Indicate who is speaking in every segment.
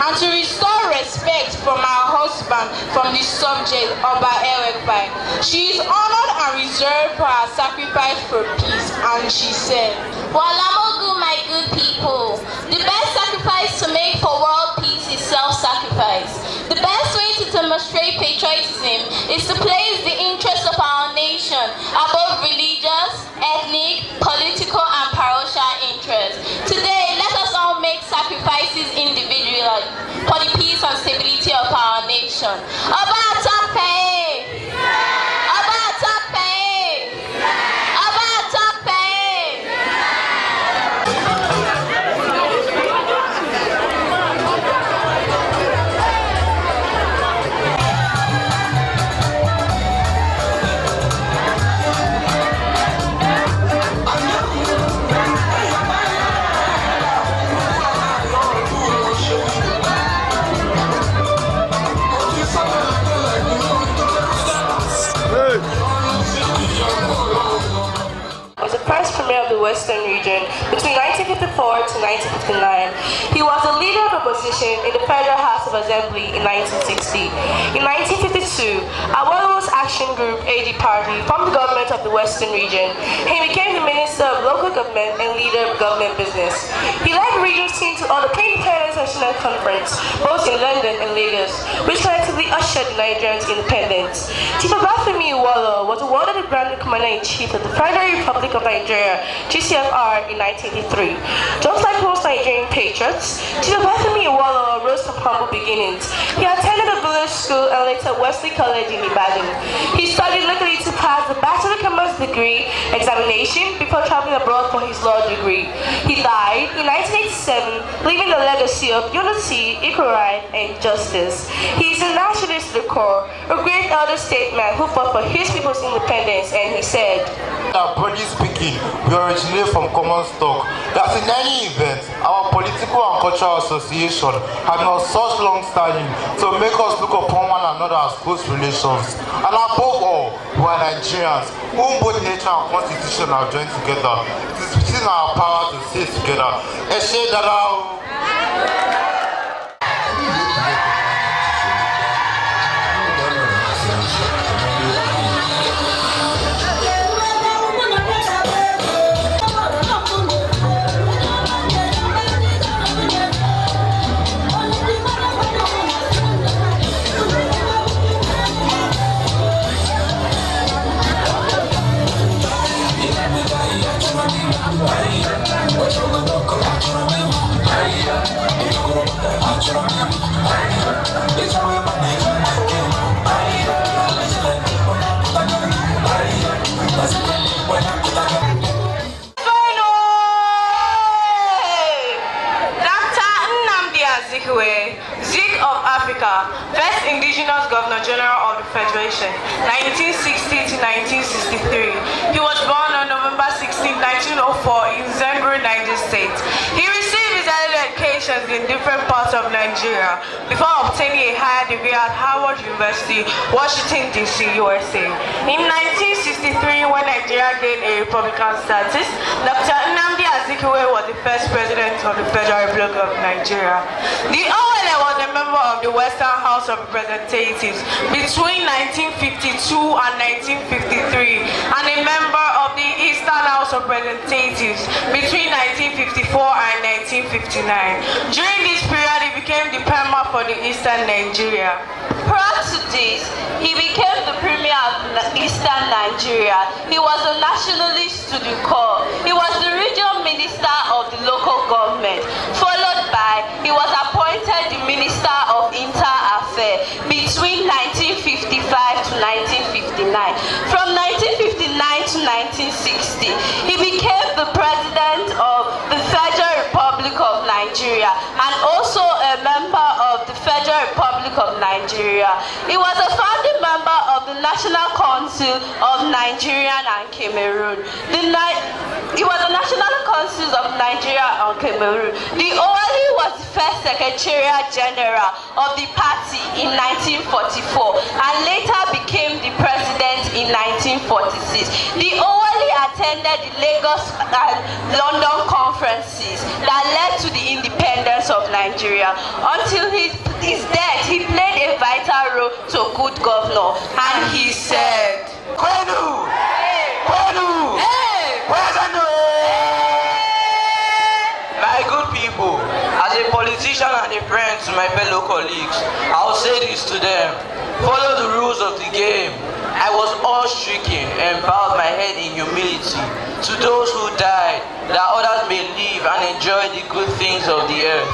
Speaker 1: and to restore respect from our husband from the subject Oba Ewekpai. She is honored and reserved for her sacrifice for peace, and she said,
Speaker 2: Walamogu, my good people, the best sacrifice to make for world peace is self-sacrifice. The best way to demonstrate patriotism is to place the interests of our nation above religious, ethnic, political, and parochial interests. Today, let us all make sacrifices individually for the peace and stability of our nation. Oba Atakpe! Oba Atakpe! Oba Atakpe!
Speaker 3: First Premier of the Western region between 1954 to 1959. He was a leader of opposition in the Federal House of Assembly in 1960. In 1952, Awolowo's Action Group AG Party formed the government of the Western region. He became the Minister of Local Government and leader of government business. He led the region's team to the Pre-Independence National Conference, both in London and Lagos, which collectively ushered Nigerians' independence. Chief Obafemi Awolowo was awarded the Grand Commander-in-Chief of the Federal Republic of Nigeria, GCFR, in 1983. Just like most Nigerian patriots, Chief Obafemi Awolowo rose from humble beginnings. He attended a village school and later Wesley College in Ibadan. He studied locally to pass the Bachelor of Commerce degree examination before traveling abroad for his law degree. He died in 1987, leaving a legacy of unity, equal rights, and justice. He is a nationalist to the core, a great elder statesman who fought for his people's independence, and he said,
Speaker 4: Broadly speaking, we originate from common stock. That in any event, our political and cultural association had not such long standing to make us look upon one another as close relations. And above all, we are Nigerians, whom both nature and constitution have joined together. It is within our power to stay together. Eshe Dadao.
Speaker 3: Zik of Africa, first indigenous Governor General of the Federation, 1960 to 1963. He was born on November 16, 1904 in Zembro, Niger State. He received his early education in different parts of Nigeria before obtaining a higher degree at Howard University, Washington, D.C., USA. In 1963, when Nigeria gained a Republican status, Dr. Nnamdi Azikiwe was the first president of the Federal Republic of Nigeria. The OLA was a member of the Western House of Representatives between 1952 and 1953 and a member of the Eastern House of Representatives between 1954 and 1959. During this period, he became the Premier for the Eastern Nigeria.
Speaker 2: Prior to this, he became the Premier of Eastern Nigeria. He was a nationalist to the core. He was the regional minister of the local government, followed by he was appointed the Minister of Inter Affairs between 1955 to 1959. From 1959 to 1960, he became the President of the Federal Republic of Nigeria and also a member of the Federal Republic of Nigeria. He was a founding member of the National Council of Nigeria and Cameroon. He was the National Council of Nigeria and Cameroon. The OLE was the first Secretariat General of the party in 1944 and later became the president in 1946. The OLE attended attended the Lagos and London conferences that led to the independence of Nigeria. Until his death, he played a vital role to good governor, and he said,
Speaker 5: Kwenu! Kwenu! My good people, as a politician and a friend to my fellow colleagues, I'll say this to them: follow the rules of the game. I was awe-stricken and bowed my head in humility to those who died, that others may live and enjoy the good things of the earth.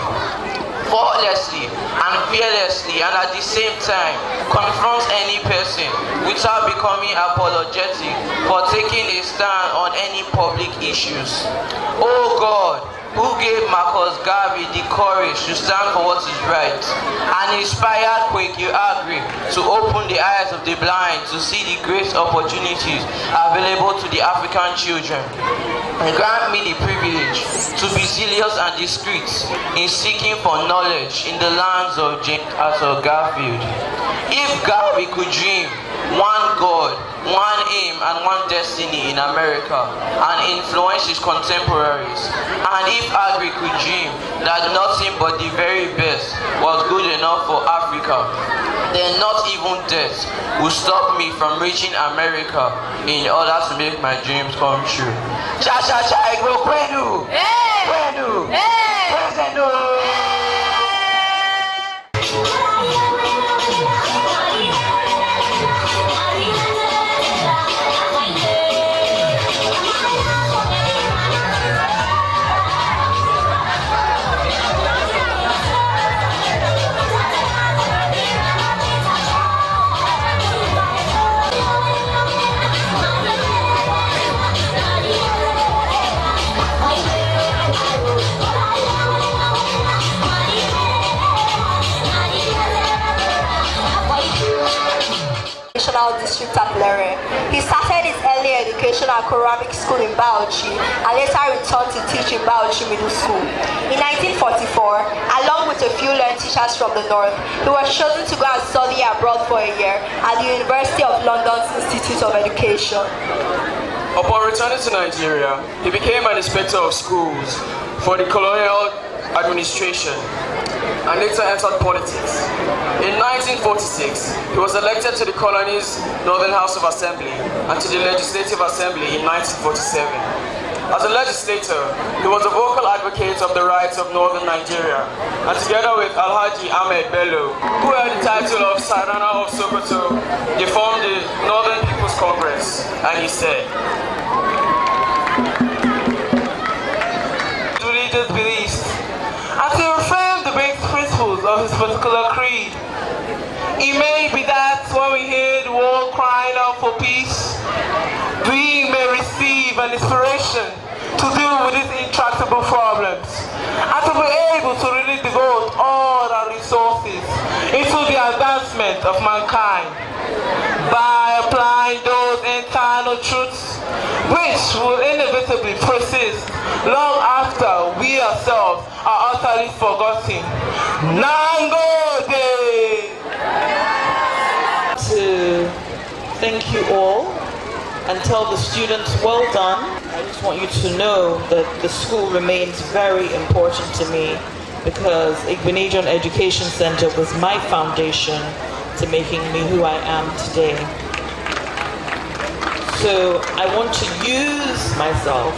Speaker 5: Faultlessly and fearlessly, and at the same time confront any person without becoming apologetic for taking a stand on any public issues. Oh God, who gave Marcus Garvey the courage to stand for what is right, and inspired Kweki Agri to open the eyes of the blind to see the great opportunities available to the African children, and grant me the privilege to be zealous and discreet in seeking for knowledge in the lands of James Arthur Garfield. If Garvey could dream one God, one aim and one destiny in America and influence his contemporaries, and if Agri could dream that nothing but the very best was good enough for Africa, then not even death will stop me from reaching America in order to make my dreams come true. Cha cha cha, Kwenu! Kwenu! Kwenu!
Speaker 6: District at Lere. He started his early education at Koramic School in Bauchi and later returned to teach in Bauchi Middle School. In 1944, along with a few learned teachers from the north, he was chosen to go and study abroad for a year at the University of London's Institute of Education.
Speaker 7: Upon returning to Nigeria, he became an inspector of schools for the colonial administration and later entered politics. In 1946, he was elected to the colony's Northern House of Assembly and to the Legislative Assembly in 1947. As a legislator, he was a vocal advocate of the rights of Northern Nigeria, and together with Alhaji Ahmed Bello, who held the title of Sarana of Sokoto, they formed the Northern People's Congress, and he said, religious beliefs, and to affirm the basic principles of his particular creed. It may be that when we hear the world crying out for peace, we may receive an inspiration to deal with these intractable problems and to be able to really devote all our resources into the advancement of mankind by applying those internal truths which will inevitably persist long after we ourselves are utterly forgotten. Nangode!
Speaker 8: To thank you all and tell the students well done. I just want you to know that the school remains very important to me because Igbenedion Education Center was my foundation to making me who I am today. So I want to use myself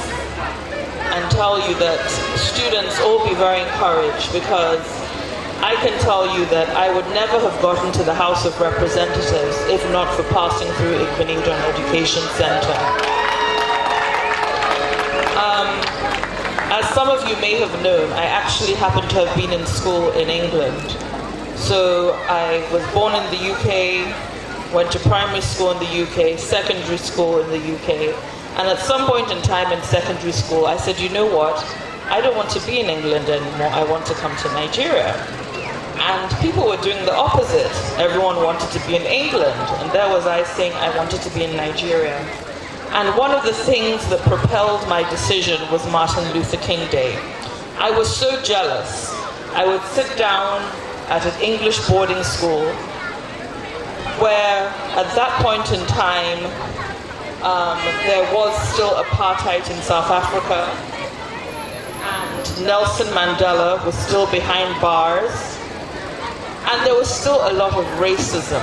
Speaker 8: and tell you that students all be very encouraged, because I can tell you that I would never have gotten to the House of Representatives if not for passing through Igbenedion Education Center. As some of you may have known, I actually happen to have been in school in England. So I was born in the UK, went to primary school in the UK, secondary school in the UK, and at some point in time in secondary school, I said, you know what? I don't want to be in England anymore, I want to come to Nigeria. And people were doing the opposite. Everyone wanted to be in England, and there was I saying I wanted to be in Nigeria. And one of the things that propelled my decision was Martin Luther King Day. I was so jealous. I would sit down at an English boarding school where at that point in time, there was still apartheid in South Africa, and Nelson Mandela was still behind bars, and there was still a lot of racism.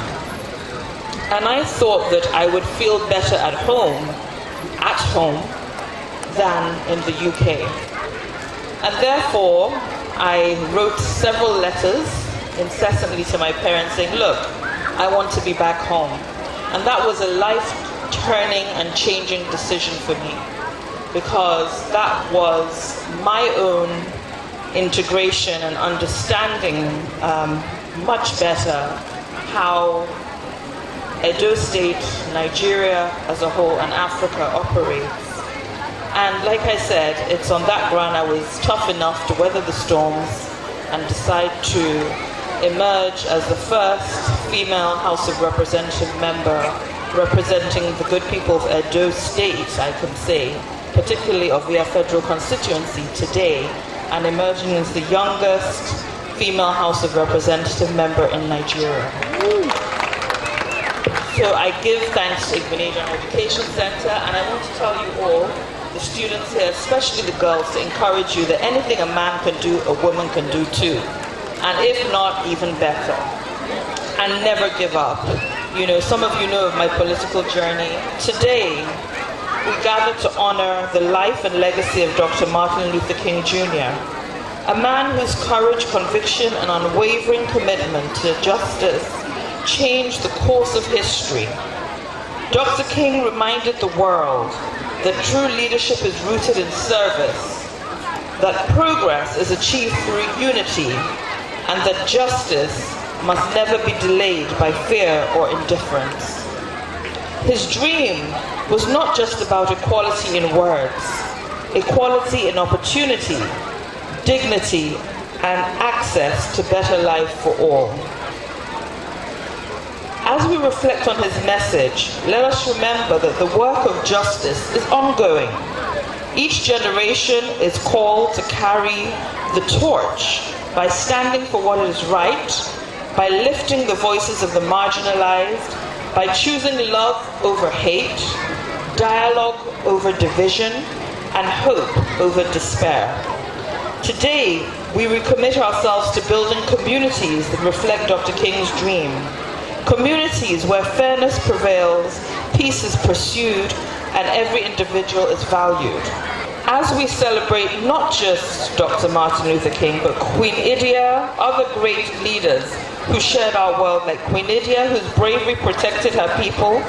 Speaker 8: And I thought that I would feel better at home than in the UK. And therefore, I wrote several letters incessantly to my parents saying, look, I want to be back home. And that was a life-turning and changing decision for me, because that was my own integration and understanding much better how Edo State, Nigeria as a whole, and Africa operates. And like I said, it's on that ground I was tough enough to weather the storms and decide to emerge as the first female House of Representative member representing the good people of Edo State, I can say, particularly of their federal constituency today, and emerging as the youngest female House of Representative member in Nigeria. So I give thanks to Igbenedion Education Center, and I want to tell you all, the students here, especially the girls, to encourage you that anything a man can do, a woman can do too. And if not, even better. And never give up. You know, some of you know of my political journey. Today, we gather to honor the life and legacy of Dr. Martin Luther King Jr., a man whose courage, conviction, and unwavering commitment to justice changed the course of history. Dr. King reminded the world that true leadership is rooted in service, that progress is achieved through unity, and that justice must never be delayed by fear or indifference. His dream was not just about equality in words, equality in opportunity, dignity, and access to better life for all. As we reflect on his message, let us remember that the work of justice is ongoing. Each generation is called to carry the torch by standing for what is right, by lifting the voices of the marginalized, by choosing love over hate, dialogue over division, and hope over despair. Today, we recommit ourselves to building communities that reflect Dr. King's dream. Communities where fairness prevails, peace is pursued, and every individual is valued. As we celebrate not just Dr. Martin Luther King, but Queen Idia, other great leaders who shared our world, like Queen Idia, whose bravery protected her people,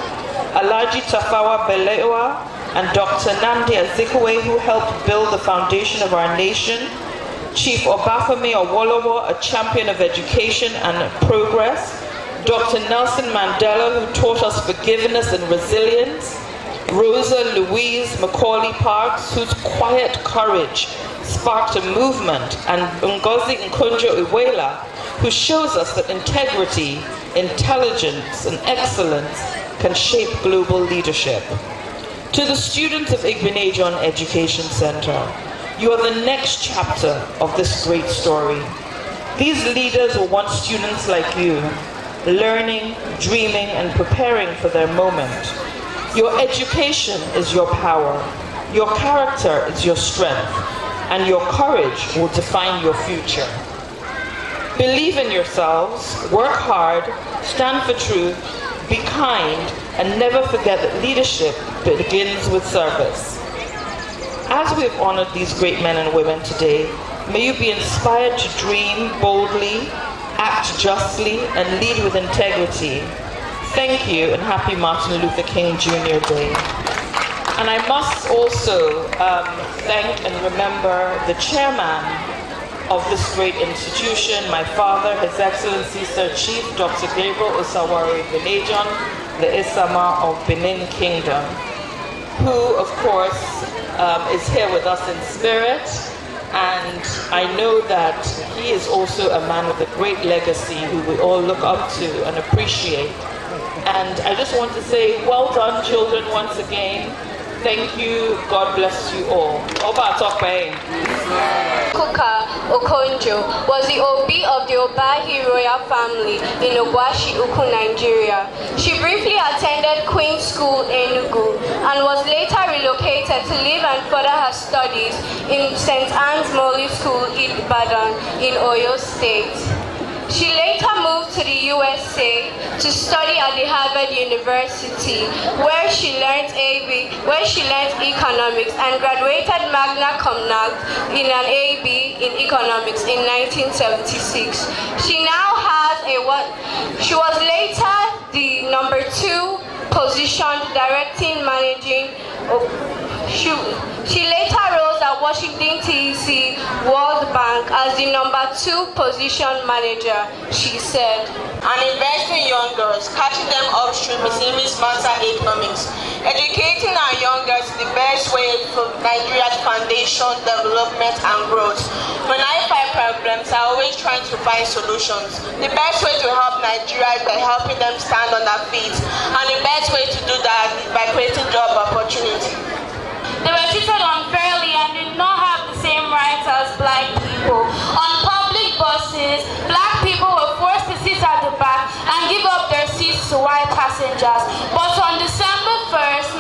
Speaker 8: Alhaji Tafawa Balewa, and Dr. Nnamdi Azikiwe, who helped build the foundation of our nation, Chief Obafemi Awolowo, a champion of education and progress, Dr. Nelson Mandela, who taught us forgiveness and resilience, Rosa Louise Macaulay Parks, whose quiet courage sparked a movement, and Ngozi Nkonjo-Iweala, who shows us that integrity, intelligence, and excellence can shape global leadership. To the students of Igbenedion Education Center, you are the next chapter of this great story. These leaders will want students like you, learning, dreaming, and preparing for their moment. Your education is your power, your character is your strength, and your courage will define your future. Believe in yourselves, work hard, stand for truth, be kind, and never forget that leadership begins with service. As we have honored these great men and women today, may you be inspired to dream boldly, act justly, and lead with integrity. Thank you, and happy Martin Luther King Jr. Day. And I must also thank and remember the chairman of this great institution, my father, His Excellency Sir Chief Dr. Gabriel Osawaru Igbenedion, the Isama of Benin Kingdom, who, of course, is here with us in spirit. And I know that he is also a man with a great legacy who we all look up to and appreciate. And I just want to say, well done, children, once again. Thank you. God bless you all. Oba Tokpe.
Speaker 9: Kuka Okonjo was the Obi of the Obahi royal family in Ogwashi Uku, Nigeria. She briefly attended Queen's School in Enugu and was later relocated to live and further her studies in St. Anne's Moli School, Ibadan, in Oyo State. She later moved to the USA to study at the Harvard University, where she learned economics and graduated magna cum laude in an AB in economics in 1976. She now has she was later the number 2 positioned directing managing. She later rose at Washington DC World Bank as the number 2 position manager, she said.
Speaker 1: And investing in young girls, catching them upstream is even smarter economics. Educating our young girls is the best way for Nigeria's foundation, development, and growth. When I find problems, I always try to find solutions. The best way to help Nigeria is by helping them stand on their feet. And the best way to do that is by creating job opportunity.
Speaker 10: They were treated unfairly and did not have the same rights as black people. On public buses, black people were forced to sit at the back and give up their seats to white passengers. But on December 1st,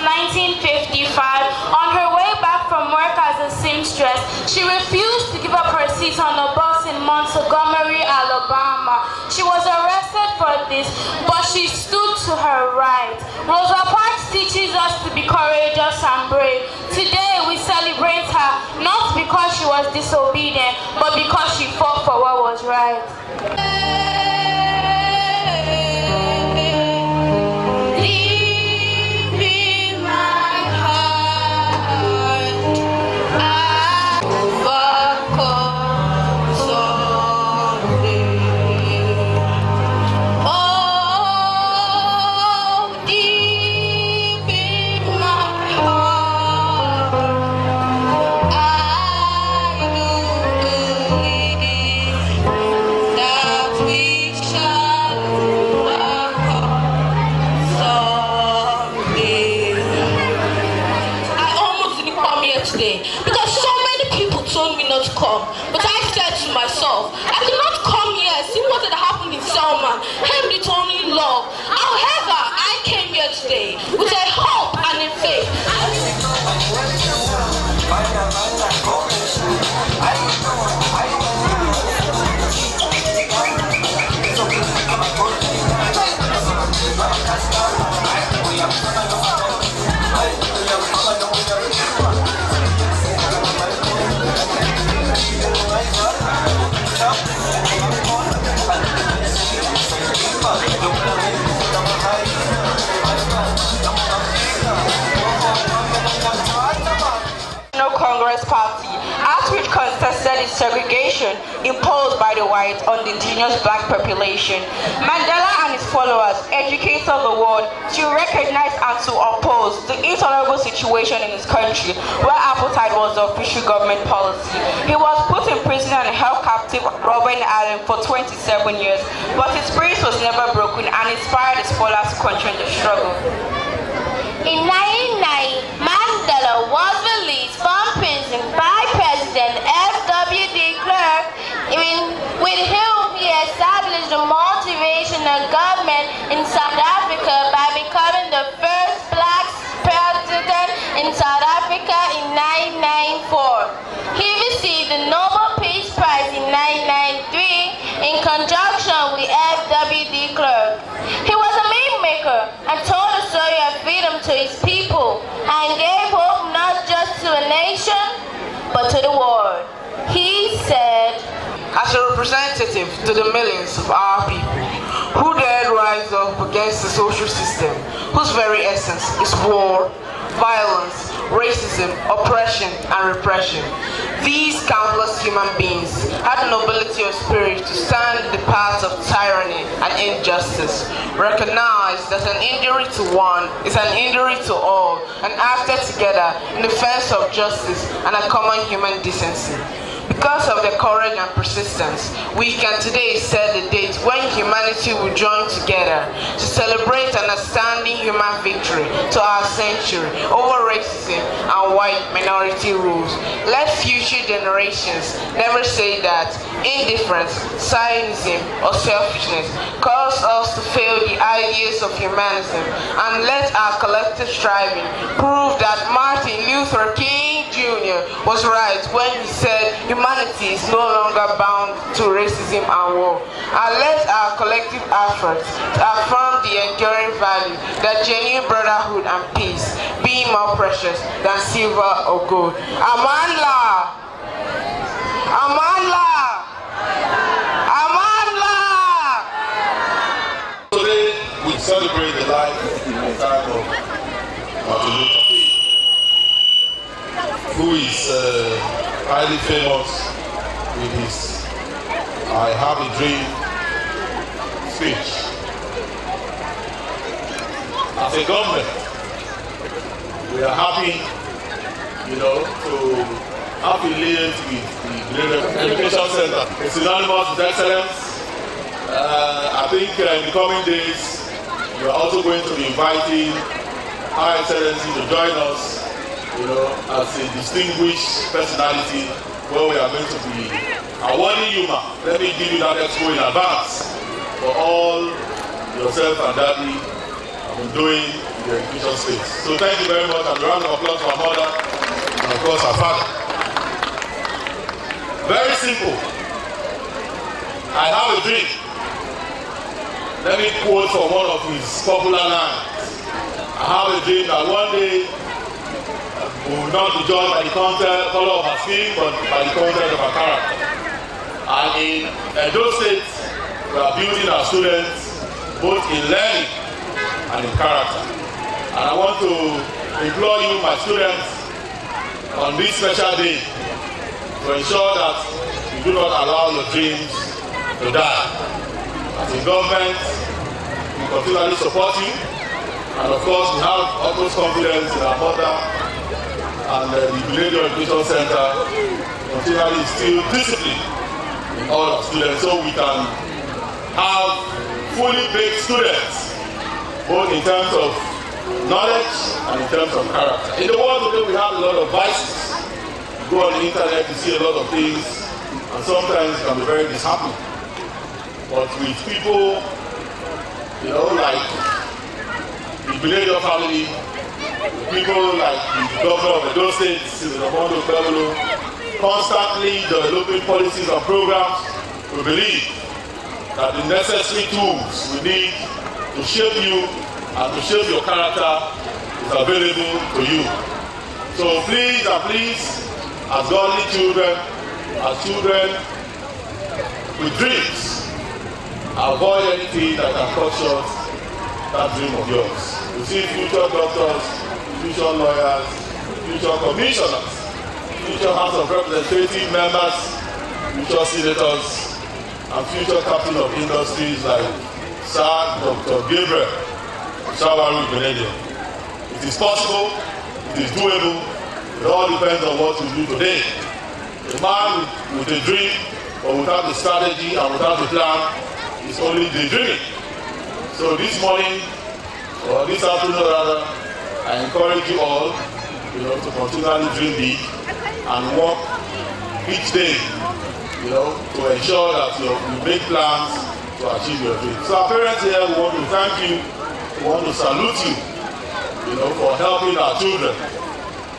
Speaker 10: 1955, on her way back from work as a seamstress, she refused to give up her seat on a bus in Montgomery, Alabama. She was arrested for this, but she stood to her right. Rosa Parks teaches us to be courageous and brave. Today we celebrate her not because she was disobedient, but because she fought for what was right.
Speaker 3: But I said to myself, I could not come here and see what had happened in Selma, him returning love. However, I came here today with a hope and a faith.
Speaker 1: Congress Party, Outreach contested its segregation imposed by the whites on the indigenous black population. Mandela and his followers educated the world to recognize and to oppose the intolerable situation in his country where apartheid was the official government policy. He was put in prison and held captive on Robben Island for 27 years, but his spirit was never broken and inspired his followers to continue the struggle.
Speaker 10: In 1990, Mandela was released from prison by President F.W. de Klerk, with whom he established a multiracial government in South Africa by becoming the first black president in South Africa in 1994. He received the Nobel Peace Prize in 1993 in conjunction with F.W. de Klerk. He was a meme maker and told a story of freedom to his people and gave hope not just to a nation, but to the world. He said,
Speaker 7: as a representative to the millions of our people who dared rise up against the social system whose very essence is war, violence, racism, oppression, and repression. These countless human beings had the nobility of spirit to stand in the path of tyranny and injustice, recognize that an injury to one is an injury to all, and acted together in defense of justice and a common human decency. Because of their courage and persistence, we can today set the date when humanity will join together to celebrate an outstanding human victory to our century over racism and white minority rules. Let future generations never say that indifference, cynicism, or selfishness cause us to fail the ideas of humanism, and let our collective striving prove that Martin Luther King Jr. was right when he said humanity is no longer bound to racism and war. And let our collective efforts to affirm the enduring value that genuine brotherhood and peace be more precious than silver or gold. Amandla! Amandla! Amandla!
Speaker 11: Today we celebrate the life and time of Martin Luther King, who is highly famous with his "I Have a Dream" speech. As a government, we are happy, to affiliate with the Education Center. It's synonymous with excellence. I think in the coming days, we are also going to be inviting Her Excellency to join us, as a distinguished personality, where we are going to be awarding you, let me give you that expo in advance for all yourself and Daddy have been doing in the education space. So thank you very much, and a round of applause for our mother and of course our father. Very simple. I have a dream. Let me quote from one of his popular lines. I have a dream that one day we will not be judged by the color of our skin, but by the content of our character. And in those states, we are building our students both in learning and in character. And I want to implore you, my students, on this special day, to ensure that you do not allow your dreams to die. As a government, we continually support you, and of course, we have utmost confidence in our mother and the Millennium Education Center continually instill discipline in all our students, so we can have fully baked students, both in terms of knowledge and in terms of character. In the world today, we have a lot of vices. You go on the internet, you see a lot of things, and sometimes it can be very disheartening. But with people, like the Millennium family, people like the governor of Edo State, Ramondo Bello, constantly developing policies and programs, we believe that the necessary tools we need to shape you and to shape your character is available to you. So please and please, as godly children, as children with dreams, avoid anything that can cut short that dream of yours. You see future doctors, future lawyers, future commissioners, future House of Representative members, future senators, and future captain of industries like Sir Dr. Gabriel Shawaru Benedict. It is possible, it is doable, it all depends on what you do today. A man with a dream, but without a strategy and without a plan, is only daydreaming. So this morning, or this afternoon rather, I encourage you all, to continually dream big and work each day, to ensure that you make plans to achieve your dreams. So our parents here, we want to thank you, we want to salute you, for helping our children.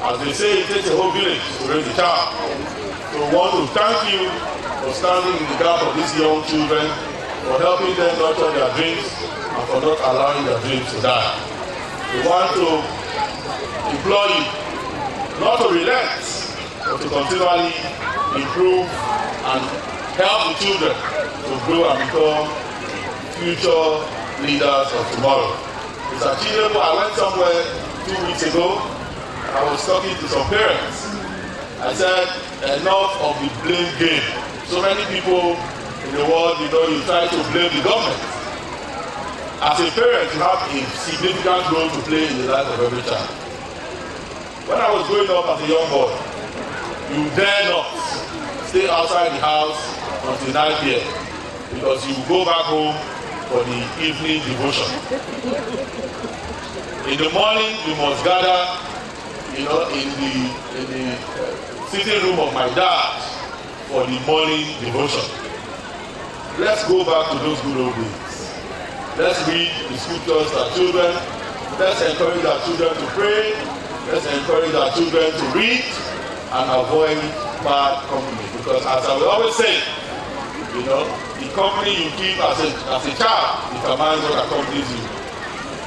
Speaker 11: As they say, it takes a whole village to raise a child. So we want to thank you for standing in the gap of these young children, for helping them nurture their dreams and for not allowing their dreams to die. We want to implore you not to relent, but to continually improve and help the children to grow and become future leaders of tomorrow. It's achievable. I went somewhere 2 weeks ago and I was talking to some parents. I said, enough of the blame game. So many people in the world, you try to blame the government. As a parent, you have a significant role to play in the life of every child. When I was growing up as a young boy, you dare not stay outside the house until 9 p.m. because you go back home for the evening devotion. In the morning, you must gather, in the sitting room of my dad for the morning devotion. Let's go back to those good old days. Let's read the scriptures to our children. Let's encourage our children to pray. Let's encourage our children to read and avoid bad company. Because as I will always say, the company you keep as a child determines what accompanies you.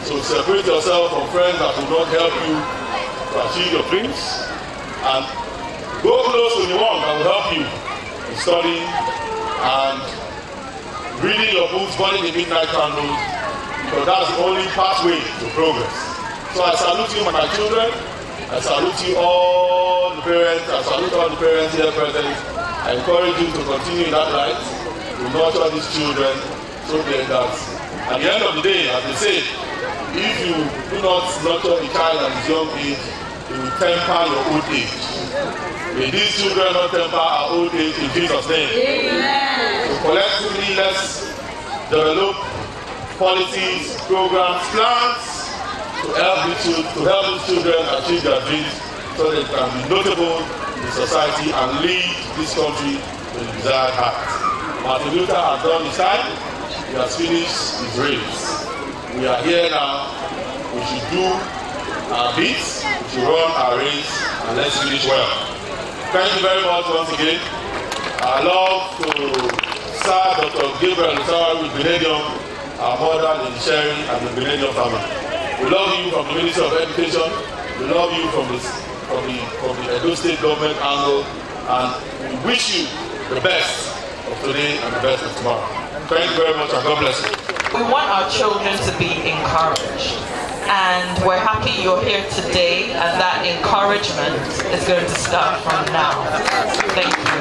Speaker 11: So separate yourself from friends that will not help you to achieve your dreams, and go close to the one that will help you in studying and reading your books, burning the midnight candles, because that's the only pathway to progress. So I salute you, my children. I salute you, all the parents. I salute all the parents here present. I encourage you to continue in that light, to nurture these children, so that at the end of the day, as they say, if you do not nurture a child at his young age, it will temper your old age. May these children not temper our old age in Jesus' name. Amen. So collectively, let's develop policies, programs, plans to help these children achieve their dreams, so they can be notable in society and lead this country to the desired height. Martin Luther has done his time. He has finished his race. We are here now. We should do our bits, we should run our race, and let's finish well. Thank you very much once again. I love to serve Dr. Gabriel Lusawa with Benedium, our mother, Lady Sherry, and the Benedium family. We love you from the Ministry of Education. We love you from the Edo State government angle, and we wish you the best of today and the best of tomorrow. Thank you very much, and God bless you.
Speaker 8: We want our children to be encouraged, and we're happy you're here today, and that encouragement is going to start from now. Thank you.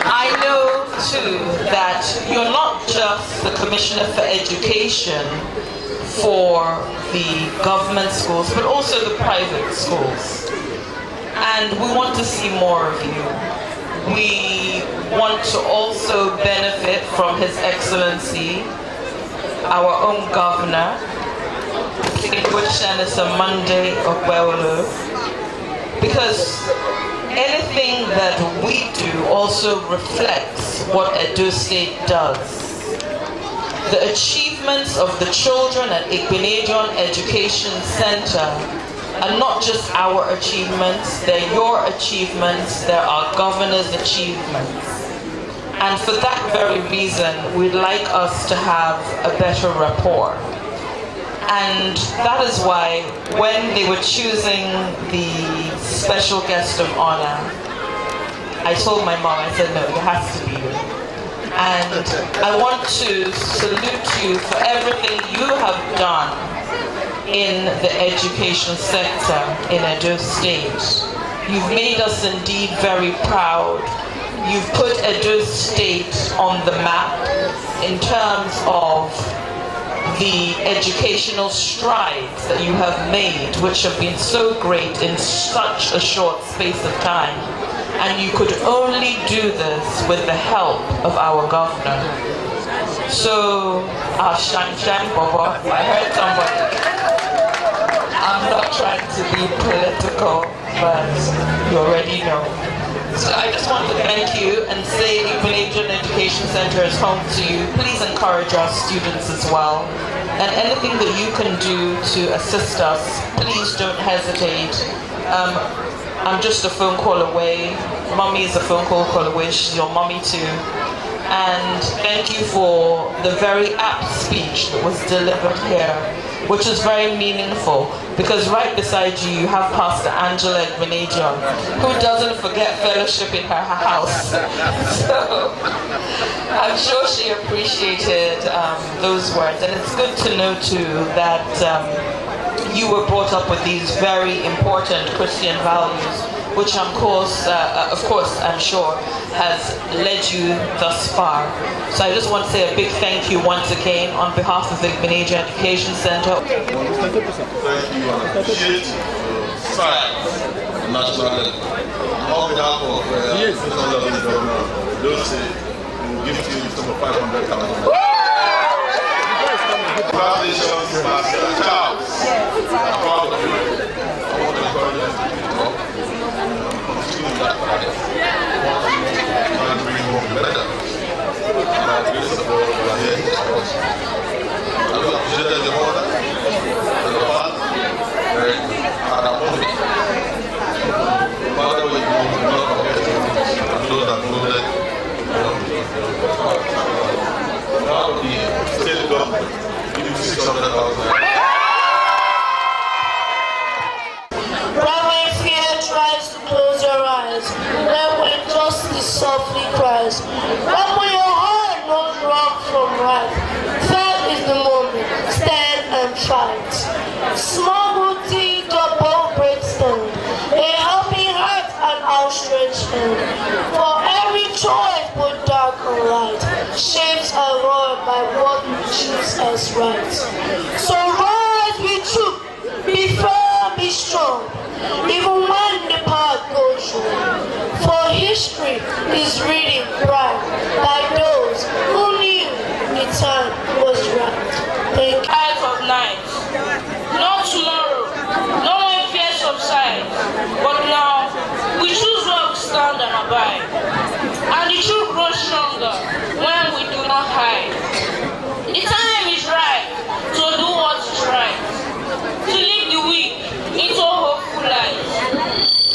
Speaker 8: I know too that you're not just the Commissioner for Education for the government schools, but also the private schools, and we want to see more of you. We want to also benefit from His Excellency, our own Governor, Senator Monday Okpebholo, because anything that we do also reflects what Edo State does. The achievements of the children at Igbenedion Education Center are not just our achievements, they're your achievements, they're our governor's achievements. And for that very reason, we'd like us to have a better rapport. And that is why when they were choosing the special guest of honor, I told my mom, I said, no, it has to be you. And I want to salute you for everything you have done in the education sector in Edo State. You've made us indeed very proud. You've put Edo State on the map in terms of the educational strides that you have made, which have been so great in such a short space of time. And you could only do this with the help of our governor. So, Shan Bobo, I heard somebody. I'm not trying to be political, but you already know. So I just want to thank you and say Igbenedion Education Center is home to you. Please encourage our students as well. And anything that you can do to assist us, please don't hesitate. I'm just a phone call away. Mommy is a phone call away. She's your mommy too. And thank you for the very apt speech that was delivered here, which is very meaningful, because right beside you, you have Pastor Angela Igbenedion, who doesn't forget fellowship in her house. So I'm sure she appreciated those words, and it's good to know too that you were brought up with these very important Christian values, which of course, I'm sure, has led you thus far. So I just want to say a big thank you once again on behalf of the Igbenedion Education Center.
Speaker 11: Thank you and appreciate science at national level. On behalf of the Governor Those say we will give to you some of 500,000. Congratulations, Master Charles. I'm proud of you. I want to encourage you to keep it up. Continue that path. And bring home better. By the grace of God, we are here to support you. I will appreciate your mother and your father. And I'm honored. Father, we will not forget and those that know that. Out of the state government, give you 600,000.
Speaker 12: When fear tries to close your eyes, when justice softly cries, when your heart knows wrong from right, that is the moment, stand and fight. Small booty, double breakstone, a helping heart and outstretched hand. For every choice put dark and light, shapes are roared by what we choose as right. So rise, be true, be firm, be strong, even when the path goes wrong. For history is reading bright by those who knew the time was right. Thank you.
Speaker 13: Eyes of night, not tomorrow, no one fears subside, but now we choose where we stand and abide. And the truth grows stronger when we do not hide. The time is right to do what is right, to lead the weak into a hopeful life.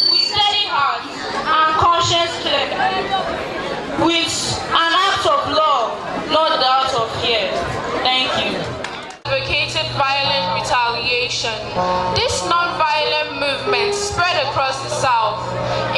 Speaker 13: With steady heart and conscience clear, with an act of love, no doubt of fear. Thank you.
Speaker 14: Advocated violent retaliation. This non-violent movement spread across the South.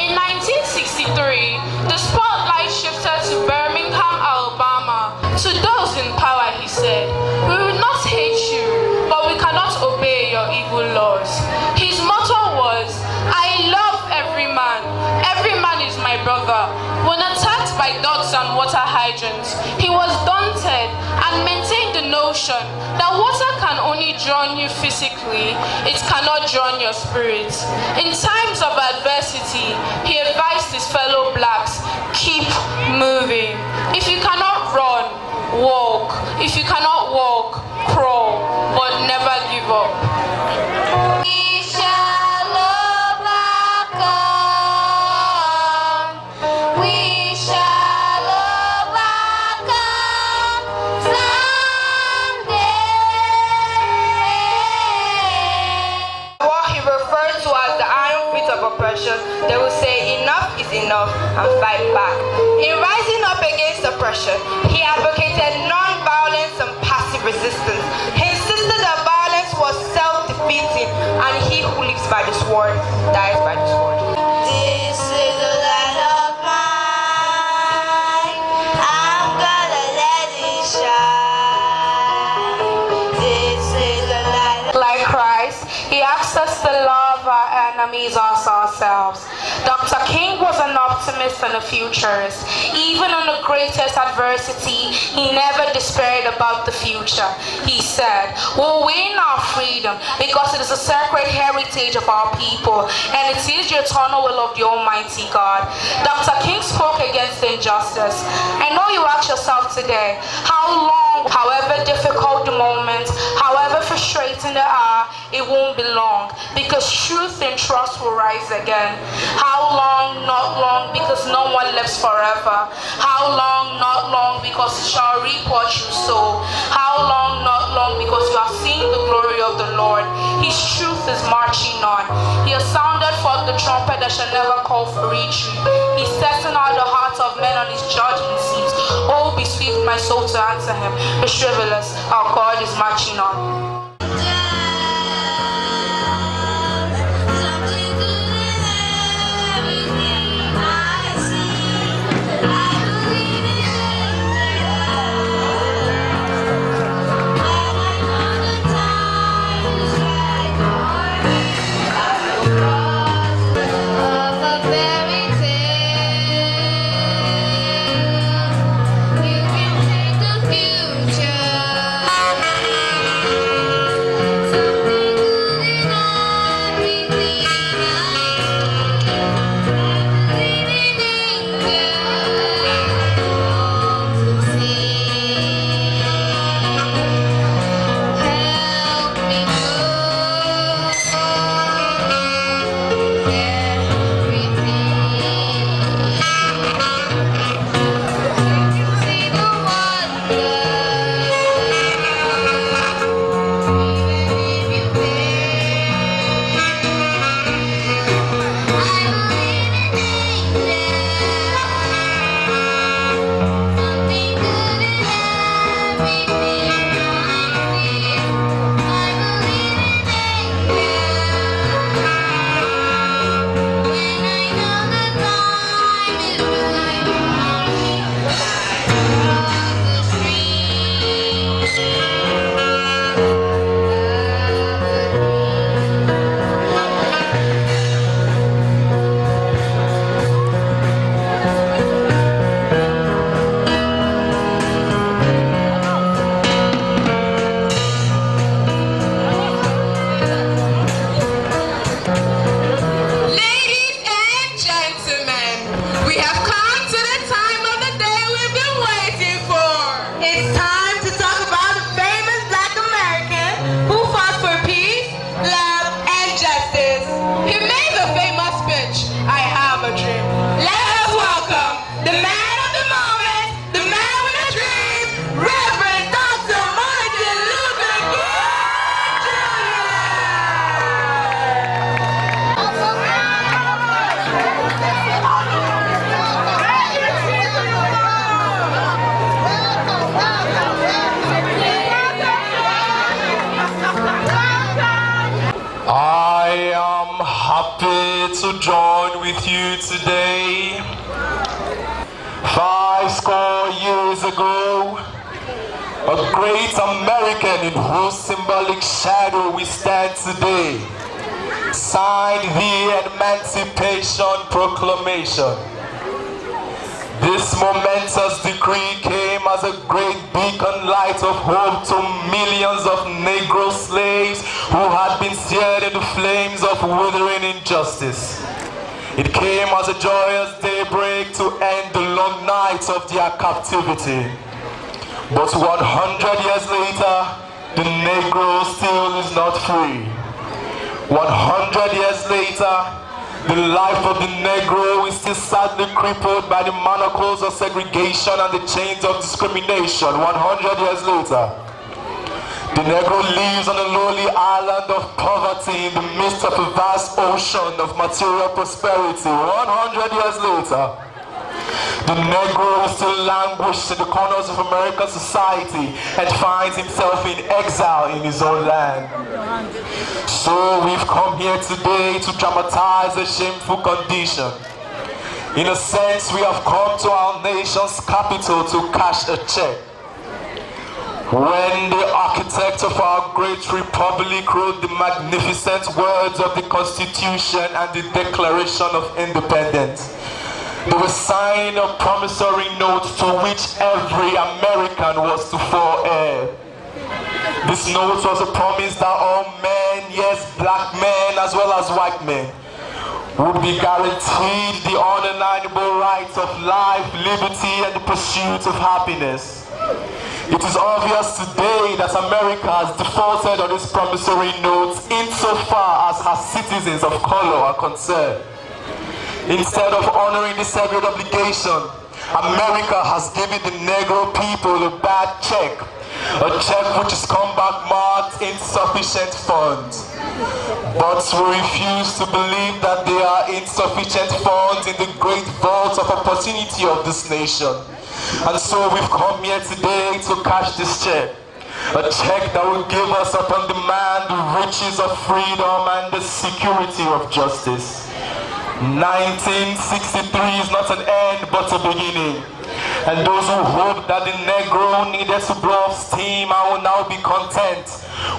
Speaker 14: In 1963, the spotlight shifted to Birmingham, Alabama. To those in power, he said, "We will not hate you, but we cannot obey your evil laws." His motto was, "I love every man. Every man is my brother." When attacked by dogs and water hydrants, he was daunted and maintained the notion that water can only drown you physically, it cannot drown your spirit. In times of adversity, he advised his fellow blacks, keep moving. If you cannot run, walk. If you cannot walk, crawl, but never give up.
Speaker 10: We shall overcome. We shall overcome someday.
Speaker 1: What he referred to as the iron feet of oppression, they will say enough is enough and fight back. In rising up against oppression, he advocated non-violence and passive resistance. He insisted that violence was self-defeating and he who lives by the sword dies by the sword.
Speaker 10: This is the light of mine. I'm gonna let it shine. This is the light of
Speaker 14: Like Christ, he asks us to love our enemies as ourselves. Dr. King was an optimist and a futurist. Even in the greatest adversity, he never despaired about the future. He said, "We'll win our freedom because it is a sacred heritage of our people, and it is the eternal will of the Almighty God." Dr. King spoke against injustice. I know you ask yourself today, how long, however difficult the moment, however frustrating the hour, it won't be long, because truth and trust will rise again. How long? Not long, because no one lives forever. How long? Not long, because you shall reap what you sow. How long? Not long, because you have seen the glory of the Lord. His truth is marching on. He has sounded forth the trumpet that shall never call for retreat. He's setting out the hearts of men on his judgment seat. Oh, be swift, my soul, to answer him. Be frivolous, our God is marching on.
Speaker 10: future.
Speaker 15: here to join with you today. 50 years ago, a great American in whose symbolic shadow we stand today signed the Emancipation Proclamation. This momentous decree came as a great beacon light of hope to millions of Negro slaves who had been seared in the flames of withering injustice. It came as a joyous daybreak to end the long nights of their captivity. But 100 years later, the Negro still is not free. 100 years later, the life of the Negro is still sadly crippled by the manacles of segregation and the chains of discrimination. 100 years later, the Negro lives on a lowly island of poverty in the midst of a vast ocean of material prosperity. 100 years later, the Negro still languishes in the corners of American society and finds himself in exile in his own land. So we've come here today to dramatize a shameful condition. In a sense, we have come to our nation's capital to cash a check. When the architect of our great republic wrote the magnificent words of the Constitution and the Declaration of Independence, they were signing a promissory note to which every American was to fall heir. This note was a promise that all men, yes, black men as well as white men, would be guaranteed the undeniable rights of life, liberty, and the pursuit of happiness. It is obvious today that America has defaulted on its promissory notes insofar as her citizens of color are concerned. Instead of honoring this sacred obligation, America has given the Negro people a bad check, a check which has come back marked insufficient funds. But we refuse to believe that there are insufficient funds in the great vault of opportunity of this nation. And so we've come here today to cash this check. A check that will give us upon demand the riches of freedom and the security of justice. 1963 is not an end but a beginning. And those who hope that the Negro needed to blow off steam and will now be content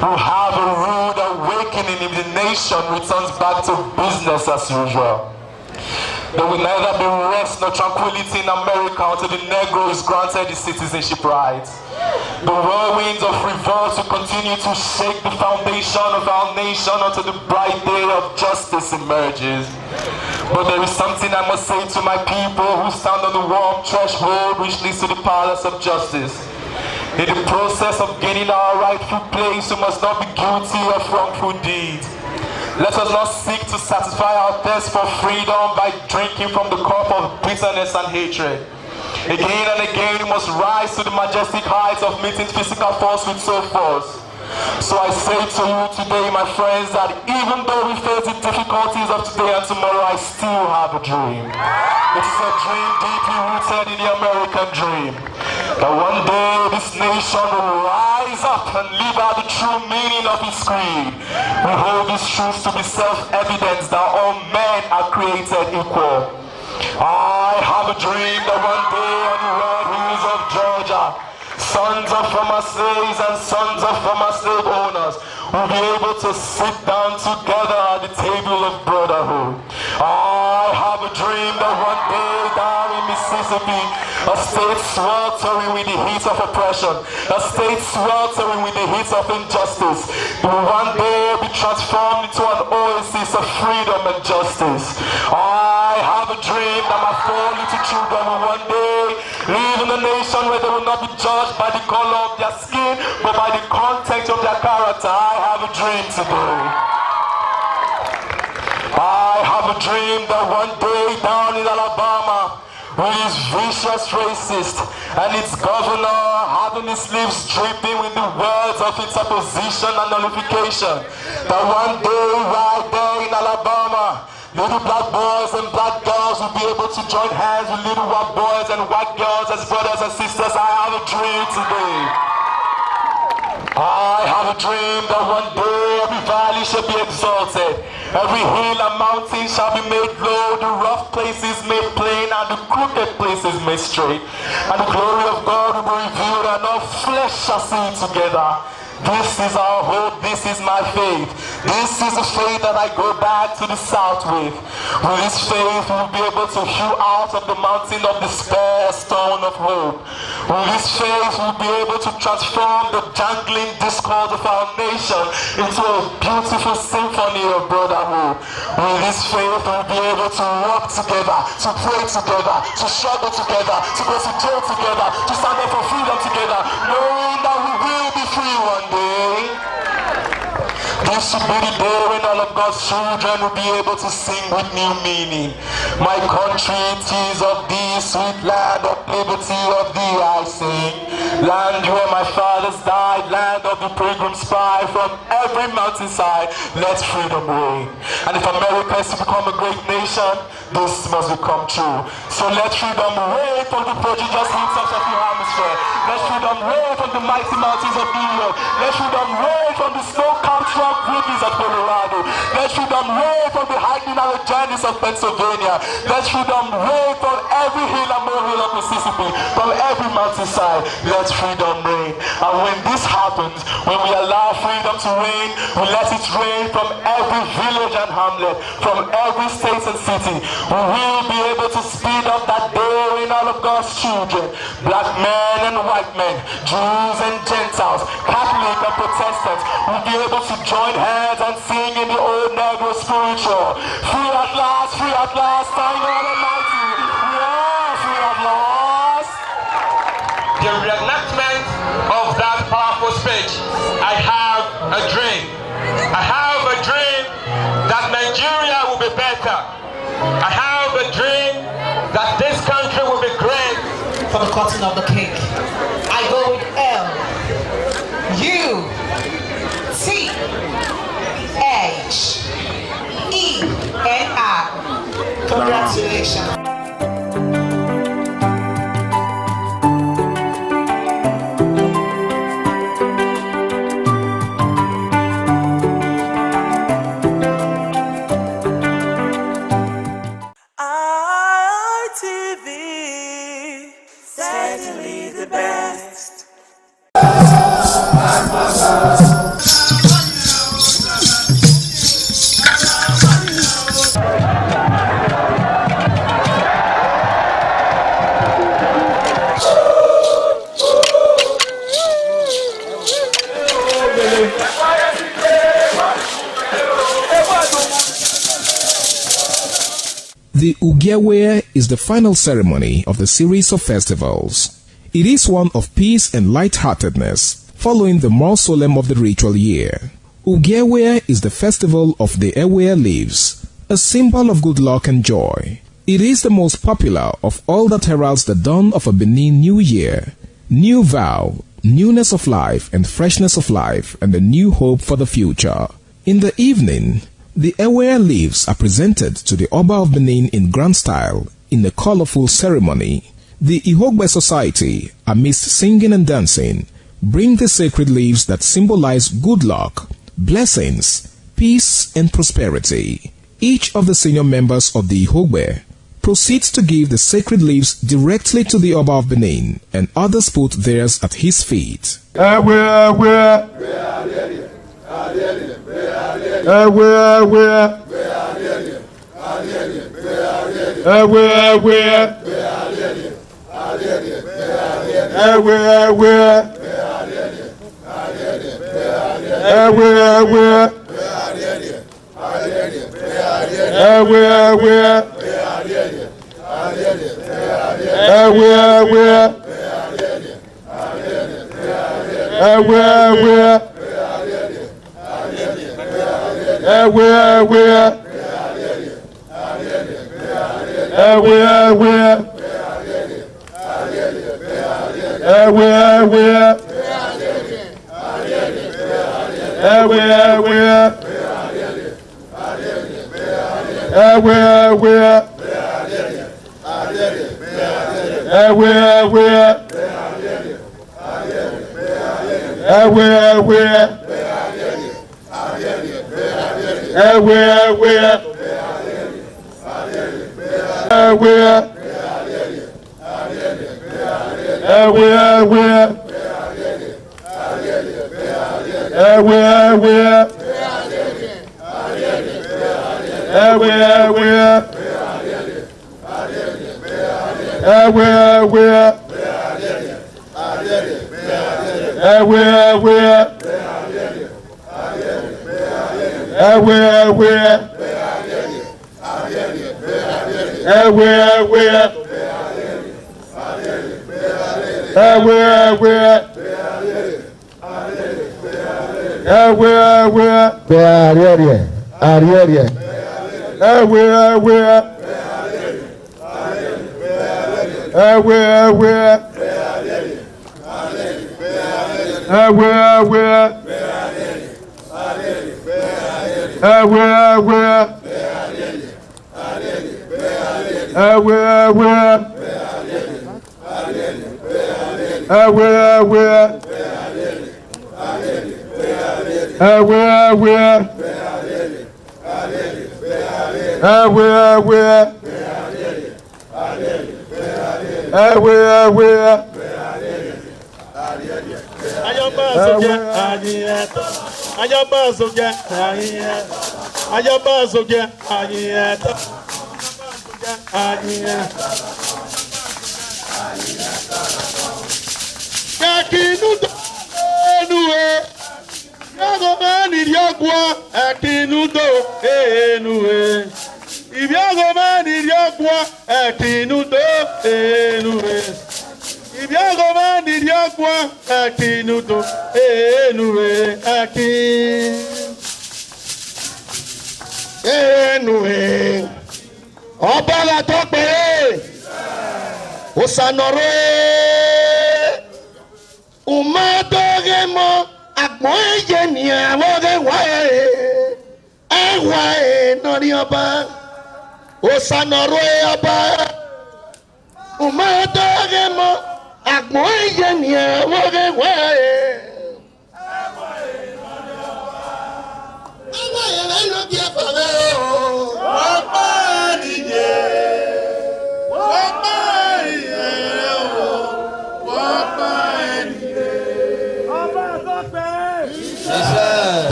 Speaker 15: will have a rude awakening if the nation returns back to business as usual. There will neither be rest nor tranquility in America until the Negro is granted his citizenship rights. The whirlwinds of revolt will continue to shake the foundation of our nation until the bright day of justice emerges. But there is something I must say to my people who stand on the warm threshold which leads to the palace of justice. In the process of gaining our rightful place, we must not be guilty of wrongful deeds. Let us not seek to satisfy our thirst for freedom by drinking from the cup of bitterness and hatred. Again and again, we must rise to the majestic heights of meeting physical force with soul force. So I say to you today, my friends, that even though we face the difficulties of today and tomorrow, I still have a dream. It is a dream deeply rooted in the American dream. That one day this nation will rise up and live out the true meaning of its creed. We hold these truths to be self-evident that all men are created equal. I have a dream that one day on the red hills of Georgia, sons of former slaves and sons of former slave owners will be able to sit down together at the table of brotherhood. I have a dream that one day down in Mississippi, a state sweltering with the heat of oppression, a state sweltering with the heat of injustice, will one day be transformed into an oasis of freedom and justice. I have a dream that my 4 little children will one day live in a nation where they will not be judged by the color of their skin, but by the content of their character. I have a dream today. I have a dream that one day down in Alabama, with his vicious racist and its governor having his lips dripping with the words of its opposition and nullification, that one day right there in Alabama, little black boys and black girls will be able to join hands with little white boys and white girls as brothers and sisters. I have a dream today. I have a dream that one day every valley shall be exalted Every hill and mountain shall be made low, the rough places made plain, and the crooked places made straight. And the glory of God will be revealed, and all flesh shall see it together. This is our hope, this is my faith. This is the faith that I go back to the south with. With this faith, we'll be able to hew out of the mountain of despair a stone of hope. With this faith, we'll be able to transform the jangling discord of our nation into a beautiful symphony of brotherhood. With this faith, we'll be able to work together, to pray together, to struggle together, to go to jail together, to stand up for freedom together, knowing that we will be free one day. This should be the day when all of God's children will be able to sing with new meaning. My country, it is of thee, sweet land of liberty, of thee I sing. Land where my fathers died, land of the pilgrim spy, from every mountainside, let freedom reign. And if America is to become a great nation, this must become true. So let freedom reign from the prodigious hills of the hemisphere. Let freedom reign from the mighty mountains of New York. Let freedom reign from the snow-capped rock rubies of Colorado. Let freedom reign from the hiking and the journeys of Pennsylvania. Let freedom reign from every hill and molehill of Mississippi, from every mountainside. Let freedom reign. And when this happens, when we allow freedom to reign, we let it reign from every village and hamlet, from every state and city. We will be able to speed up that day when all of God's children, black men and white men, Jews and Gentiles, Catholic and Protestants, will be able to join hands and sing in the old Negro spiritual. Free at last, thank God Almighty. We are free at last.
Speaker 16: The reenactment of that powerful speech. I have a dream. I have a dream that Nigeria will be better. I have a dream that this country will be great.
Speaker 17: For the cutting of the cake, I go with L U T H E N I. Congratulations.
Speaker 18: The Ugewe is the final ceremony of the series of festivals. It is one of peace and lightheartedness, following the more solemn of the ritual year. Ugewe is the festival of the Ewe leaves, a symbol of good luck and joy. It is the most popular of all that heralds the dawn of a Benin New Year, new vow, newness of life and freshness of life, and a new hope for the future. In the evening, the Ewe leaves are presented to the Oba of Benin in grand style in a colorful ceremony. The Ihogbe society, amidst singing and dancing, bring the sacred leaves that symbolize good luck, blessings, peace and prosperity. Each of the senior members of the Ihogbe proceeds to give the sacred leaves directly to the Oba of Benin, and others put theirs at his feet.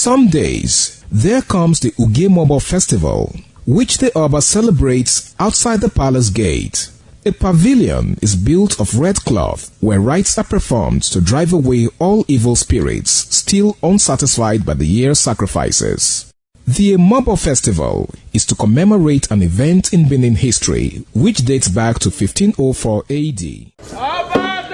Speaker 18: Some days, there comes the Ugemobo Festival, which the Oba celebrates outside the palace gate. A pavilion is built of red cloth where rites are performed to drive away all evil spirits still unsatisfied by the year's sacrifices. The Ugemobo Festival is to commemorate an event in Benin history which dates back to 1504 AD.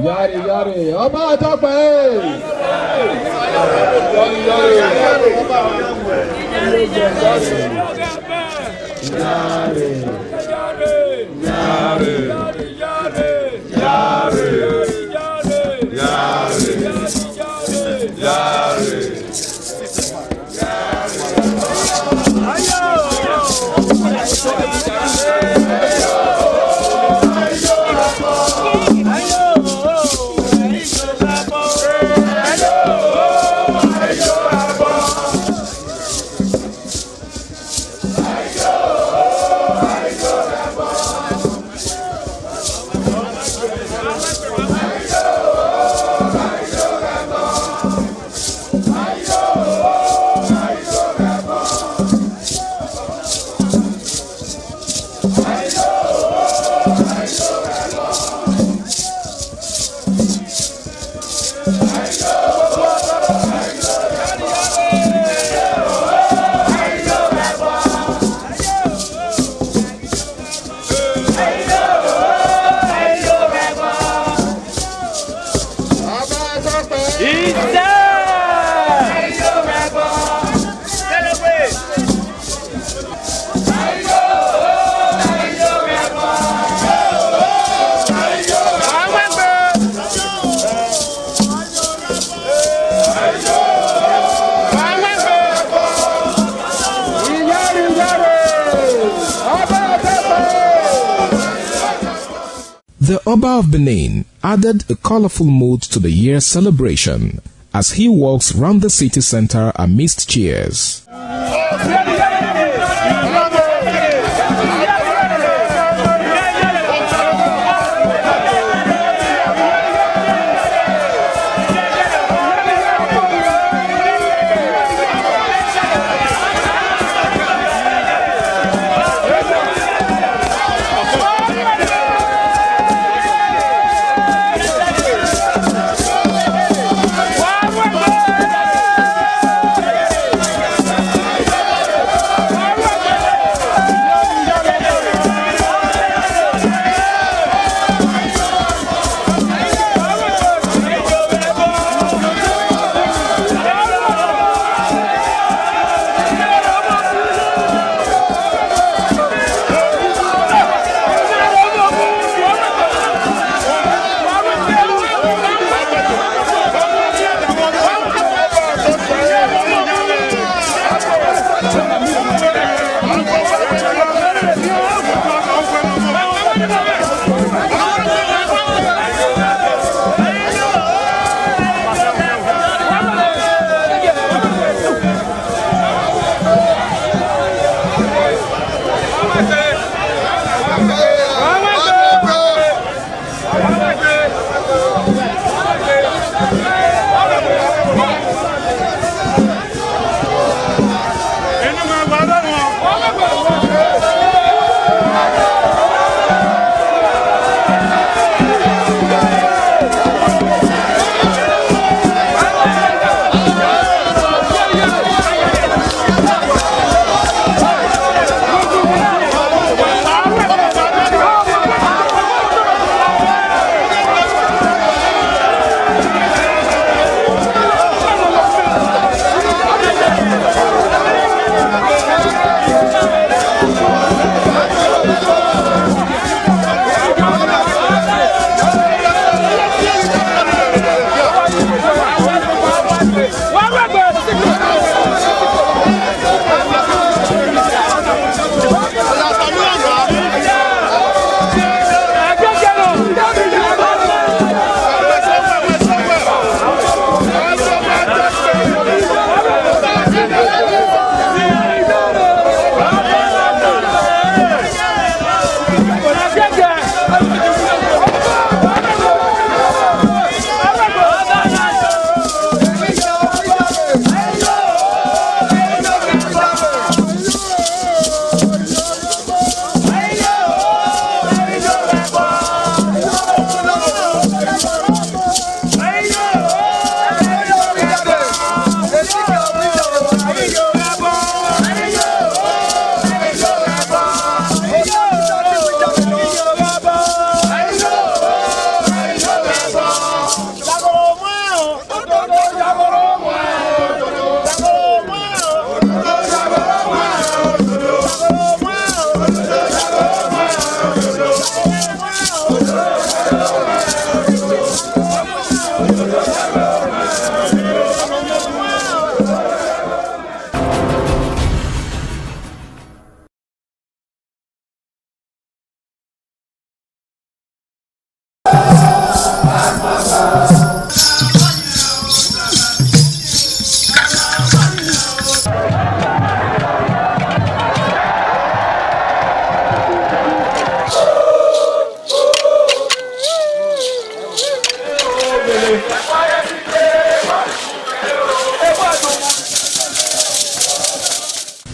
Speaker 19: Yari yari, Ọba Tope.
Speaker 18: The Oba of Benin added a colorful mood to the year's celebration as he walks round the city center amidst cheers.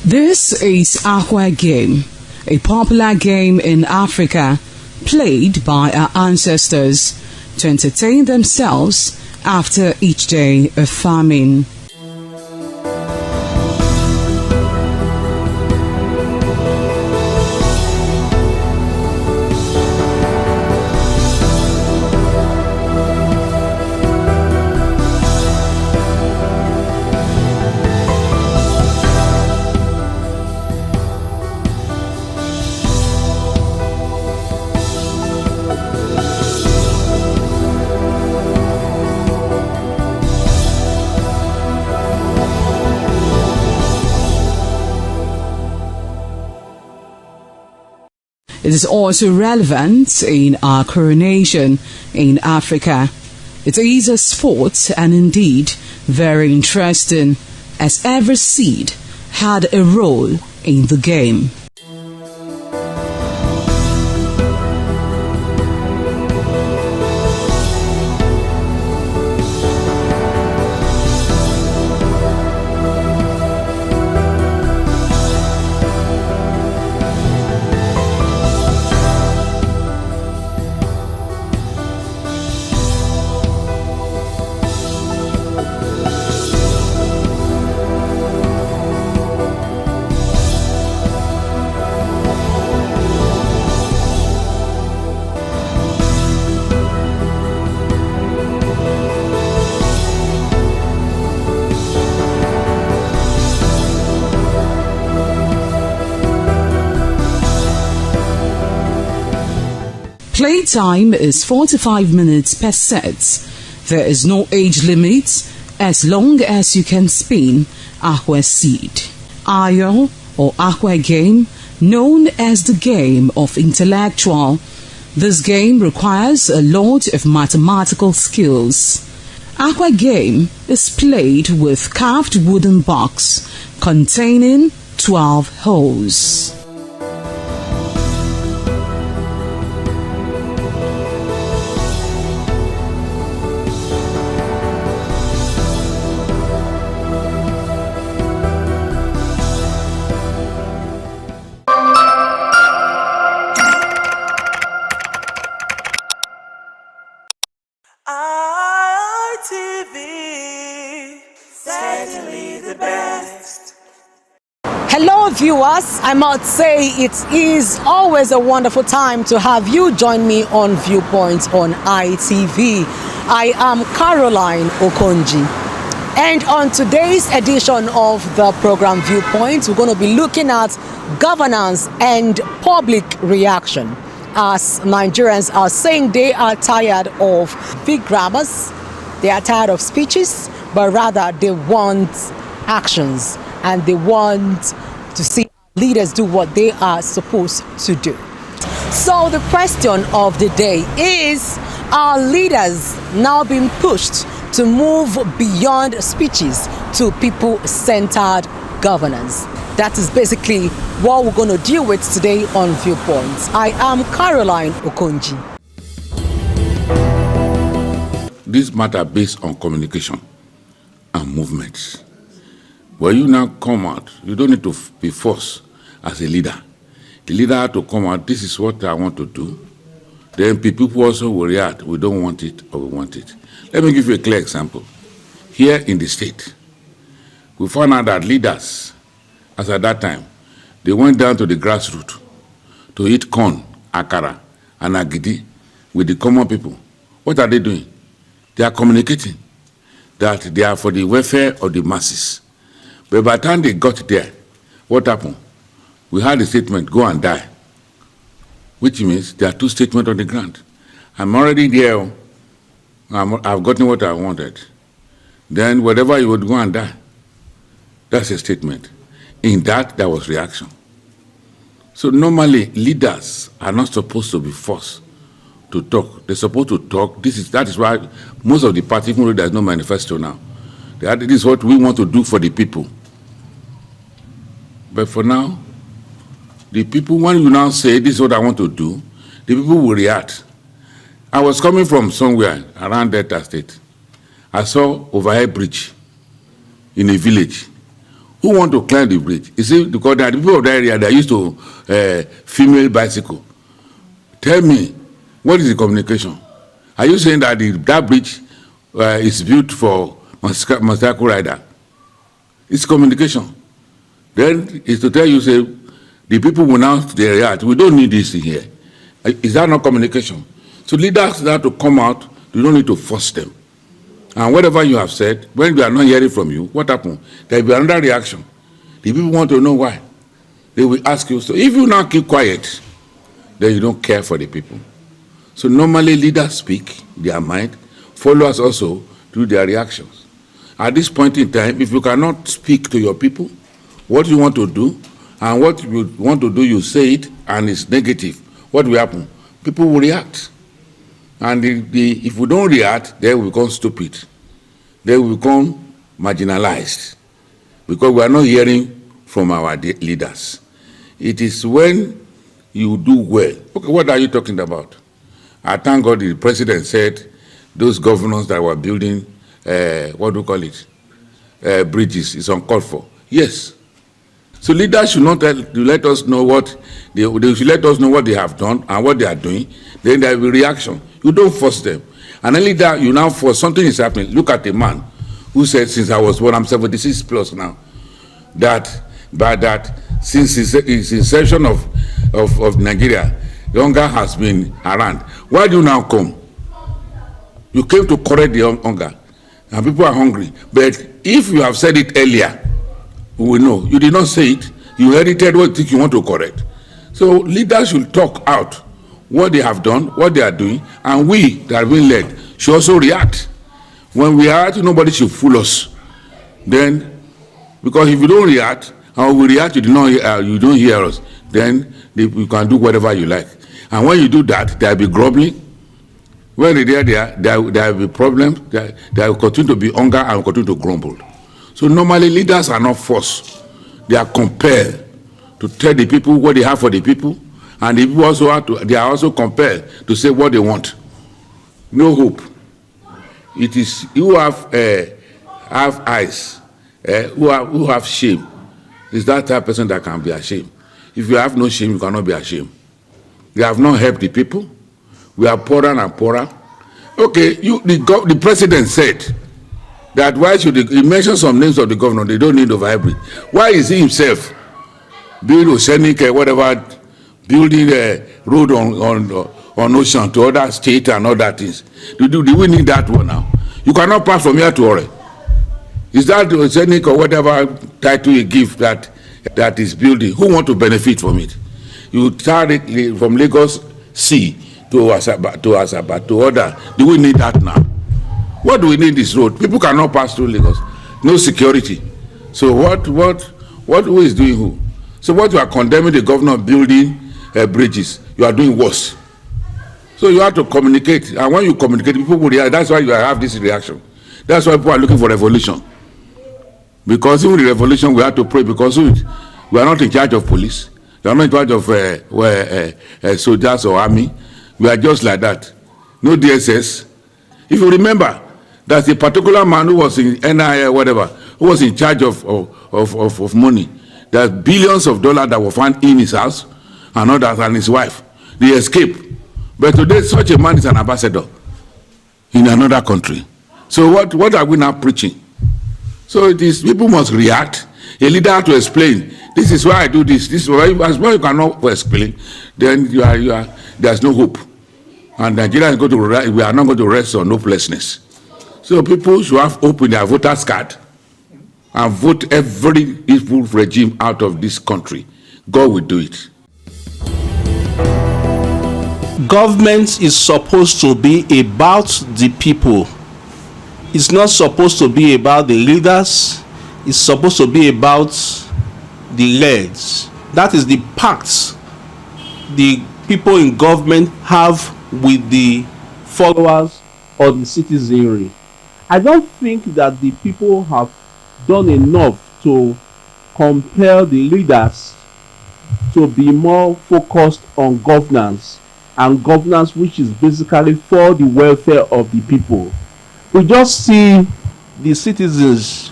Speaker 20: This is Aqua Game, a popular game in Africa played by our ancestors to entertain themselves after each day of farming. It is also relevant in our coronation in Africa. It is a sport and indeed very interesting, as every seed had a role in the game. Playtime is 45 minutes per set. There is no age limit as long as you can spin Akwe seed. Ayo or Akwe game, known as the game of intellectual. This game requires a lot of mathematical skills. Akwe game is played with carved wooden box containing 12 holes.
Speaker 17: Hello viewers, I must say it is always a wonderful time to have you join me on Viewpoint on ITV. I am Caroline Okonji, and on today's edition of the program Viewpoint, we're going to be looking at governance and public reaction, as Nigerians are saying they are tired of big grammars, they are tired of speeches, but rather they want actions and they want to see leaders do what they are supposed to do. So the question of the day is, are leaders now being pushed to move beyond speeches to people-centered governance? That is basically what we're going to deal with today on Viewpoints. I am Caroline Okonji.
Speaker 2: This matter based on communication and movements. When you now come out, you don't need to be forced as a leader. The leader has to come out, this is what I want to do. Then people also will react, we don't want it or we want it. Let me give you a clear example. Here in the state, we found out that leaders, as at that time, they went down to the grassroots to eat corn, akara, and agidi with the common people. What are they doing? They are communicating that they are for the welfare of the masses. But by the time they got there, what happened? We had a statement, go and die, which means there are two statements on the ground. I'm already there, I've gotten what I wanted. Then whatever you would go and die, that's a statement. In that, there was reaction. So normally, leaders are not supposed to be forced to talk. They're supposed to talk. That is why most of the parties, even though there's no manifesto now, this is what we want to do for the people. But for now, the people, when you now say, this is what I want to do, the people will react. I was coming from somewhere around Delta State. I saw overhead bridge in a village. Who want to climb the bridge? You see, because the people of that area, they're used to female bicycle. Tell me, what is the communication? Are you saying that that bridge is built for motorcycle rider? It's communication. Then it's to tell you, say, the people will now react. We don't need this here. Is that not communication? So leaders have to come out. You don't need to force them. And whatever you have said, when we are not hearing from you, what happened? There will be another reaction. The people want to know why. They will ask you. So if you now keep quiet, then you don't care for the people. So normally leaders speak their mind, followers also do their reactions. At this point in time, if you cannot speak to your people, what you want to do, and what you want to do, you say it, and it's negative. what will happen? People will react. And if we don't react, then we become stupid. Then we become marginalized. Because we are not hearing from our leaders. It is when you do well. Okay, what are you talking about? I thank God the president said those governors that were building, what do you call it, bridges is uncalled for. Yes. So leaders should not let us know what they should let us know what they have done and what they are doing. Then there will be reaction. You don't force them. And only that you now force something is happening. Look at a man who said since I was born, I'm 76 plus now, that since his inception of Nigeria, hunger has been around. Why do you now come? You came to correct the hunger, and people are hungry. But if you have said it earlier, we will know. You did not say it. You inherited what you want to correct. So leaders should talk out what they have done, what they are doing, and we that have been led should also react. When we react, nobody should fool us. Then, because if you don't react, and we react, you don't hear us, then you can do whatever you like. And when you do that, there will be grumbling. When there will be problems, there will continue to be hunger and will continue to grumble. So normally leaders are not forced. They are compelled to tell the people what they have for the people, and the people also they are also compelled to say what they want. No hope. It is you have eyes, who have shame. Is that type of person that can be ashamed? If you have no shame, you cannot be ashamed. You have not helped the people. We are poorer and poorer. Okay, the president said that why should he mention some names of the governor? They don't need over every. Why is he himself building oceanic whatever, building a road on ocean to other states and other things? Do we need that one now? You cannot pass from here to Ore. Is that oceanic or whatever title you give that is building? Who want to benefit from it? You start it from Lagos Sea to Asaba to other. Do we need that now? What do we need this road? People cannot pass through Lagos. No security. So who is doing who? So what you are condemning the governor building bridges, you are doing worse. So you have to communicate. And when you communicate, people will react. That's why you have this reaction. That's why people are looking for revolution. Because even the revolution, we have to pray because we are not in charge of police. We are not in charge of soldiers or army. We are just like that. No DSS. If you remember, that's a particular man who was in NIA, whatever, who was in charge of money. There's billions of dollars that were found in his house and others and his wife. They escaped. But today, such a man is an ambassador in another country. So what are we now preaching? So it is, people must react. A leader has to explain, this is why I do this. This is why, as well you cannot explain, then there's no hope. And Nigeria is going to, we are not going to rest on hopelessness. So people should have hope in their voters' card and vote every evil regime out of this country. God will do it.
Speaker 19: Government is supposed to be about the people. It's not supposed to be about the leaders. It's supposed to be about the leads. That is the pact the people in government have with the followers or the citizenry. I don't think that the people have done enough to compel the leaders to be more focused on governance, and governance which is basically for the welfare of the people. We just see the citizens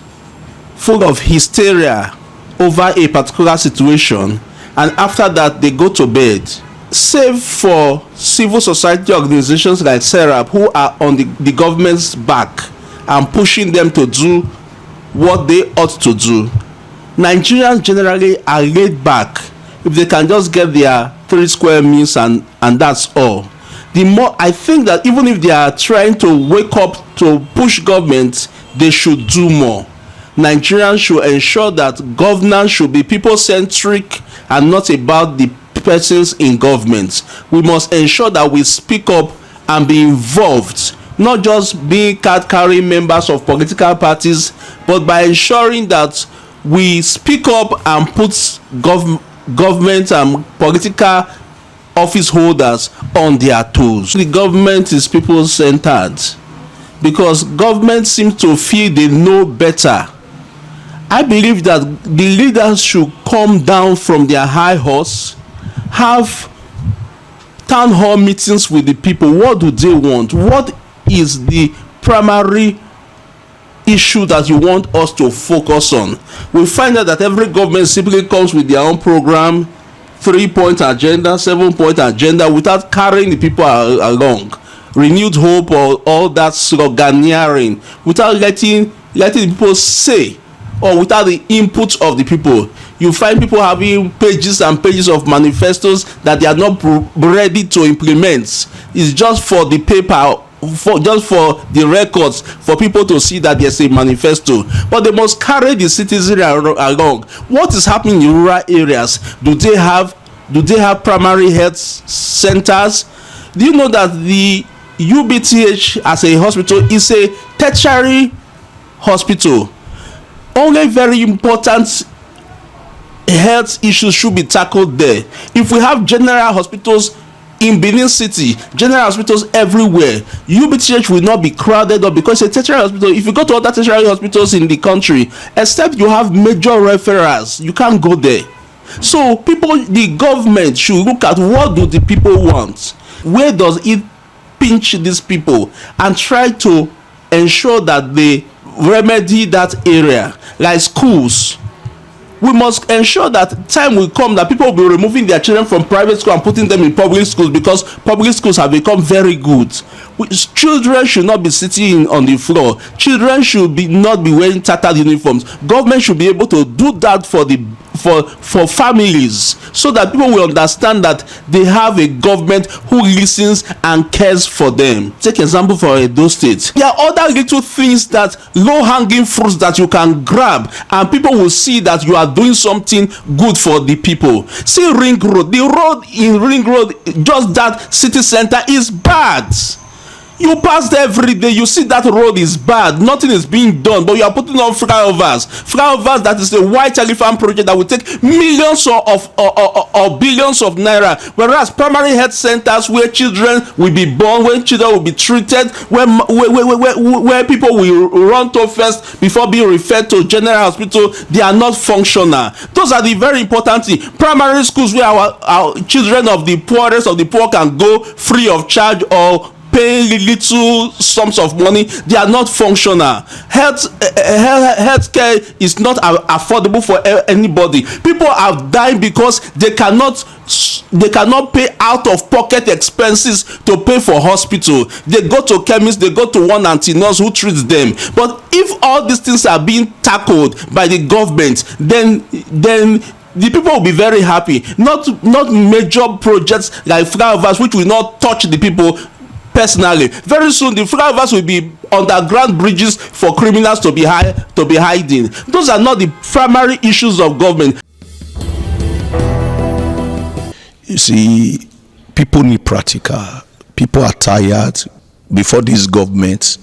Speaker 19: full of hysteria over a particular situation, and after that they go to bed. Save for civil society organizations like SERAP, who are on the government's back and pushing them to do what they ought to do. Nigerians generally are laid back if they can just get their 3 square meals and that's all. The more, I think that even if they are trying to wake up to push government, they should do more. Nigerians should ensure that governance should be people-centric and not about the persons in government. We must ensure that we speak up and be involved, not just being card-carrying members of political parties, but by ensuring that we speak up and put government and political office holders on their toes. The government is people-centered because government seems to feel they know better. I believe that the leaders should come down from their high horse, have town hall meetings with the people. What do they want? What is the primary issue that you want us to focus on? We find out that every government simply comes with their own program, 3-point agenda, 7-point agenda, without carrying the people along. Renewed hope or all that sloganeering, without letting the people say, or without the input of the people. You find people having pages and pages of manifestos that they are not ready to implement. It's just for the paper, just for the records, for people to see that there's a manifesto. But they must carry the citizenry along. What is happening in rural areas? Do they have primary health centers? Do you know that the UBTH as a hospital is a tertiary hospital? Only very important health issues should be tackled there. If we have general hospitals in Benin City, general hospitals everywhere, UBTH will not be crowded up because it's a tertiary hospital. If you go to other tertiary hospitals in the country, except you have major referrals, you can't go there. So the government should look at what do the people want, where does it pinch these people, and try to ensure that they remedy that area. Like schools, we must ensure that time will come that people will be removing their children from private school and putting them in public schools because public schools have become very good. Children should not be sitting on the floor. Children should not be wearing tattered uniforms. Government should be able to do that for families, so that people will understand that they have a government who listens and cares for them. Take example for Edo State. There are other little things, that low-hanging fruits that you can grab, and people will see that you are doing something good for the people. See Ring Road. The road in Ring Road, just that city center, is bad. You pass there every day, you see that road is bad, nothing is being done, but you are putting on flyovers. That is a white elephant project that will take millions or billions of naira. Whereas primary health centers where children will be born, where children will be treated, where people will run to first before being referred to general hospital, they are not functional. Those are the very important things. Primary schools where our children of the poorest of the poor can go free of charge or paying little sums of money, they are not functional. Healthcare is not affordable for anybody. People are dying because they cannot pay out of pocket expenses to pay for hospital. They go to chemists, they go to one auntie nurse who treats them. But if all these things are being tackled by the government, then the people will be very happy. Not major projects like flyovers, which will not touch the people personally. Very soon the flyovers will be underground bridges for criminals to be hiding. Those are not the primary issues of government.
Speaker 2: You see, people need practical. People are tired. Before this government,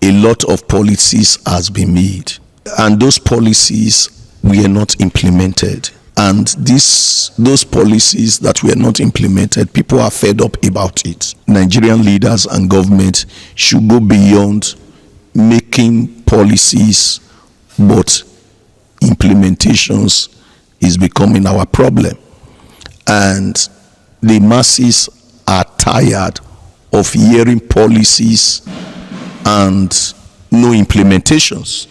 Speaker 2: a lot of policies has been made, and those policies were not implemented. And those policies that were not implemented, people are fed up about it. Nigerian leaders and government should go beyond making policies, but implementations is becoming our problem. And the masses are tired of hearing policies and no implementations.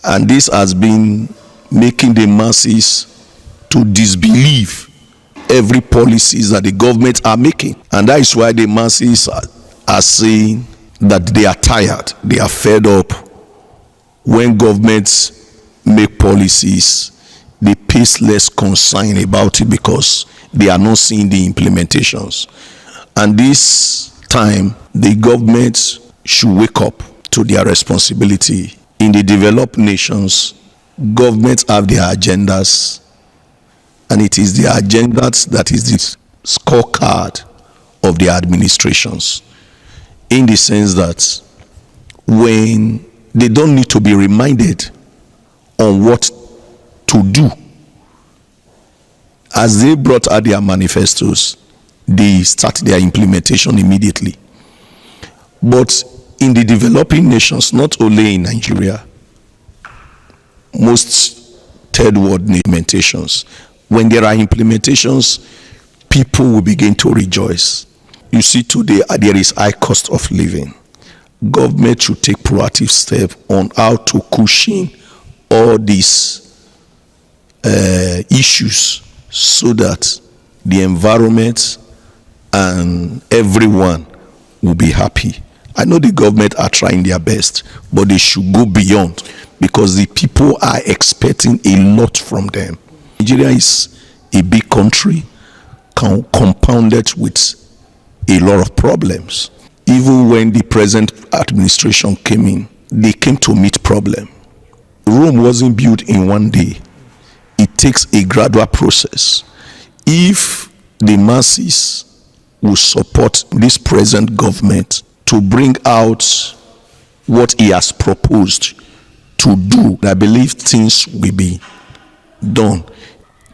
Speaker 2: And this has been making the masses to disbelieve every policies that the government are making. And that is why the masses are saying that they are tired, they are fed up. When governments make policies, they pay less concern about it because they are not seeing the implementations. And this time, the government should wake up to their responsibility. In the developed nations, governments have their agendas, and it is the agendas that is the scorecard of the administrations, in the sense that when they don't need to be reminded on what to do, as they brought out their manifestos, they start their implementation immediately. But in the developing nations, not only in Nigeria, most third world implementations, when there are implementations, people will begin to rejoice. You see, today there is high cost of living. Government should take proactive steps on how to cushion all these issues so that the environment and everyone will be happy. I know the government are trying their best, but they should go beyond because the people are expecting a lot from them. Nigeria is a big country compounded with a lot of problems. Even when the present administration came in, they came to meet problem. Rome wasn't built in one day. It takes a gradual process. If the masses will support this present government to bring out what he has proposed to do, I believe things will be done.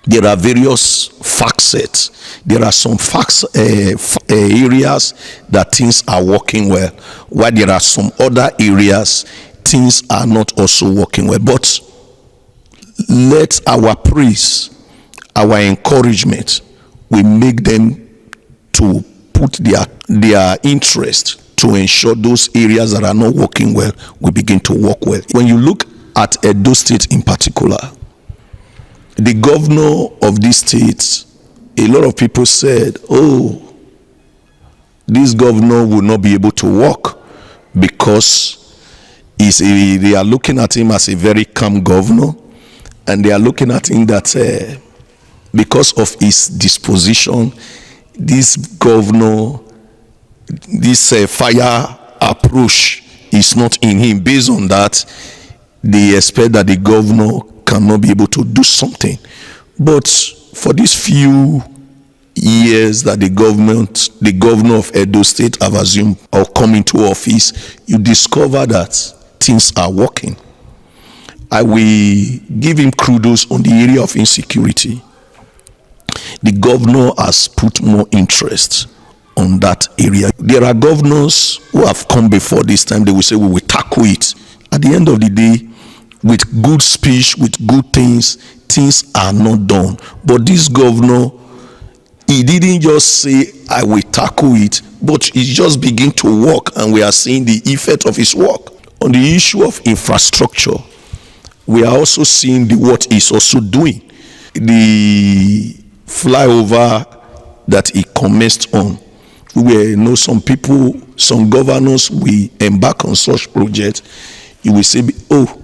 Speaker 2: There are various facets. There are some areas that things are working well, while there are some other areas things are not also working well. But let our praise, our encouragement, we make them to put their interest to ensure those areas that are not working well will begin to work well. When you look at Edo State in particular, the governor of this state, a lot of people said, oh, this governor will not be able to work because they are looking at him as a very calm governor, and they are looking at him that because of his disposition, this governor, this fire approach is not in him. Based on that, they expect that the governor cannot be able to do something. But for these few years that the governor of Edo State have assumed or come into office, you discover that things are working. I will give him kudos on the area of insecurity. The governor has put more interest on that area. There are governors who have come before this time, they will say we will tackle it. At the end of the day, with good speech, with good things are not done. But this governor, he didn't just say I will tackle it, but he just begin to work, and we are seeing the effect of his work. On the issue of infrastructure, we are also seeing what he's also doing. The flyover that he commenced on, we know some people, some governors will embark on such projects. You will say, oh,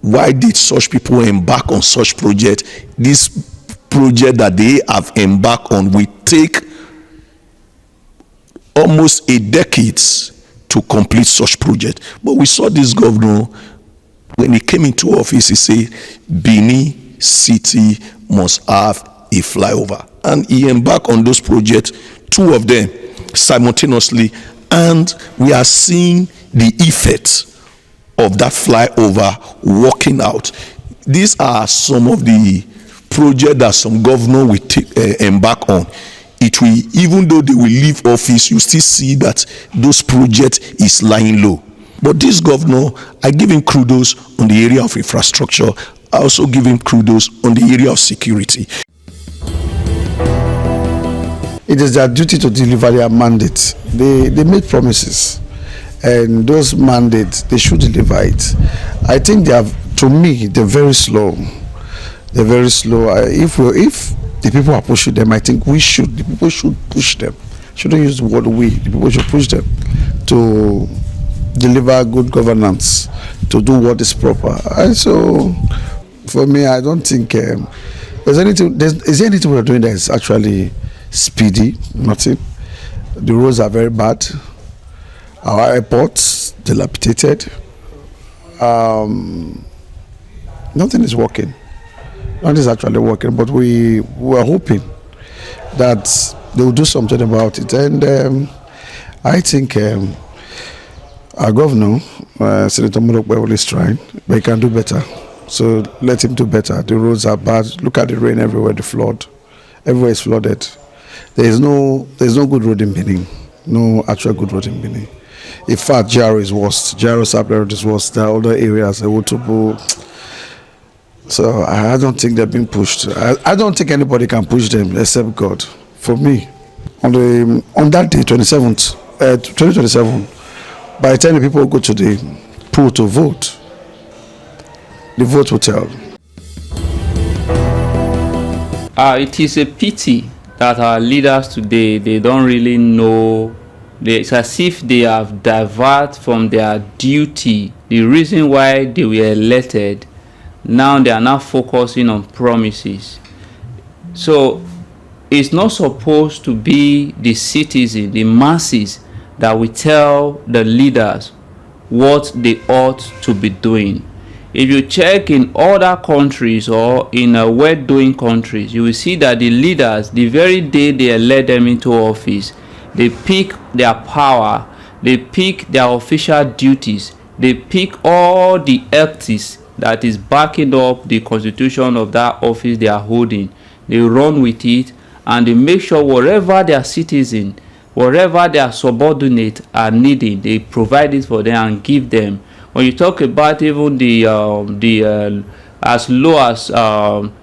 Speaker 2: why did such people embark on such project? This project that they have embarked on will take almost a decade to complete such project. But we saw this governor, when he came into office, he said, Benin City must have a flyover. And he embarked on those projects, two of them simultaneously, and we are seeing the effect of that flyover working out. These are some of the projects that some governor will embark on. It will, even though they will leave office, you still see that those projects is lying low. But this governor, I give him kudos on the area of infrastructure. I also give him kudos on the area of security.
Speaker 21: It is their duty to deliver their mandate. They make promises, and those mandates, they should deliver it. I think they have, to me, they're very slow. They're very slow. If the people are pushing them, I think the people should push them. Shouldn't use the word we. The people should push them to deliver good governance, to do what is proper. And so, for me, I don't think is there anything we're doing that is actually speedy. Nothing. The roads are very bad. Our airports dilapidated. Nothing is working. Nothing is actually working. But we are hoping that they will do something about it. And I think our governor, Senator Murokwe, is trying, but he can do better. So let him do better. The roads are bad. Look at the rain everywhere, the flood. Everywhere is flooded. There is no good road in Benin. No actual good road in Benin. In fact, Jaro is worse. Jaro Sapler is worse. There are other areas, Wotobo. So I don't think they're being pushed. I don't think anybody can push them except God. For me, on that day, 2027, by the time the people go to the pool to vote, the vote will tell.
Speaker 4: It is a pity that our leaders today, they don't really know. It's as if they have diverted from their duty, the reason why they were elected. Now they are now focusing on promises. So it's not supposed to be the citizen, the masses, that will tell the leaders what they ought to be doing. If you check in other countries or in well-doing countries, you will see that the leaders, the very day they elect them into office, they pick their power, they pick their official duties, they pick all the ethics that is backing up the constitution of that office they are holding. They run with it, and they make sure wherever their citizen, wherever their subordinate are needing, they provide it for them and give them. When you talk about even the as low as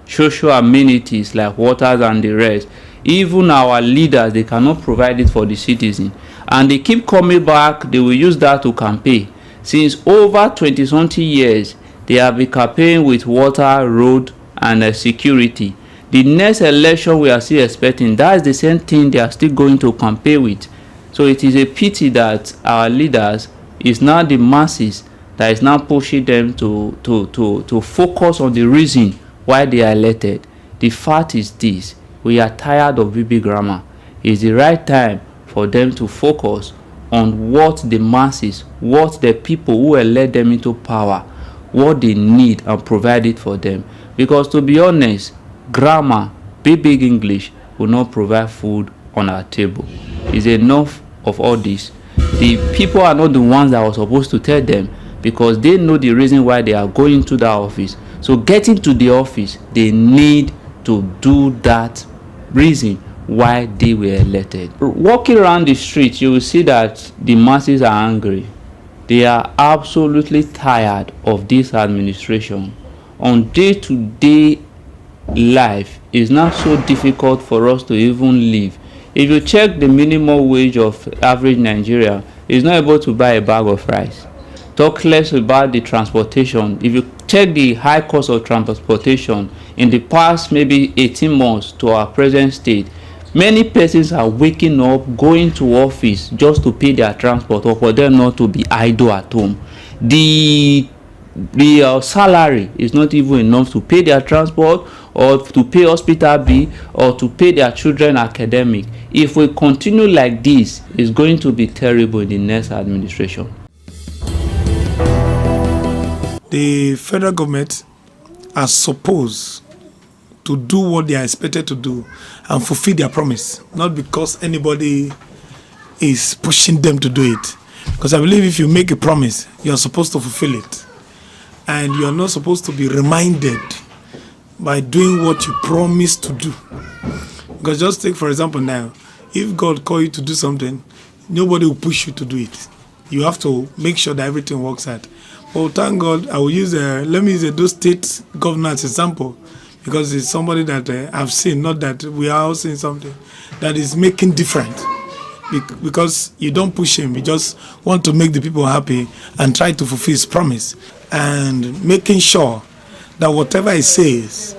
Speaker 4: social amenities like waters and the rest, even our leaders, they cannot provide it for the citizen, and they keep coming back. They will use that to campaign. Since over 20-something years, they have been campaigning with water, road, and security. The next election we are still expecting, that is the same thing they are still going to campaign with. So it is a pity that our leaders is now the masses that is now pushing them to focus on the reason why they are elected. The fact is this: we are tired of BB grammar. It's the right time for them to focus on what the masses, what the people who elect them into power, what they need, and provide it for them. Because to be honest, grammar, big English will not provide food on our table. It's enough of all this. The people are not the ones that were supposed to tell them, because they know the reason why they are going to that office. So getting to the office, they need to do that reason why they were elected. Walking around the streets, you will see that the masses are angry. They are absolutely tired of this administration. On day-to-day life, it's not so difficult for us to even live. If you check the minimum wage of average Nigeria, it's not able to buy a bag of rice. Talk less about the transportation. If you check the high cost of transportation in the past maybe 18 months to our present state, many persons are waking up, going to office just to pay their transport, or for them not to be idle at home. The salary is not even enough to pay their transport, or to pay hospital bill, or to pay their children academic. If we continue like this, it's going to be terrible in the next administration.
Speaker 22: The federal government are supposed to do what they are expected to do and fulfill their promise, not because anybody is pushing them to do it. Because I believe if you make a promise, you are supposed to fulfill it. And you are not supposed to be reminded by doing what you promised to do. Because just take, for example, now, if God call you to do something, nobody will push you to do it. You have to make sure that everything works out. Well, thank God, I will use let me use those state governor as example, because it's somebody that I've seen, not that we are all seeing something that is making difference. Because you don't push him, you just want to make the people happy and try to fulfill his promise, and making sure that whatever he says,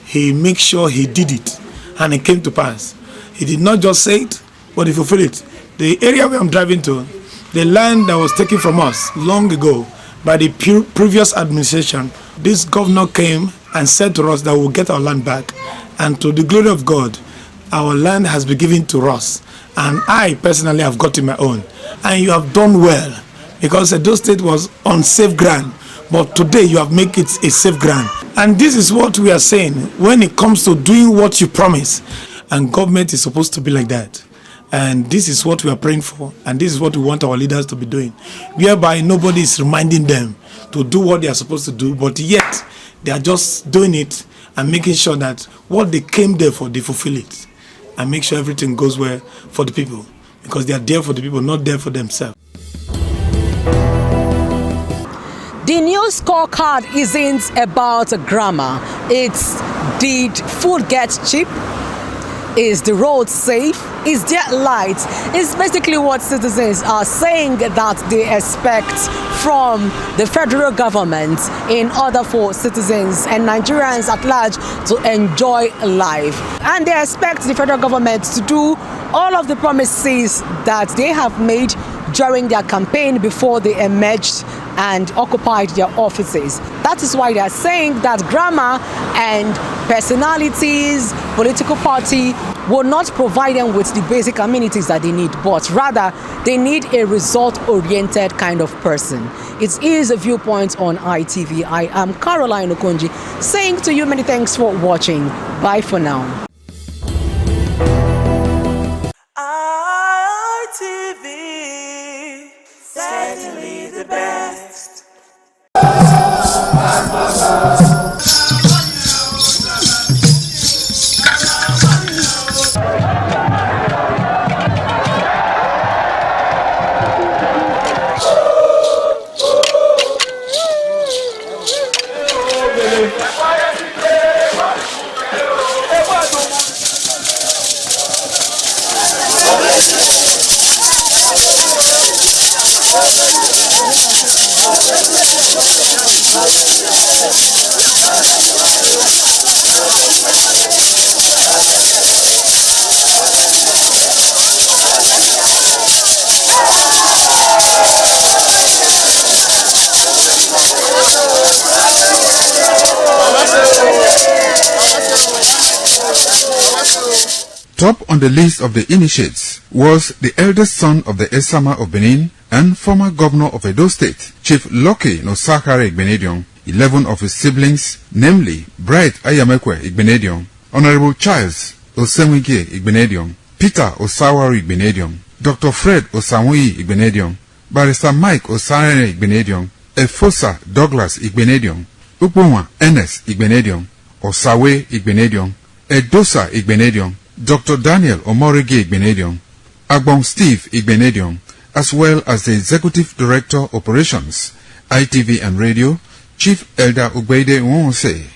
Speaker 22: he makes sure he did it and it came to pass. He did not just say it, but he fulfilled it. The area where I'm driving to, the land that was taken from us long ago by the previous administration, this governor came and said to us that we'll get our land back. And to the glory of God, our land has been given to us. And I personally have gotten my own. And you have done well, because Edo State was on safe ground. But today you have made it a safe ground. And this is what we are saying when it comes to doing what you promise. And government is supposed to be like that. And this is what we are praying for, and this is what we want our leaders to be doing, whereby nobody is reminding them to do what they are supposed to do, but yet they are just doing it and making sure that what they came there for, they fulfill it. and make sure everything goes well for the people, because they are there for the people, not there for themselves.
Speaker 17: The new scorecard isn't about grammar. It's, did food get cheap? Is the road safe? Is there light? It's basically what citizens are saying that they expect from the federal government in order for citizens and Nigerians at large to enjoy life. And they expect the federal government to do all of the promises that they have made during their campaign before they emerged and occupied their offices. That is why they are saying that grammar and personalities, political party will not provide them with the basic amenities that they need, but rather they need a result-oriented kind of person. It is a Viewpoint on ITV. I am Caroline Okonji, saying to you many thanks for watching. Bye for now.
Speaker 5: ITV, certainly the best.
Speaker 6: Top on the list of the initiates was the eldest son of the Esama of Benin and former governor of Edo State, Chief Lucky Nosakare Igbenedion. 11 of his siblings, namely Bright Ayamekwe Igbenedion, Honorable Charles Osenwige Igbenedion, Peter Osawari Igbenedion, Dr. Fred Osanwi Igbenedion, Barrister Mike Osarene Igbenedion, Efosa Douglas Igbenedion, Upuma Enes Igbenedion, Osawe Igbenedion, Edosa Igbenedion, Dr. Daniel Omorige Igbenedion, Agbon Steve Igbenedion, as well as the Executive Director Operations, ITV and Radio, Chief Elder Ugbeide Nwonse.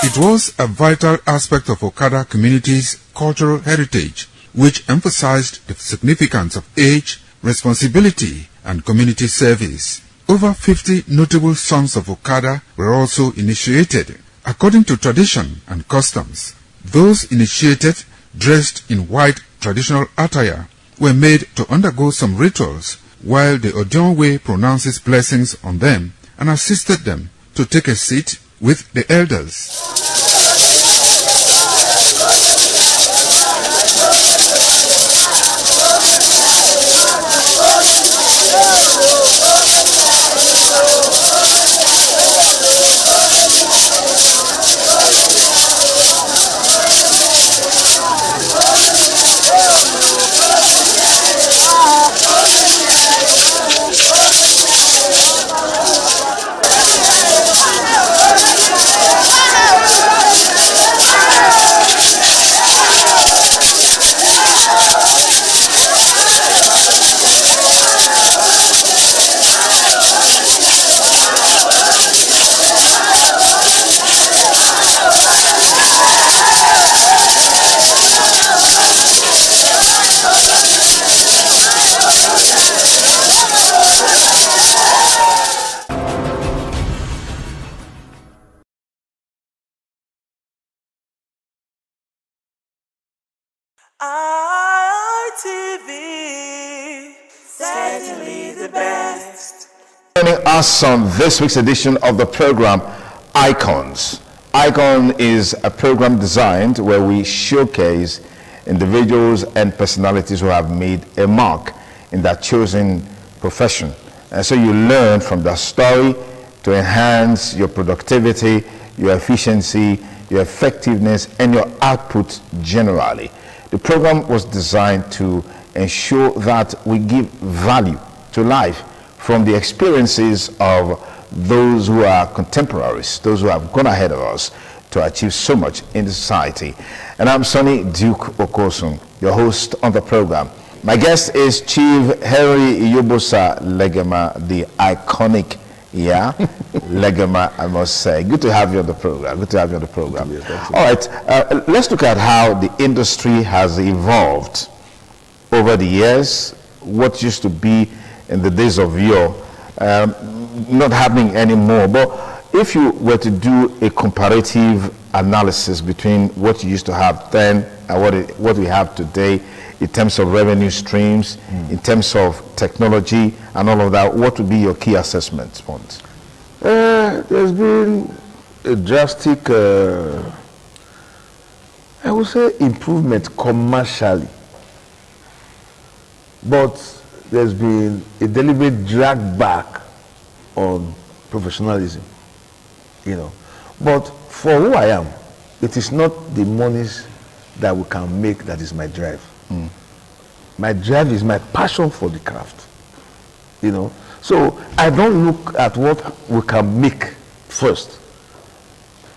Speaker 6: It was a vital aspect of Okada community's cultural heritage, which emphasized the significance of age, responsibility, and community service. Over 50 notable sons of Okada were also initiated. According to tradition and customs, those initiated, dressed in white traditional attire, were made to undergo some rituals, while the Odionwe pronounces blessings on them and assisted them to take a seat with the elders.
Speaker 5: ITV, certainly the best.
Speaker 3: Joining us on this week's edition of the program, Icons. Icon is a program designed where we showcase individuals and personalities who have made a mark in their chosen profession. And so you learn from their story to enhance your productivity, your efficiency, your effectiveness, and your output generally. The program was designed to ensure that we give value to life from the experiences of those who are contemporaries, those who have gone ahead of us to achieve so much in the society. And I'm Sonny Duke Okosun, your host on the program. My guest is Chief Henry Iyobosa Legema, the iconic Legema, I must say. Good to have you on the program. Good to have you on the program. All right, let's look at how the industry has evolved over the years. What used to be in the days of yore, not happening anymore. But if you were to do a comparative analysis between what you used to have then and what we have today in terms of revenue streams, in terms of technology and all of that, what would be your key assessment points?
Speaker 21: There's been a drastic, I would say, improvement commercially. But there's been a deliberate drag back on professionalism, you know. But for who I am, it is not the monies that we can make that is my drive. My drive is my passion for the craft, you know. So I don't look at what we can make first.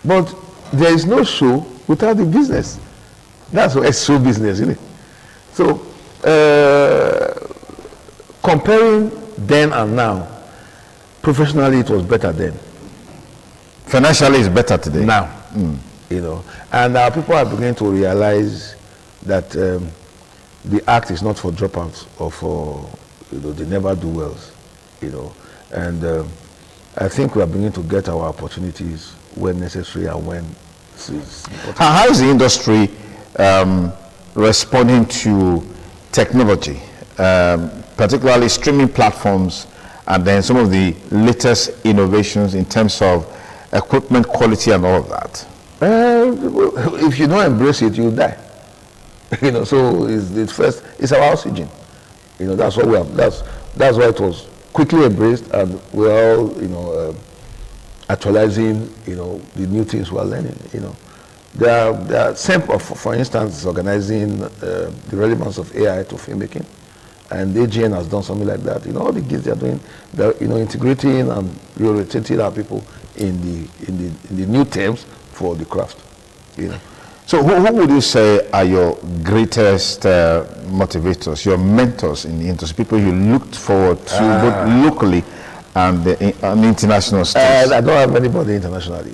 Speaker 21: But there is no show without the business. That's what it's show business, isn't it? So comparing then and now, professionally it was better then.
Speaker 3: Financially it's better today.
Speaker 21: Now, you know, and our people are beginning to realize that the act is not for dropouts or for, you know, the never do wells, you know, and I think we are beginning to get our opportunities when necessary and when it's important.
Speaker 3: How is the industry responding to technology, particularly streaming platforms, and then some of the latest innovations in terms of equipment quality and all of that?
Speaker 21: If you don't embrace it, you die. You know, so it's our oxygen. You know, that's what we have. That's why it was quickly embraced, and we're all, you know, actualizing, you know, the new things we're learning. You know, there are for instance, organizing the relevance of AI to filmmaking, and AGN has done something like that. You know, all the gigs they're doing, they're, you know, integrating and reorientating our people in the new terms for the craft. You know.
Speaker 3: So who would you say are your greatest motivators, your mentors in the industry, people you looked forward to both locally and on the international stage?
Speaker 21: I don't have anybody internationally.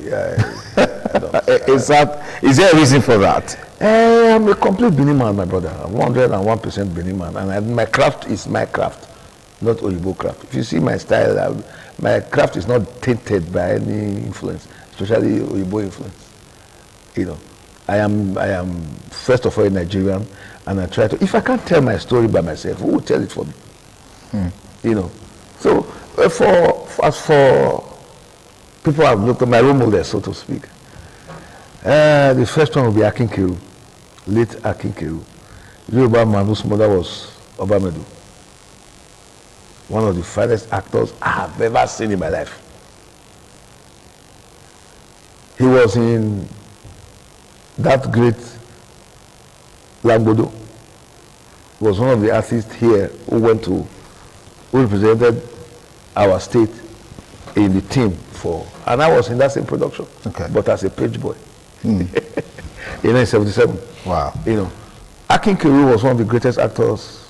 Speaker 3: Is there a reason for that?
Speaker 21: I'm a complete Benin man, my brother. I'm 101% Benin man, and my craft is my craft, not Oyibo craft. If you see my style, my craft is not tainted by any influence, especially Oyibo influence. You know. I am first of all a Nigerian, and I try to, if I can't tell my story by myself, who will tell it for me? You know. So as for people I've looked at, my role models, so to speak, the first one will be Akin Keru, late Akin Keru. Yoruba man whose mother was Obamedu. One of the finest actors I have ever seen in my life. He was in that great Lambodo. Was one of the artists here who represented our state in the team for, and I was in that same production, but as a page boy in 1977.
Speaker 3: Wow.
Speaker 21: You know, Akin Keru was one of the greatest actors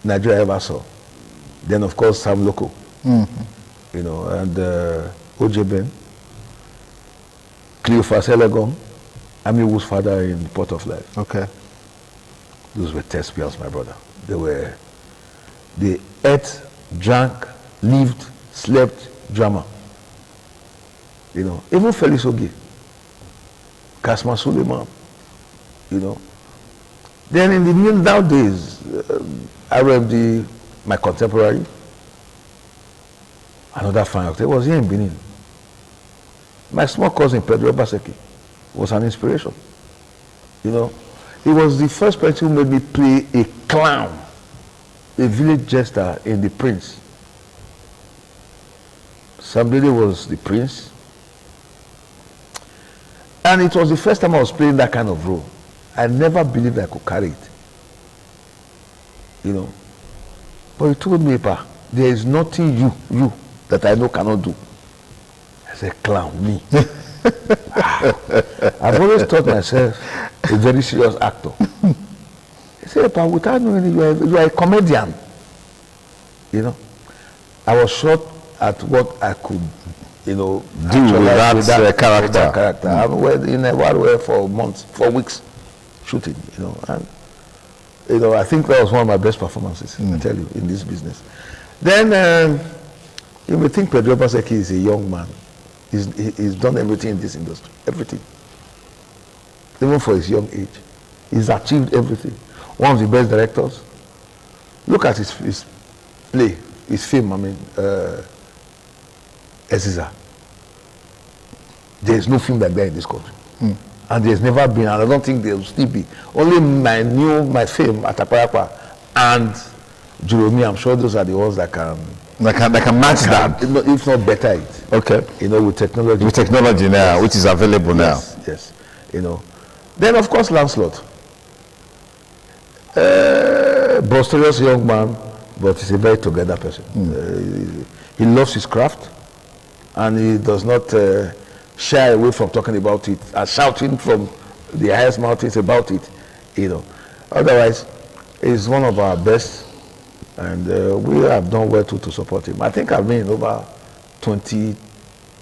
Speaker 21: Nigeria ever saw. Then of course Sam Loco, you know, and O.J. Ben, Cleophas Elegon, Amiwo's father in Port of Life.
Speaker 3: Okay.
Speaker 21: Those were thespians, my brother. They ate, drank, lived, slept drama. You know, even Felix Ogie, Kasma Suleiman, you know,
Speaker 3: Then in the nowadays, RMD, my contemporary, another fine actor, was here in Benin. My small cousin, Pedro Baseki, was an inspiration. You know, he was the first person who made me play a clown, a village jester in The Prince. Somebody was the prince. And it was the first time I was playing that kind of role. I never believed I could carry it. You know. But he told me, "Pa, there is nothing you that I know cannot do." I said, "Clown, me." I've always thought myself a very serious actor. He said, "Pa, without knowing you are a comedian." You know. I was shocked at what I could, you know, do with that character. With that character. I was in a wild for months, for weeks, shooting. You know, and you know, I think that was one of my best performances. I tell you, in this business. Then you may think Pedro Baseki is a young man. He's done everything in this industry, everything. Even for his young age, he's achieved everything. One of the best directors. Look at his play, his film. I mean. Eziza. There is no film like that in this country. And there's never been, and I don't think there will still be. Only my film, Ataparapa, and Jerome, I'm sure those are the ones that can match that. If not better it. Okay. You know, with technology. With technology now, yes. Which is available now. Yes. You know. Then, of course, Lancelot. Boisterous young man, but he's a very together person. He loves his craft. And he does not shy away from talking about it and shouting from the highest mountains about it, you know. Otherwise, he's one of our best, and we have done well to support him. I think I've been in over 20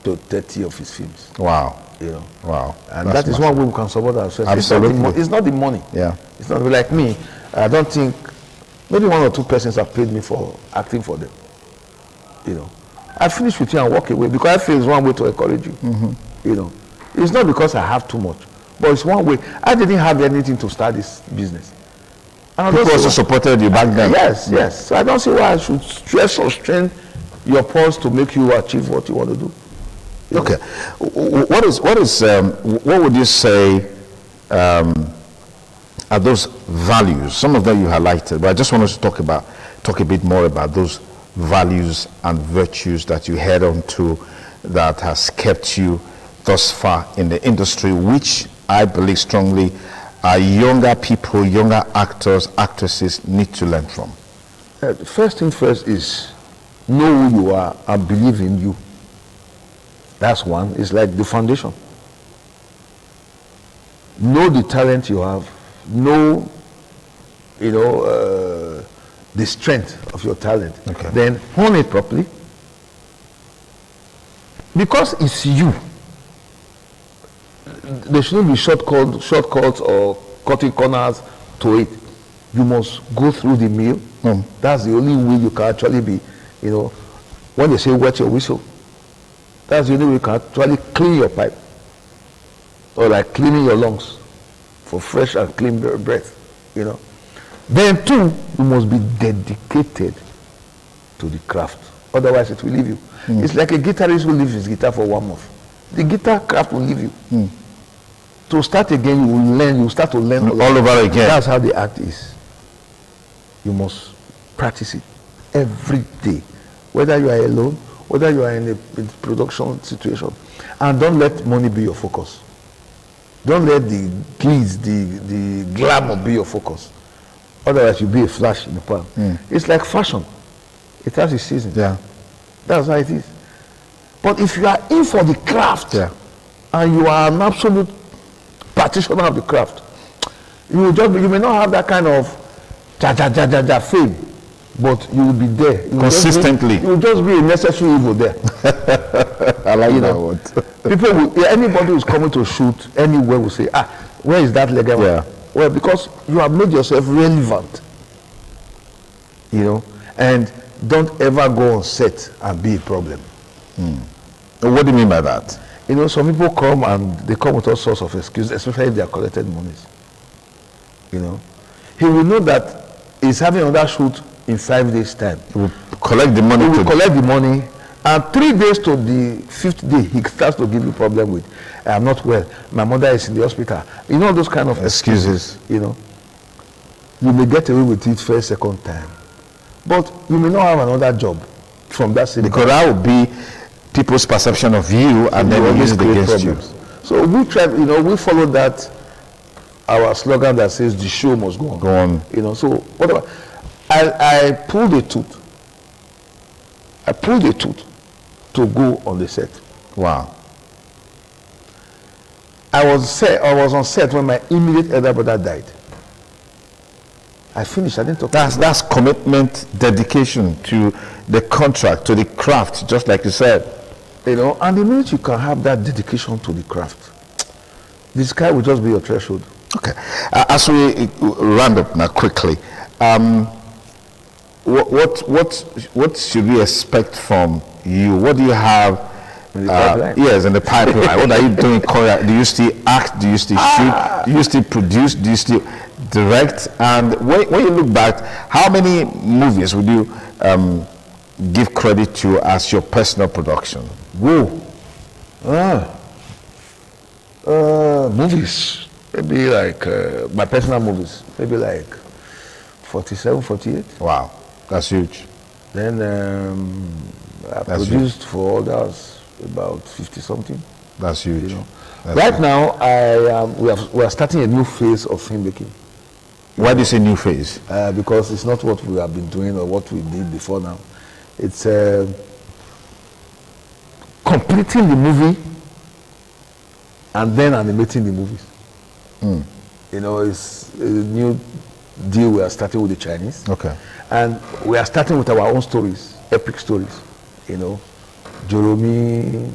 Speaker 3: to 30 of his films. Wow. You know. Wow. And that is one way we can support ourselves. Absolutely. It's not the money. Yeah. It's not like me. I don't think, maybe one or two persons have paid me for acting for them, you know. I finish with you and walk away because I feel it's one way to encourage you. You know, it's not because I have too much, but it's one way. I didn't have anything to start this business. People also supported you back then. Yes. So I don't see why I should stress or strain your pulse to make you achieve what you want to do. Okay. What would you say are those values? Some of them you highlighted, but I just want us to talk a bit more about those values and virtues that you head on to that has kept you thus far in the industry, which I believe strongly younger people, younger actors, actresses need to learn from. First thing first is know who you are and believe in you. That's one. It's like the foundation. Know the talent you have. Know, you know, the strength of your talent. Okay. Then hone it properly. Because it's you. There shouldn't be shortcuts or cutting corners to it. You must go through the mill. That's the only way you can actually be, you know, when they say wet your whistle, that's the only way you can actually clean your pipe. Or like cleaning your lungs for fresh and clean breath, you know. Then two, you must be dedicated to the craft. Otherwise it will leave you. It's like a guitarist who leaves his guitar for 1 month. The guitar craft will leave you. To start again, you will learn, you start to learn all over again. That's how the act is. You must practice it every day. Whether you are alone, whether you are in a production situation. And don't let money be your focus. Don't let the glitz, the glamour be your focus. Otherwise you'll be a flash in the pan. It's like fashion. It has its season. Yeah. That's how it is. But if you are in for the craft, and you are an absolute practitioner of the craft, you may not have that kind of fame, but you will be there. Consistently. You will just be a necessary evil there. I like that word. Anybody who's coming to shoot anywhere will say, where is that leg? Well, because you have made yourself relevant. You know, and don't ever go on set and be a problem. What do you mean by that? You know, some people come and they come with all sorts of excuses, especially if they are collected monies. You know,
Speaker 7: he will know that he's having another shoot in 5 days' time.
Speaker 3: He will collect the money.
Speaker 7: He will collect the money, and 3 days to the 5th day, he starts to give you problem with, I'm not well, my mother is in the hospital. You know, those kind of excuses, you know. You may get away with it first, second time, but you may not have another job from that same
Speaker 3: because that would be people's perception of you, and then use it against you.
Speaker 7: So we try, you know, we follow that, our slogan that says the show must go on.
Speaker 3: Go on.
Speaker 7: You know, so whatever. I pulled a tooth. I pulled a tooth to go on the set.
Speaker 3: Wow.
Speaker 7: I was on set when my immediate elder brother died. I finished. I didn't talk.
Speaker 3: That's commitment, dedication to the contract, to the craft, just like you said.
Speaker 7: You know, and the minute you can have that dedication to the craft, the sky will just be your threshold.
Speaker 3: Okay. As we round up now quickly, what should we expect from you? What do you have?
Speaker 7: In the pipeline?
Speaker 3: Yes, in the pipeline. What are you doing? Do you still act? Do you still shoot? Do you still produce? Do you still direct? And when you look back, how many movies would you give credit to as your personal production?
Speaker 7: Whoa. Movies. Maybe like my personal movies. Maybe like 47, 48.
Speaker 3: Wow. That's huge.
Speaker 7: Then I produced for others about 50 something.
Speaker 3: That's huge.
Speaker 7: You know. Right now, we are starting a new phase of filmmaking.
Speaker 3: Why do you say new phase?
Speaker 7: Because it's not what we have been doing or what we did before now. It's completing the movie and then animating the movies. You know, it's a new deal we are starting with the Chinese.
Speaker 3: Okay.
Speaker 7: And we are starting with our own stories, epic stories. You know, Joromi,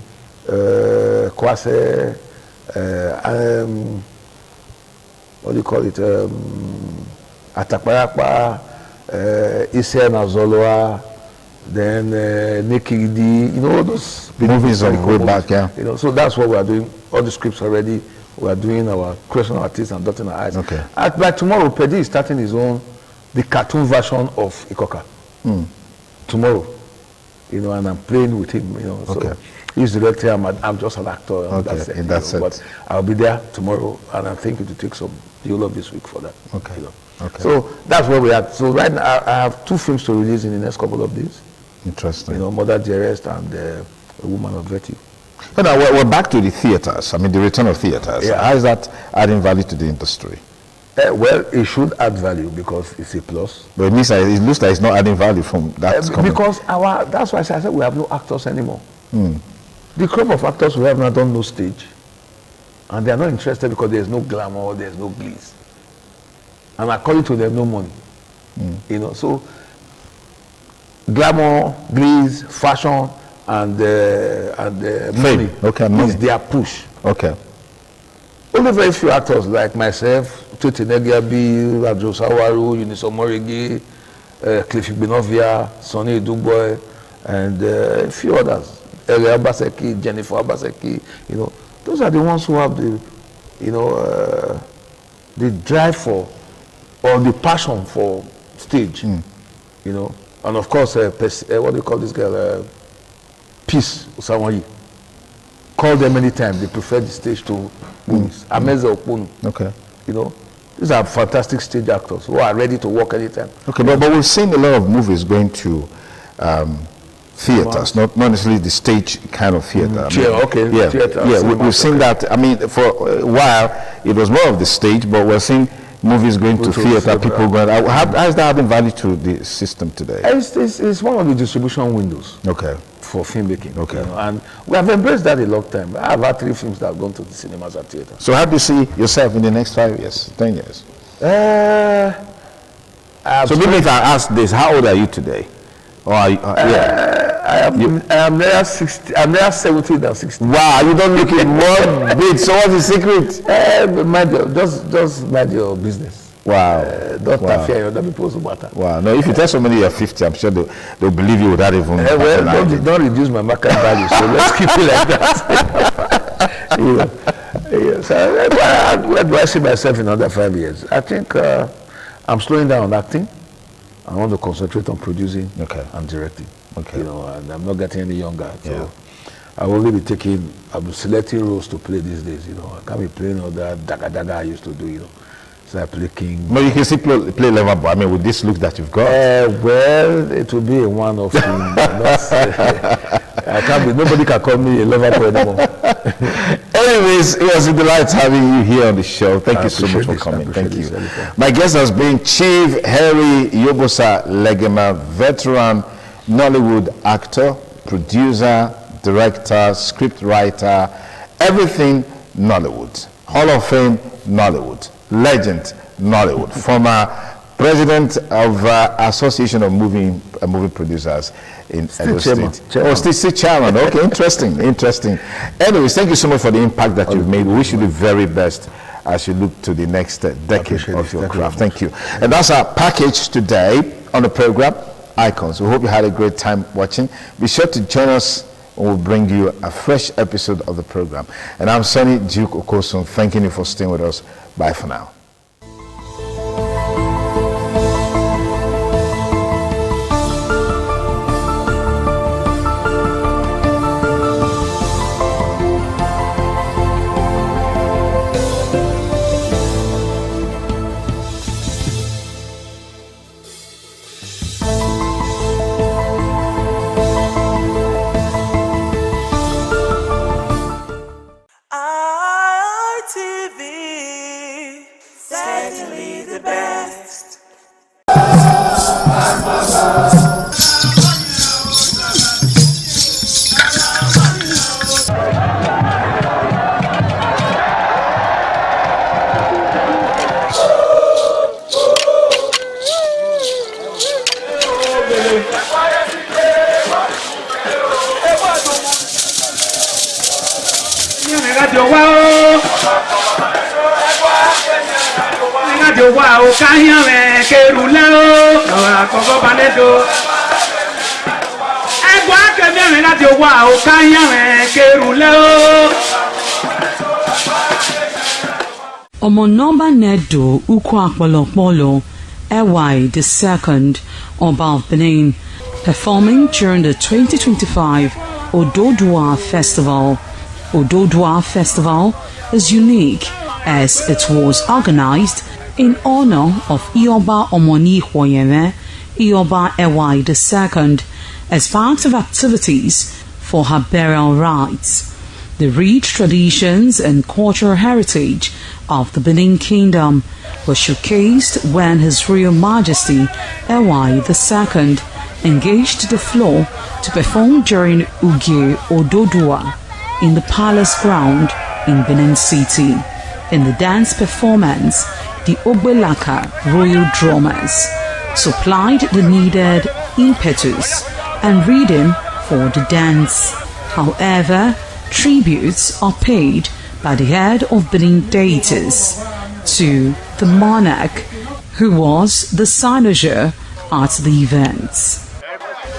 Speaker 7: Kwase, what do you call it? Atakpayakpa, Ise Nazoloa, then Nikidi, you know, all those
Speaker 3: movies of way back, yeah.
Speaker 7: You know, so that's what we are doing. All the scripts already. We are doing our creation artists and dotting our eyes.
Speaker 3: Okay.
Speaker 7: By tomorrow, Pedi is starting his own, the cartoon version of Ikoka. Tomorrow, you know, and I'm playing with him. You know, so he's the director. I'm just an actor.
Speaker 3: Okay, in that sense.
Speaker 7: But I'll be there tomorrow, and I'm thinking to take some deal of this week for that.
Speaker 3: Okay.
Speaker 7: You know.
Speaker 3: Okay.
Speaker 7: So that's where we are. So right now, I have 2 films to release in the next couple of days.
Speaker 3: Interesting.
Speaker 7: You know, Mother Dearest and A Woman of Virtue.
Speaker 3: But now we're back to the theaters. I mean, the return of theaters.
Speaker 7: Yeah.
Speaker 3: How is that adding value to the industry?
Speaker 7: Well, it should add value because it's a plus.
Speaker 3: But it looks like it's not adding value from that.
Speaker 7: Because that's why I said we have no actors anymore. The crop of actors we have now don't know stage, and they are not interested because there's no glamour, there's no glitz, and according to them, no money. You know, so glamour, glitz, fashion, and money.
Speaker 3: Okay, money
Speaker 7: is their push.
Speaker 3: Okay.
Speaker 7: Only very few actors like myself, Tete Negiabi, Rajo Sawaru, Uniso Morigi, Cliff Benovia, Sonny Duboy, and a few others. Eli Abaseki, Jennifer Abaseki, you know, those are the ones who have the, you know, the drive for, or the passion for stage, you know. And of course, what do you call this girl? Peace Usawayi. Call them anytime. They prefer the stage to movies. Ameze Okponu.
Speaker 3: Okay.
Speaker 7: You know, these are fantastic stage actors who are ready to work anytime.
Speaker 3: Okay, but we've seen a lot of movies going to theaters, not necessarily the stage kind of theater. We've seen that. I mean, for a while it was more of the stage, but we're seeing movies going to theater, people going. How is that adding value to the system today?
Speaker 7: It's one of the distribution windows.
Speaker 3: Okay.
Speaker 7: For filmmaking.
Speaker 3: Okay.
Speaker 7: You know, and we have embraced that a long time. I have had 3 films that have gone to the cinemas and theaters.
Speaker 3: So how do you see yourself in the next 5 years, 10 years? So maybe if I ask this, how old are you today? Or are you,
Speaker 7: I'm near 60. I'm near 70 than 60.
Speaker 3: Wow, you don't look it one bit. So what's the secret?
Speaker 7: Just mind your business.
Speaker 3: Wow.
Speaker 7: Don't interfere in other people's matter.
Speaker 3: Wow. No, if you tell somebody you're 50, I'm sure they'll believe you without even.
Speaker 7: Don't reduce my market value. So let's keep it like that. So where do I see myself in another 5 years? I think I'm slowing down on acting. I want to concentrate on producing and directing.
Speaker 3: Okay.
Speaker 7: You know, and I'm not getting any younger. So I will only be I'm selecting roles to play these days. You know, I can't be playing all that daga I used to do. You know, so I play king.
Speaker 3: But you can still play level boy. I mean, with this look that you've got.
Speaker 7: Well, it will be a one-off thing. I can't be. Nobody can call me a level boy anymore.
Speaker 3: Anyways, it was a delight having you here on the show. Thank you so much for coming. Thank you. My guest has been Chief Harry Yobosa Legema, veteran Nollywood actor, producer, director, scriptwriter, everything Nollywood. Hall of Fame Nollywood. Legend Nollywood. Former president of Association of Movie Producers in Edo State. Oh, still chairman. Okay, interesting. Anyways, thank you so much for the impact that you've made. We wish you the very best as you look to the next decade of your craft. Thank you. And that's our package today on the program, Icons. We hope you had a great time watching. Be sure to join us and we'll bring you a fresh episode of the program. And I'm Sonny Duke Okosun, thanking you for staying with us. Bye for now.
Speaker 5: ITV, certainly the best.
Speaker 20: Omonoba Nedo Ukwakwalopolo Ewai II, Oba of Benin, performing during the 2025 Ododua Festival. Ododua Festival is unique as it was organized in honor of Ioba Omoni Hwoyeme, Ioba Ewai II, as part of activities for her burial rites. The rich traditions and cultural heritage of the Benin Kingdom were showcased when His Royal Majesty Ewai II engaged the floor to perform during Uge Ododua in the palace ground in Benin City. In the dance performance, the Ogbelaka Royal Drummers supplied the needed impetus and rhythm for the dance. However, tributes are paid by the head of Benin deities to the monarch, who was the cynosure at the event.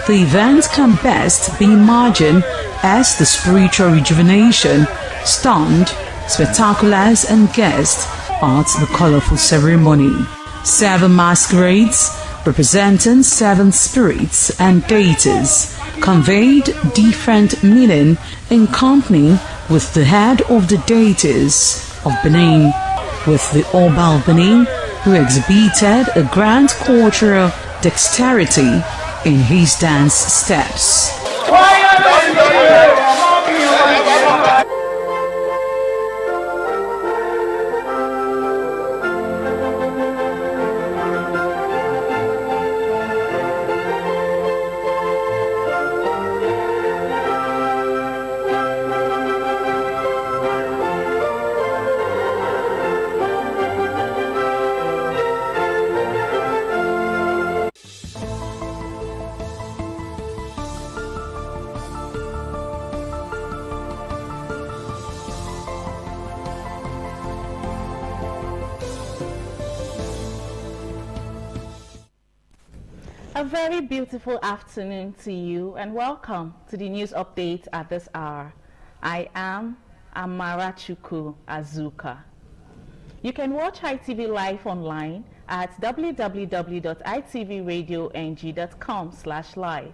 Speaker 20: The event can best be imagined as the spiritual rejuvenation, stunned, spectaculars and guests at the colorful ceremony. 7 masquerades representing 7 spirits and deities conveyed different meaning in company with the head of the deities of Benin, with the Oba of Benin, who exhibited a grand cultural dexterity in his dance steps.
Speaker 8: A very beautiful afternoon to you and welcome to the news update at this hour. I am Amarachuku Azuka. You can watch ITV live online at www.itvradioNG.com/live.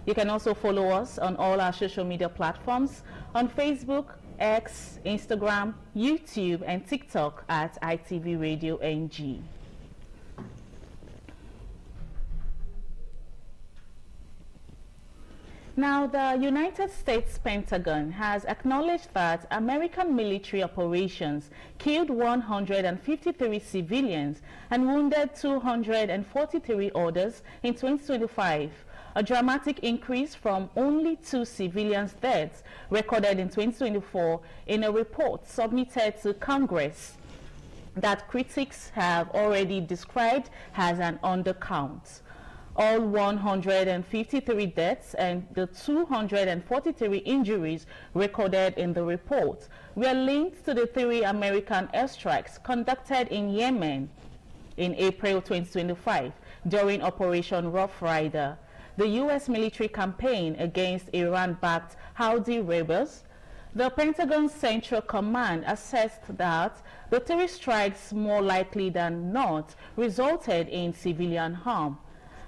Speaker 8: You can also follow us on all our social media platforms on Facebook, X, Instagram, YouTube, and TikTok at ITV Radio NG. Now, the United States Pentagon has acknowledged that American military operations killed 153 civilians and wounded 243 others in 2025, a dramatic increase from only 2 civilians' deaths recorded in 2024 in a report submitted to Congress that critics have already described as an undercount. All 153 deaths and the 243 injuries recorded in the report were linked to the 3 American airstrikes conducted in Yemen in April 2025 during Operation Rough Rider, the U.S. military campaign against Iran-backed Houthi rebels. The Pentagon Central Command assessed that the 3 strikes, more likely than not, resulted in civilian harm.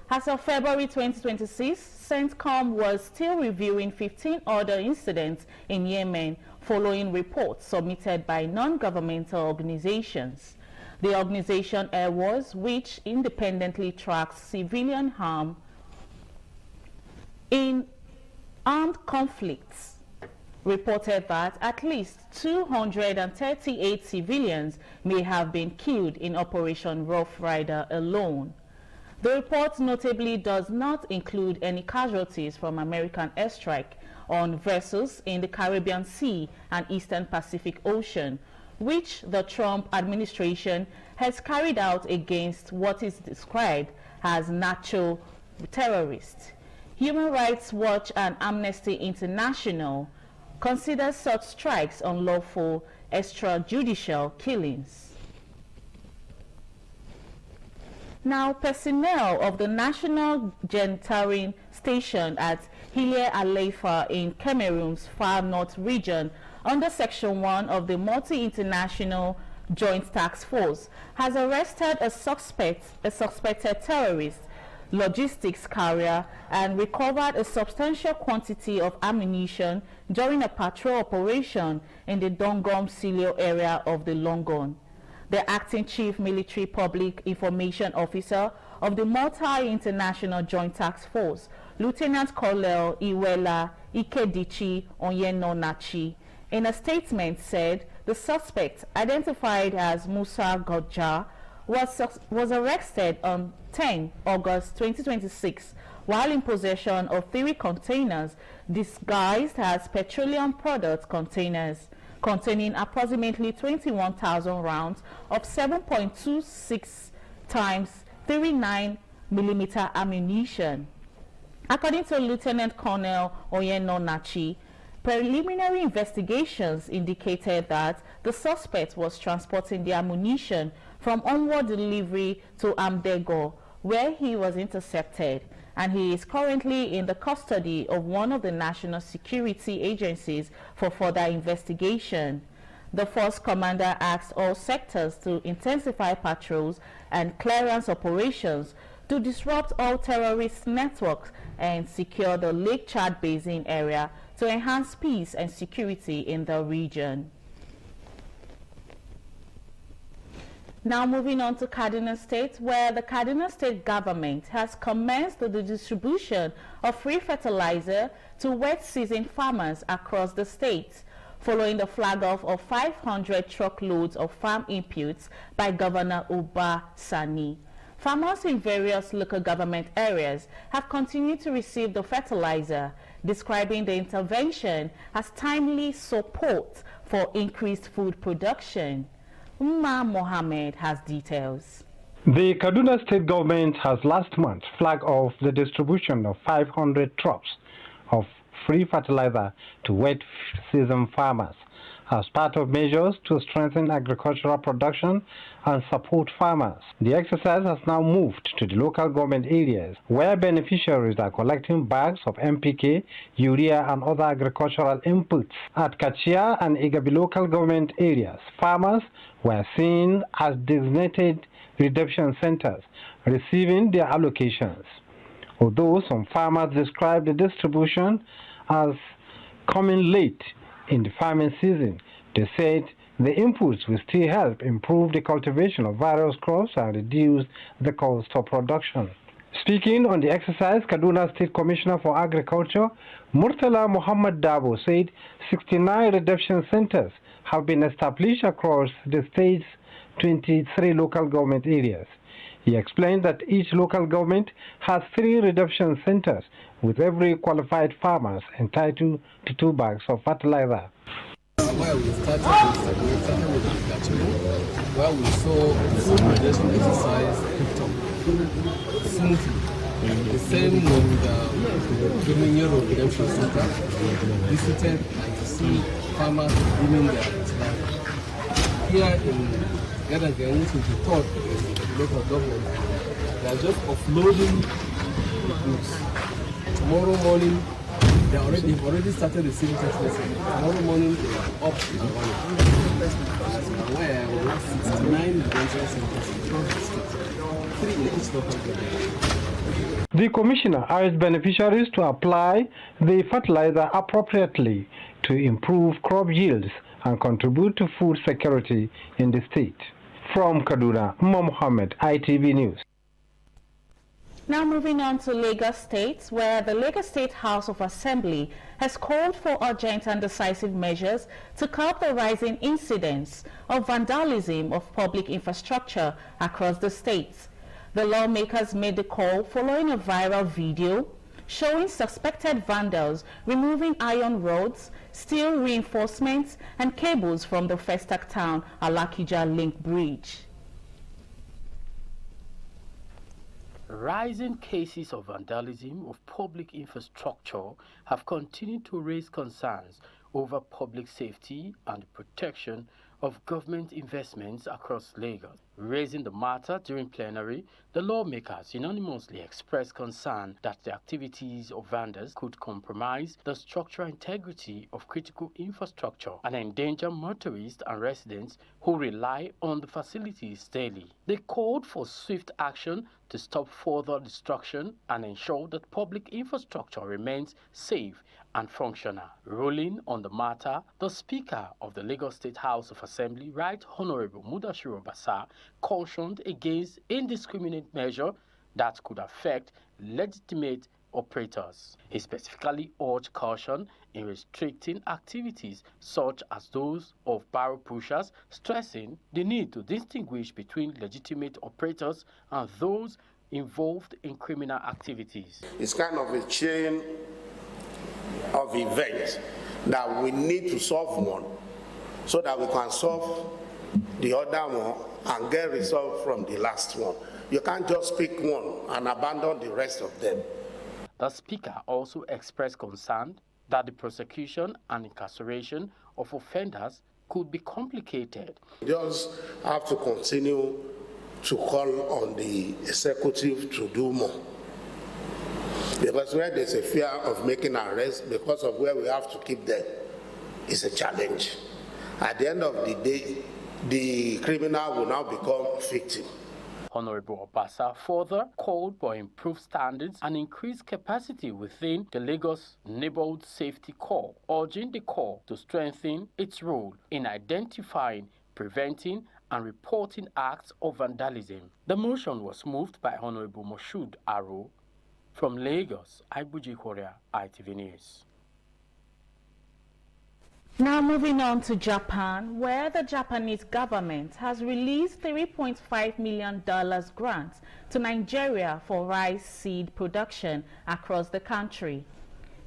Speaker 8: As of February 2026, CENTCOM was still reviewing 15 other incidents in Yemen following reports submitted by non-governmental organizations. The organization Air Wars, which independently tracks civilian harm in armed conflicts, reported that at least 238 civilians may have been killed in Operation Rough Rider alone. The report notably does not include any casualties from American airstrike on vessels in the Caribbean Sea and Eastern Pacific Ocean, which the Trump administration has carried out against what is described as NATO terrorists. Human Rights Watch and Amnesty International consider such strikes unlawful extrajudicial killings. Now, personnel of the National Genetering Station at Hilia Aleifa in Cameroon's far north region under Section 1 of the Multi-International Joint Task Force has arrested a suspected terrorist, logistics carrier, and recovered a substantial quantity of ammunition during a patrol operation in the Dongom-Silio area of the Longon. The acting chief military public information officer of the Multi-International Joint Task Force, Lieutenant Colonel Iwela Ikedichi Onyenonachi, in a statement said the suspect, identified as Musa Godja, was arrested on 10 August 2026 while in possession of 3 containers disguised as petroleum product containers containing approximately 21,000 rounds of 7.26 times 39mm ammunition. According to Lieutenant Colonel Onyenonachi, preliminary investigations indicated that the suspect was transporting the ammunition from onward delivery to Amdego, where he was intercepted, and he is currently in the custody of one of the national security agencies for further investigation. The force commander asked all sectors to intensify patrols and clearance operations to disrupt all terrorist networks and secure the Lake Chad Basin area to enhance peace and security in the region. Now moving on to Kaduna State, where the Kaduna State government has commenced the distribution of free fertilizer to wet season farmers across the state, following the flag-off of 500 truckloads of farm inputs by Governor Uba Sani. Farmers in various local government areas have continued to receive the fertilizer, describing the intervention as timely support for increased food production. Umar Mohammed has details.
Speaker 9: The Kaduna State government has last month flagged off the distribution of 500 trucks of free fertilizer to wet season farmers as part of measures to strengthen agricultural production and support farmers. The exercise has now moved to the local government areas where beneficiaries are collecting bags of NPK, urea and other agricultural inputs. At Kachia and Igabi local government areas, farmers were seen as designated redemption centers, receiving their allocations. Although some farmers describe the distribution as coming late in the farming season, they said the inputs will still help improve the cultivation of various crops and reduce the cost of production. Speaking on the exercise, Kaduna State Commissioner for Agriculture, Murtala Muhammad Dabo, said 69 redemption centers have been established across the state's 23 local government areas. He explained that each local government has 3 redemption centers, with every qualified farmer entitled to 2 bags of fertilizer.
Speaker 11: Where we started with where we saw food redemption exercise smoothly. The same with the Euro Redemption Center. Visited and to see farmers doing their life. Here in Gadagan, which is the third local government, they are just offloading the goods. Tomorrow morning, they've already started receiving taxes. Tomorrow morning, they are up and running. Where we have 69 redemption centers across the state, 3 in each local government.
Speaker 9: The commissioner urged beneficiaries to apply the fertilizer appropriately to improve crop yields and contribute to food security in the state. From Kaduna, Mohammed, ITV News.
Speaker 8: Now moving on to Lagos State, where the Lagos State House of Assembly has called for urgent and decisive measures to curb the rising incidents of vandalism of public infrastructure across the state. The lawmakers made the call following a viral video showing suspected vandals removing iron rods, steel reinforcements and cables from the Festac Town Alakija Link Bridge.
Speaker 12: Rising cases of vandalism of public infrastructure have continued to raise concerns over public safety and protection of government investments across Lagos. Raising the matter during plenary, the lawmakers unanimously expressed concern that the activities of vandals could compromise the structural integrity of critical infrastructure and endanger motorists and residents who rely on the facilities daily. They called for swift action to stop further destruction and ensure that public infrastructure remains safe and functional. Ruling on the matter, the Speaker of the Lagos State House of Assembly, Right Honorable Mudashiru Obasa, cautioned against indiscriminate measure that could affect legitimate operators. He specifically urged caution in restricting activities such as those of barrow pushers, stressing the need to distinguish between legitimate operators and those involved in criminal activities.
Speaker 23: It's kind of a chain of events that we need to solve one so that we can solve the other one and get results from the last one. You can't just pick one and abandon the rest of them.
Speaker 12: The Speaker also expressed concern that the prosecution and incarceration of offenders could be complicated.
Speaker 23: We just have to continue to call on the executive to do more. Because where there's a fear of making arrests because of where we have to keep them, it's a challenge. At the end of the day, the criminal will now become victim.
Speaker 12: Honorable Obasa further called for improved standards and increased capacity within the Lagos Neighborhood Safety Corps, urging the Corps to strengthen its role in identifying, preventing and reporting acts of vandalism. The motion was moved by Honorable Moshood Aro. From Lagos, Ibuji Korea, ITV News.
Speaker 8: Now moving on to Japan, where the Japanese government has released $3.5 million grant to Nigeria for rice seed production across the country.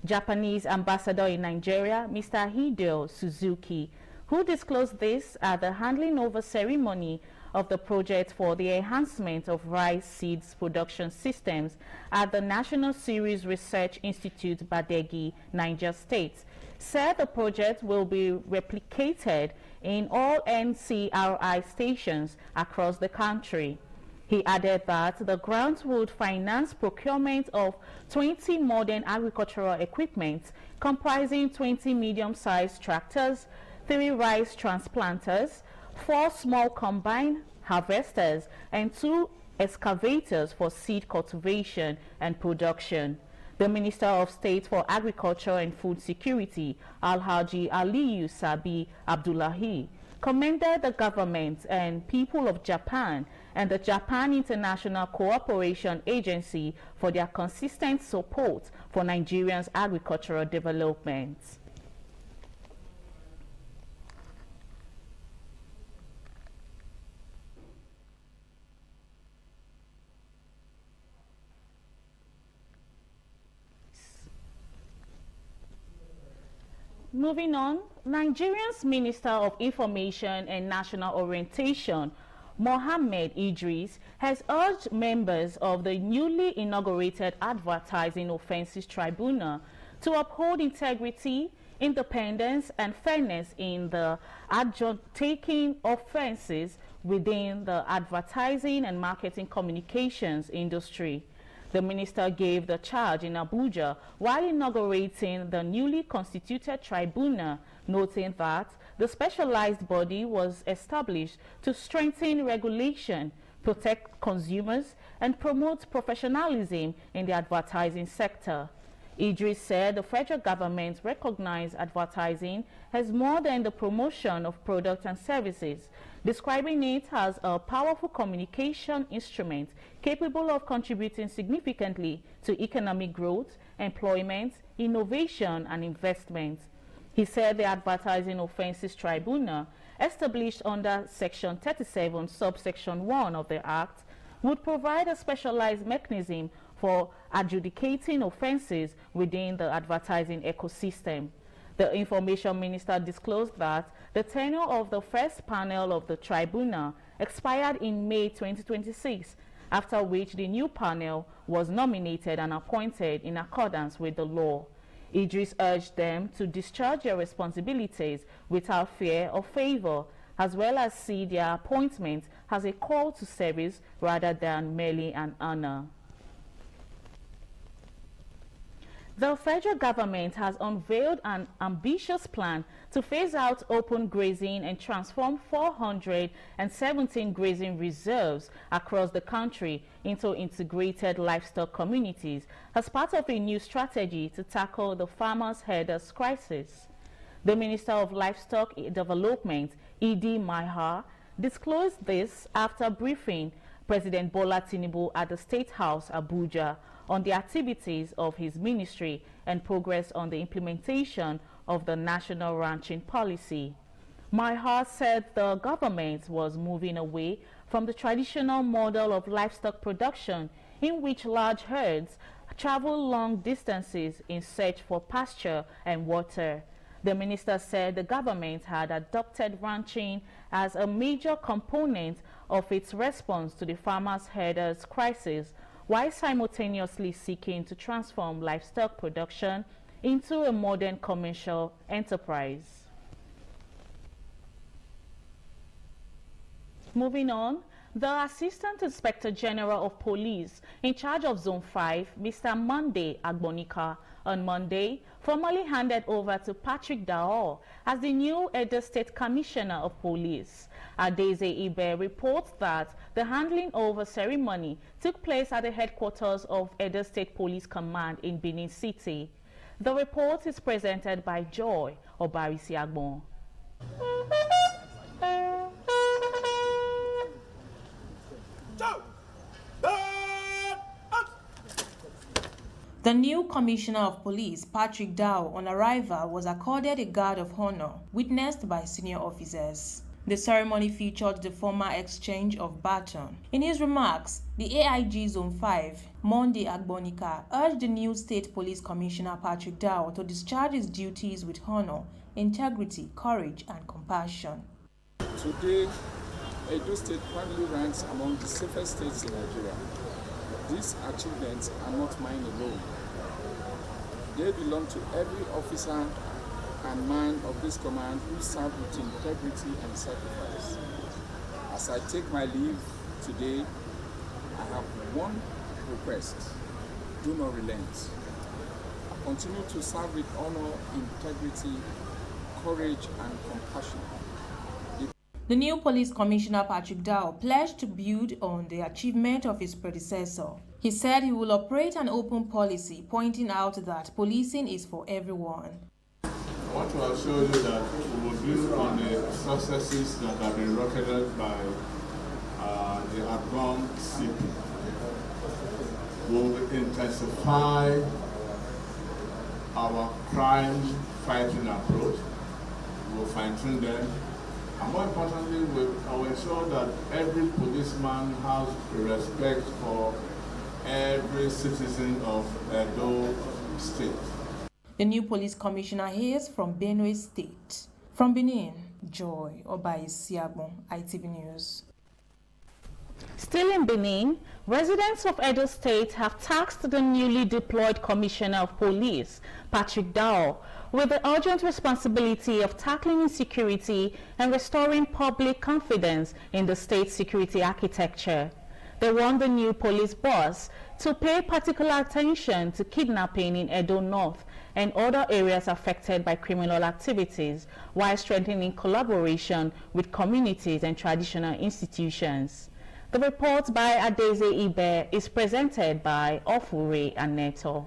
Speaker 8: Japanese ambassador in Nigeria, Mr. Hideo Suzuki, who disclosed this at the handing over ceremony of the project for the enhancement of rice seeds production systems at the National Cereals Research Institute, Badegi, Niger State, said the project will be replicated in all NCRI stations across the country. He added that the grant would finance procurement of 20 modern agricultural equipment comprising 20 medium-sized tractors, 3 rice transplanters, 4 small combine harvesters, and 2 excavators for seed cultivation and production. The Minister of State for Agriculture and Food Security, Alhaji Aliyu Sabi Abdullahi, commended the government and people of Japan and the Japan International Cooperation Agency for their consistent support for Nigerians' agricultural development. Moving on, Nigeria's Minister of Information and National Orientation, Mohammed Idris, has urged members of the newly inaugurated Advertising Offences Tribunal to uphold integrity, independence, and fairness in the adjudicating offences within the advertising and marketing communications industry. The minister gave the charge in Abuja while inaugurating the newly constituted tribunal, noting that the specialized body was established to strengthen regulation, protect consumers, and promote professionalism in the advertising sector. Idris said the federal government recognized advertising as more than the promotion of products and services, describing it as a powerful communication instrument capable of contributing significantly to economic growth, employment, innovation, and investment. He said the Advertising Offences Tribunal, established under Section 37, subsection 1 of the Act, would provide a specialized mechanism for adjudicating offences within the advertising ecosystem. The Information Minister disclosed that the tenure of the first panel of the tribunal expired in May 2026, after which the new panel was nominated and appointed in accordance with the law. Idris urged them to discharge their responsibilities without fear or favor, as well as see their appointment as a call to service rather than merely an honor. The federal government has unveiled an ambitious plan to phase out open grazing and transform 417 grazing reserves across the country into integrated livestock communities as part of a new strategy to tackle the farmers' herders crisis. The Minister of Livestock Development, Idi Maihar, disclosed this after briefing President Bola Tinubu at the State House, Abuja, on the activities of his ministry and progress on the implementation of the National Ranching Policy. Maihar said the government was moving away from the traditional model of livestock production in which large herds travel long distances in search for pasture and water. The minister said the government had adopted ranching as a major component of its response to the farmers' herders crisis, while simultaneously seeking to transform livestock production into a modern commercial enterprise. Moving on, the Assistant Inspector General of Police in charge of Zone 5, Mr. Monday Agbonika, on Monday, formally handed over to Patrick Daho as the new Edo State Commissioner of Police. Adeze Ibe reports that the handing over ceremony took place at the headquarters of Edo State Police Command in Benin City. The report is presented by Joy Obarisi Agbon.
Speaker 1: The new Commissioner of Police, Patrick Daho, on arrival was accorded a guard of honor, witnessed by senior officers. The ceremony featured the formal exchange of baton. In his remarks, the AIG Zone 5, Monday Agbonika, urged the new State Police Commissioner Patrick Daho to discharge his duties with honor, integrity, courage, and compassion.
Speaker 13: Today,
Speaker 10: Edo State proudly ranks among the safest states in Nigeria. These achievements are not mine alone. They belong to every officer and man of this command who served with integrity and sacrifice. As I take my leave today, I have one request: do not relent. Continue to serve with honor, integrity, courage, and compassion.
Speaker 1: The new police commissioner, Patrick Dow, pledged to build on the achievement of his predecessor. He said he will operate an open policy, pointing out that policing is for everyone.
Speaker 13: I want to assure you that we will build on the successes that have been recorded by the outgone CP. We will intensify our crime fighting approach. We will fine-tune them. And more importantly, we will ensure that every policeman has respect for every citizen of Edo State.
Speaker 1: The new police commissioner hails from Benue State. From Benin, Joy Obaisiagbon, ITV News.
Speaker 8: Still in Benin, residents of Edo State have tasked the newly deployed Commissioner of Police, Patrick Dow, with the urgent responsibility of tackling insecurity and restoring public confidence in the state's security architecture. They want the new police boss to pay particular attention to kidnapping in Edo North and other areas affected by criminal activities, while strengthening collaboration with communities and traditional institutions. The report by Adeze Ibe is presented by Ofure Aneto.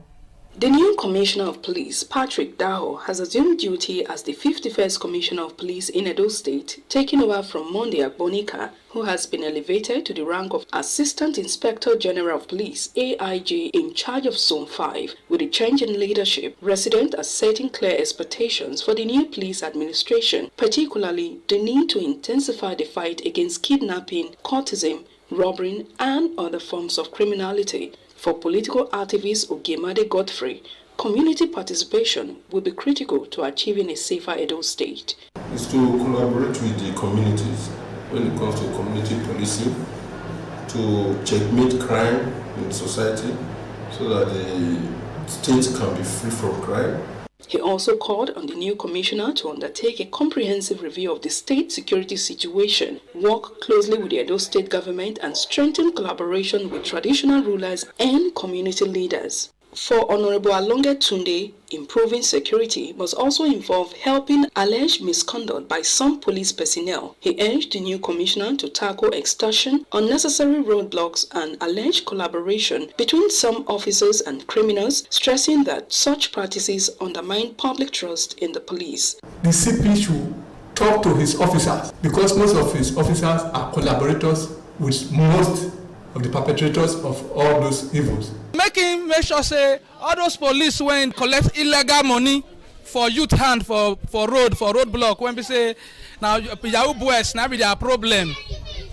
Speaker 14: The new Commissioner of Police, Patrick Dow, has assumed duty as the 51st Commissioner of Police in Edo State, taking over from Monday Agbonika, who has been elevated to the rank of Assistant Inspector General of Police, AIG, in charge of Zone 5. With the change in leadership, residents are setting clear expectations for the new police administration, particularly the need to intensify the fight against kidnapping, courtesan, robbery, and other forms of criminality. For political activist Ogemade Godfrey, community participation will be critical to achieving a safer Edo State.
Speaker 24: It's to collaborate with the communities when it comes to community policing, to checkmate crime in society so that the state can be free from crime.
Speaker 14: He also called on the new commissioner to undertake a comprehensive review of the state security situation, work closely with the Edo State government, and strengthen collaboration with traditional rulers and community leaders. For Honorable Alonge Tunde, improving security must also involve helping alleged misconduct by some police personnel. He urged the new commissioner to tackle extortion, unnecessary roadblocks, and alleged collaboration between some officers and criminals, stressing that such practices undermine public trust in the police.
Speaker 25: The CP should talk to his officers, because most of his officers are collaborators with most of the perpetrators of all those evils.
Speaker 26: Make sure say all those police when collect illegal money for youth hand for road block, when we say now Yahoo boys now be their problem.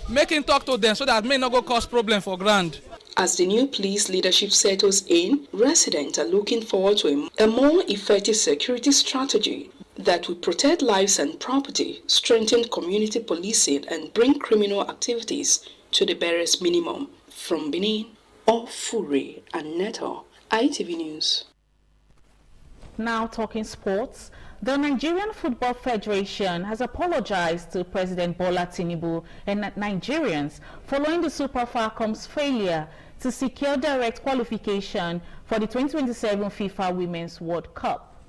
Speaker 26: Make him talk to them so that may not go cause problem for ground.
Speaker 14: As the new police leadership settles in, residents are looking forward to a more effective security strategy that will protect lives and property, strengthen community policing, and bring criminal activities to the barest minimum. From Benin, Ofure Aneto, ITV News.
Speaker 8: Now talking sports, the Nigerian Football Federation has apologized to President Bola Tinubu and Nigerians following the Super Falcons' failure to secure direct qualification for the 2027 FIFA Women's World Cup.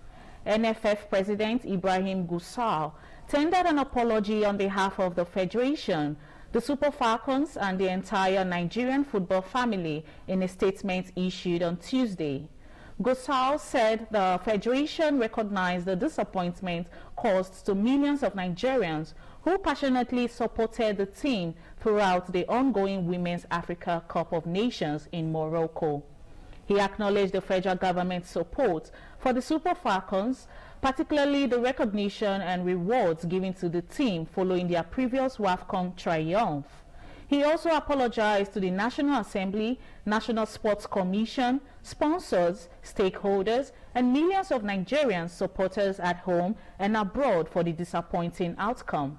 Speaker 8: NFF President Ibrahim Gusau tendered an apology on behalf of the Federation, the Super Falcons, and the entire Nigerian football family in a statement issued on Tuesday. Gusau said the Federation recognized the disappointment caused to millions of Nigerians who passionately supported the team throughout the ongoing Women's Africa Cup of Nations in Morocco. He acknowledged the federal government's support for the Super Falcons, particularly the recognition and rewards given to the team following their previous WAFCON triumph. He also apologized to the National Assembly, National Sports Commission, sponsors, stakeholders, and millions of Nigerian supporters at home and abroad for the disappointing outcome.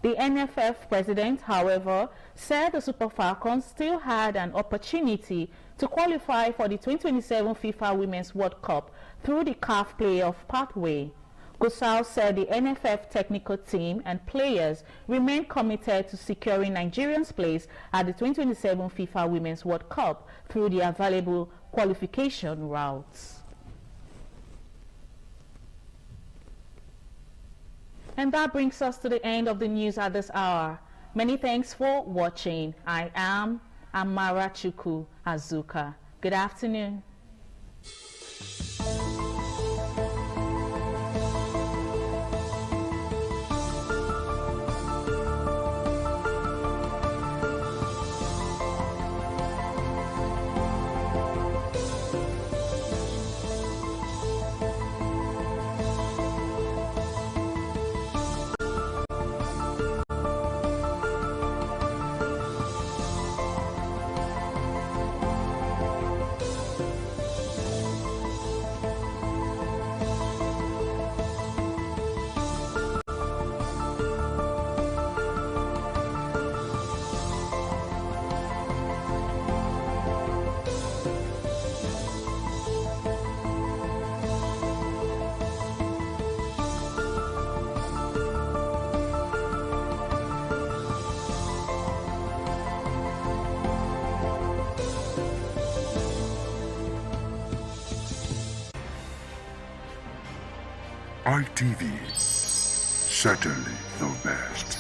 Speaker 8: The NFF president, however, said the Super Falcons still had an opportunity to qualify for the 2027 FIFA Women's World Cup through the CAF playoff pathway. Gusau said the NFF technical team and players remain committed to securing Nigerians' place at the 2027 FIFA Women's World Cup through the available qualification routes. And that brings us to the end of the news at this hour. Many thanks for watching. I am Amara Chukwu Azuka. Good afternoon.
Speaker 2: ITV, certainly the best.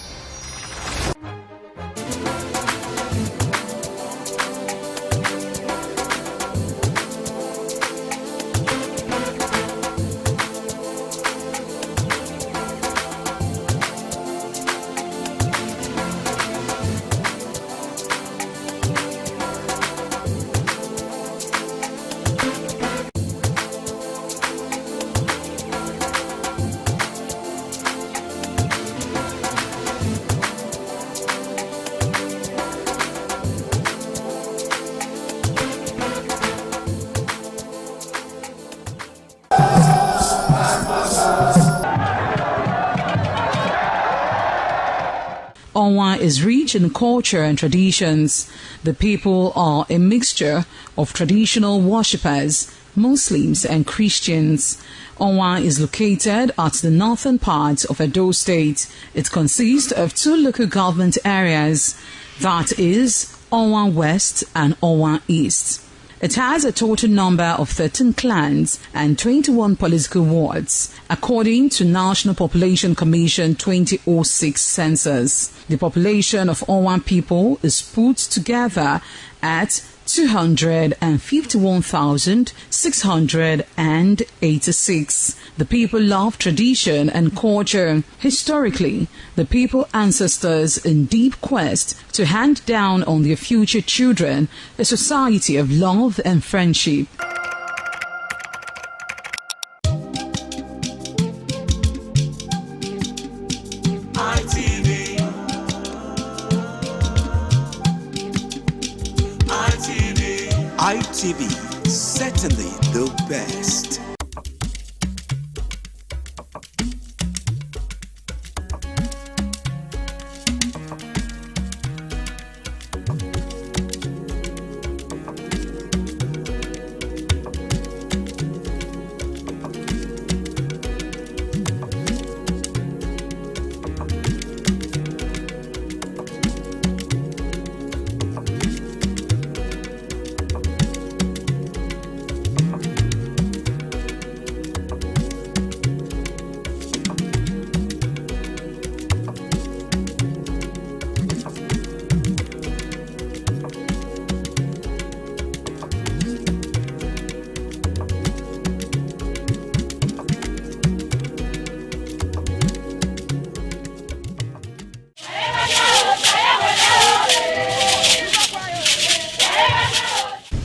Speaker 20: Onwa is rich in culture and traditions. The people are a mixture of traditional worshippers, Muslims and Christians. Onwa is located at the northern part of Edo State. It consists of two local government areas, that is Onwa West and Onwa East. It has a total number of 13 clans and 21 political wards, according to National Population Commission 2006 census. The population of Onwa people is put together at 251,686. The people love tradition and culture. Historically, the people ancestors in deep quest to hand down on their future children a society of love and friendship.
Speaker 5: ITV, certainly the best.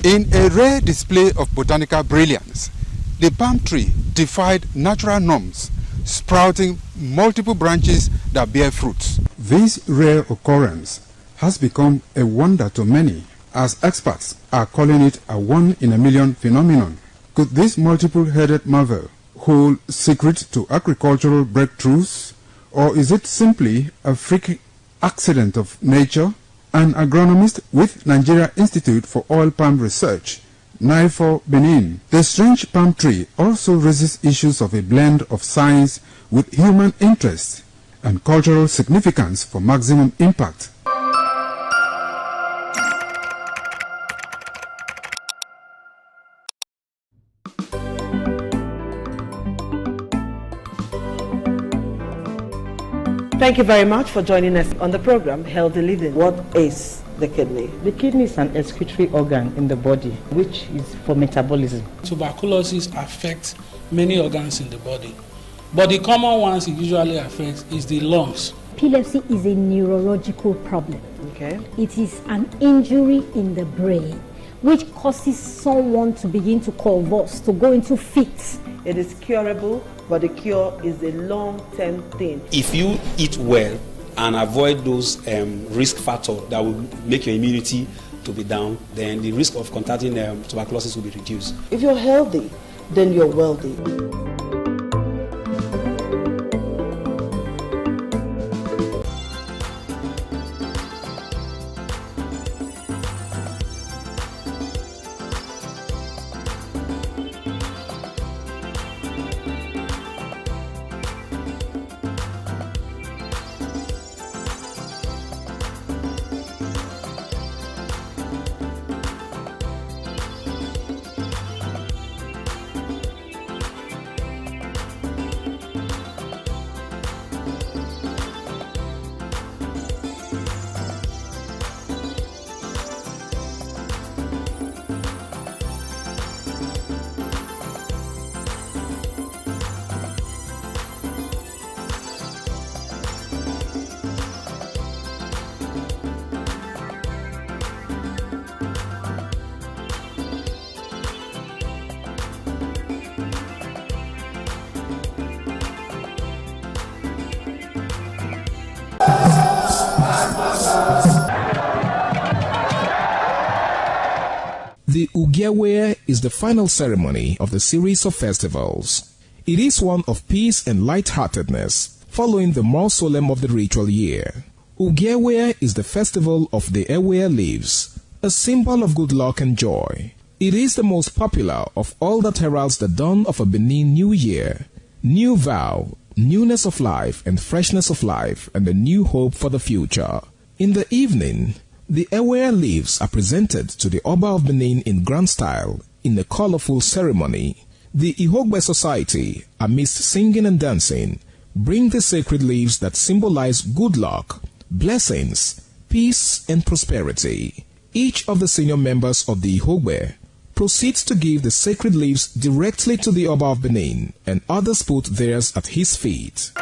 Speaker 6: In a rare display of botanical brilliance, the palm tree defied natural norms, sprouting multiple branches that bear fruits. This rare occurrence has become a wonder to many, as experts are calling it a one-in-a-million phenomenon. Could this multiple-headed marvel hold secret to agricultural breakthroughs, Or is it simply a freak accident of nature? An agronomist with Nigeria Institute for Oil Palm Research, NIFOR Benin. The strange palm tree also raises issues of a blend of science with human interest and cultural significance for maximum impact.
Speaker 4: Thank you very much for joining us on the program Healthy Living. What is the kidney?
Speaker 15: The kidney is an excretory organ in the body which is for metabolism.
Speaker 16: Tuberculosis affects many organs in the body, but the common ones it usually affects is the lungs.
Speaker 18: Epilepsy is a neurological problem.
Speaker 4: Okay.
Speaker 18: It is an injury in the brain which causes someone to begin to convulse, to go into fits.
Speaker 4: It is curable, but the cure is a long-term thing.
Speaker 19: If you eat well and avoid those risk factors that will make your immunity to be down, then the risk of contracting tuberculosis will be reduced.
Speaker 4: If you're healthy, then you're wealthy.
Speaker 22: The Ugewe is the final ceremony of the series of festivals. It is one of peace and lightheartedness, following the more solemn of the ritual year. Ugewe is the festival of the Ewe leaves, a symbol of good luck and joy. It is the most popular of all that heralds the dawn of a Benin New Year, new vow, newness of life and freshness of life, and a new hope for the future. In the evening, the Ewe leaves are presented to the Oba of Benin in grand style in a colorful ceremony. The Ihogbe society, amidst singing and dancing, bring the sacred leaves that symbolize good luck, blessings, peace, and prosperity. Each of the senior members of the Ihogbe proceeds to give the sacred leaves directly to the Oba of Benin, and others put theirs at his feet.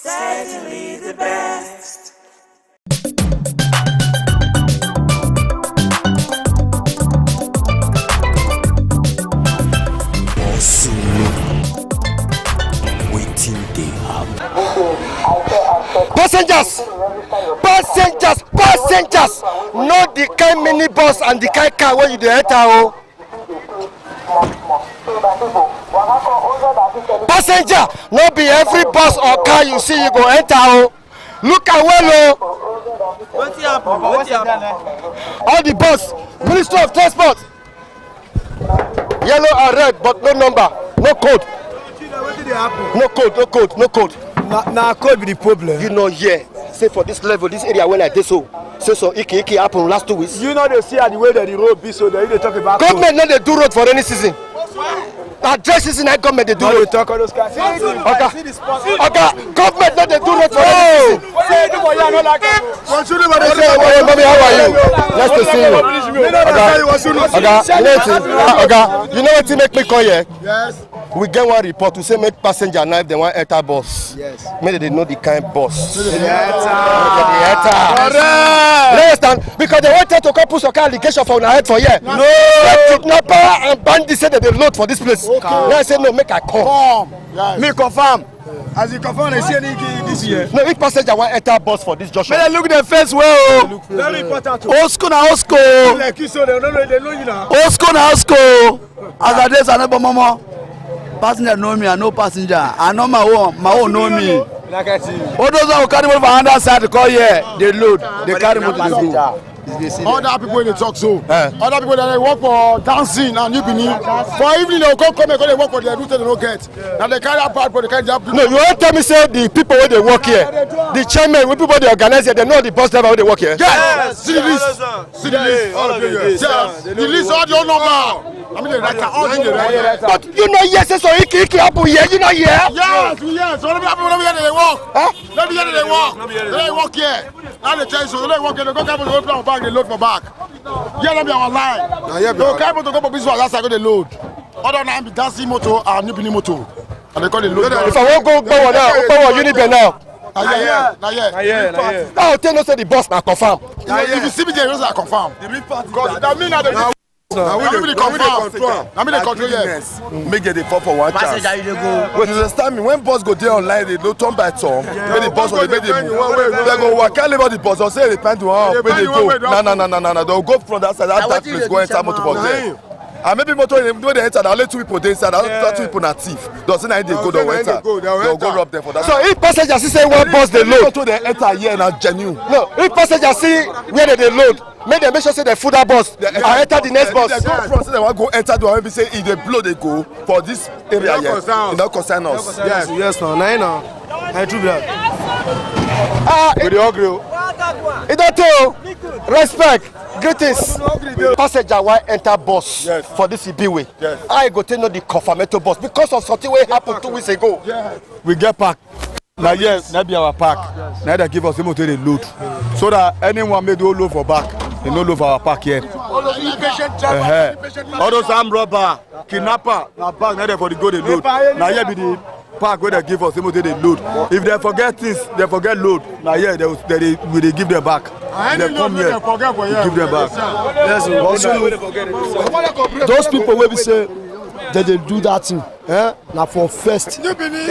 Speaker 3: Certainly the best.
Speaker 7: Passengers! Not the kind minibus and the kind car where you dey enter. Passenger, not be every bus or car you see you go enter. Look at well. What happened? All the bus, Ministry of Transport. Yellow and red, but no number, no code. No code. Now code be the problem. You know, yeah. Say for this level, this area when I did so Iki happened last 2 weeks. You know they see the way that the road be, so they talk about government not they do road for any season. Now dry season I government they do road. Talk on those guys. Okay, government not they do road for any season. Mommy, how are you? Nice to see you. You know what to make me call here? Yes. We get one report to say make passenger now if they want enter bus. Yes. Maybe they know the kind bus. Because they wanted to come put some kind of allegation for our head for here. No. Kidnapper and bandits said that they load for this place. Okay. Now I said no, make I come. Yes. Me confirm. As you confirm, they see this year. No, if passenger want enter bus for this junction. May they look their face well. Very important. Old school na old school. Like you so they know you now. Old school na old school. As I dey say, mama. Passenger know me, I know passenger. I know my own know me. All those who carry motor from other side to call here, they load, they carry motor to go. Other people they talk so. Other people that they work for dancing and Benin. For evening they will come and they work for their route they don't get. Now they carry apart for the kind of people. No, you won't tell me say the people where they work here, the chairman, when people they organize here, they know the bus driver where they work here. Yes. See the list. See the list. All of you. The list all your number. I mean, but you know, yes, so Iki happen here. You know, yeah. Yes, yes. So let me happen when they walk. Let me hear they walk. They walk here. Now they tell you so they walk here. They go carry for back. They load for back. Yeah, let me our line. They carry to go for business. That's how they load. Other than be dancing motor and new motor. And they call it load. If I won't go power now, power Uniben now. Now tell us the boss now confirm. If you see me there, I confirm. That mean that. Now we dey confirm. Now me dey control yes. Make it dey fall for one chance. Passenger you go. But you understand me? When bus go there online, they don't turn by turn. When the bus or they make them move. They go walk can't leave out the bus or say they depend to how where they go. No. They'll go from that side. That place go enter motor bus there. And maybe motor when they enter, there are only 2 people there inside. There 2 people na thief. Doesn't they go there enter? They'll go up there for that. So if passengers see say one bus they load, they enter here na genuine. No, if passengers see where they load. Make them make sure say they food that bus and enter the next bus. They go front, they want go enter the one. Maybe say if they blow, they go for this area here. It don't concern us. Yes, no, no. I true that. We dey agree. It don't tell. Respect, greetings. Passenger why enter bus for this Ibiwe. Yes. I go to know the confirmatory bus because of something wey happened 2 weeks ago. Yes. We get packed. Now yes, that be our pack. Now they give us the motor they load, so that anyone may do load for back. They no load for our pack here. All those impatient drivers, all those armed robber, kidnapper, now back now they for the go they load. Now here be the pack where they give us the motor they load. If they forget things, they forget load. Now here they give them back. They come here, give them back. Yes, also those people will be say. They do that thing, now for first. New Benin.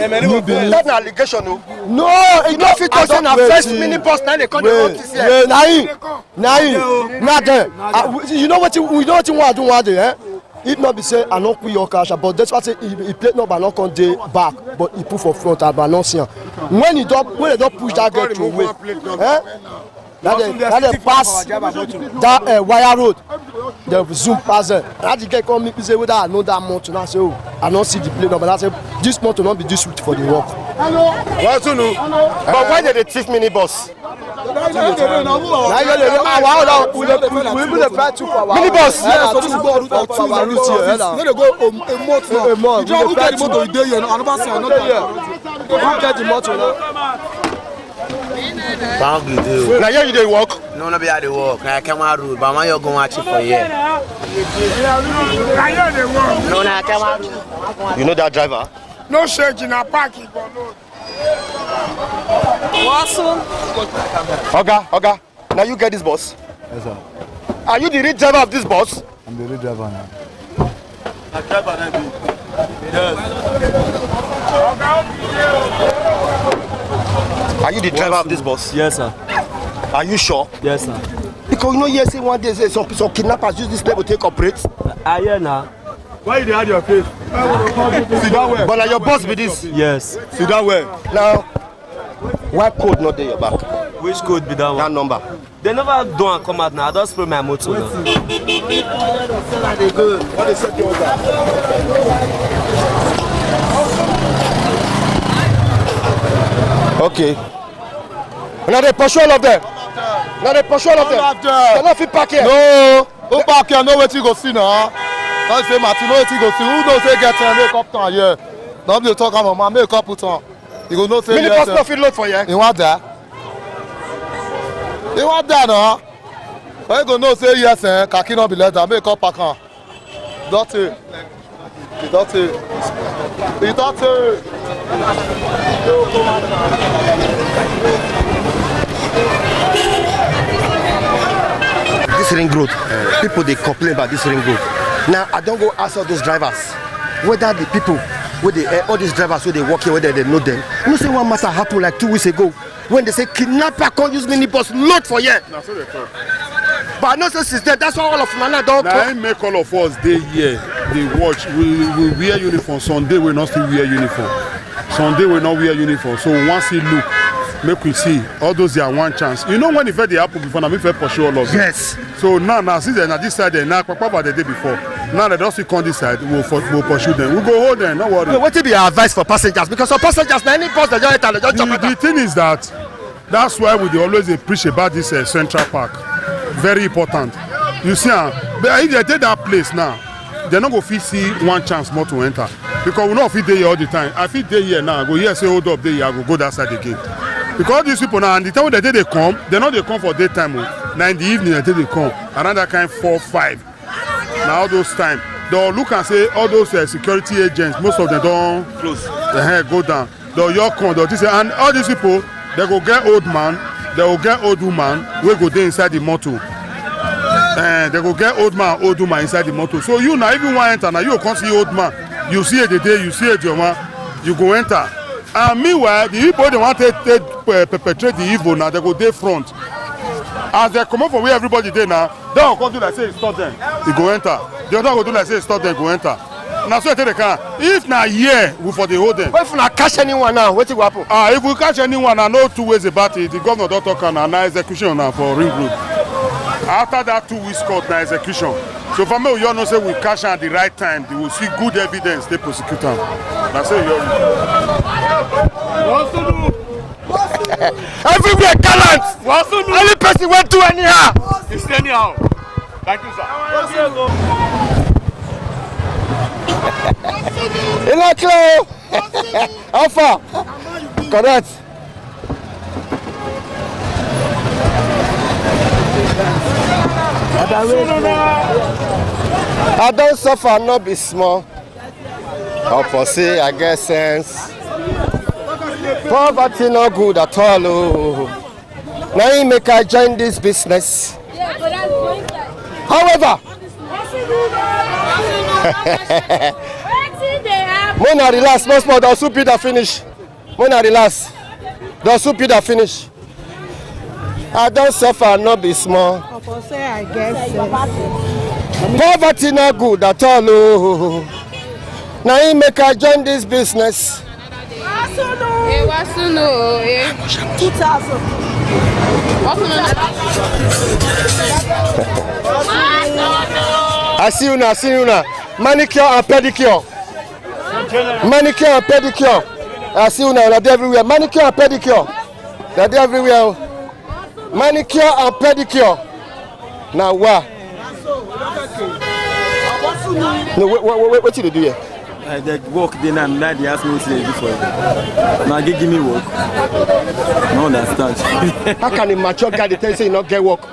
Speaker 7: That's an allegation, no? No, it don't fit us on our first mini bus. Now they come the notice here. Nothing. You know what you want to do one day, It not be say I not put your cash, but that's what he played not by not come day back, but he put for front and not see. When they don't push that girl to away,
Speaker 9: Now they pass that wire road. They zoom past it. And the guy come me say whether I know that motor. Now I say, oh, I don't see the plate number. I say this motor not be this route for the work.
Speaker 7: Well, so no. But why did they thief minibus?
Speaker 9: Minibus?
Speaker 7: Yeah, so this is go route for our route here.
Speaker 9: No, they go a motor. A motor. You don't get the motor there. You know, another side, not there. You get the motor now.
Speaker 7: Now here you dey walk?
Speaker 11: No, no be at the walk. Now I come out road, but when you go watch it for here. No, now I come out road.
Speaker 7: You know that driver?
Speaker 12: No search in a parking.
Speaker 7: Oga, now you get this bus?
Speaker 17: Yes, sir.
Speaker 7: Are you the real driver of this bus?
Speaker 17: I'm the real driver now.
Speaker 7: Are you the driver of this bus?
Speaker 17: Yes, sir.
Speaker 7: Are you sure?
Speaker 17: Yes, sir.
Speaker 7: Because you know, yes, say one day say some kidnappers use this level to take operate.
Speaker 17: I hear now. Why you hide your face?
Speaker 7: Sit down well. But now your boss be this?
Speaker 17: Yes.
Speaker 7: Sit down well. Now, why code not there your back?
Speaker 17: Which code be that one?
Speaker 7: That number.
Speaker 17: They never do and come out now. I just spray my motor now.
Speaker 7: What they said okay. Now they pursue all of them. Now they pursue all of them. They're not fit back here.
Speaker 17: No. Who back here? No way to go see now. Don't say Martin, no way to go see. Who knows they get make up time here? Nobody talk about my make up put on. You go no say
Speaker 7: yes. Minibus no fit load for you.
Speaker 17: You want that? You want that now? Why you go no say yes eh? Kaki no be leather. Make up pack on. Dirty. Dirty. Dirty.
Speaker 7: This ring road, people they complain about this ring road. Now I don't go ask all those drivers whether the people, all these drivers where they work here, whether they know them. You know, say one matter happened like 2 weeks ago when they say kidnapper can't use minibus load for here.
Speaker 17: That's what they talk.
Speaker 7: But I know since then that's why all of Nana don't.
Speaker 17: Now I make all of us day here. They watch. We wear uniform. Sunday we not still wear uniform. Sunday we not wear uniform. So once he look, make we see all those there one chance. You know when if they happen before, now we pursue all of them.
Speaker 7: Yes.
Speaker 17: So now since they're not this side, now Papa the day before. Now they don't come this side. We'll pursue them. We'll go hold them. No worry.
Speaker 7: No, what will be your advice for passengers? Because some passengers, now any bus they just enter, they just jump.
Speaker 17: The thing is that's why we always preach about this Central Park. Very important. You see, but if they take that place now, they're not going to see one chance more to enter. Because we not fit there all the time. I fit there here now. I go here, say hold up there, I go that side again. Because these people now, and the time when they come, they come for daytime. Now in the evening, they come. Around that kind 4, 5. Now all those time, they'll look and say all those security agents, most of them don't close. The hair go down. They'll come, and all these people, they go get old man, they will get old woman, we go there inside the motor. And they go get old man, old woman inside the motor. So you now, even one enter, now you can't see old man. You see it the day, you see it your man, you go enter. And meanwhile, the people they want to perpetrate the evil now, they go there front. As they come up from where everybody there now, they don't come do like say stop them, you go enter. The other go do like say stop them, go enter. Now so they can. If na here, we for the hold them.
Speaker 7: But if we catch anyone now, what will happen?
Speaker 17: If we catch anyone, I know 2 ways about it. The governor don't talk and now execution now for ring road. After that 2 weeks court now execution. So for me, you all know say we catch at the right time. They will see good evidence. They prosecute them. That's it.
Speaker 7: Everywhere gallant. Any person went to anyhow.
Speaker 17: It's anyhow. Thank you, sir.
Speaker 7: Hello, how far? Correct. I don't suffer, not be small. Opposite, I guess sense. Poverty no good at all. Oh. Now you make I join this business. However, Mona relax, no small, the soup that finish. Mona relax. The soup that finish. I don't suffer, not be small.
Speaker 21: I guess.
Speaker 7: Poverty not good at all. Oh. Now you make I join this business.
Speaker 1: What's no? 2,000.
Speaker 9: I see you now. Manicure and pedicure. Manicure and pedicure. I see you now. They're everywhere. Manicure and pedicure. They're everywhere. Manicure and pedicure. Now what? No, what you do here?
Speaker 10: They work then and night. They ask me what they do for you. Now give me work. No understand.
Speaker 9: How can a mature guy tell you say you not get work?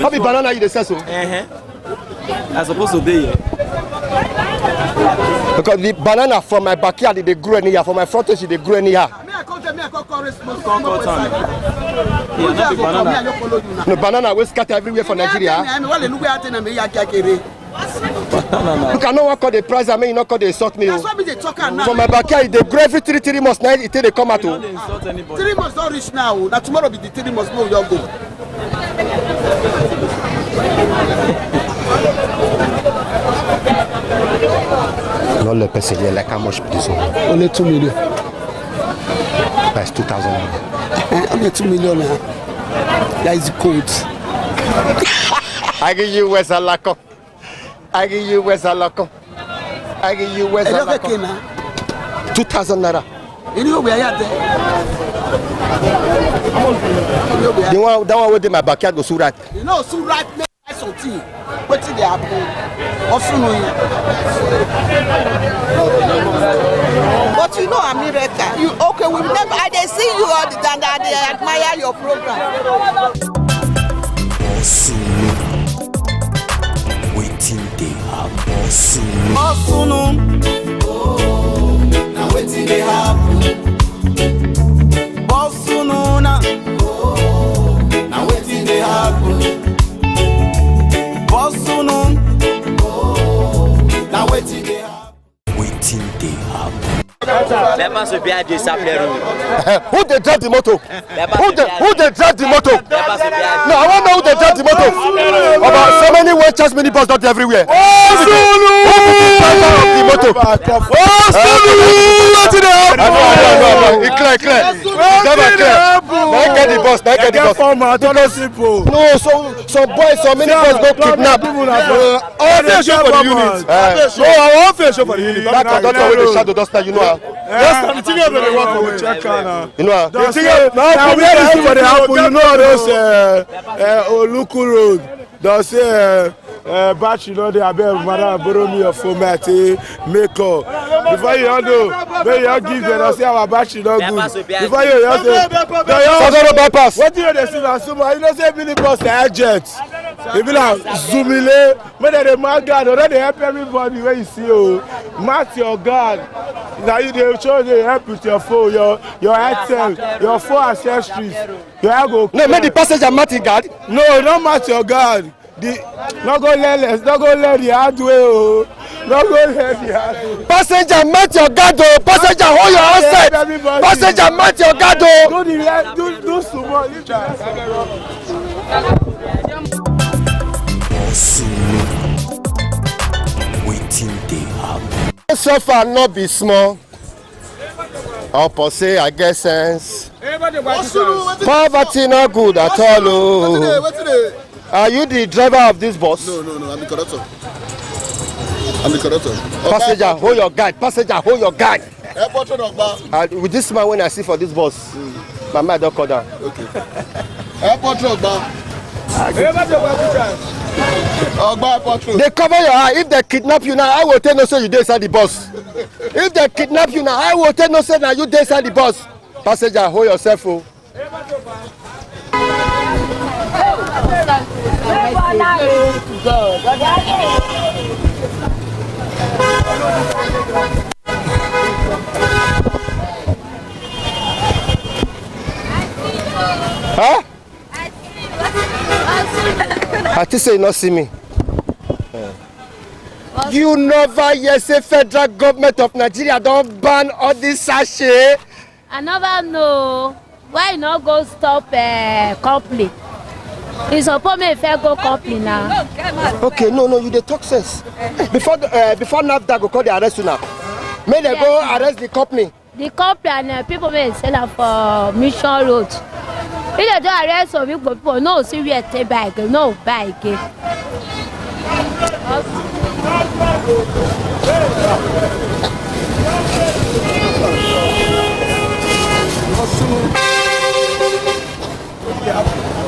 Speaker 9: How be banana you dey sell so?
Speaker 10: I supposed to be here.
Speaker 9: Because the banana from my backyard they grow anyhow, from my front edge they grow anyhow. No banana we scatter everywhere for Nigeria. You cannot work on the price. I mean, you not call they insult me. That's why they talk now. From my backyard, they grow every 3 months. Now it they come out. 3
Speaker 13: months don't reach now. That tomorrow be the 3 months. No, you go.
Speaker 9: Not the person here. Like how much this one?
Speaker 13: Only 2 million.
Speaker 9: That's 2,000.
Speaker 13: Only 2 million. That is cold.
Speaker 9: I give you West Alako. I give you West Alako. I give you West Alako. 2,000 naira.
Speaker 13: You know where you are
Speaker 9: there? That one with my backyard go Surat.
Speaker 13: You know Surat make something. What did they happen? Also know you. But you know America. You okay? We never. I they see you all the time. They admire your program.
Speaker 5: Waiting they happen soon.
Speaker 3: Now waiting they happen. Now waiting they happen. Now waiting they happen.
Speaker 5: Waiting they happen.
Speaker 11: Never so be a disappear.
Speaker 9: Who they drive the motor? Who they drive the motor? No, I want to know who they drive the motor. About so many waitress minibus not everywhere. Who the driver of the motor? Clear. Now get the bus. No, some boys, some minibus go kidnap.
Speaker 17: All they show for the unit. No, I want to show for the unit.
Speaker 9: That conductor with the shadow duster, you know.
Speaker 17: Yes, the thing about the work for check now.
Speaker 9: You know.
Speaker 17: The thing now where this thing for the happen, you know those Oluku Road. They say battery no dey abeg madam borrow me your format make up. Before you know, when you give them say our battery no good. Before you say bypass. What do you dey see na suma? You know say minibus na agent. E be like zoomile. When they mark guard, they help everybody where you see oh. Mark your guard. Now you dey show they help with your phone, your item, your phone accessories. You have go.
Speaker 9: No, make the passenger mark the guard.
Speaker 17: No, don't match your guard. No go let the hard way. Oh. No go let the hard way.
Speaker 9: Passenger match your guard. Oh. Passenger hold your outside. Passenger match your guard. Oh.
Speaker 17: Do small.
Speaker 5: Waiting they happen.
Speaker 9: So far not be small. Or per se, I guess sense. Poverty not good at all. Oh. Are you the driver of this bus?
Speaker 13: No, I'm the conductor.
Speaker 9: Passenger, hold your guard. Passenger, hold your guard.
Speaker 13: With
Speaker 9: this man when I see for this bus, my mind don't call down.
Speaker 13: Okay.
Speaker 9: They cover your eye. If they kidnap you now, I will tell no say you dey inside the bus. If they kidnap you now, I will tell no say now you dey inside the bus. Passenger, hold yourself. Oh. Huh? I think say you not see me. You never hear say federal government of Nigeria don't ban all this sachet.
Speaker 21: I never know why you not go stop company. It's supposed me if I go company now.
Speaker 9: Okay, no, you dey talk sense. Before NAFDAC go call the arrest you now. May they go arrest the company.
Speaker 21: the company and people may sell am for Mission Road. If they don arrest some people no see where take buy again, no buy again.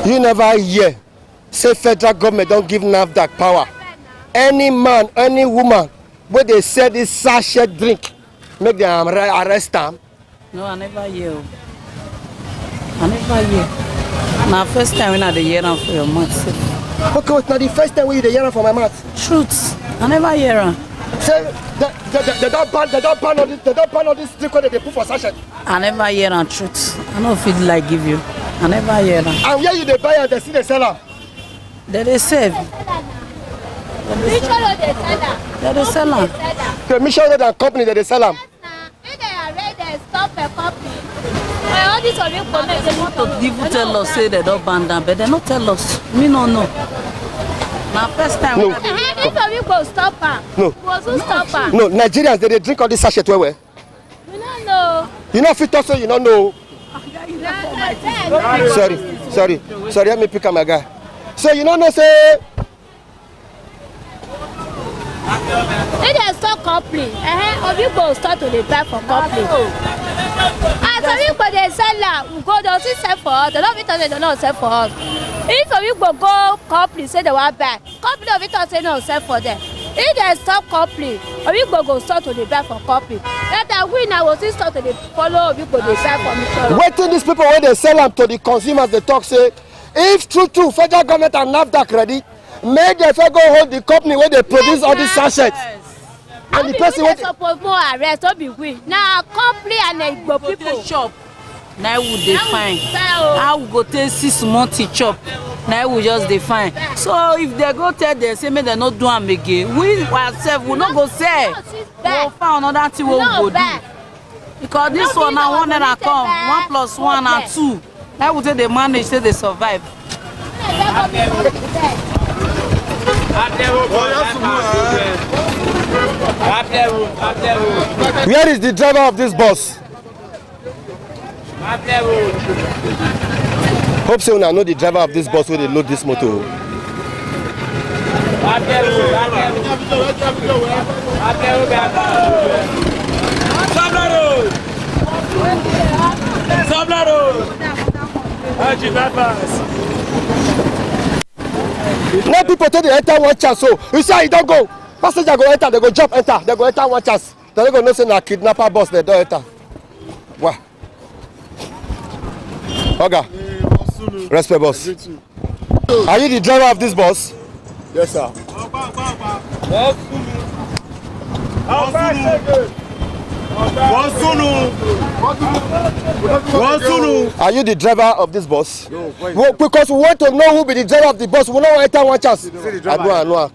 Speaker 9: You never hear say federal government don't give NAFDAC power. Any man, any woman, where they sell this sachet drink, make them arrest them.
Speaker 8: No, I never hear. I never hear. Now first time when I hear them for your mouth.
Speaker 9: Okay, it's not the first time when you hear them for my mouth.
Speaker 8: Truth. I never hear them.
Speaker 9: Say they don't ban all this drink that they put for sachet.
Speaker 8: I never hear them truth. I don't feel like give you. I never hear them.
Speaker 9: And where you they buy and they see they sell them?
Speaker 8: They sell.
Speaker 21: Mission Road they sell am.
Speaker 8: They sell them.
Speaker 9: The Mission Road and company they sell them.
Speaker 21: If they arrest they stop a company. All these are real companies.
Speaker 8: They want to people tell us say they don't ban them, but they don't tell us. Me no know. Now first time.
Speaker 9: No.
Speaker 21: If you go stop am.
Speaker 9: No.
Speaker 21: Go stop am.
Speaker 9: No, Nigerians they drink all this sachet where?
Speaker 21: You don't know.
Speaker 9: You know fit also you don't know. Sorry, let me pick up my guy. So you don't know say
Speaker 21: if they stop company, of you go start to dey buy for company. And some people they sell am, we go they still sell for us. They don't fit say they don't sell for us. If some people go company say they want buy, company of it say no sell for them. If they stop company, of you go start to dey buy for company. That we now will still start to dey follow of you go dey sell for me.
Speaker 9: waiting these people when they sell them to the consumers, they talk say if true federal government and NAFDAC ready, make the federal hold the company where they produce all these sachets. And the person
Speaker 21: wey suppose more arrest don't be we. Now company and Igbo people
Speaker 8: shop. Now we define. How we go take 6 months to chop. Now we just define. So if they go tell them say make they not do am again, we ourselves will not go say. We'll find another thing we will go do. Because this one now one that come 1 + 1 and 2. Now we take the manage, say they survive.
Speaker 9: Where is the driver of this bus? Hope so now know the driver of this bus where they load this motor. Now people tell they enter one chance, so you say you don't go. Passenger go enter, they go jump enter, they go enter one chance. They don't go no say na kidnapper bus, they don't enter. Wow. Oga, respect boss. Are you the driver of this bus?
Speaker 7: Yes, sir.
Speaker 9: Are you the driver of this bus? No. Well, because we want to know who be the driver of the bus. We don't enter one chance. I know.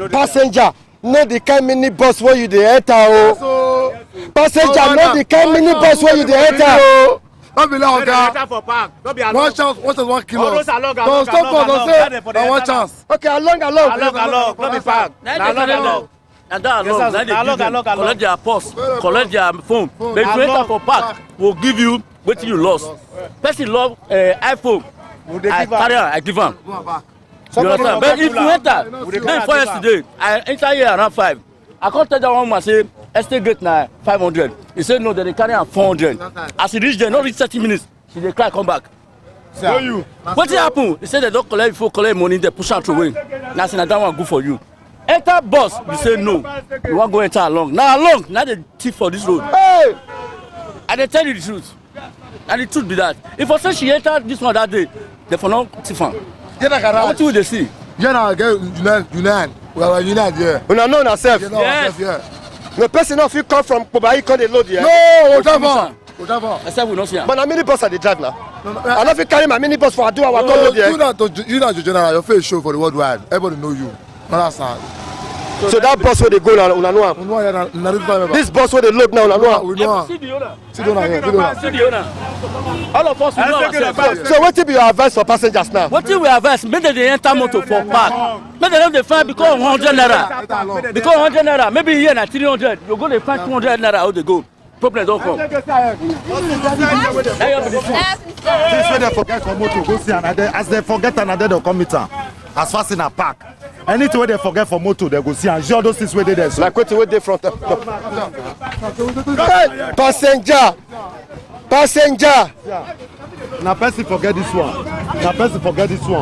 Speaker 9: Passenger, know the kind mini bus where you dey enter. Oh. Passenger, know the kind mini bus where you dey enter.
Speaker 7: Don't be loud, Oga. One chance, 1 kilo. Don't stop for don't say one chance.
Speaker 9: Okay, along.
Speaker 10: Don't be park. And that alone, collect their purse, collect their phone. But if you enter for park, we'll give you what you lost. Person love iPhone. I carry I give him. You understand? But if you enter, then for yesterday, I enter here around 5. I can't tell that one man say estate gate na 500. He said no, they carry am 400. As he reach there, not reach 30 minutes, she dey cry come back.
Speaker 7: So you.
Speaker 10: What happen? He said they don't collect before collect money, they push out away. Now say that one good for you. Enter bus, you say no. You want go enter along. Now they thief for this road.
Speaker 9: Hey!
Speaker 10: And they tell you the truth. And the truth be that. If I say she entered this one that day, they for no thief am. What will they see?
Speaker 7: Yeah, now get unite. We are united, yeah.
Speaker 9: We are known ourselves.
Speaker 10: Yes.
Speaker 7: Yeah.
Speaker 9: The person of you come from Kobai, come they load here.
Speaker 7: No, whatever.
Speaker 10: Except we not see am.
Speaker 9: But a mini bus at the drive now. I don't fit carry my mini bus for Adua, I come load here.
Speaker 7: You not general, your face show for the worldwide. Everybody know you. Understand?
Speaker 9: So that bus where they go now, una know am. This bus where they load now, una know am.
Speaker 7: We know am.
Speaker 10: See the owner.
Speaker 7: See the owner.
Speaker 10: All of us we know ourselves.
Speaker 9: So what will be your advice for passengers now?
Speaker 10: What will we advise? Make they enter motor for park. Make them dey find because 100 naira. Because 100 naira, maybe here na 300. You go dey find 200 naira how they go. problem don't come.
Speaker 7: This way they forget for motor, go see another. As they forget another, they'll come meet her. As fast in a park. Anything where they forget for motor, they go see and sure those things where they there.
Speaker 9: Like wait they front. Hey, passenger.
Speaker 7: Now person forget this one.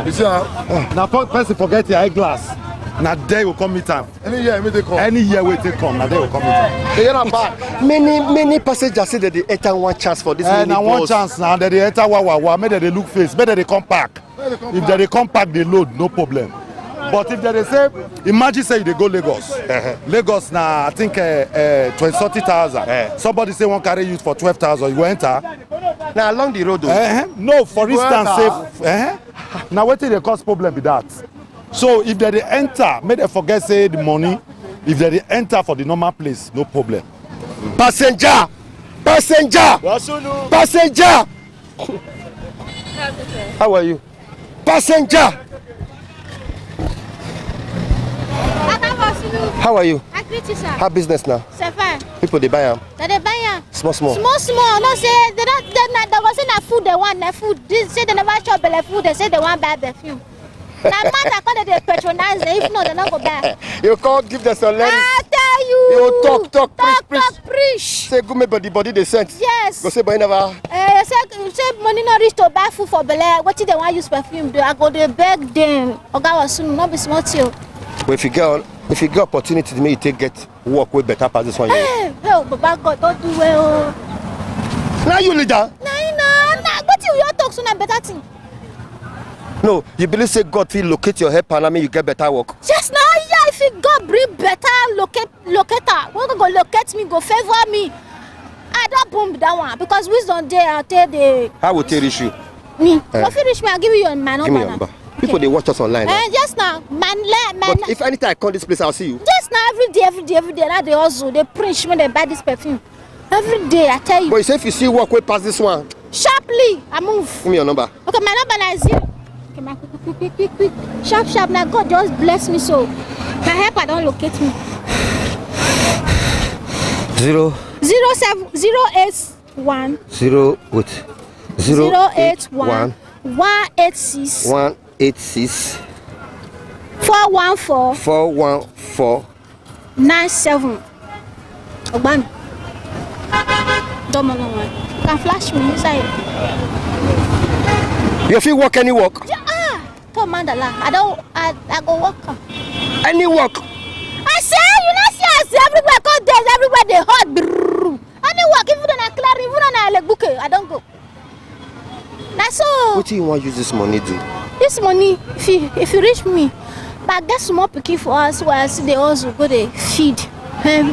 Speaker 7: You see now person forget your eyeglass. Now they will come meet time. Any year we they come. Now they will come meet time.
Speaker 9: They are back. Many passengers say that they enter one chance for this mini
Speaker 7: now
Speaker 9: bus.
Speaker 7: one chance now that they enter wow. Maybe they look face. Better they come back. If they come back, they load, no problem. But if they say, imagine say they go Lagos. Lagos now I think 20,000. Somebody say one carry you for 12,000. You enter.
Speaker 9: Now along the road.
Speaker 7: No, for instance, say now what they cause problem with that. So if they enter, may they forget say the money. If they enter for the normal place, no problem.
Speaker 9: Passenger. How are you? Passenger. How are you?
Speaker 21: I greet you, sir.
Speaker 9: How business now?
Speaker 21: Sir, fine.
Speaker 9: People they buy them.
Speaker 21: They buy them.
Speaker 9: Small.
Speaker 21: No say they wasn't a food they want. The food. They say they never chop the food. They say they want buy perfume. Now man, they patronize them. If not, they not go buy.
Speaker 9: You can't give them some ladies.
Speaker 21: I tell you.
Speaker 9: You talk,
Speaker 21: preach.
Speaker 9: Say good me body they sent.
Speaker 21: Yes.
Speaker 9: Go say but never.
Speaker 21: Say money not reach to buy food for Bele. What if they want use perfume? Do I go they beg them? Oga was soon not be smart you.
Speaker 9: But if you get opportunity to make you take get work way better pass this one.
Speaker 21: Hey, Baba God don't do well.
Speaker 9: Now you leader.
Speaker 21: Nah. What you talk soon and better thing?
Speaker 9: No, you believe say God will locate your help and I mean you get better work.
Speaker 21: Just now, yeah, if God bring better locator, who go locate me, go favor me. I don't boom that one because wisdom there, I tell the.
Speaker 9: I will tell you.
Speaker 21: Me. If you reach me, I'll give you your man.
Speaker 9: Give me your number. People they watch us online.
Speaker 21: Just now, man.
Speaker 9: But if anytime I come this place, I'll see you.
Speaker 21: Just now, every day. Now they also they preach when they buy this perfume. Every day, I tell you.
Speaker 9: But you say if you see walk way past this one.
Speaker 21: Sharply, I move.
Speaker 9: Give me your number.
Speaker 21: Okay, my number now is 0. Okay, my quick. Sharp. Now God just bless me so. My helper don't locate me.
Speaker 9: 081
Speaker 21: 186
Speaker 9: 414
Speaker 21: 97. Ogban. Don't know one. Can flash me inside.
Speaker 9: You feel work any work?
Speaker 21: Yeah, Tom Mandala. I go work.
Speaker 9: Any work?
Speaker 21: I say you know see us everywhere. Cause there's everywhere they hot. Any work even on a clear, even on a like bouquet, I don't go. That's all.
Speaker 9: What do you want to use this money do?
Speaker 21: This money, if you reach me, but get small picky for us where I see they also go they feed.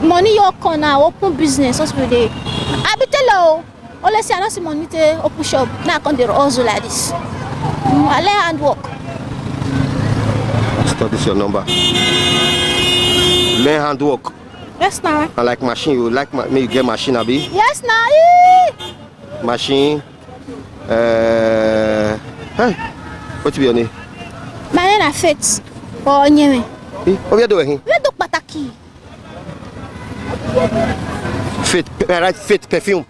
Speaker 21: Money your corner, open business, also they. I be tell you, only say I don't see money to open shop. Now I come there also like this. I learn and work.
Speaker 9: Stop this your number. Learn hand work.
Speaker 21: Yes now.
Speaker 9: I like machine. You like me? You get machine, abi?
Speaker 21: Yes now.
Speaker 9: Machine. Hey, what be your name?
Speaker 21: My name is Faith. Or Nyeme.
Speaker 9: What are you doing?
Speaker 21: We do pataki.
Speaker 9: Faith perfume.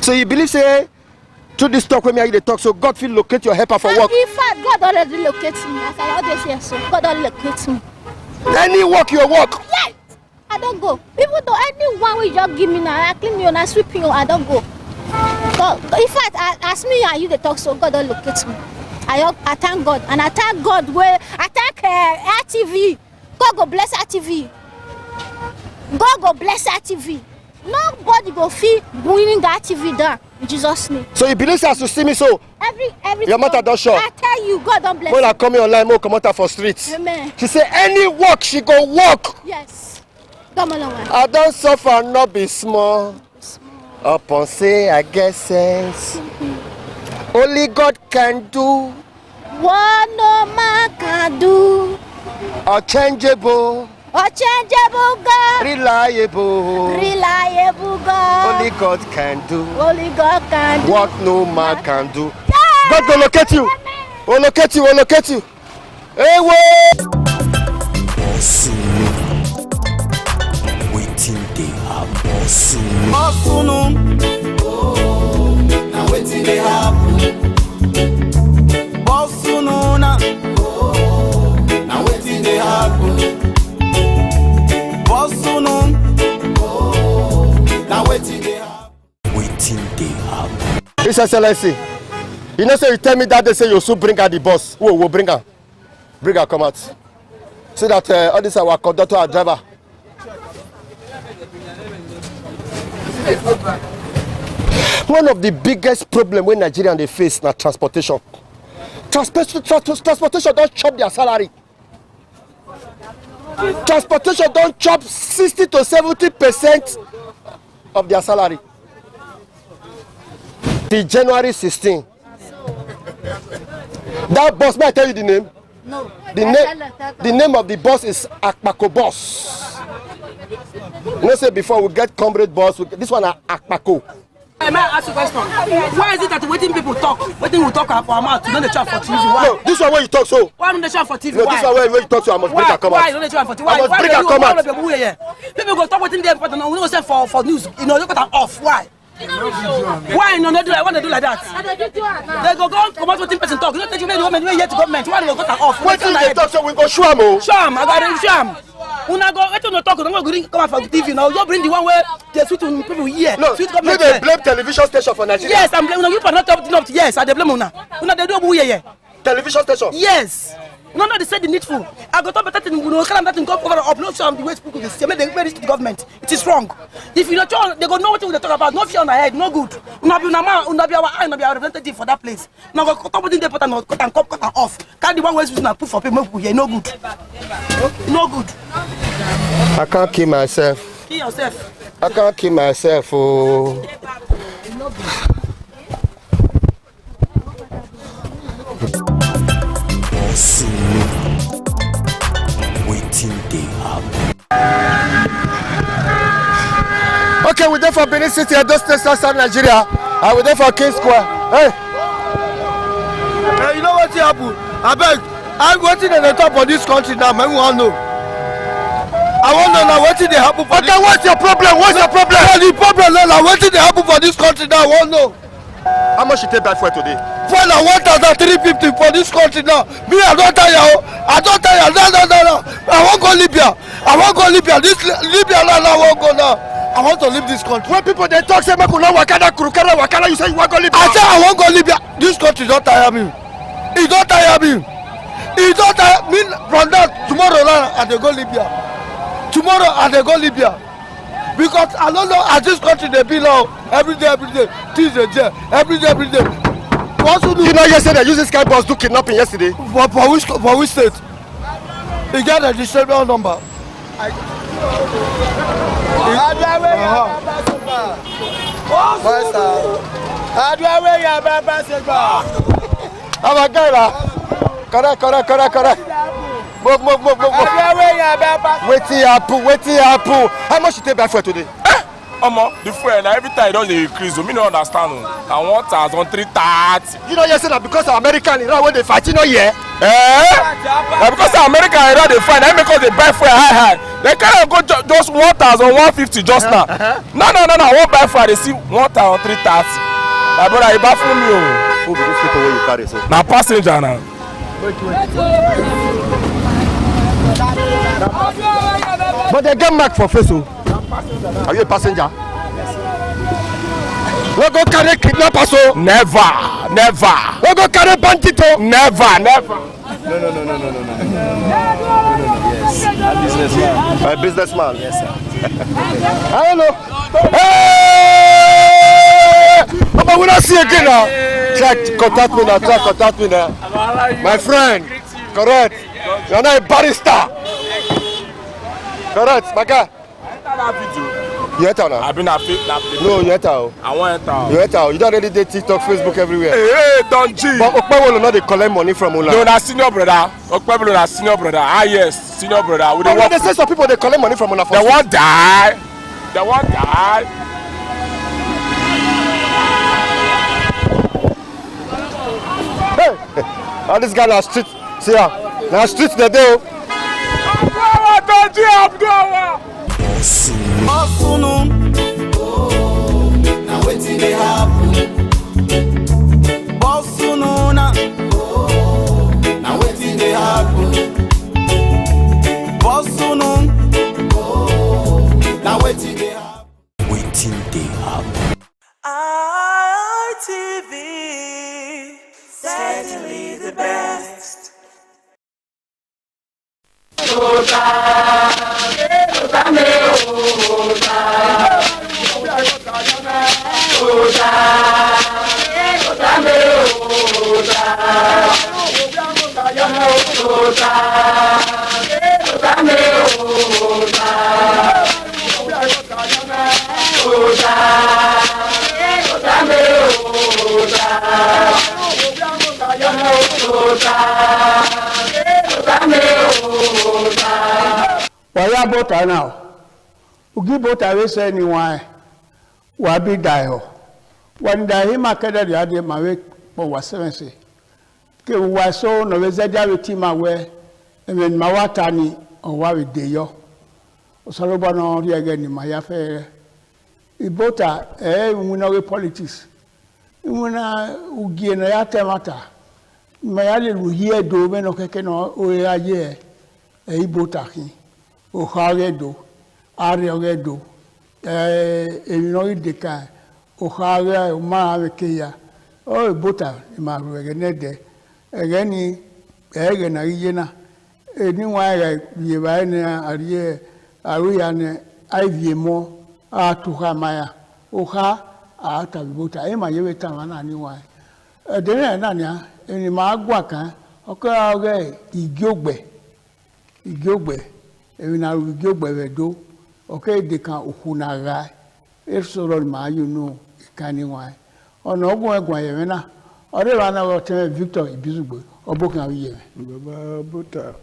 Speaker 9: So you believe say through this talk when me talk so God will locate your helper for work?
Speaker 21: In fact, God already locates me. As I always say so, God already locates me.
Speaker 9: Any work you work?
Speaker 21: Yes. I don't go. Even though anyone will just give me now, I clean you and I sweep you, I don't go. But in fact, as me and you they talk so God don't locate me. I thank God and I thank God where I thank RTV. God go bless RTV. God go bless RTV. Nobody go feel winning that TV down in Jesus' name.
Speaker 9: So you believe as to see me so?
Speaker 21: Every
Speaker 9: your mother don't show.
Speaker 21: I tell you, God don't bless.
Speaker 9: When I come here online, more come out for streets.
Speaker 21: Amen.
Speaker 9: She say any work she go work.
Speaker 21: Yes. Come along.
Speaker 9: I don't suffer, not be small. Upon say I get sense. Only God can do
Speaker 21: what no man can do.
Speaker 9: Unchangeable.
Speaker 21: Unchangeable God.
Speaker 9: Reliable
Speaker 21: God.
Speaker 9: Only God can do.
Speaker 21: Only God can do
Speaker 9: what no man can do. God will locate you. Will locate you. Will locate you. Hey, whoa.
Speaker 3: Oh, now wetin dey happen?
Speaker 2: Bosununa.
Speaker 3: Oh, now wetin dey happen?
Speaker 2: Bosunun.
Speaker 3: Oh, now wetin dey happen?
Speaker 5: Waiting they happen.
Speaker 9: His Excellency, you know, say you tell me that they say you soon bring out the boss. Who will bring her? Bring her, come out. So that all this our conductor and driver. One of the biggest problems when Nigerians they face na transportation. Transportation don't chop their salary. Transportation don't chop 60 to 70% of their salary. The January 16. That boss, may I tell you the name?
Speaker 21: No.
Speaker 9: The name of the boss is Akpako Boss. You know, say before we get comrade boss, this one is Akpako.
Speaker 14: May I ask you a question? Why is it that waiting people talk, waiting we talk for our mouth, you don't chat for TV? Why?
Speaker 9: No, this one where you talk so.
Speaker 14: Why don't they chat for TV?
Speaker 9: No, this one where you talk so I must break her come out.
Speaker 14: Why don't they chat for TV?
Speaker 9: I must break her come out.
Speaker 14: People go talk waiting there, but no, we don't say for news. You know, look at them off. Why? Why no they do like when they do like that? They go come out with person talk. You don't think you made the woman here to government. Why they go cut her off?
Speaker 9: Wait till they talk so we go show am o.
Speaker 14: Show am, I got to show am. Una go wait till no talk, don't go come out for TV now. You bring the one where they sweet people here.
Speaker 9: No, you dey blame television station for Nigeria.
Speaker 14: Yes, I'm blaming you for not up. Yes, I dey blame una. Una dey do who here.
Speaker 9: Television station?
Speaker 14: Yes. No, they said the needful. I got up better thing, that thing go over the upload some the way people say make they reach to the government. It is wrong. If you not they go know what they talk about, no fear on their head, no good. Una be our eye, una be our representative for that place. Now go talk with the put and cut and off. Can't the one way we put for people here, no good. No good.
Speaker 9: I can't kill myself.
Speaker 14: Kill yourself.
Speaker 9: I can't kill myself. Oh.
Speaker 5: Waiting they happen.
Speaker 9: Okay, we're there for Benin City, Edo State, South Nigeria. And we're there for King Square. Hey,
Speaker 2: you know what's happened? I beg, I'm waiting at the top of this country now. I want to know. I want to know what did they happen for.
Speaker 9: Okay, what's your problem? What's your problem?
Speaker 2: The problem now, what did they happen for this country now? I want to know.
Speaker 9: How much you take back for today?
Speaker 2: For now, 1,350 for this country now. Me, I don't tell you. I don't tell you. No. I won't go Libya. This Libya now, I won't go now. I want to leave this country.
Speaker 9: When people they talk, say, Makuna, Wakana, you say you want to go Libya.
Speaker 2: I say, I won't go Libya. This country don't tire me. It don't tire me. From that, tomorrow now, I go Libya. Because I don't know as this country they be now. Every day. Things they there. Every day.
Speaker 9: You know yesterday they used this guy boss do kidnapping yesterday.
Speaker 2: For which state? He got a distribution number.
Speaker 9: I'm a guy lah. Correct. Move. Waiting happen. How much you take back for today?
Speaker 7: The fuel every time it doesn't increase. Me no understand. I want 1,330.
Speaker 9: You know yesterday because of American Iran when they fight, you know yeah.
Speaker 7: Because of American Iran they fight. That because they buy fuel high. They can't go just 1,150 just now. No. I won't buy fuel. They see 1,330. My brother, you buy for me.
Speaker 9: Who be these people where you carry so?
Speaker 7: Now passenger now.
Speaker 9: But they get mark for face. Are you a passenger? We go carry kidnapper so?
Speaker 7: Never.
Speaker 9: We go carry bandito?
Speaker 7: Never.
Speaker 9: No. Yes. A businessman.
Speaker 7: Yes, sir.
Speaker 9: I don't know. Hey! But we don't see again now. Try to contact me now. My friend. Correct. You're not a barrister. Correct, my guy. You enter now?
Speaker 7: I've been a fake.
Speaker 9: No, you enter.
Speaker 7: I want enter.
Speaker 9: You enter. You don't already do TikTok, Facebook, everywhere.
Speaker 7: Hey, don't G.
Speaker 9: But Okpebolo not they collect money from Ola.
Speaker 7: No, that's senior brother. Okpebolo that's senior brother. Ah yes, senior brother. We
Speaker 9: they say some people they collect money from Ola.
Speaker 7: They won't die.
Speaker 9: Hey, all this guy na street. See ya. Na street they do.
Speaker 2: Bosunun.
Speaker 3: they happen? Boss Sununa. Now waiting they happen. Boss Sunun. Now waiting they happen.
Speaker 5: Waiting they happen.
Speaker 3: ITV, certainly the best.
Speaker 6: Waya bota now. Ugi bota we say ni why. Wa bi dio. When da hima kada dia de ma we po wa sevense. Ke wa so no we zaja we ti ma we. Emen ma wata ni on wa we de yo. Osaloba no ri ege ni ma ya fe. Ibota wuna we politics. Wuna ugi na ya temata. Ma ya le ruhie do me no keke no o ya ye. Ibota ki. O hagedo, ariogedo, elinoideka, o hage, o maavekeya, o bota, maruegenede, egeni, egena yena, anyone yevana, arie, ariane, iviemo, atuhamaya, oha, atabota, ema yeveta mananiwa. Dene nania, any magwaka, okay, igogbe. Evina ugogbe do okay de kan okunaga efsoro ma you know kaniwa ona ogun egun yemena ore wa na wote Victor Ibizugbo obokan wiye
Speaker 20: baba bota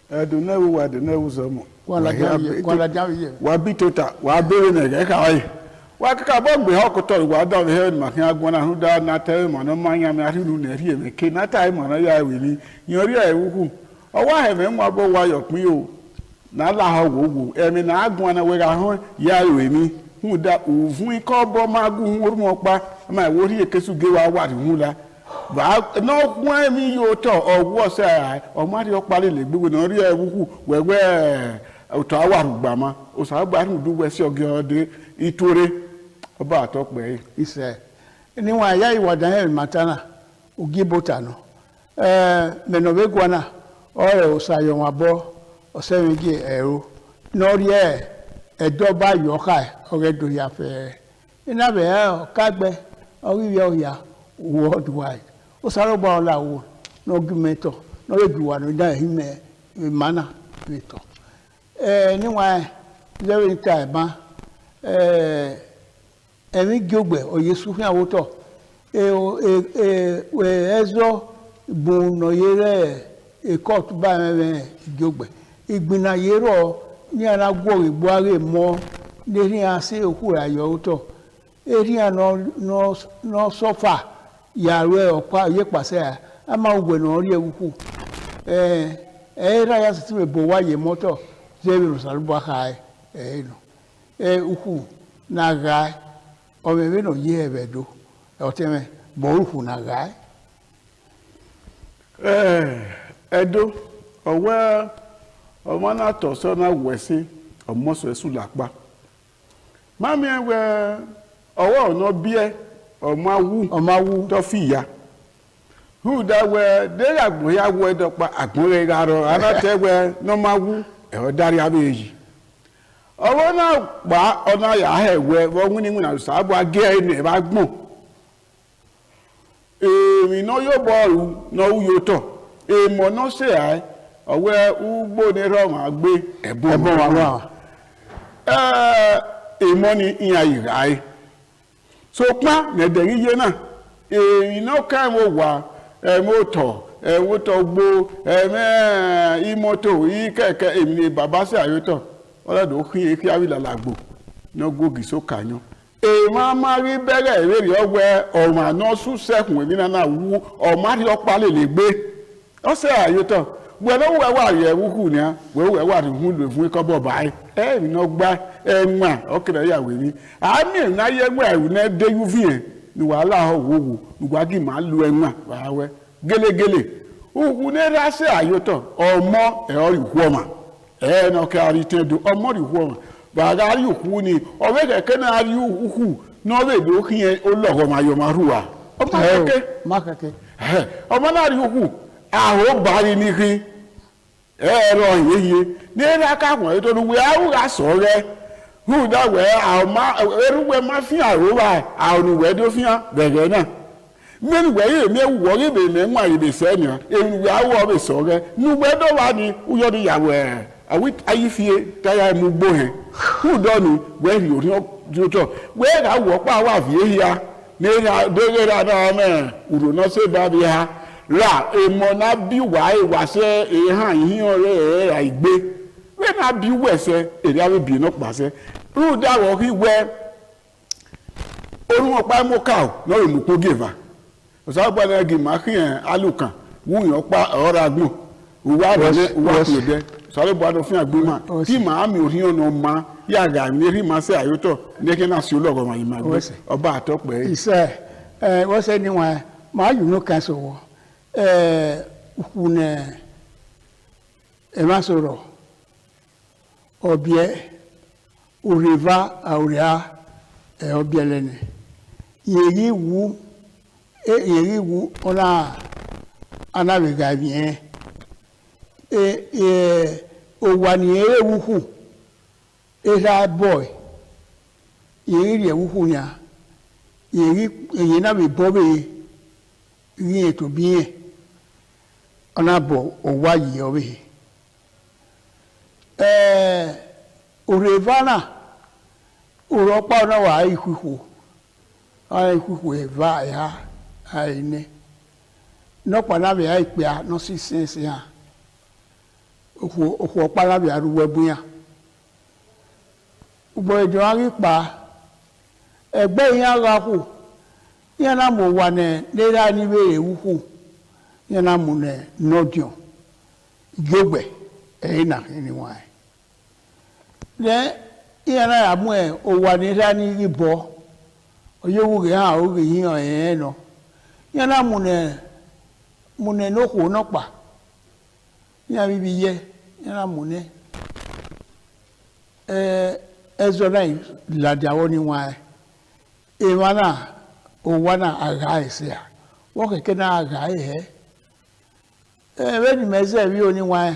Speaker 20: aduna wo aduna wo somo
Speaker 6: kwala jawiye
Speaker 20: wa bitota wa bere na ka wa wa ka bo gbe hokoto wa da he ma kan agbon na huda na tell mo no manya me arilu na ri eme ke na tai mo na ya wili yori ewuku owa he me mo bo wa yo pin o na la ha wo emi na agun na we ga ho ya remi hu da ovun ko bo magun hu mo pa ma wo ri ekesu ge wa wa hu la ba no kun emi yo to owo se o ma ri o pare le gbe na ri ewuku wewe o to awa rugba ma o sa gba ru du we si oge ode itore oba to pe
Speaker 6: ise ni wa ya iwadan el matana ugibota no me no we gwana o sayo wa bo Osewege ero nori edoba yoka ogedo ya fe ina be kagbe oriwe oya worldwide o saroba ola wo no gumeto no eduwa no da hime mana meto niwa lewe nta ba emi gogbe oyesu fun awoto ezo bu no yere court ba me gogbe igbina yero ni ara gwo igbo are mo ni ase oku ayo to eri no sofa yare opa ye pase ama ugwe no ri ewuku era ya sitime bo wa ye moto zebi salbu aka no uku na ga o me no ye ebedo o teme bo uku na ga
Speaker 20: edo owa ọmọ náà tọ̀ sọ́nà wẹ̀sí ọmọsọ̀ ẹ̀sùn làpá mami ẹ̀wẹ̀ ọwọ́ ọ̀nà bíẹ́ ọmọ awú tó fi ìyá húdàwẹ̀ dẹ́rẹ́ àgbọ̀nyá wọ ẹ̀dọ́gba àgbọ̀nrẹ́ ìrarọ̀ alátẹ̀wẹ̀ nọ́mọ awú ẹ̀họ́ dárí abẹ́ yìí ọwọ́ náà pa ọ̀nà yàhẹ̀wẹ̀ wọ́n ní múnà sábà agé ẹni ẹ̀ bá gbọ̀n èmi náà yóò bọ́ọ̀lù náà yóò tọ̀ èèmọ̀ náà ṣe àì ọwẹ́ ugbo ní rọ́mà gbé ẹ̀bùn wà èèmọ̀ ní ìyà ìráyé so pá nẹ̀dẹ̀ yíyé náà èyí náà káàmù wà ẹ̀mọ́tọ̀ ẹ̀wọ́tọ̀ gbó ìmọ́tò ìkẹ́kẹ́ èmi ni bàbá sí àyótọ̀ ọlọ́dọ̀ kí ekí àwìlàlàgbò náà gògì sókàyán èèmọ̀ máa rí bẹ́rẹ̀ ìrèrè ọwẹ́ ọ̀rùn àná súnṣẹ́kùn èmi náà wú ọ̀mádì ọ̀pá lè gbé ọ̀sẹ̀ àyótọ̀ gbọ́dọ̀ wẹ́wà yẹ wúkú ni á wẹ́wà ní hún lè fún ikọ́ bọ̀ báyìí ẹ̀rìn náà gbá ẹ̀wọ̀n ọ̀kẹ́rẹ́ yàwó mi àmì ìnáyẹ ẹ̀wọ̀n ẹ̀rù náà dé yúfì yẹn ni wàhálà òwòwò ìgbàgì máa lu ẹ̀wọ̀n wàáwẹ́ gẹ́lẹ́gẹ́lẹ́ òkú ní rásẹ̀ àyọ̀tọ̀ ọmọ ẹ̀họ́ ìhú ọmọ ẹ̀ẹ́nà kẹrin tẹ́ẹ̀dọ̀ ọmọ ìhú ọmọ bàgà rí òkú ni ọ̀wẹ́ kẹ̀kẹ́ náà rí òkú náà wẹ̀ ló kí yẹn ó lọ́kọ̀ máa yọ máa rúwa ọmọ náà rí òkú àhó bàárí ní kí ẹ̀rọ ìyẹ́yẹ ní ẹ̀rọ akáwọn ètò ìwé àwùrà sọ̀rẹ́ húdàwẹ̀ ẹrúwẹ̀ máa fi àrówà àrùwẹ̀ tó fi hàn bẹ̀rẹ̀ náà mẹ́nuwẹ̀ yìí mi wọ̀ rí bèèrè mẹ́wọ̀n àrìbè sẹ́ni èrùwẹ̀ àwọ̀ ọ̀bẹ̀ sọ̀rẹ́ nuwẹ̀ tó wà ní uyọ́dún yàwó ẹ̀ àwí ayífie táyà ẹmu gbó hẹ̀ húdọ̀nù wẹ́rì òní ọjọ́ wẹ́rà wọ́pọ̀ àwọn àfìyé ya ní ẹ̀rọ náà mẹ́rin òrònà sẹ́bà bí ha ra èèmọ̀ náà bí wàá ìwàsẹ́ èèhàn ìhìn ọ̀rẹ́ ẹ̀ àìgbé wẹ́n náà bí wẹ̀sẹ̀ èrè àwọn ìbí náà pàṣẹ rúdà wọ́n rí wẹ́ orun ọ̀pá mọ́kà ọ̀ náà rè mú kó gèvà ọ̀sàgbà náà gì máa kí ẹ̀ alùkàn wúyàn ọ̀pá ọ̀rọ̀ agbọ̀n òwò àdánẹ́ òwò àpèdẹ sọ̀rọ̀ bọ́ adọ́ fún àgbọ̀n tí màá mi ò rí ọ̀nà ọ̀ma yàgà mi rí màá sẹ́ àyótọ́ nẹ́kẹ́ náà sí olóògùn ọmọ yìí máa gbé ọba àtọ́pẹ́.
Speaker 6: ìṣe wọ́n ṣe ni wọn máa yùn ní kan sọ̀wọ́ kùnà ẹ̀ má sọ̀rọ̀ ọbẹ̀ òrèvá àwòrán ọbẹ̀ lẹ́nu yèyí wú ọ̀nà anábìgà bìyẹn òwànìyẹ wúkú ẹ̀rá bọ̀ yèyí rẹ̀ wúkú yà yèyí náà bẹ̀ bọ́ bẹ̀ rí ètò bìyẹn ọ̀nà bọ̀ ọ̀wá yìí ọbẹ̀ urevana uropa na wa ikuku eva ya aine no pana be ai pe no si sense ya oku opa la be aruwe buya ugbo ejo ari pa egbe yan ra ku yan na mo wa ne lera ni be ewuku yan na mo ne nodion gbogbe na ni wa ne yana amu e o wa ni ra ni ibo oyewu ge ha o ge yin e no yana mu ne no ko no pa ya bibi ye yana mu ne ezo na la dawo ni wa e wana o wana aga ese a wo ke na aga e we ni meze wi oni wa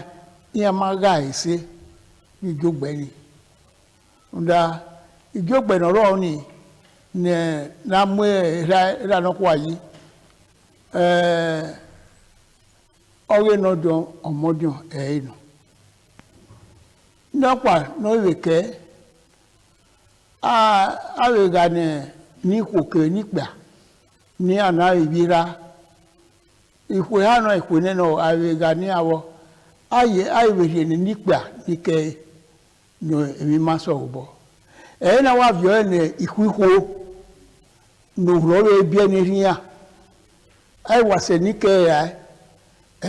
Speaker 6: ya ma ga ese ìjọgbẹ ni nda ìjọgbẹ nọrọ ni ne na mú ẹ̀rọ anọ́kọ́ ayé ọ̀rẹ́ nọdọ̀ ọmọdún ẹ̀ẹ́nù nípa n'òwèké àwègà ní ìkòkè nígbà ní àná ìbíra ìkò hànà ìkò nínú àwègà ní àwọ ayèwèrè ní nígbà níkẹ́ ní èmi máa sọ̀rọ̀ bọ̀ ẹ̀yìn náà wà fìọ́ ẹ̀ ní ìkúkú nòwúrọ̀ bí ẹni rí yà àìwàsẹ̀ níkẹ́ ẹ̀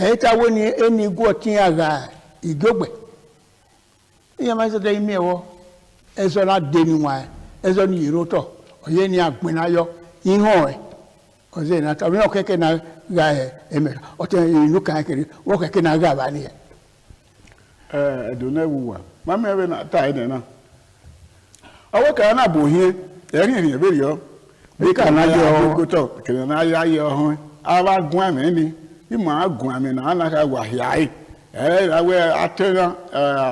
Speaker 6: ẹ̀yìn táwọn ní ẹni gọ́ tí a gà ìjọgbẹ̀ ìyẹn máa ń sọ́dọ̀ ìmí ẹ̀wọ́ ẹ̀zọ́ náà dé ní wọn ẹ̀zọ́ ní ìró tọ̀ ọ̀yẹ́ ní àgbẹ̀náyọ́ ìhàn ẹ̀ ọ̀sẹ̀ náà tàbí náà kẹ́kẹ́ náà gà ẹ̀mẹ̀rẹ̀ ọ̀tẹ̀ ìlú kan kiri wọ́n kẹ́kẹ́ náà gà bá nìyẹn.
Speaker 20: ẹ̀dùn náà wù wá mami ẹ̀rẹ́ náà ta ẹ̀ náà ọwọ́ kan náà bò yẹn ẹ̀rín ìrìn ẹ̀bẹ̀rẹ̀ yọ bí kàn náà yẹ ọ̀hún kótó kìnìún náà yẹ ọ̀hún àwa gun àmì ni bí màá gun àmì náà náà ká wà yá yìí ìlàwẹ̀ atẹ́nà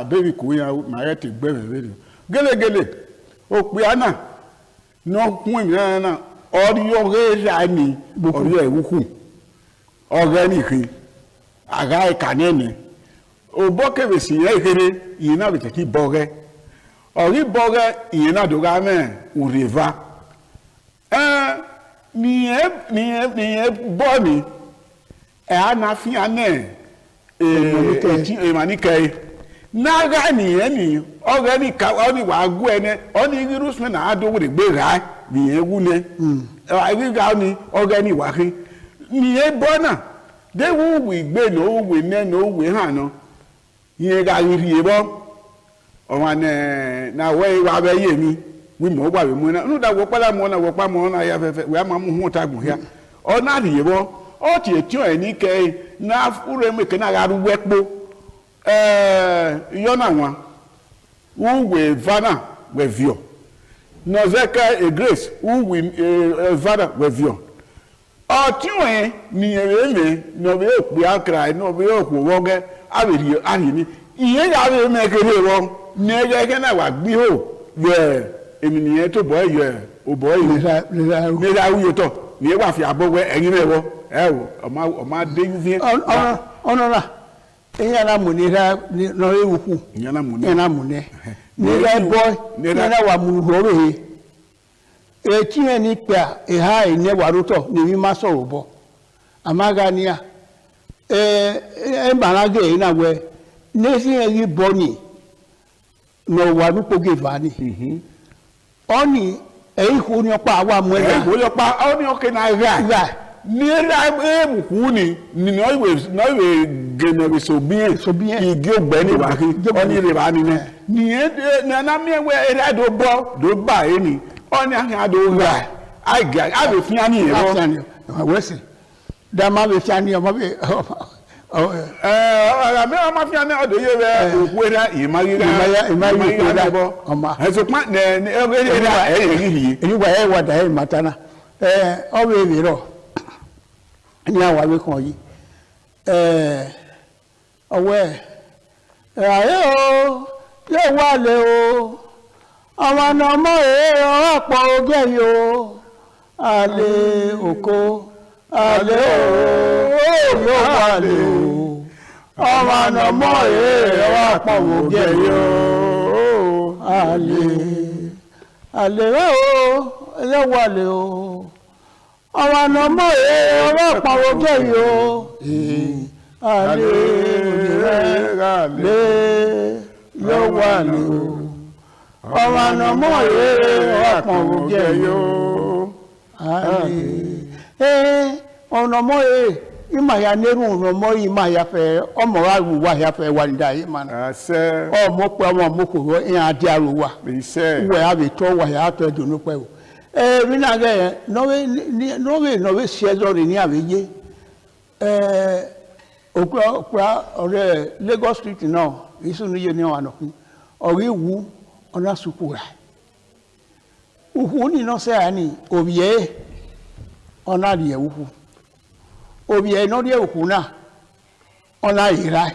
Speaker 20: bẹ́ẹ̀ni kò yẹn màá yẹ ti gbẹ̀mẹ̀ bẹ́ẹ̀ni gẹ́lẹ́gẹ́lẹ́ òpè àná náà kún èmi náà ọ̀rí ọ̀rẹ́ rà ní ọ̀rí ẹ̀wùkù ọ̀rẹ́ nìkan àgá ìkànnì òbọ̀ kẹ̀wèsì yẹn kéré ìyẹn náà bẹ̀tẹ̀ kí bọ̀rẹ́ ọ̀rí bọ̀rẹ́ ìyẹn náà dọ̀gá mẹ́ òrèva nìyẹn bọ́ ni ẹ̀ á na fi hàn náà èèmàníkẹ́ náírà nìyẹn ni ọ̀rẹ́ ní ká ọ̀ní wàá gún ẹ ní ọ̀ní irúsùn náà á dówó lè gbé rà á nìyẹn wú ni àríga ni ọ̀rẹ́ ní wàá kí nìyẹn bọ́ náà déwù wì gbé ní ó wì ní ní ó wì hàn náà yẹn ga rí yẹ bọ́ ọ̀wọ́n náà wẹ́ ìwà abẹ́ yé mi we mo wa we mu na no da wo pala mo na ya fefe we ama mu hu ta gu ya o na ri yebo o ti etio eni ke na ure me ke na ga ru wepo yo na wa who we vana we vio no zeka a grace who we vana we vio o ti we ni ere me no be opu akra no be opu woge abiri ari ni iye ya be me kere wo ni je ke na wa gbi ho ye emi ni to boy ye o boy ni ra wu to ni wa fi abo we eyin me wo o ma de yu ono na eya na mu ni ra no ewuku eya na mu ni ra boy ni ra wa mu horo he e ti eni pe e ha ene wa roto ni mi ma so bo amaga ni a mbalage na we nesi egi boni no wa du poge vani oni ihu ni opa wa mu e wo yopa oni oke na ga ni la ebuku ni no we gene we so bien igi ogbeni wa oni le ba ni na mi we era do ba eni oni ahan do ga ai ga a be fi ani e ro we se da ma be fi ani o ma be me ma fi ani o do ye we okwera imagina bo oma eso pa ne eni wa e wa da e matana o we mi ro ni awa we kan yi owe aye o ye wa le o àwọn na mo o po oge yo ale oko ale o yo wa le o àwọn na mo o po oge yo ale o ye wa le o àwọn na mo o po oge yo ale le yo wa le o ọmọ na mo ọpọn oge yo ọ̀nà mo ima ya neru ọ̀nà mo ima ya fe ọmọ aru wa ya fe wa nda yi man ọmọ pe ọmọ mo ko ro yan adi aru wa we ha be to wa ya to dunu pe o ri na ge no we share zori ni abeje okra ore Lagos Street now isu ni ye ni wa no ori wu ona sukura uhu ni no se ani obie ona die uhu obie no die uhu na ona ira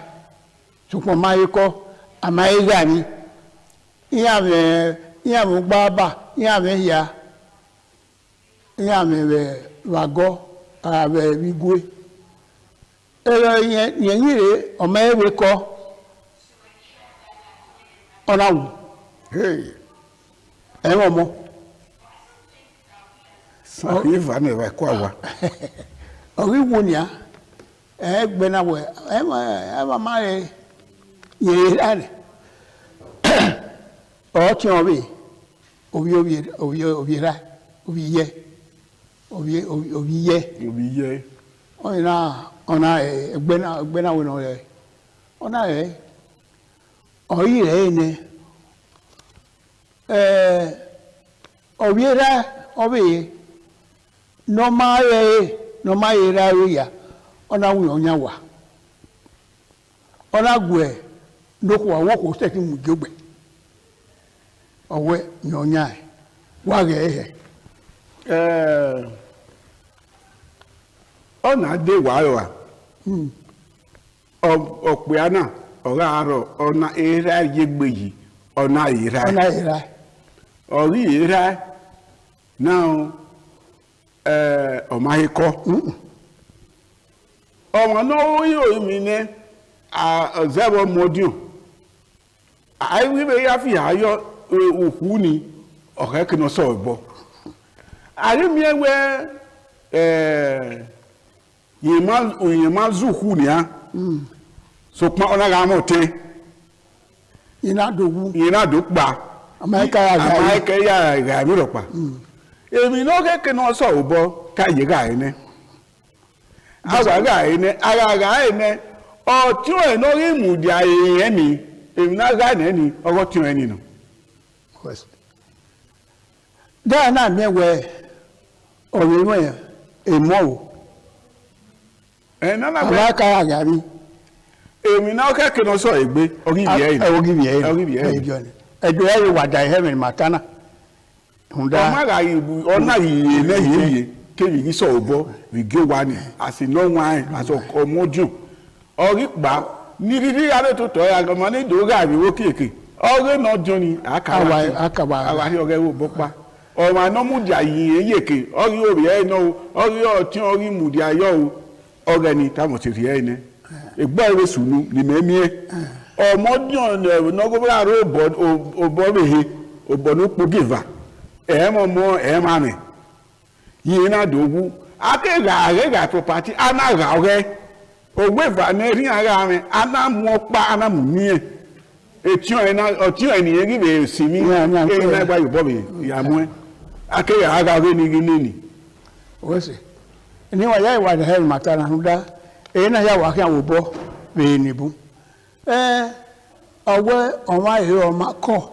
Speaker 20: supo maiko amaiga ni iya me baba iya me ya iya me wago abe bigwe yen yire o mewe ko ona wu hey ẹ̀wọ̀n mọ́ sọ́kì ìfànà ìwà ẹ̀kọ́ àwà ọ̀rí wo ni a ẹgbẹ̀nàwọ̀ ẹwà máa rẹ̀ yẹ̀rẹ̀ rẹ̀ ọ̀ọ́tí ọ̀rí òbí yẹ ọ̀nà ẹgbẹ̀nàwọ̀ náà rẹ̀ ọ̀nà rẹ̀ ọ̀rí rẹ̀ ní obiera obi no ma ra ya ona wu onya wa ona gwe no ko wo ko se ti mu jogbe owe nyonya wa ge ona de wa wa ope ana ora aro ona era yegbe yi ona ira ori ira now ọmahiko ọmọ náà yóò mi ní ọ̀zẹ́wọ̀ mọ́dún àìwíwẹ̀ yá fi àyọ òkú ni ọ̀rẹ́ kìnnà sọ ìbọ̀ àrímíẹ́wẹ́ yìnmá zùkú ni á sọpọ̀ ọ̀nàrà mọ̀ tẹ́ ìnádò pa America ya ga mi ro pa èmi no ke no so bo ka ye ga ene awa ga ene ara ga ene o ti o no ri mu di aye ni èmi na ga ne ni owo ti o eni no
Speaker 6: da na me we owe emo
Speaker 20: na
Speaker 6: ala ka ya gari
Speaker 20: èmi náà kẹ́kẹ́ náà sọ ègbé
Speaker 6: ogibi ẹ̀yìn ẹjọ́ ẹ̀yìn wàdà ẹ̀hẹ́mìn màtánà
Speaker 20: ọmọra ìbú ọ̀nà ìyè lẹ́yìn ìyè kéwì yìí sọ ọ̀bọ rìgé wa ni àsìnáwó àìn àti ọmọdún ọrí pa ní rírí alẹ́ tó tọ́ ya ọmọ ní ìdòwò àríwó kéèké ọrẹ́ náà jọ ni àkàwárí ọrẹ́ wò bọ́ pa ọmọ anọ́mùdì àyè yèké ọrí òrì ẹ̀ náà ọrí ọtí ọrí mùdì ayọ́ ọrẹ́ ni táwọn ti rí ẹ̀ náà egba ewe sunu ni memie omodion nogobra ro oborehe obonu pogiva mo mame yi na dogu akega property anaga ore ogbeva na ri ara me anamu pa anamu mie otion eni egi be simi na gba yobo be ya mu akega aga ore ni gini
Speaker 6: wese ni wa ya wa the hell matter na huda ena ya wa kan wo bo be ni bu owe oma ere oma ko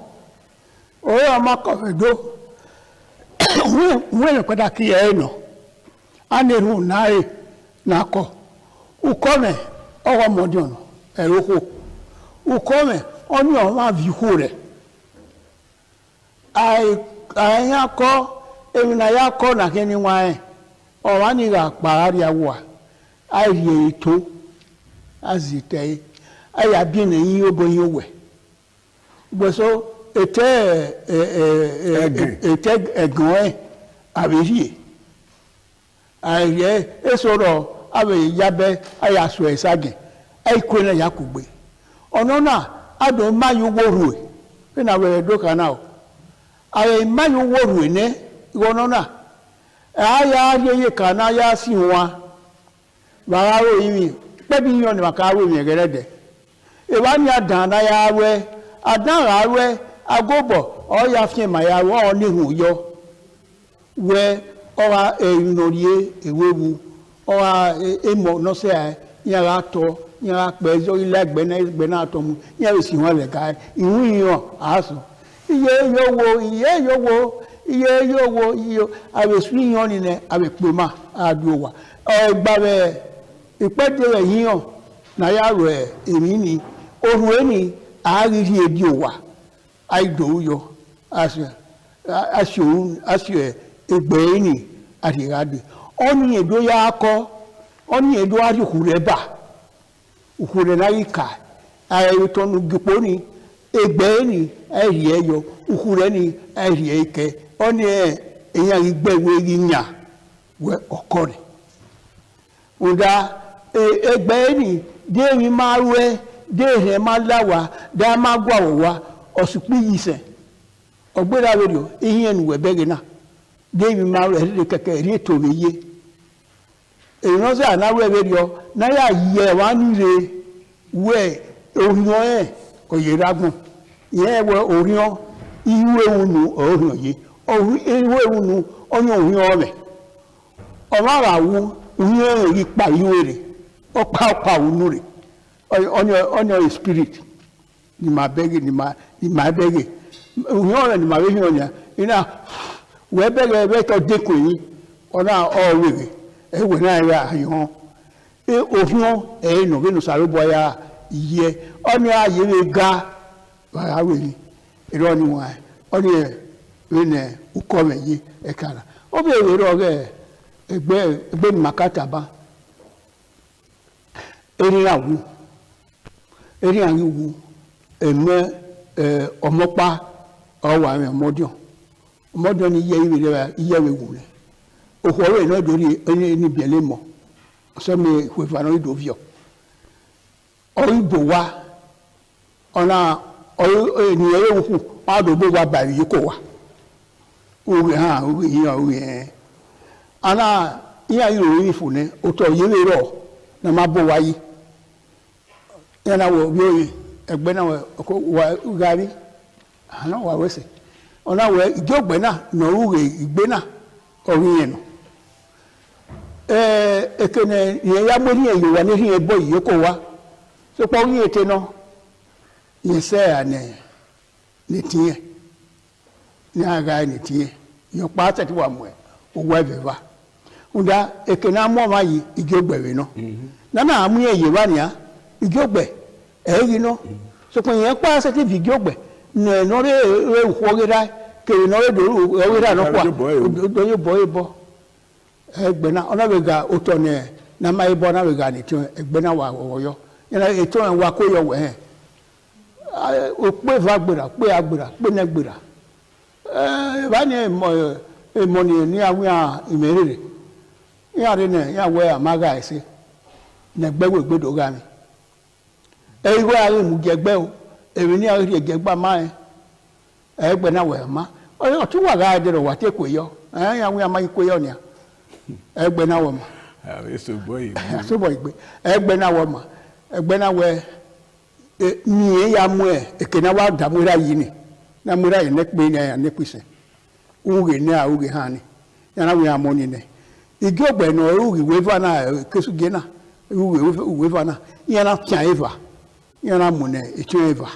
Speaker 6: owe oma ko do we kwada ki e no aneru nai na ko ukome owo modion eroko ukome oni oma vi hore ai ya ko emi na ya ko na kini wa o wa ni ga parari awo ayé ètò azìtẹ́ ayàbí ní yí obìnrin wẹ̀ gbèsò ètè ẹ̀gàn ẹ̀ àbẹ̀yẹ ayé èsòrò àbẹ̀yàbẹ̀ ayàsọ̀ ẹ̀sàgẹ̀ ẹ̀kọ́ ẹ̀ yà kò gbé ọ̀nà náà àdùn máyú wòrò ẹ̀ pé nà wẹ̀rẹ̀ dókà náà àyè máyú wòrò ẹ̀ ní ìwọ̀nà náà àyà ayẹyẹ kan náà yà sí wọn. Bàárò yìí pẹ́bí yíyan ni màkàrò yìí gẹ́rẹ́dẹ̀. Ìwádìí àdán ya wẹ́ àdán àwẹ́ agóbọ̀ ọ̀ya fi mà ya wọ́n oníhùn yọ. Wẹ́ ọ̀ra ìrìnàríyé ìwéwu ọ̀ra èmọ̀ nọ́sẹ̀ ẹ̀ yàrá tọ́ yàrá pẹ́ ilé ẹgbẹ́ náà tọ́ mu yàrá sì wọ́n lẹ̀ ká ìwú yíyan àásùn. Iye yóò wo àwẹ̀sùn yíyan nìyẹn àwẹ̀pẹ̀mà àdúrà wà. Ọ̀gbàwẹ̀ ìpẹ́jẹ́ rẹ̀ yíyàn náyà rẹ̀ èmi ni ohun ẹni àárírí èdè òwà àìdòwúyọ àṣẹ ẹgbẹ́ ẹni àdìrádì ọ́nì èdò yá kọ́ ọ́nì èdò àdìkù rẹ̀ bà òkú rẹ̀ náà yíkà ààrẹ tọ́nu gípò ní ẹgbẹ́ ẹni àìrí ẹyọ òkú rẹ̀ ní àìrí ẹkẹ ọ́nì ẹ̀yàn ìgbẹ́wé yíyà wẹ ọkọ rẹ̀ oda egbe ni de mi ma we de he ma lawa da ma gwa wa osupi yise ogbera radio ehin enu we bege na de mi ma we de keke ri to ye eyan se ana we radio na ya ye wa ni re we orion oyeragun ye we orion iwe unu orion ye iwe unu onyo orion me ọmọra wu uye eri pa iwere ọpa unure onyo spirit ni ma bege ni ma bege uye ore ni ma we hinya ina we bege be to deko yin ona ọwere ewe na ya ayon ofun no benu sarobo ya iye oni ayere ga wa we ni iro ni wa oni ene ukome yi ekara obi ewere oge egbe makataba eriawu eme omopa owa me omodion ni ye iwe wewu le ohoro ina dori ni biele mo so me kwefano idovio oibo wa ona ni ewu adobo wa bari yiko wa owe yin ana iya iro ifune oto yere ro na ma bo wayi yana wo bi oyi egbe na ko wa gari ana wa wese ona we igogbe na no ure igbe na ori yen no ekene ye ya mo ni eyo wa ni ri ebo yi ko wa so pa oyin ete no ye se ane ni tie ni aga ni tie yo pa se ti wa mu e o wa be ba unda ekena mo ma yi igogbe we no na na amu ye wa ni a igogbe e yi no so pé yẹn pa se ti igogbe no no re wo ge da ke no re do we da no kwa do yo boy bo egbe na ona we ga oto ne na ma ibo na we ga ni ti egbe na wa wo yo yana eto en wa ko yo we o pe va gbera pe agbera pe ne gbera ba ni mo ni awon imerere ya re ne ya we amaga ese ne gbewe gbedo ga mi ewe aye mu jegbe o emi ni ari jegba ma egbe na we ma o tu wa ga de ro wa te ko yo ya we ama ko yo ni egbe na wo ma
Speaker 20: so boy
Speaker 6: gbe egbe na wo ma egbe na we ni ya mu ekena wa da mu ra yi ni na mu ra yi ne pe ni ya ne pise uge ne a uge ha ni ya na we amoni ne igi ogbe no uge we va na kesu ge na uge we va na ya na tia eva ya na mu ne etu eva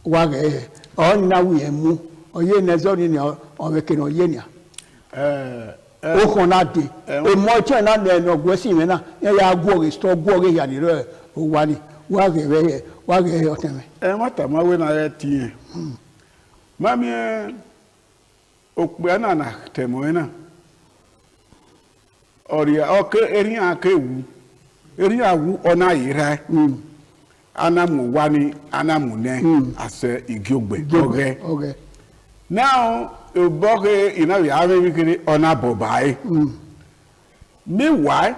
Speaker 6: wa ge o ni na we mu oye ne zo ni o we ke no ye ni o ko na de e mo che na ne no gwe si me na ya gwo ge sto gwo ge ya ni re o wa ni wa ge o teme
Speaker 20: mata ma we na ya tie mami o pe na temo na ori o ke eri an ke wu eri awu ona ira anamu wani anamu ne ase igiogbe oge now boge ina we have we ona bobai meanwhile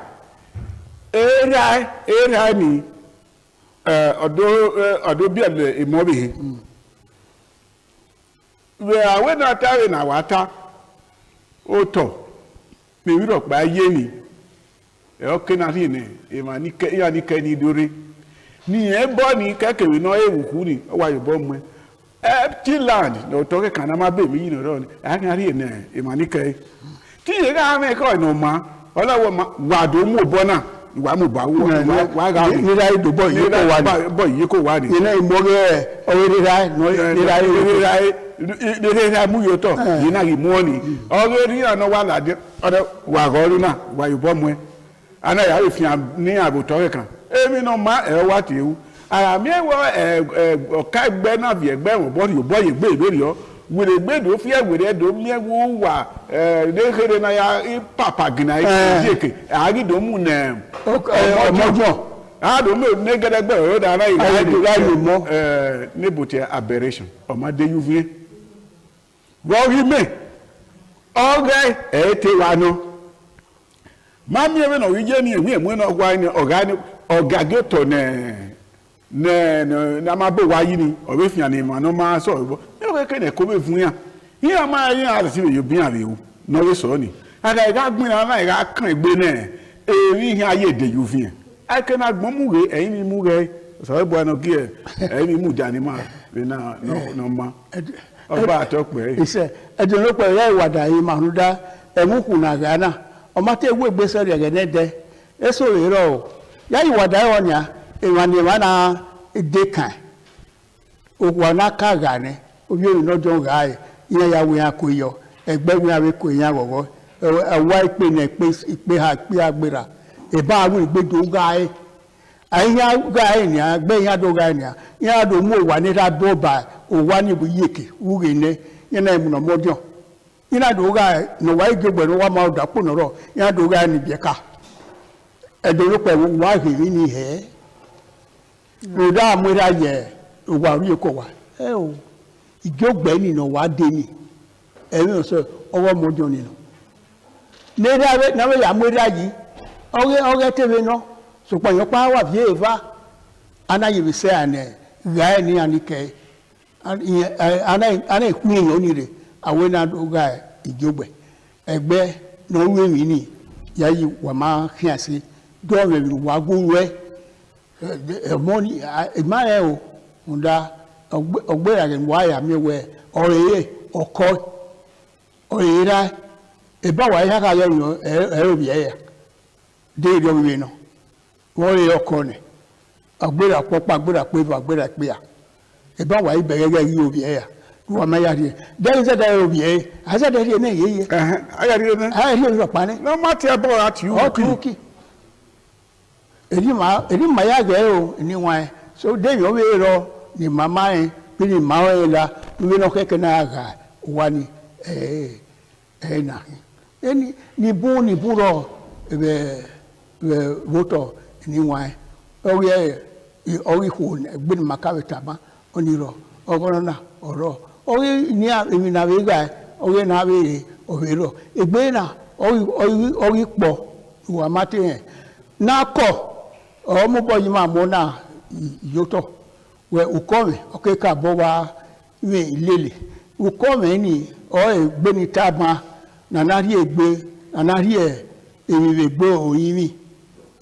Speaker 20: era ni odo bi ale imobi we awe na tawe na wata oto me wi ro pa ye ni o ke na ri ni e ma ni ke ya ni ke ni dore ni e bo ni keke we no ewuku ni o wa yo bo mu empty land no to ke kana ma be mi ni ro ni a kan ri ni e ma ni ke ti ye ga me ko no ma olawo ma wa do mu bo na wa mu ba wo wa ga ni ra do boy yi ko wa ni ina imoge o ri ra no ni ra mu yo to ina ri mu ni o ri ana wa la de wa go ru na wa yo bo mu ana ya ri fi ni abo to ke kan emi no ma e wa ti ewu ara mi e wo o ka gbe na bi egbe won bo yo boy gbe lori o were gbe do fi e were do mi e wo wa de kere na ya papa gina ike agi do mu ne omojo a do me ne gedegbe o da ra ile mo nebuti aberration o ma de yuvie wo wi me oge e te wa no mami e no wi je ni ehu emu no gwa ni oga geto na ma bo wa yi ni o be fian ni ma no ma so bo e we ke ne ko be fun ya yi ma yi a si yo bi an lewu no we so ni aga ga gbin na ga kan egbe ne e ri hin aye de yu fi a ke na gbon mu re eyin mi mu re so bo no ki eyin mi mu jani ma we na no ma o ba to pe
Speaker 6: ise e de lo pe ya iwada yi ma nuda e mu ku na ga na o ma te we gbe so re ge ne de e so re ro ya iwada e onya e wa ni wa na de kan o wa na ka ga ne o bi no jo ga e ina ya we akoyo egbe we awe ko yan gogo wa ipe ne ipe ha ipe agbera e ba awu igbedo ga e aya ga e ni agbe yan do ga ni yan do mu wa ni ra do ba o wa ni bu yeke ure ne yana imu no modio ina do ga no wa igbe no wa ma da po no ro yan do ga ni bi ka e do lo pe wa he ni he ro da mu ra ye o wa ri ko wa e o igogbe ni no wa de ni emi so owo mojo ni no ne na we ya mu ra yi oge tebe no so po yo pa wa bi eva ana yi bi se ane ga ni anike ana ku eyan ni re awe na do ga igogbe egbe no we mi ni ya yi wa ma fiase do we wa gurwe money ma e o nda ogbe ya wa ya mi we oreye oko oyira e ba wa ya ka yo no e obi ya de ri obi no wo re oko ni agbera popa agbera pe agbera pe ya e ba wa ibe gege yi obi ya wa ma yari da ze da obi e aza da ri na ye ayari na ayari ro pa ni
Speaker 20: no mate abo ati
Speaker 6: uki eri ma ya ge o ni wan so de yo we ro ni mama e bi ni ma we la we no keke na ga wa ni na ni bu ro be voto ni wan o ye o wi hu gbe maka wetama oniro ogoro na oro o ni emi na we ga o ye na we o we ro egbe na o wi po wa mate na ko o mo bo yi ma mo na yoto we ukome o ke ka bo wa we lele ukome ni o egbe ni tama na na ri egbe na na ri emi gbe oyimi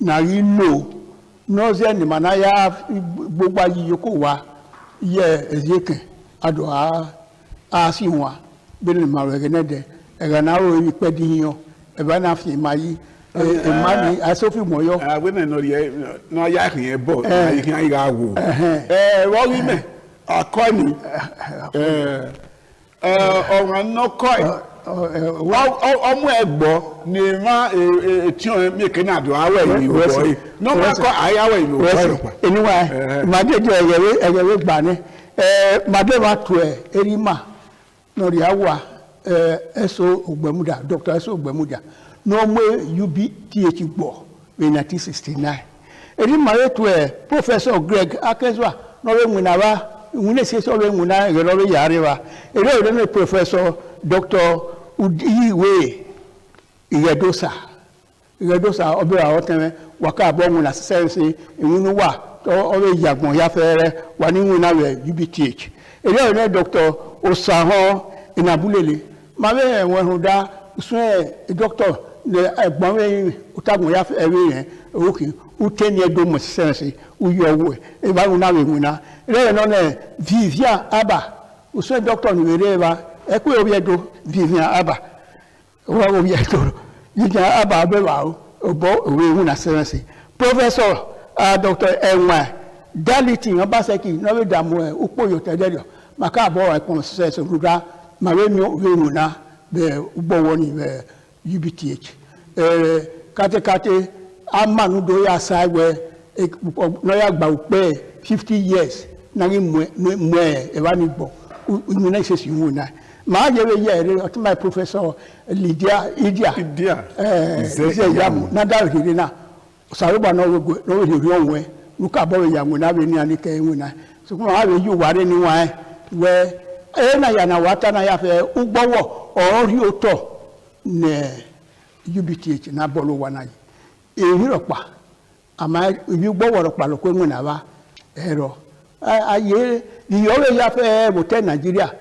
Speaker 6: na ri no no ze ni mana ya gbogbo ayi yoko wa ye ezeke ado a si wa be ni ma re ne de e na ro yi pe di yan e ba na fi ma yi e ma ni a so fi mo yo
Speaker 20: we na no ye no ya kan ye bo ayi kan ga wo wo wi me akoni ọ̀ràn náà kọ́ ọmọ ẹ̀gbọ́ ni ma tí o mi kì í nà dùn awẹ́ ìlú wọ̀ yìí náà wọ́n kọ́ àyàwó ìlú wọ̀ yìí pa.
Speaker 6: ènìwà màdé jẹ ẹ̀yẹ̀wé gbà ní màdé wa tu ẹ̀ erima lórí àwa ẹ̀sọ́ ògbẹ́múdà Dr. ẹ̀sọ́ ògbẹ́múdà ní ọmọ UBTH gbọ̀ ní 1969 erima yẹ tu ẹ̀ Professor Greg Akenswa lọ́wọ́ ìwìnàwá wune se so le nguna ngelo yare wa ere ne Professor Dr. Udiwe Igedosa obe wa oten waka bo nguna sense ngunu wa to obe yagbon ya fere wa ni nguna we UBTH ere ne Dr. Osaho Inabulele ma be won huda sun doctor le egbon we utagun ya fere yen okay uteni edo mo sense uyo wo e ba nguna we nguna re no ne Vivian Aba uso doctor ni were ba e ko obi edo Vivian Aba wa obi edo Vivian Aba be wa obo owe hu na sense Professor Dr. Enwa Daliti Obaseki no we damu e upoyo tededo maka abo wa kon sense ruga ma we mi we hu na be ugbo woni be UBTH kate amanu do ya saiwe no ya gba upe 50 years na ngi mwe e ba ni gbo inu na se siwu na ma je we ye re o my Professor Idia se yamu na da ri na sare ba no ri onwe nu ka bo ya mu na be ni ani ke mu na so ko ma be yu ware ni wa we na ya na wata na ya fe ugbowo o ri oto ne UBTH na bolo wa na yi ropa ama ibi gbowo ropa lo ko mu na ba ero aye iyowe ya fe bote Nigeria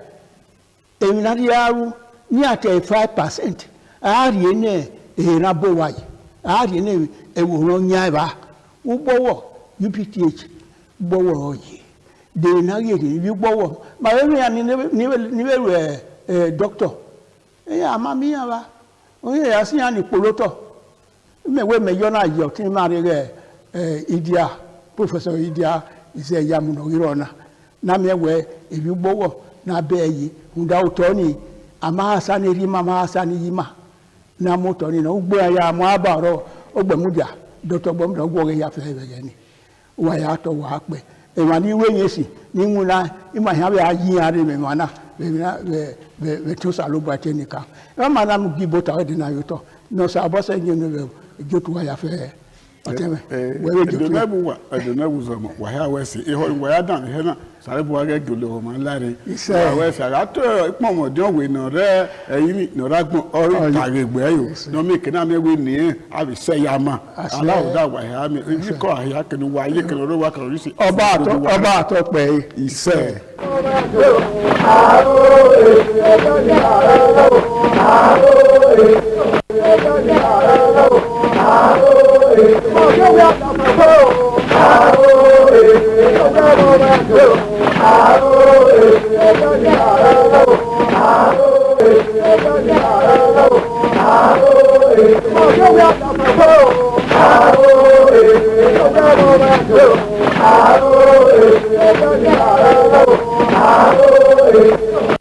Speaker 6: eminari yaru ni ate 5% ari ene na bo wa yi ari ene ewo nya ba ugbowo UBTH gbowo yi de na ye ibi gbowo ma we ya ni we doctor ama mi ya ba o ye ya si ya ni poloto mewe meyona yo tin ma re Idia Professor Idia ise yamu no irona na mewe ebi gbowo na be yi unda utoni ama hasani ri mama hasani yima na moto ni no ugbo ya mo abaro ogbemuja Dr. Gbomdo gwo ya fe be ni wa ya to wa pe e ma ni we yesi ni muna ima ya be ayi are me mana be to salo ba tenika e ma na mu gibota we na yoto no sa bo se nyenu jotu wa ya fe ateme we
Speaker 20: adonabu zama wa ha wese wa ya dan he na sare bo ga gole o ma lare wa wese ga to ipon mo don we no re eyin no ragbon o tagegbe yo no me kina me we ni abi se ya ma ala o da wa ha mi ni ko ya kenu wa ye kenu ro wa kan ri si
Speaker 6: ọba ato pe
Speaker 20: ise
Speaker 3: Oh,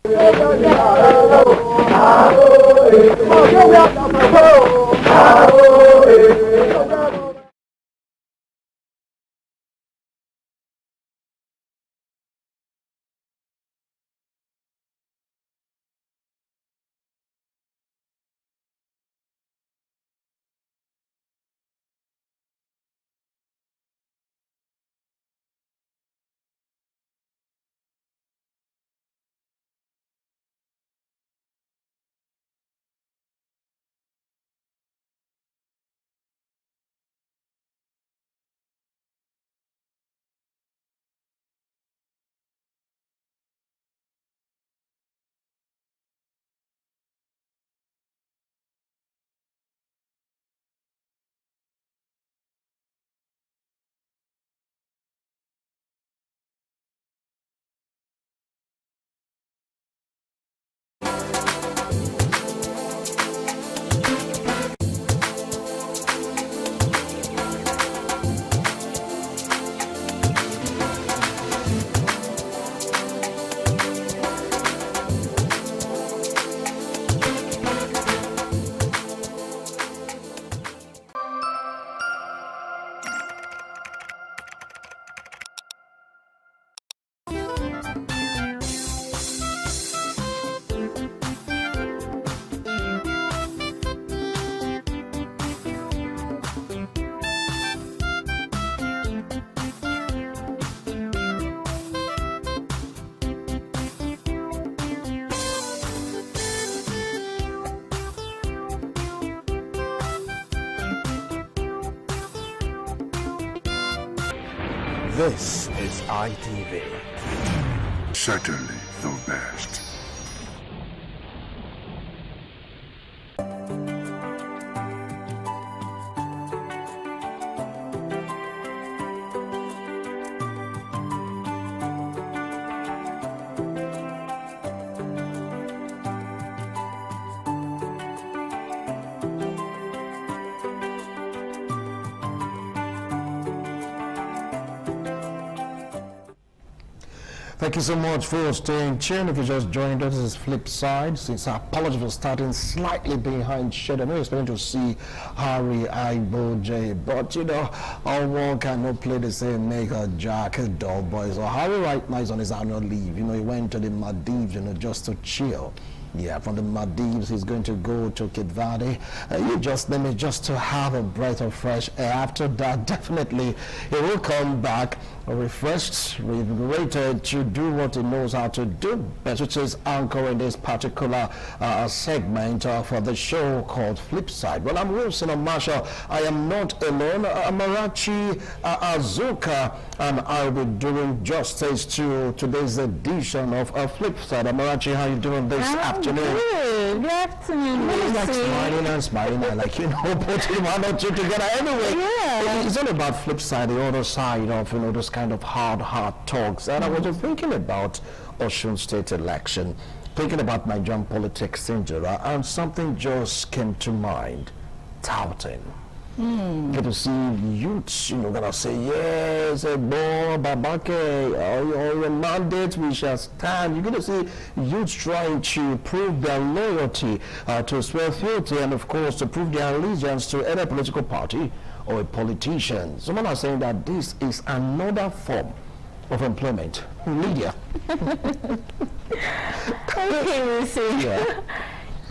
Speaker 5: This is ITV.
Speaker 15: Certainly the best.
Speaker 16: Thank you so much for staying tuned. If you just joined us, this is Flip Side. Since our apology for starting slightly behind schedule, I know you're expecting to see Harry Iboje, but you know, all one cannot play the same make a jack a dull boy. So Harry right now is on his annual leave. You know, he went to the Maldives, you know, just to chill. Yeah, from the Maldives, he's going to go to Cape Verde. You just name it, just to have a breath of fresh air. After that, definitely he will come back refreshed, rejuvenated to do what he knows how to do best, which is anchoring this particular segment for the show called Flipside. Well, I'm Wilson Marshall. I am not alone. Amarachi Azuka and I'll be doing justice to today's edition of Flipside. Amarachi, how are you doing this afternoon?
Speaker 23: Good afternoon.
Speaker 16: Like smiling and smiling, and like, you know, putting one or two together. Anyway,
Speaker 23: yeah.
Speaker 16: It's all about Flipside, the other side of, you know, those kind of hard talks. And I was just thinking about Osun State election, thinking about Nigerian politics in general, and something just came to mind: touting. Get to see youths, you know, gonna say, yes, boy, Babake, all your mandate, we shall stand. You're gonna see youths trying to prove their loyalty to swear fealty, and of course to prove their allegiance to any political party or a politician. Someone is saying that this is another form of employment. Media.
Speaker 23: Okay, we see.
Speaker 16: Yeah.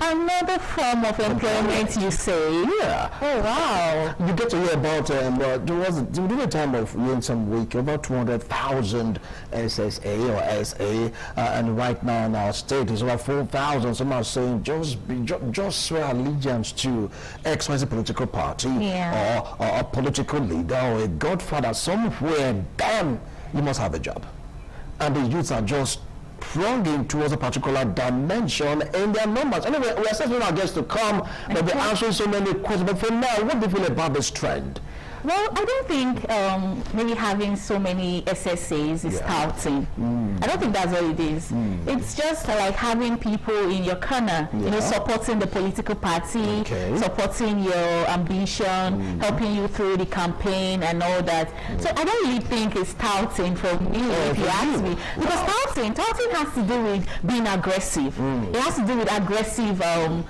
Speaker 23: Another form of employment, you say?
Speaker 16: Yeah.
Speaker 23: Oh, wow.
Speaker 16: You get to hear about, during the time of Ransom Week, about 200,000 SSA or SA, and right now in our state is about 4,000. Some are saying just swear allegiance to XYZ political party, or a political leader or a godfather somewhere, damn, you must have a job. And the youths are just pronging towards a particular dimension in their numbers. Anyway, we are expecting our guests to come, but they're answering so many questions. But for now, what do you feel about this trend?
Speaker 23: Well, I don't think maybe having so many SSAs is touting. I don't think that's what it is. It's just like having people in your corner, you know, supporting the political party, supporting your ambition, helping you through the campaign and all that. So I don't really think it's touting for me, if you ask me. Because touting has to do with being aggressive. It has to do with aggressive support.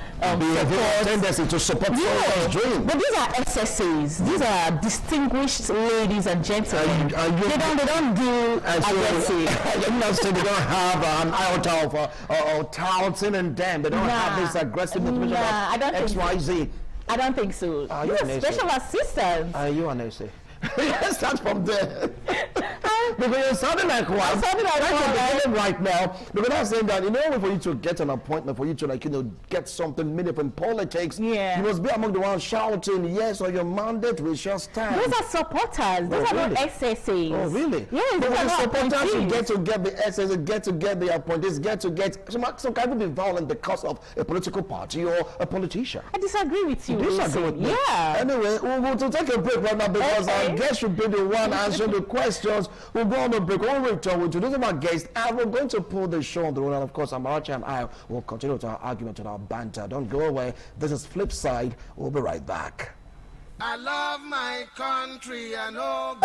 Speaker 16: Tendency to support someone's dream.
Speaker 23: But these are SSAs. These are distinguished ladies and gentlemen. They don't do aggressive.
Speaker 16: You're not saying they don't have an iota of touting in them. They don't have this aggressive motivation about XYZ.
Speaker 23: I don't think so.
Speaker 16: You're
Speaker 23: special assistants.
Speaker 16: Are you an AC? Let's start from there. Because you're sounding like one.
Speaker 23: I'm sounding like one
Speaker 16: right now. Because I'm saying that in order for you to get an appointment, for you to, like, you know, get something meaningful in politics, you must be among the ones shouting, yes, or your mandate we shall stand.
Speaker 23: Those are supporters. Those are not SSAs.
Speaker 16: Oh, really?
Speaker 23: Yes,
Speaker 16: but
Speaker 23: those are not
Speaker 16: supporters who
Speaker 23: appointees.
Speaker 16: get the SSAs, get to get the appointees, some kind of be violent because of a political party or a politician.
Speaker 23: I disagree with you.
Speaker 16: You disagree with me?
Speaker 23: Yeah.
Speaker 16: Anyway, we'll take a break right now because our guest should be the one answering the questions. We'll go on a break. When we return, we'll introduce our guests, and we're going to pull the show on the road. And of course, Amarachi and I will continue with our argument and our banter. Don't go away. This is Flipside. We'll be right back.
Speaker 3: I love my country and all.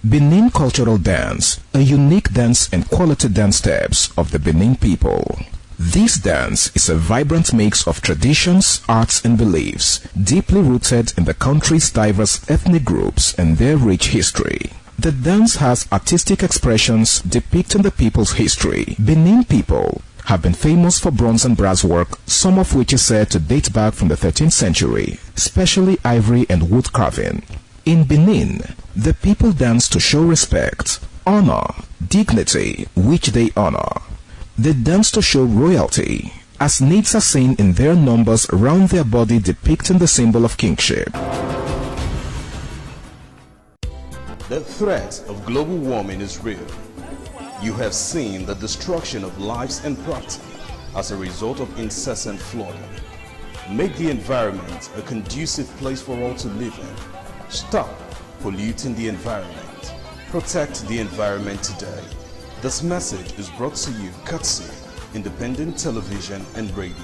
Speaker 22: Benin Cultural Dance, a unique dance and quality dance steps of the Benin people. This dance is a vibrant mix of traditions, arts and beliefs, deeply rooted in the country's diverse ethnic groups and their rich history. The dance has artistic expressions depicting the people's history. Benin people have been famous for bronze and brass work, some of which is said to date back from the 13th century, especially ivory and wood carving. In Benin, the people dance to show respect, honor, dignity, which they honor. They dance to show royalty, as natives are seen in their numbers around their body depicting the symbol of kingship.
Speaker 4: The threat of global warming is real. You have seen the destruction of lives and property as a result of incessant flooding. Make the environment a conducive place for all to live in. Stop polluting the environment. Protect the environment today. This message is brought to you courtesy Independent Television and Radio.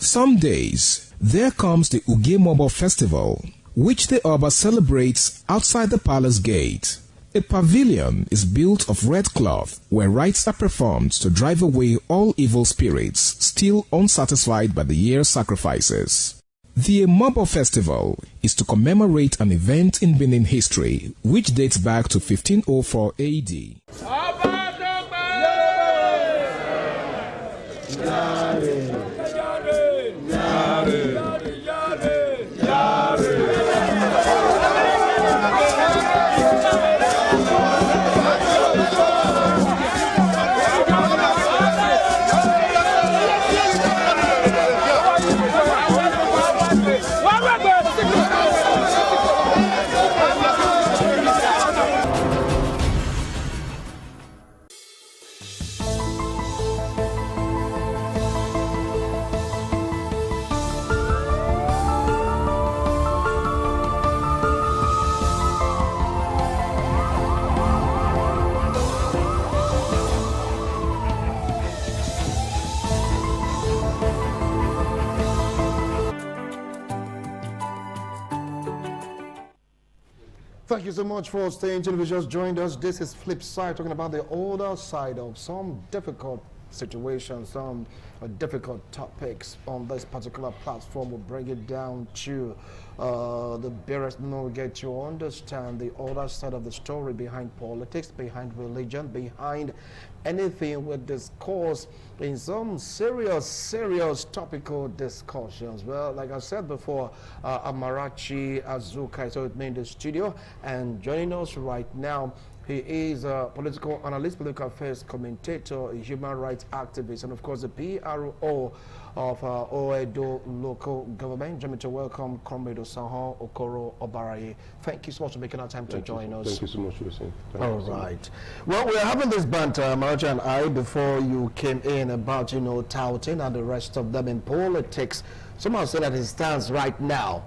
Speaker 22: Some days, there comes the Ugemobo Festival, which the Oba celebrates outside the palace gate. A pavilion is built of red cloth where rites are performed to drive away all evil spirits still unsatisfied by the year's sacrifices. The Emobo Festival is to commemorate an event in Benin history which dates back to 1504 AD.
Speaker 16: Thank you so much for staying tuned. If you just joined us, this is Flip Side, talking about the older side of some difficult situations, some difficult topics on this particular platform. We'll bring it down to the barest we get to understand the other side of the story behind politics, behind religion, behind anything we discuss in some serious topical discussions. Well, like I said before, Amarachi Azuka is with me in the studio, and joining us right now, he is a political analyst, political affairs commentator, a human rights activist, and of course the PRO of Oedo local government. Join me to welcome Comrade Osaho Okoro Obaraye. Thank you so much for making our time to join us.
Speaker 18: Thank you so much for listening.
Speaker 16: All right. Well, we're having this banter, Maracha and I, before you came in about, touting and the rest of them in politics. Someone said that it stands right now.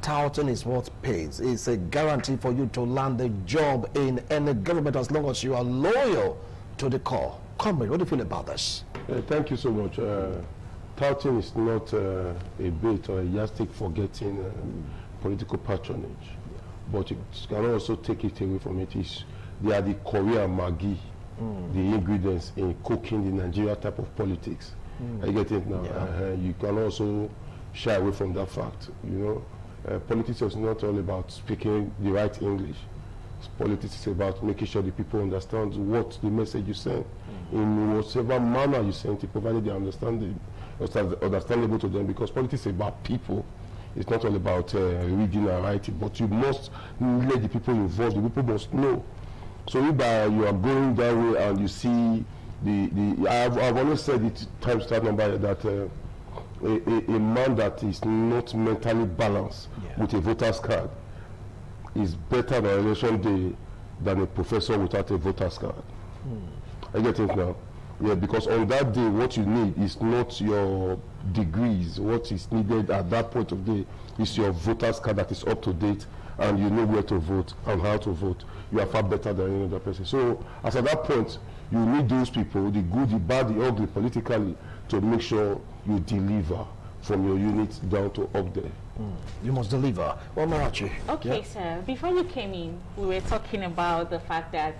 Speaker 16: Touting is what pays. It's a guarantee for you to land a job in any government as long as you are loyal to the core. Comrade, what do you feel about this?
Speaker 12: Thank you so much. Touting is not a bait or a yardstick for getting political patronage, but you can also take it away from it. They are the Korean Maggi, the ingredients in cooking the Nigeria type of politics. I get it now. Yeah. You can also shy away from that fact. You know, politics is not all about speaking the right English. Politics is about making sure the people understand what the message you send in whatever manner you send it, provided they understand it, understandable to them. Because politics is about people. It's not all about reading and writing, but you must let the people involved. The people must know. So if you are going that way and you see I've always said it times that number that a man that is not mentally balanced with a voter's card is better on election day than a professor without a voter's card. I get it now. Yeah, because on that day, what you need is not your degrees. What is needed at that point of day is your voter's card that is up to date, and you know where to vote and how to vote. You are far better than any other person. So, as at that point, you need those people, the good, the bad, the ugly, politically, to make sure you deliver from your unit down to up there.
Speaker 16: You must deliver. Well, Marachi.
Speaker 23: Okay, sir. Before you came in, we were talking about the fact that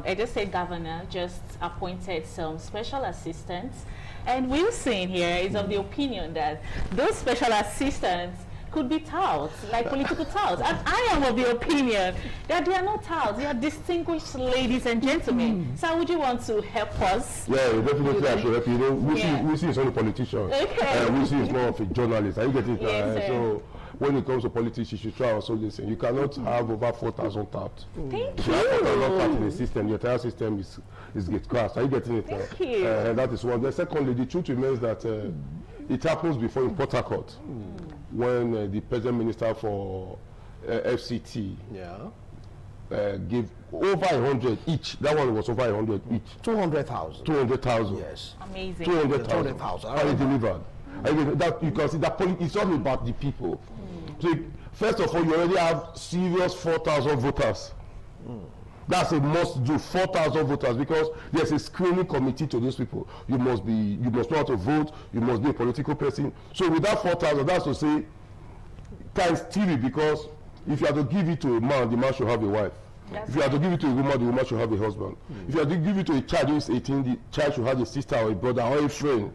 Speaker 23: Edo State Governor just appointed some special assistants, and Wilson here is of the opinion that those special assistants could be touts, like political touts. And I am of the opinion that they are not touts, they are distinguished ladies and gentlemen. So would you want to help us?
Speaker 12: Yeah, definitely I should help you. You know, we see is not a politician. Okay. We see is more of a journalist. Are you getting it?
Speaker 23: Yes,
Speaker 12: so when it comes to politics, you should try also listen. You cannot have over 4,000 taps.
Speaker 23: Thank
Speaker 12: you. If you have 4,000 taps in the system, your entire system is get crashed. Are you getting it?
Speaker 23: Thank you.
Speaker 12: And that is one. Secondly, the truth remains that it happens before in Port Harcourt. When the present minister for FCT gave over 100 each. That one was over 100 each.
Speaker 16: 200,000.
Speaker 12: 200,000.
Speaker 16: Yes.
Speaker 23: Amazing.
Speaker 12: 200,000. And he delivered. That you can see that it's all about the people. So first of all, you already have serious 4,000 voters. That's a must do, 4,000 voters, because there's a screening committee to those people. You must know how to vote, you must be a political person. So with that 4,000, that's to say times 3, because if you have to give it to a man, the man should have a wife. If you have to give it to a woman, the woman should have a husband. If you have to give it to a child who is 18, the child should have a sister or a brother or a friend.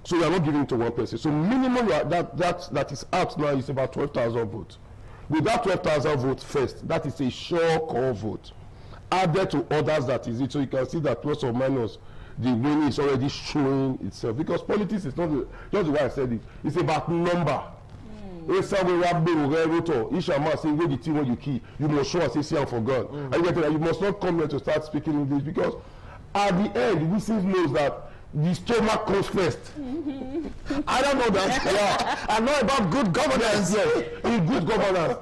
Speaker 12: So you are not giving it to one person. So minimum that is out now is about 12,000 votes. With that 12,000 votes first, that is a sure call vote. Added to others, that is it. So you can see that plus or minus the winning is already showing itself, because politics is not just the way I said it. It's about number. You must show us for God. And you must not come here to start speaking English, because at the end we still know that the stomach comes first.
Speaker 16: I don't know that. I know about good governance.
Speaker 12: Yes. In good governance,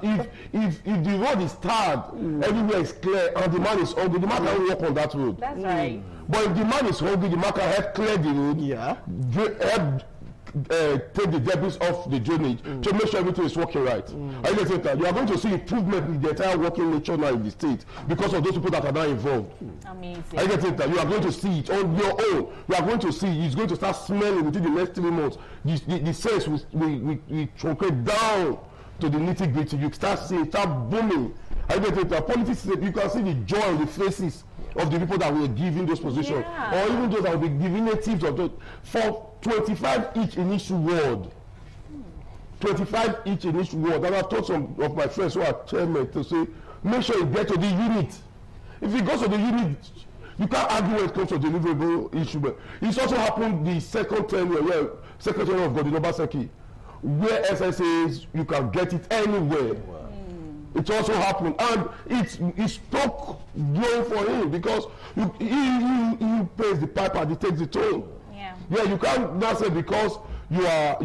Speaker 12: if the road is tarred, everywhere is clear, and the man is hungry, the man can walk on that road.
Speaker 23: That's right.
Speaker 12: But if the man is hungry, the man can help clear the road. Take the debris off the drainage to make sure everything is working right. Are you getting that? You are going to see improvement in the entire working nature now in the state because of those people that are now involved.
Speaker 23: Amazing.
Speaker 12: Are you getting that? You are going to see it on your own. You are going to see it's going to start smelling within the next 3 months. The sales will truncate down to the nitty gritty. You start seeing, start booming. Are you getting that? Politics, you can see the joy on the faces of the people that were given those positions, or even those that will be given natives of those, for 25 each in each ward. 25 each in each ward. And I've told some of my friends who are chairmen to say, make sure you get to the unit. If it goes to the unit, you can't argue when it comes to deliverable issue. But it's also happened the second tenure, where Secretary of God, Obaseki, where SSAs, you can get it anywhere. It also happened, and it struck blow for him, because he pays the piper and he takes the tone. Yeah, you can't now say because you are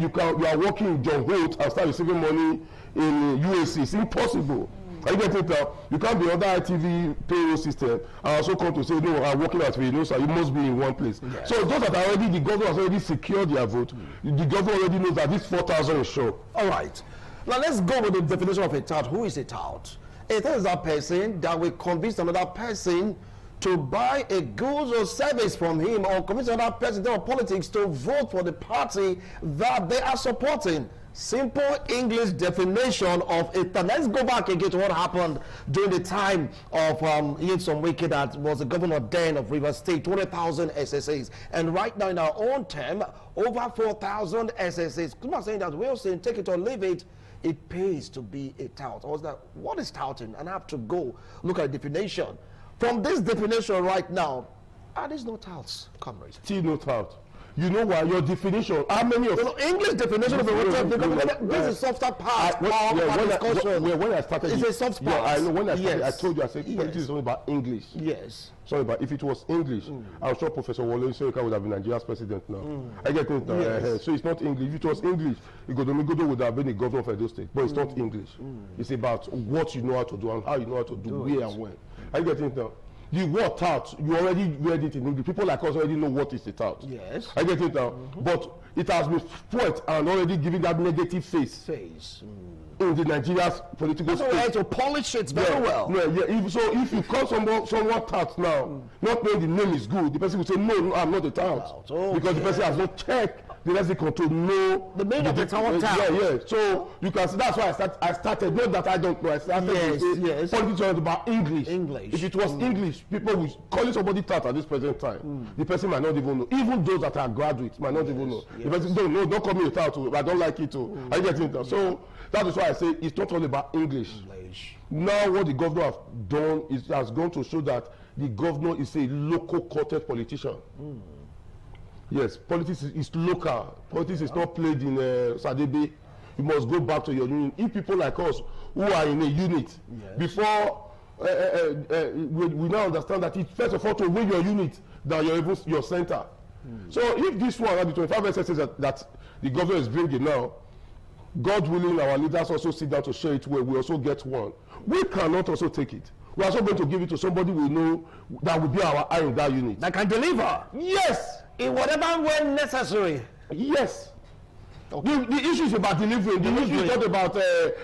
Speaker 12: working in John Holt and start receiving money in UAC. It's impossible. Are you getting it? You can't be on the ITV payroll system and also come to say, no, I'm working at Renosa, you must be in one place. Yes. So those that are already, the government has already secured their vote. The government already knows that this 4,000 is sure.
Speaker 16: All right. Now let's go with the definition of a tout. Who is a tout? A tout is that person that will convince another person
Speaker 1: to buy a goods or service from him or convince another president of politics to vote for the party that they are supporting. Simple English definition of it. Let's go back again to what happened during the time of Nyesom Wike, that was the governor then of Rivers State, 20,000 SSAs. And right now in our own term, over 4,000 SSAs. Come on, saying that we're saying take it or leave it. It pays to be a tout. I was like, what is touting? And I have to go look at the definition. From this definition right now, are these no touts, comrades?
Speaker 12: Still no tout. You know why? Your definition. How many of
Speaker 1: English definition of this is softer part of discussion.
Speaker 12: When I started,
Speaker 1: it's a soft part.
Speaker 12: Yeah, I know. When I started, I told you, I said politics is only about English.
Speaker 1: Yes.
Speaker 12: Sorry, but if it was English, I'm sure Professor Wole Soyinka would have been Nigeria's president now. I get it now. Yes. So it's not English. If it was English, Ighodalo would have been the governor of Edo State. But it's not English. It's about what you know how to do and how you know how to do where and when. I get it now. The word tout, you already read it in English. People like us already know what is a tout.
Speaker 1: Yes.
Speaker 12: I get it now. But it has been spoiled and already given that negative face. In the Nigeria's political space.
Speaker 1: That's to polish it very well.
Speaker 12: So if you call someone tout now, not knowing the name is good, the person will say, no, I'm not a tout. Because the person has not checked the lexicon to know
Speaker 1: the meaning of the tout.
Speaker 12: So you can see that's why I started. Not that I don't know. I started to say politics was about English. If it was English, people would calling somebody tout at this present time. The person might not even know. Even those that are graduates might not even know. The person don't call me a tout. I don't like it too. I get it now. So that is why I say it's not all about English. Now what the governor has done is has gone to show that the governor is a local quoted politician. Yes, politics is local. Politics is not played in Sadebe. You must go back to your unit. If people like us who are in a unit, before we now understand that it's first of all to win your unit than your center. So if this one, the 25 SSs that the governor is bringing now, God willing, our leaders also sit down to share it where we also get one. We cannot also take it. We are also going to give it to somebody we know that will be our eye in that unit.
Speaker 1: That can deliver.
Speaker 12: Yes.
Speaker 1: In whatever way necessary.
Speaker 12: Yes. Okay. The issue is about delivering. The issue is not about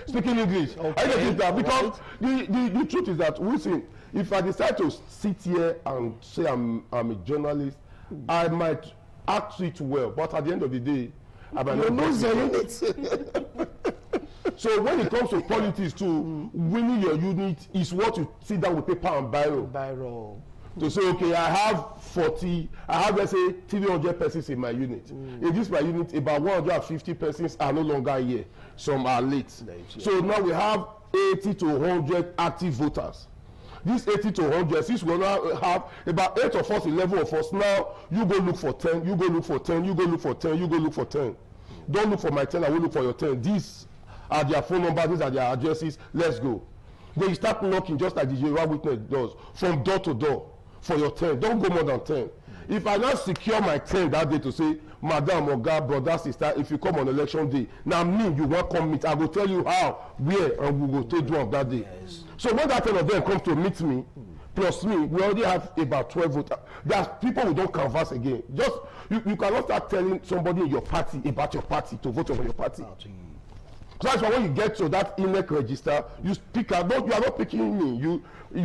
Speaker 12: speaking English. I get it now because the truth is that we see, if I decide to sit here and say I'm a journalist, I might act it well, but at the end of the day, I might not lose your unit. So when it comes to politics, to winning your unit is what you sit down with paper and biro. To say, okay, I have let's say 300 persons in my unit. In this my unit, about 150 persons are no longer here. Some are late. So now we have 80 to 100 active voters. These 80 to 100, since we now have about 8 of us, 11 of us, now you go look for 10, you go look for 10, you go look for 10, you go look for 10. Don't look for my 10, I will look for your 10. These are their phone numbers, these are their addresses, let's go. Then you start knocking just like the Jehovah's Witness does, from door to door for your 10. Don't go more than 10. If I now secure my 10 that day to say, Madam, Oga, brother, sister, if you come on election day, now me, you won't come meet. I will tell you how, where, and we will take you on that day. Yes. So when that 10 of them come to meet me, plus me, we already have about 12 voters. There's people who don't canvass again. Just you cannot start telling somebody in your party about your party to vote for your party. So that's why when you get to that INEC register, you speak out. You are not picking me. You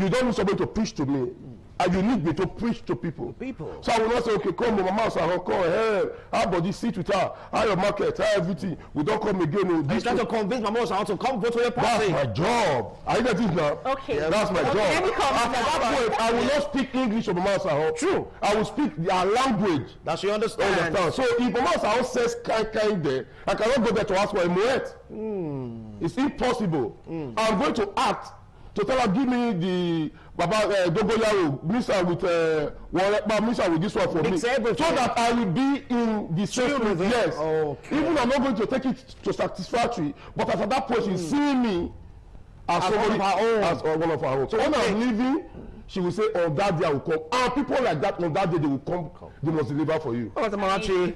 Speaker 12: don't need somebody to preach to me. And you need me to preach to people. So I will not say, okay, come, Mama, so I will call her. How about this? Sit with her. How your market? How everything? We don't come again.
Speaker 1: You try to convince Mama to come vote for your party.
Speaker 12: That's my job. I get it now.
Speaker 23: Okay.
Speaker 12: Yeah, that's my job. At that point, I will not speak English of Mama Saho. True. I will speak their language.
Speaker 1: That she understands.
Speaker 12: So if Mama Saho says kind there, I cannot go there to ask for a muet. It's impossible. I'm going to act to tell her, give me the Baba Dogoyaro, Misa with this one for me, so that I will be in the same with yes. Okay. Even I'm not going to take it to satisfactory, but at that point she's seeing me as somebody as one of her own. So when I'm leaving, she will say, on that day I will come. And people like that, on that day they will come, they must deliver for you.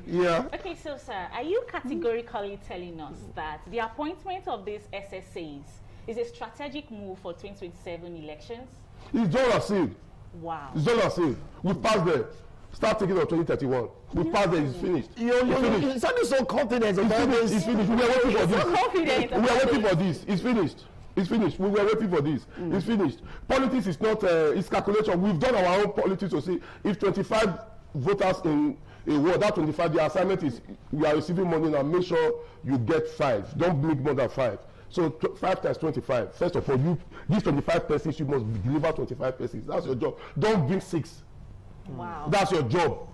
Speaker 23: Yeah. Okay, so sir, are you categorically telling us that the appointment of these SSAs is a strategic move for 2027 elections?
Speaker 12: It's all received.
Speaker 23: Wow.
Speaker 12: It's all received. We passed there. Start taking on 2031. We passed there. It's finished.
Speaker 1: You sound so confident about this.
Speaker 12: It's finished. We are waiting for this.
Speaker 23: So confident.
Speaker 12: We are waiting for this. It's finished. It's finished. We were waiting for this. It's finished. Politics is not, it's calculation. We've done our own politics to see if 25 voters in a ward, that 25, the assignment is, we are receiving money now, make sure you get 5. Don't make more than 5. So 5 times 25. First of all, these 25 persons, you must deliver 25 persons. That's your job. Don't bring 6.
Speaker 23: Wow.
Speaker 12: That's your job.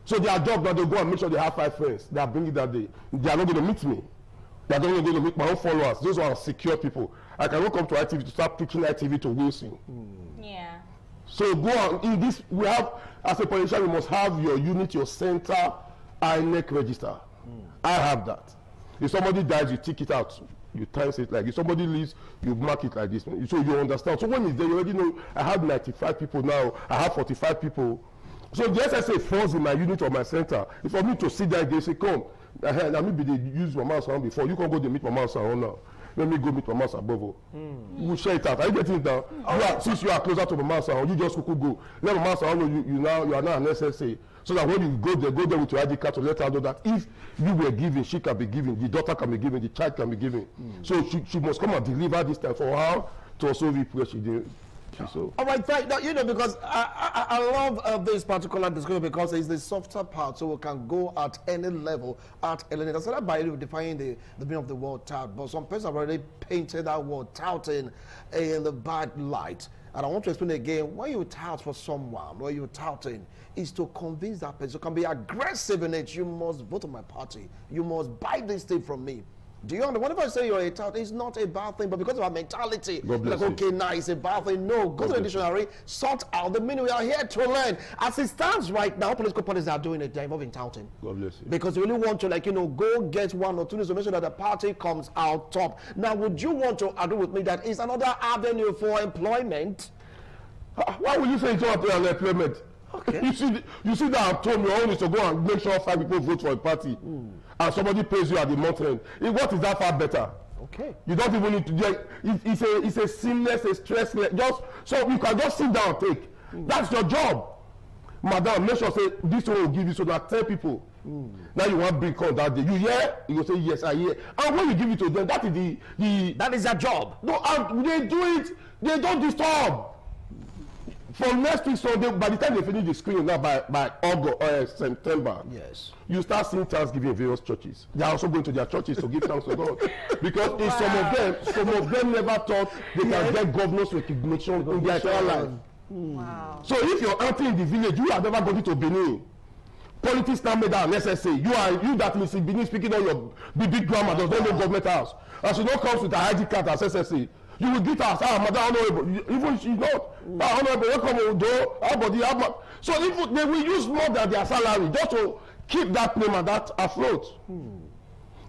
Speaker 12: So their job now, they go and make sure they have 5 friends. They are bringing that day. They are not going to meet me. They are not going to meet my own followers. Those are secure people. I cannot come to ITV to start preaching ITV to Wilson.
Speaker 23: Yeah.
Speaker 12: So go on. In this, we have, as a politician, you must have your unit, your center, INEC register. I have that. If somebody dies, you tick it out. You times it like, if somebody leaves, you mark it like this. So you understand. So when it's there, you already know, I have 95 people now, I have 45 people. So the SSA falls in my unit or my center. If for me to sit there, they say, come, let me be the use my mouse around before. You can go to meet my mouse around now. Let me go meet my mouse above. We'll share it out. Are you getting it down? Since you are closer to my mouse around, you just could go. Let my mouse around you are now an SSA. So that when you go there with your ID card to let her know that if you were given, she can be given, the daughter can be given, the child can be given. So she must come and deliver this time for her to also repress. So.
Speaker 1: All right, right. Now, you know, because I love this particular discussion because it's the softer part, so we can go at any level, at any level. So that by defining the meaning of the word tout, but some persons have already painted that word touting in the bad light. And I want to explain again, when you tout for someone, when you're touting, is to convince that person. You can be aggressive in it. You must vote on my party. You must buy this thing from me. Do you understand? Whenever I say you're a tout, it's not a bad thing, but because of our mentality, like, okay, now it's a bad thing. No, go to the dictionary, sort out the meaning. We are here to learn. As it stands right now, political parties are doing it, they're involved in touting.
Speaker 12: God bless you.
Speaker 1: Because you really want to, like, you know, go get 1 or 2 news to make sure that the party comes out top. Now, would you want to agree with me that it's another avenue for employment?
Speaker 12: Why would you say it's not employment? Okay. You see that I'm told your own is to go and make sure 5 people vote for a party, and somebody pays you at the month end. What is that far better?
Speaker 1: Okay.
Speaker 12: You don't even need to get. It's a seamless, a stressless. Just so you can just sit down and take. That's your job, madam. Make sure say this one will give you so that 10 people. Now you want big call that day. You hear? You go say yes, I hear. And when you give it to them, that is
Speaker 1: that is their job.
Speaker 12: No, and they do it. They don't disturb. From next week Sunday, by the time they finish the screening now by August, September,
Speaker 1: yes,
Speaker 12: you start seeing thanksgiving in various churches. They are also going to their churches to give thanks to God. Because some of them never thought they can get governor's recognition in their entire life.
Speaker 23: Wow.
Speaker 12: So if you're auntie in the village, you have never gone to Benin. Politics now made that necessary. You that means in Benin speaking on your big grandma does not know government house. And she don't come with a ID card as SSA. You will get us, madam honorable, even she's not honorable, welcome to so if they will use more than their salary just to keep that name and that afloat.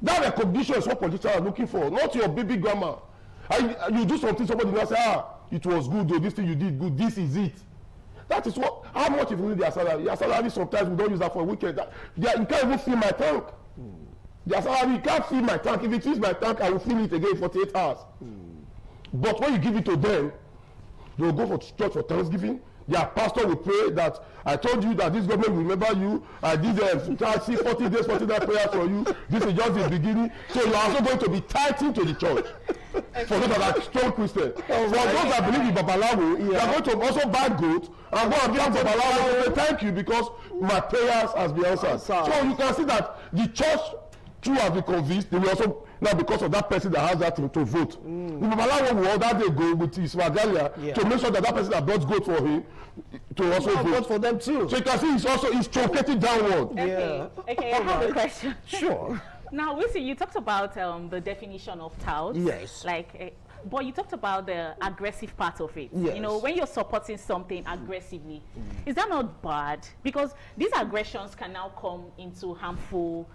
Speaker 12: That recognition is what politicians are looking for, not your baby grandma. And you do something, somebody will say, it was good, though, this thing you did good, this is it. That is what, how much if you need their salary? Their salary sometimes we don't use that for a weekend. You can't even fill my tank. Their salary, you can't fill my tank. If it fills my tank, I will fill it again in 48 hours. But when you give it to them, they will go for church for Thanksgiving. Their pastor will pray that I told you that this government will remember you. I did 40 days, 40 night prayers for you. This is just the beginning. So you are also going to be tithing to the church. For those that are strong Christians. For those that believe in Babalawo, they are going to also buy goat and go and give Babalawo and say thank you because my prayers has been answered. So you can see that the church too has been convinced. They will also now because of that person that has that to vote. The Babalawo will that day go with his regalia to make sure that that person that brought goat for him to also vote
Speaker 1: for them too.
Speaker 12: So you can see it's truncated downward.
Speaker 23: Okay, I have a question.
Speaker 1: Sure.
Speaker 23: Now, Wilson, you talked about the definition of tout.
Speaker 1: Yes.
Speaker 23: Like, but you talked about the aggressive part of it.
Speaker 1: Yes.
Speaker 23: You know, when you're supporting something aggressively, is that not bad? Because these aggressions can now come into harmful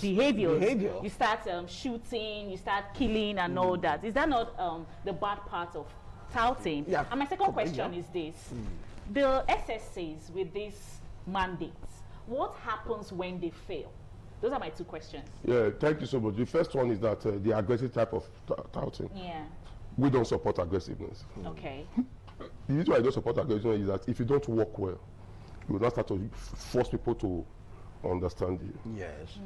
Speaker 23: behaviors. You start shooting, you start killing and all that. Is that not the bad part of touting?
Speaker 1: Yeah.
Speaker 23: And my second question is this. The SSAs with these mandates, what happens when they fail? Those are my 2 questions.
Speaker 12: Yeah, thank you so much. The first one is that the aggressive type of touting.
Speaker 23: Yeah.
Speaker 12: We don't support aggressiveness.
Speaker 23: Okay.
Speaker 12: The reason why I don't support aggressiveness is that if you don't work well, you will not start to force people to understand you.
Speaker 1: Yes.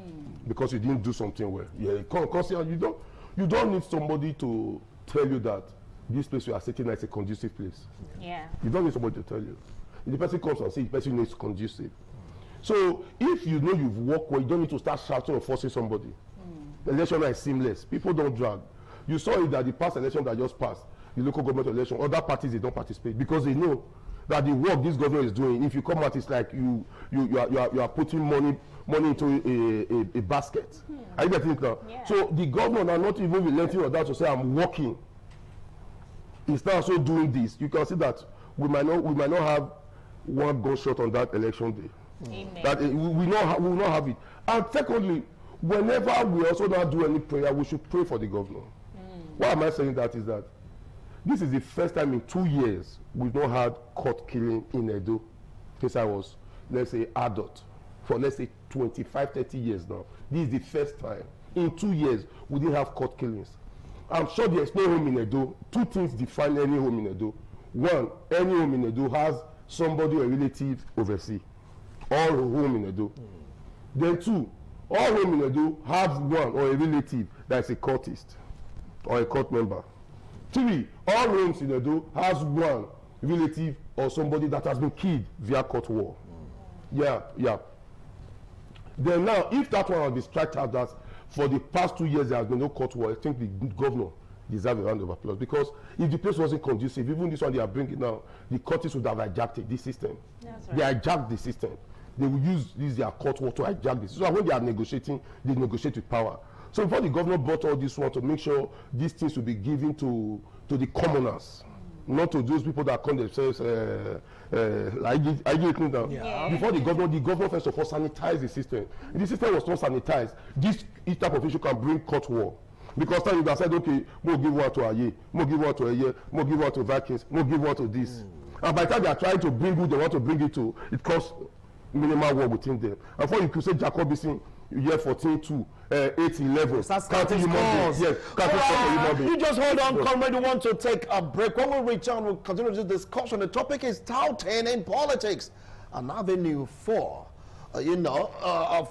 Speaker 12: Because you didn't do something well. Yeah, you don't need somebody to tell you that this place you are sitting is a conducive place.
Speaker 23: Yeah.
Speaker 12: You don't need somebody to tell you. If the person comes and says the person needs conducive. So if you know you've worked well, you don't need to start shouting or forcing somebody. The election is seamless. People don't drag. You saw it that the past election that just passed, the local government election, other parties, they don't participate because they know that the work this government is doing, if you come out, it's like you are putting money into a basket. Are you getting it now? Yeah. So the government are not even relenting on that to say I'm working. Instead of also doing this, you can see that we might not have one gunshot on that election day. Amen. That we will not have it. And secondly, whenever we also don't do any prayer, we should pray for the governor. Why am I saying that is that this is the first time in 2 years we've not had court killing in Edo. Since I was, let's say, adult. For let's say 25, 30 years now. This is the first time in 2 years we didn't have court killings. I'm sure there's no home in Edo. Two things define any home in Edo. One, any home in Edo has somebody or a relative overseas. All home in Edo. Then two, all home in Edo have one or a relative that is a courtist or a court member. Three, all homes in Edo has one relative or somebody that has been killed via court war. Yeah. Then now, if that one has been struck out that for the past 2 years there has been no court war, I think the governor deserves a round of applause, because if the place wasn't conducive, even this one they are bringing now, the courtists would have hijacked this system. That's right. They hijacked the system. They will use their court war to hijack this. So when they are negotiating, they negotiate with power. So before the governor brought all this one to make sure these things will be given to the commoners, not to those people that call themselves Before the governor first of all sanitized the system. If the system was not sanitized, this type of issue can bring court war. Because then you have said, okay, we'll give one to Aye, we'll give one to Aye, we'll give one to Vikings, we'll give one to this. And by the time they are trying to bring who they want to bring it to, it causes minimal war within them. And for you could say Jacobison, year 14 to 8-11. Counting human beings. Yes, counting human beings.
Speaker 1: You just hold on, comrade. We want to take a break. When we return, we'll continue this discussion. The topic is touting in politics, an avenue for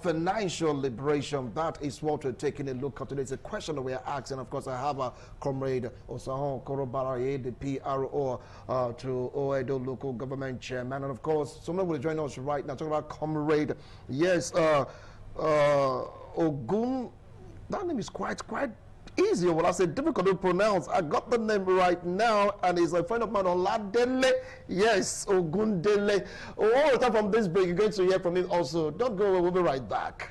Speaker 1: financial liberation. That is what we're taking a look at today. It's a question that we are asking. Of course, I have a comrade Osahon Korobaraye, the PRO to Oedo local government chairman, and of course, someone will join us right now talking about comrade. Yes, Ogun. That name is quite easy. Well, I say difficult to pronounce. I got the name right now, and he's a friend of mine, Oladele. Yes, Ogundele. All the time from this break, you're going to hear from him also. Don't go away, we'll be right back.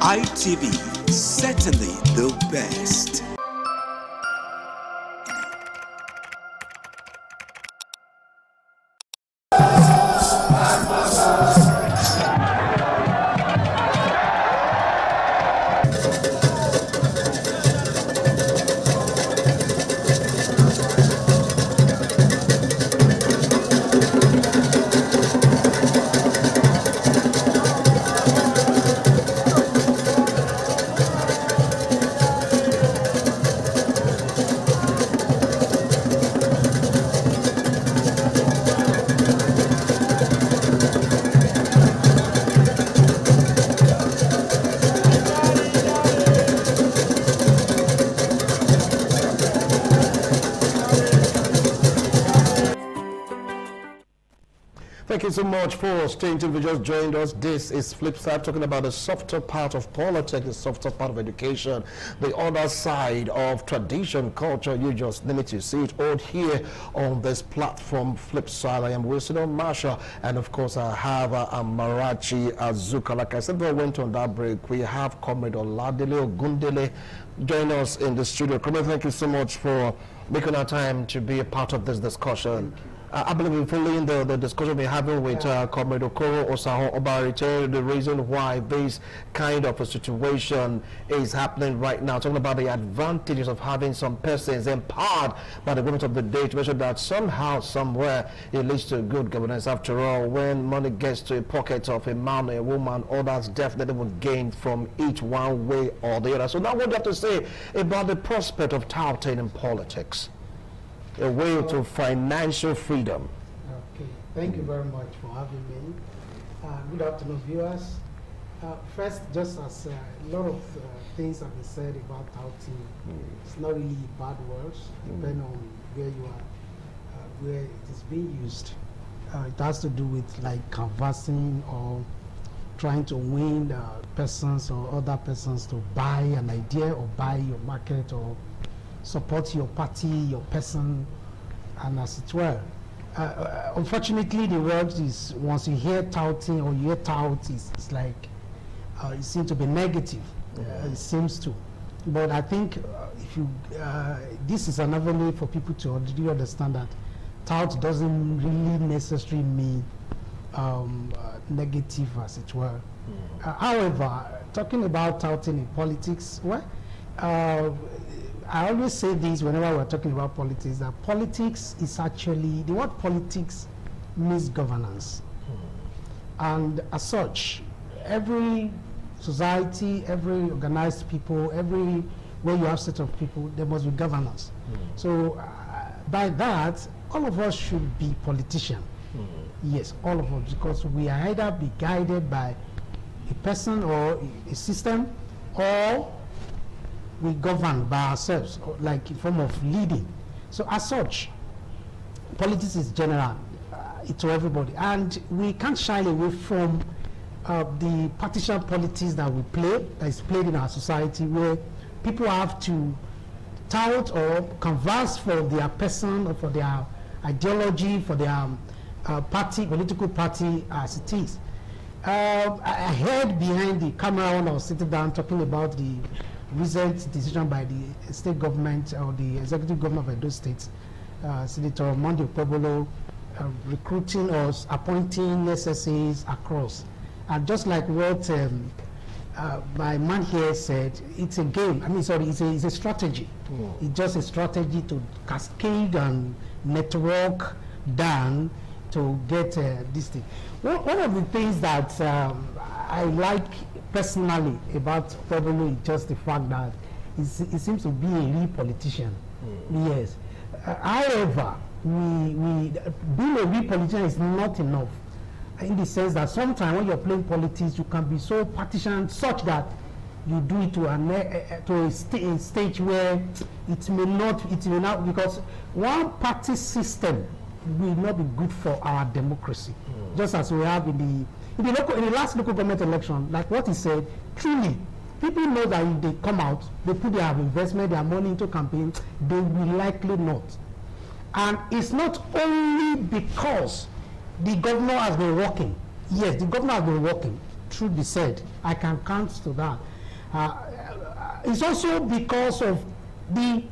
Speaker 11: ITV, certainly the best.
Speaker 1: Thank you so much for staying tuned. If you just joined us, this is Flipside, talking about the softer part of politics, the softer part of education, the other side of tradition, culture. You just limit to see it all here on this platform, Flipside. I am Wilson Marshall, and of course I have Amarachi Azuka. Like I said, we went on that break. We have Comrade Oladele Ogundele join us in the studio. Comrade, thank you so much for making our time to be a part of this discussion. I believe we're following the discussion we're having with Comrade Okoro Osaho Obarite, the reason why this kind of a situation is happening right now, talking about the advantages of having some persons empowered by the government of the day to make sure that somehow, somewhere, it leads to good governance. After all, when money gets to a pocket of a man or a woman, others definitely will gain from each one way or the other. So now what do you have to say about the prospect of touting in politics? A way to financial freedom.
Speaker 18: Okay, thank you very much for having me. Good afternoon, viewers. First, just as a lot of things have been said about touting, it's not really bad words, depending on where you are, where it is being used. It has to do with like canvassing or trying to win persons or other persons to buy an idea or buy your market or support your party, your person, and as it were. Unfortunately, the word is, once you hear touting or you hear tout, it's like, it seems to be negative. It seems to. But I think if you, this is an avenue for people to already understand that tout doesn't really necessarily mean negative, as it were. However, talking about touting in politics, well, I always say this whenever we're talking about politics, that politics is actually, the word politics means governance. And as such, every society, every organized people, every where you have set of people, there must be governance. So by that, all of us should be politicians. Yes, all of us, because we are either be guided by a person or a system, or we govern by ourselves, like in form of leading. So as such, politics is general to everybody, and we can't shy away from the partisan politics that we play, that is played in our society, where people have to tout or canvass for their person or for their ideology, for their party, political party as it is. I heard behind the camera when I was sitting down talking about the recent decision by the state government or the executive governor of Edo State, Senator Monday Okpebholo, recruiting or appointing SSAs across. And just like what my man here said, it's a game. I mean, sorry, it's a strategy. It's just a strategy to cascade and network down to get this thing. One of the things that I like personally about Okpebholo is just the fact that he seems to be a real politician. Yes. However, being a real politician is not enough, in the sense that sometimes when you're playing politics, you can be so partisan such that you do it to a stage where it may not, because one party system will not be good for our democracy. Just as we have in the last local government election, like what he said, truly, people know that if they come out, they put their investment, their money into campaign, they will likely not. And it's not only because the governor has been working. Yes, the governor has been working, truth be said, I can count to that. It's also because of the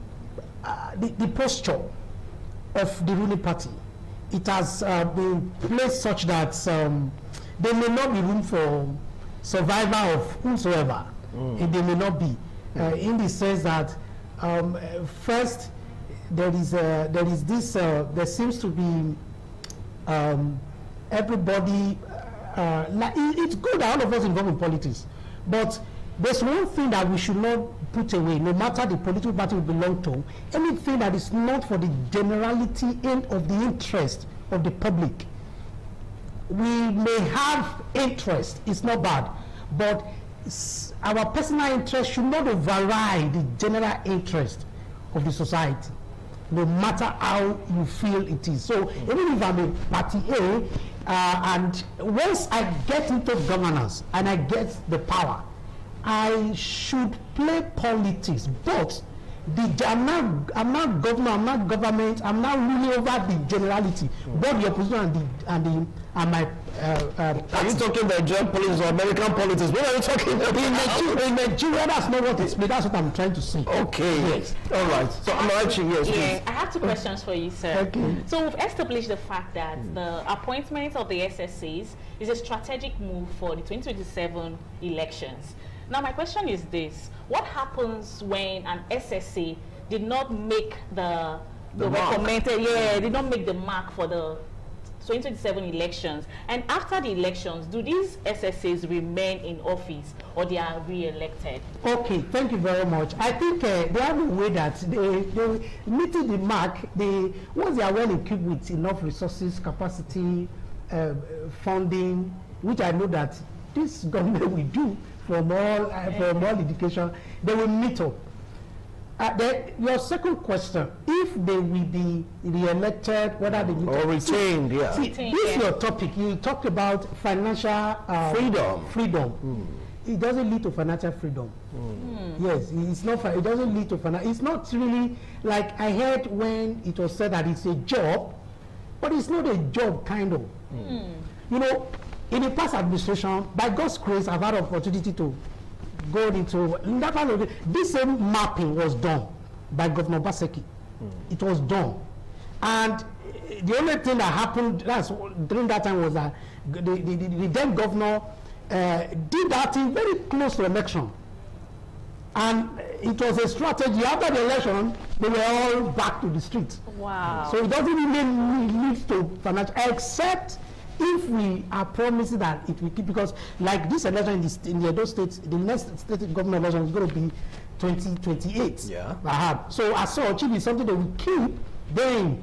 Speaker 18: posture of the ruling party. It has been placed such that there may not be room for survival of whomsoever. There may not be, in the sense that first there seems to be everybody. It's good that all of us involved in politics, but there's one thing that we should not put away, no matter the political party we belong to, anything that is not for the generality of the interest of the public. We may have interest, it's not bad, but our personal interest should not override the general interest of the society, no matter how you feel it is. So even if I'm a party A, and once I get into governance and I get the power, I should play politics, but I'm not governor, I'm not government, I'm not ruling over the generality, both the opposition and my
Speaker 1: are you talking about German politics or American politics? What are you talking about?
Speaker 18: In Nigeria, that's not what it's, that's what I'm trying to say.
Speaker 1: Okay. Yes. All right. So I'm actually, yes, please.
Speaker 23: I have two questions for you, sir.
Speaker 18: Okay.
Speaker 23: So we've established the fact that the appointment of the SSAs is a strategic move for the 2027 elections. Now, my question is this: what happens when an SSA did not make the recommended, did not make the mark for the 2027 elections, and after the elections, do these SSAs remain in office or they are re-elected?
Speaker 18: Okay, thank you very much. I think they have a way that they meeting the mark. Once they are well equipped with enough resources, capacity, funding, which I know that this government will do from all education, they will meet up. Your second question, if they will be re-elected, whether they will
Speaker 1: or retained,
Speaker 18: See, this is your topic. You talked about financial freedom. It doesn't lead to financial freedom. Yes, it's not. It doesn't lead to financial. It's not really like I heard when it was said that it's a job, but it's not a job kind of. You know, in the past administration, by God's grace, I've had an opportunity to go into that part of this same mapping was done by Governor Baseki. It was done, and the only thing that happened during that time was that the then governor did that thing very close to election, and it was a strategy. After the election, they were all back to the street.
Speaker 23: Wow!
Speaker 18: So it doesn't even lead to financial, except if we are promising that it will keep, because like this election in the Edo State, the next state government election is going to be 2028. Yeah. So as such, if it's something that we keep, then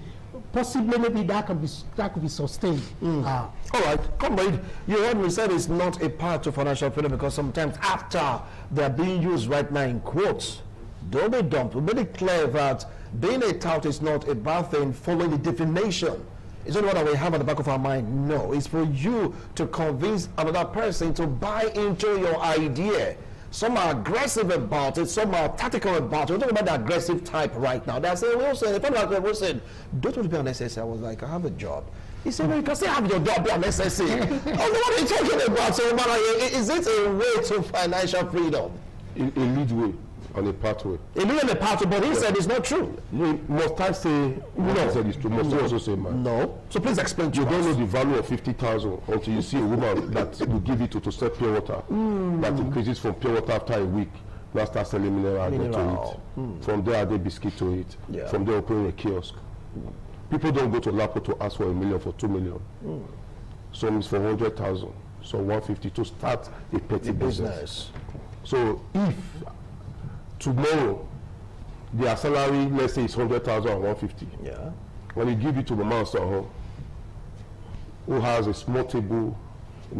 Speaker 18: possibly maybe that could be sustained.
Speaker 1: All right, comrade, you heard me said it's not a part of financial freedom, because sometimes after they're being used right now in quotes, don't be dumped. We made it clear that being a tout is not a bad thing following the definition. It's not what we have at the back of our mind. No, it's for you to convince another person to buy into your idea. Some are aggressive about it, some are tactical about it. We're talking about the aggressive type right now. They're saying, Wilson, if I'm like Wilson, don't want to be an SSA. I was like, I have a job. He said, well, you can still have your job, be an SSA. What are you talking about? So, is it a way to financial freedom?
Speaker 12: A lead way. On a pathway.
Speaker 1: A lead on a pathway, but he said it's not true.
Speaker 12: Must I say what I said is true? Must you also say man?
Speaker 1: No. So please explain to us.
Speaker 12: You don't know the value of 50,000 until you see a woman that will give it to sell pure water. That increases from pure water after a week. Now start selling mineral to it. From there, add a biscuit to it. Yeah. From there, opening a kiosk. People don't go to Lapo to ask for $1 million, for $2 million. Some is for 100,000. So 150 to start a petty business. So if tomorrow their salary, let's say, is 100,000 or 150.
Speaker 1: Yeah.
Speaker 12: When you give it to the man who has a small table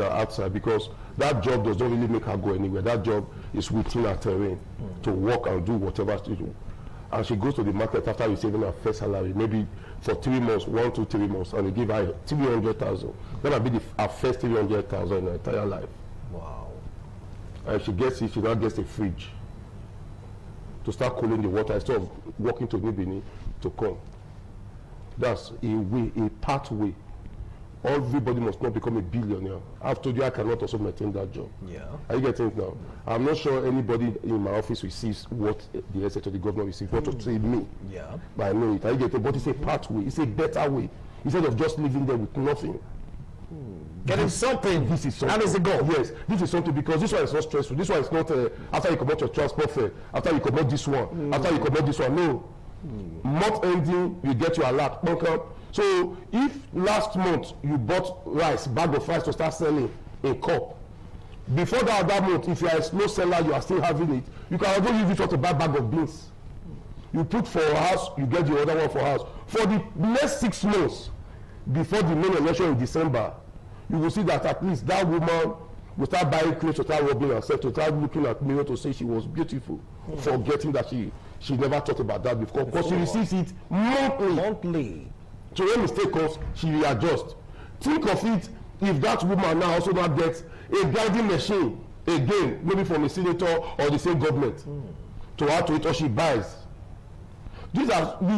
Speaker 12: outside, because that job does not really make her go anywhere. That job is within her terrain to work and do whatever she do. And she goes to the market after receiving her first salary, maybe for 3 months, 1 to 3 months, and they give her 300,000. That will be her first 300,000 in her entire life.
Speaker 1: Wow.
Speaker 12: And she gets it, she now gets a fridge to start cooling the water instead of walking to Nibini to come. That's a way, a pathway everybody must not become a billionaire. I've told you I cannot also maintain that job.
Speaker 16: Yeah.
Speaker 12: Are you getting it now? I'm not sure anybody in my office receives what the essence of the governor receives, what to say me.
Speaker 16: Yeah.
Speaker 12: But I know it. Are you getting it? But it's a pathway. It's a better way. Instead of just living there with nothing.
Speaker 16: Getting something.
Speaker 12: This is something.
Speaker 16: That is the goal.
Speaker 12: Yes, this is something because this one is not stressful. This one is not after you come out your transport fare, after you come out this one, after you come out this one. No. Month ending, you get your alert. Okay. So if last month you bought rice, bag of rice to start selling in cup, before that month, if you are a slow seller, you are still having it, you can also use it to buy bag of beans. You put for a house, you get the other one for house. For the next 6 months, before the main election in December, you will see that at least that woman will start buying clothes, to start rubbing herself, to start looking at mirror to say she was beautiful, forgetting that she never thought about that before. Because she receives it monthly. So when mistake comes, she readjusts. Think of it if that woman now also not gets a grinding machine again, maybe from a senator or the same government, to add to it, or she buys. These are we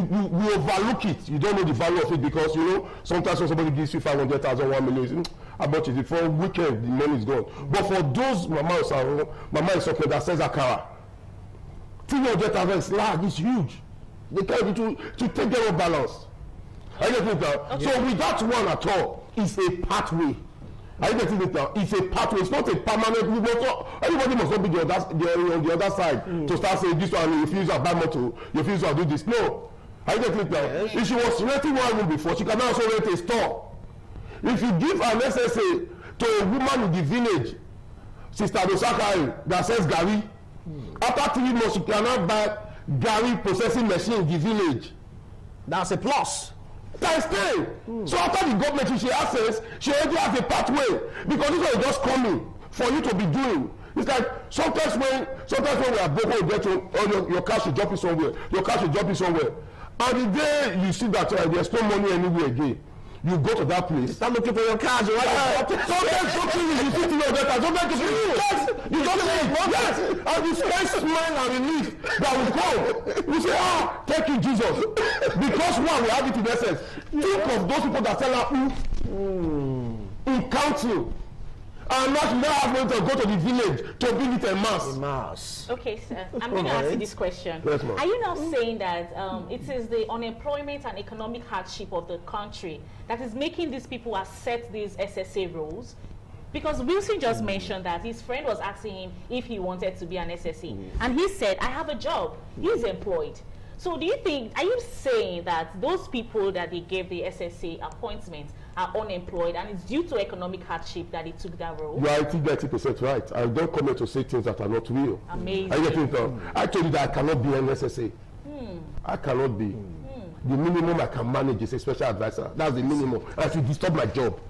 Speaker 12: overlook it. You don't know the value of it because you know sometimes when somebody gives you 500,000, 1 million, how much is it for a weekend? The money is gone. But for those mama is something that says akara, 300,000 is large. It's huge. They can't to take care of balance. I get it now. Okay. So with that one at all, it's a pathway. Are you getting it now? It's a pathway. It's not a permanent movement. Everybody must not be on the other side to start saying this one, you refuse to buy motor, you refuse to do this. No. Are you getting it now? Yes. If she was renting one room before, she can now also rent a store. If you give an SSA to a woman in the village, Sister Dosakari, that says Gary, after 3 months, she cannot buy Gary processing machine in the village.
Speaker 16: That's a plus.
Speaker 12: Times 10. So after the government, if she access, she already has a pathway because this one is just coming for you to be doing. It's like sometimes when we are broke, you get your cash will drop you somewhere. Your cash will drop you somewhere. And the day you see that there's no money anywhere again, you go to that place.
Speaker 16: Start looking for your cash, right?
Speaker 12: Sometimes you see to your data. Sometimes you don't say yes. And the first smile and relief that will come. You say, thank you, Jesus. Because one, we have it in essence. Think of those people that sell out in counting. And now you don't have money to go to the village to build it en masse.
Speaker 23: Okay, sir. I'm going to ask you this question.
Speaker 12: Yes,
Speaker 23: are you not saying that it is the unemployment and economic hardship of the country that is making these people accept these SSA roles? Because Wilson just mentioned that his friend was asking him if he wanted to be an SSA. And he said, I have a job. He's employed. So do you think, are you saying that those people that they gave the SSA appointments are unemployed and it's due to economic hardship that they took that role?
Speaker 12: You are 90% right. I don't come here to say things that are not real.
Speaker 23: Amazing.
Speaker 12: I told you that I cannot be an SSA. I cannot be. The minimum I can manage is a special advisor. That's the minimum. I should disturb my job.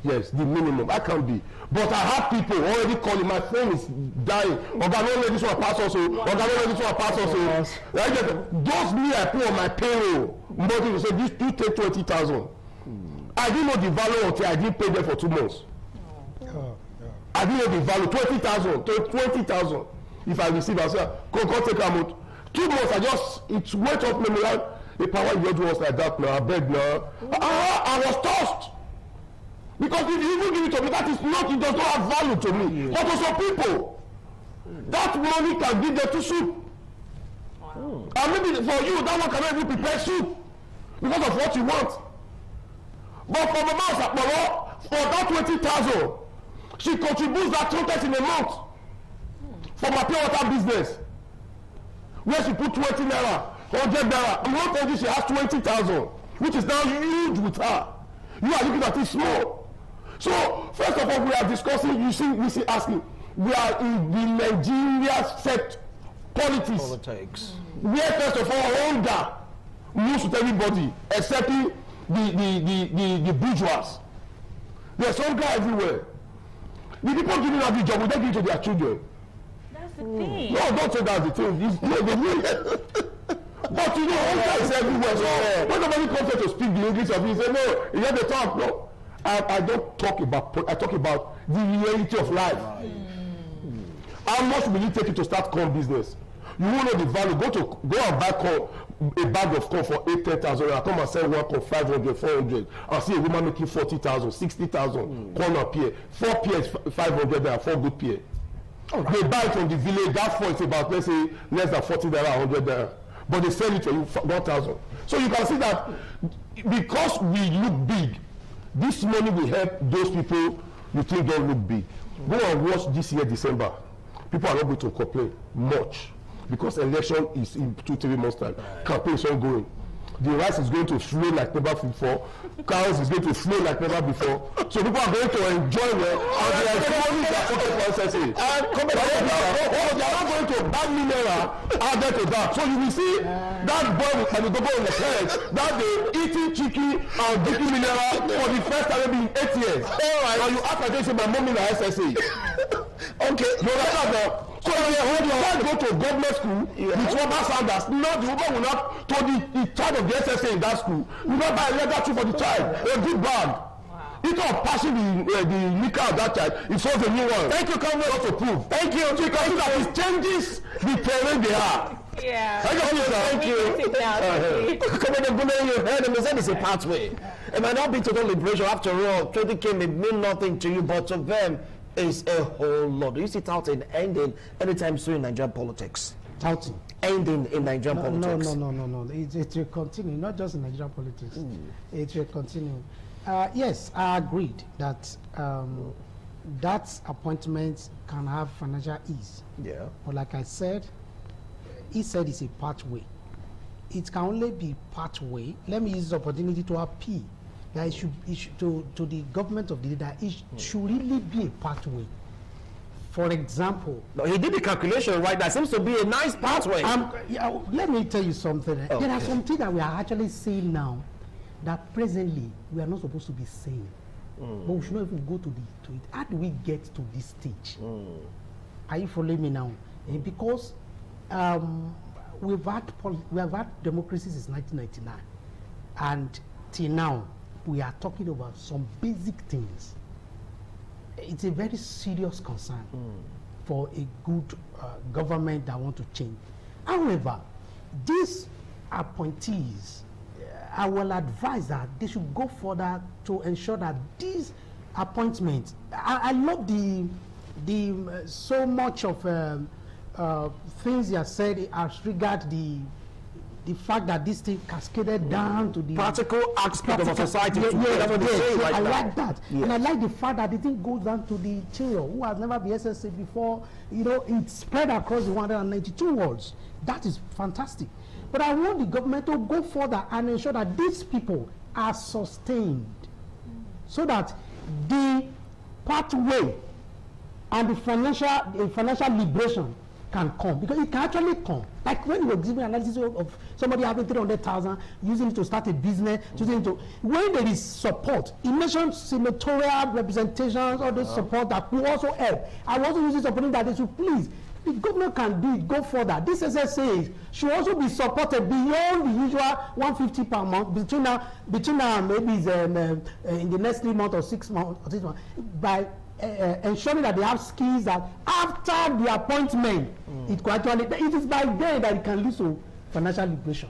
Speaker 12: Yes, the minimum. I can't be. But I have people already calling. My phone is dying. Oga, don't let this one pass also. Oga, don't let this one pass also. Those me I put on my payroll. Nobody will say, this you take 20,000. I didn't know the value until I didn't pay them for 2 months. I didn't know the value. 20,000. If I receive, I say, go take a month. 2 months, it's wait up me like the power you was like that now. I beg now. I was tossed. Because if you even give it to me, that is not, it does not have value to me. But to some people, that money can give them to soup. And maybe for you, that one cannot even prepare soup because of what you want. But for Mama Saporo, for that 20,000, she contributes that contest in a month for my pure water business. Where she put 20 naira, 100 naira. I'm not telling you she has 20,000, which is now huge with her. You are looking at it small. So, first of all, we are discussing, we see asking, we are in the Nigeria set politics. Where, first of all, hunger moves with everybody, excepting the bourgeois. There's hunger everywhere. The people giving out the job, we don't give it to their children.
Speaker 23: That's the thing.
Speaker 12: No, don't say that's the thing. But you know, hunger is everywhere. So when somebody comes here to speak the English of it, you say, no, you have to talk. No. I don't talk about, I talk about the reality of life. How much will it take you to start corn business? You won't know the value. Go and buy corn, a bag of corn for 8,000-10,000. I come and sell one corn 500, 400. I see a woman making 40,000, 60,000 corn a pear. 4 pears 500 naira, 4 good pear. Right. They buy it from the village. That for it's about, let's say, less than 40 naira, 100 naira. But they sell it for you for 1,000. So you can see that because we look big, this money will help those people you think don't look big. Go and watch this year December. People are not going to complain much because election is in 2-3 months time. Campaign is ongoing. The rice is going to flow like never before. Cows is going to flow like never before. So people are going to enjoy well. And they are going to SSA. And they are not going to bad mineral added to that. So you will see that boy with the double on the head that they eating chicken and drinking mineral for the first time maybe in 8 years. And you ask like this, my mom in the SSA. Okay, you understand that? So when you go to government school with rubber sandals, no, the woman will not, to the child of the SSA in that school, will not buy a leather shoe for the child, a good bag. Wow. Instead of passing the liquor of that child, it's also a new one. Thank you, Congress, not to prove. Thank you. So you can see that it changes the terrain they are.
Speaker 21: Yeah.
Speaker 12: Thank you.
Speaker 1: You heard him, he said it's a pathway. It might not be total liberation. After all, trading came, it mean nothing to you, but to them, is a whole lot. Do you see touting ending anytime soon in Nigerian politics?
Speaker 18: Touting?
Speaker 1: Ending in Nigerian politics?
Speaker 18: No. It will continue, not just in Nigerian politics. It will continue. Yes, I agreed that that appointment can have financial ease. Yeah. But like I said, he said it's a pathway. It can only be pathway. Let me use this opportunity to appeal that it should to the government of the leader, it should really be a pathway. For example,
Speaker 1: no, he did the calculation right. That seems to be a nice pathway.
Speaker 18: Yeah, let me tell you something. Okay. There are some things that we are actually saying now that presently we are not supposed to be saying, but we should not even go to it. How do we get to this stage? Are you following me now? Because we have had democracy since 1999, and till now we are talking about some basic things. It's a very serious concern for a good government that want to change. However, these appointees, I will advise that they should go further to ensure that these appointments. I love the so much of things you have said as regard the fact that this thing cascaded down to the practical aspect of society. I like that. Yes. And I like the fact that the thing goes down to the children who has never been SSA before. You know, it's spread across the 192 wards. That is fantastic. But I want the government to go further and ensure that these people are sustained so that the pathway and the financial liberation can come, because it can actually come. Like when you were giving analysis of somebody having 300,000, using it to start a business, using it to, when there is support, it mentions senatorial representations, all this support that will also help. I also use this opportunity that they should please, the government can do it, go further. This SSA should also be supported beyond the usual 150 per month between now maybe in the next 3 months or 6 months by ensuring that they have skills that after the appointment it is by then that it can lead to financial liberation.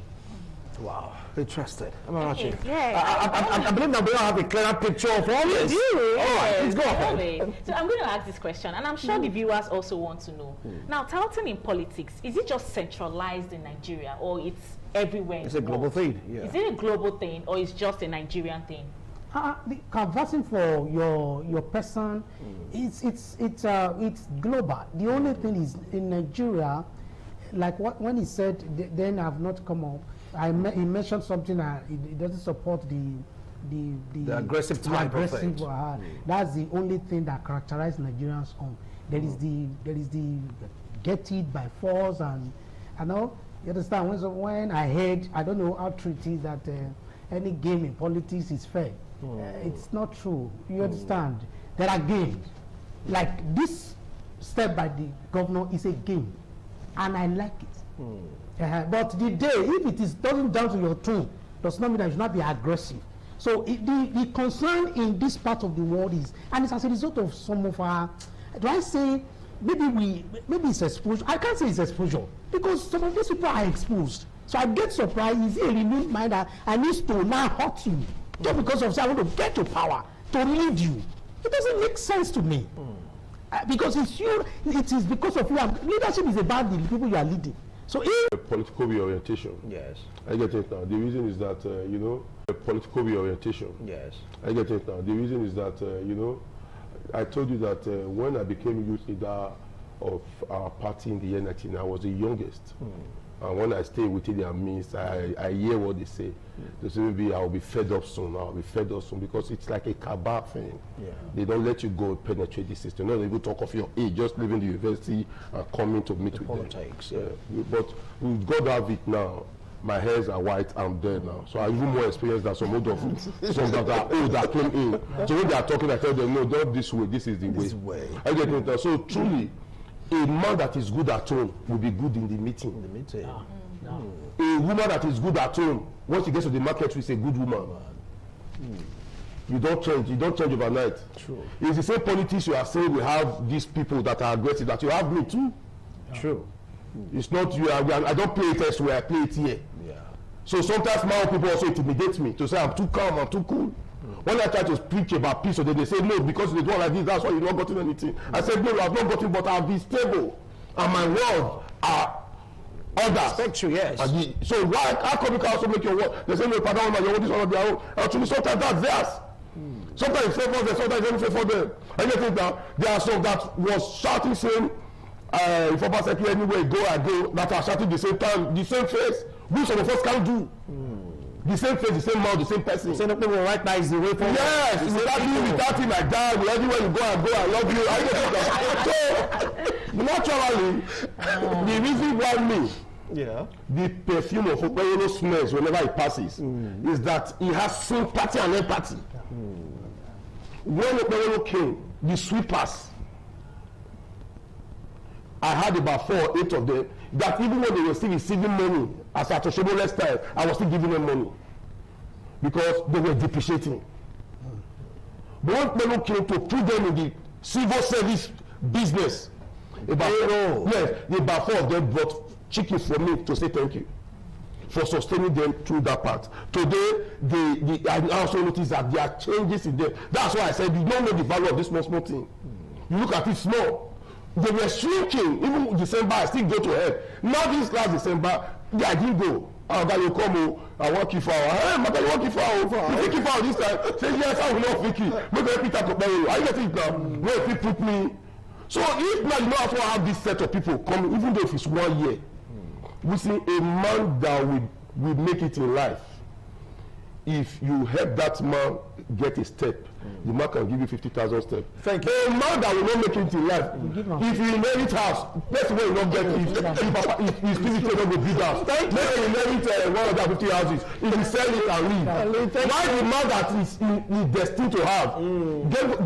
Speaker 1: Wow, interested. Am I right?
Speaker 21: Yeah.
Speaker 1: I believe that we all have a clearer picture of all this.
Speaker 21: All
Speaker 1: right, please go ahead.
Speaker 21: So I'm going to ask this question, and I'm sure the viewers also want to know. Now, touting in politics, is it just centralized in Nigeria, or it's everywhere?
Speaker 1: It's a global thing. Yeah.
Speaker 21: Is it a global thing, or it's just a Nigerian thing?
Speaker 18: Conversing for your person, it's global. The only thing is in Nigeria, like when he said, then I've not come up. He mentioned something that it doesn't support the
Speaker 1: aggressive type of thing.
Speaker 18: That's the only thing that characterizes Nigerians on. There is the get it by force, and I know you understand. When I heard, I don't know how true it is that any game in politics is fair. It's not true. You understand? There are games. Like this step by the governor is a game, and I like it. But the day, if it is doesn't down to your tone, does not mean that you should not be aggressive. So the concern in this part of the world is, and it's as a result of some of our, do I say, maybe it's exposure. I can't say it's exposure, because some of these people are exposed. So I get surprised. Is he a renewed mind that I need to now hurt you just because of say I want to get to power to lead you? It doesn't make sense to me. Because it's you. It is because of you. Leadership is about the people you are leading. So if
Speaker 12: political reorientation.
Speaker 16: Yes.
Speaker 12: I get it now. The reason is that political reorientation.
Speaker 16: Yes.
Speaker 12: I get it now. The reason is that I told you that when I became youth leader of our party in the year 19, I was the youngest. And when I stay within their midst, I hear what they say. They say maybe I'll be fed up soon. I'll be fed up soon because it's like a cabal thing.
Speaker 16: Yeah.
Speaker 12: They don't let you go penetrate the system. Not even talk of your age, just leaving the university and coming to meet with
Speaker 16: politics,
Speaker 12: them. Yeah. But with God have it now. My hairs are white, I'm dead now. So I'm even more experienced than some old of some that are old that came in. So when they are talking, I tell them, no, not this way, this is the way. I get it. So truly, a man that is good at home will be good in the meeting. A woman that is good at home, once she gets to the market, she's a good woman. You don't change overnight.
Speaker 16: True.
Speaker 12: It's the same politics you are saying we have these people that are aggressive, that you have me too.
Speaker 16: True.
Speaker 12: It's not you. I don't play it elsewhere, I play it here.
Speaker 16: Yeah.
Speaker 12: So sometimes my own people also intimidate me to say I'm too calm, I'm too cool. When I try to preach about peace, so they say no, because they do like this, that's why you've not gotten anything. I said no, I've not gotten, but I've been stable, and my word are others.
Speaker 16: Respect you, yes.
Speaker 12: So why how come you can also make your word? They say no, pardon my your word is one of their own. Actually, sometimes that's theirs. Sometimes it favors them, sometimes it doesn't favor them. And you think that there are some that was shouting saying, if Papa Secretary anywhere go, I go, that are shouting the same time, the same face, which some of us can't do. The same face, the same mouth, the same person.
Speaker 16: So people right now is the way forward.
Speaker 12: Yes, without him like that, everywhere you go, I love you. I get it. So naturally, the reason why the perfume of Okpeyolo smells whenever he passes is that he has sympathy and empathy. When Okpeyolo came, the sweepers, I had about 4 or 8 of them that even when they were still receiving money as at Oshobole's time, I was still giving them money because they were depreciating. But when Okpeyolo came to put them in the civil service business, about 4 of them brought chicken for me to say thank you for sustaining them through that part. Today, I also notice that there are changes in them. That's why I said you don't know the value of this small thing. You look at it small. They were shrinking. Even December, I still go to hell. Now this last December, I didn't go. That you come, I want you for hey, Mother, you want you for you keep out this time. Say yes, I will not Vicky. Maybe Peter could bury you. I get it now. Where if you put me. So if now you know how to have this set of people coming, even though if it's 1 year, we see a man that will make it in life. If you help that man get a step, the man can give you 50,000 steps.
Speaker 16: Thank you.
Speaker 12: A man that will not make it in life, if he inherit house, that's where he will not get it. If his spirit will not go big house, maybe he inherit 150 houses. If he sell it and leave. Why the man that is destined to have,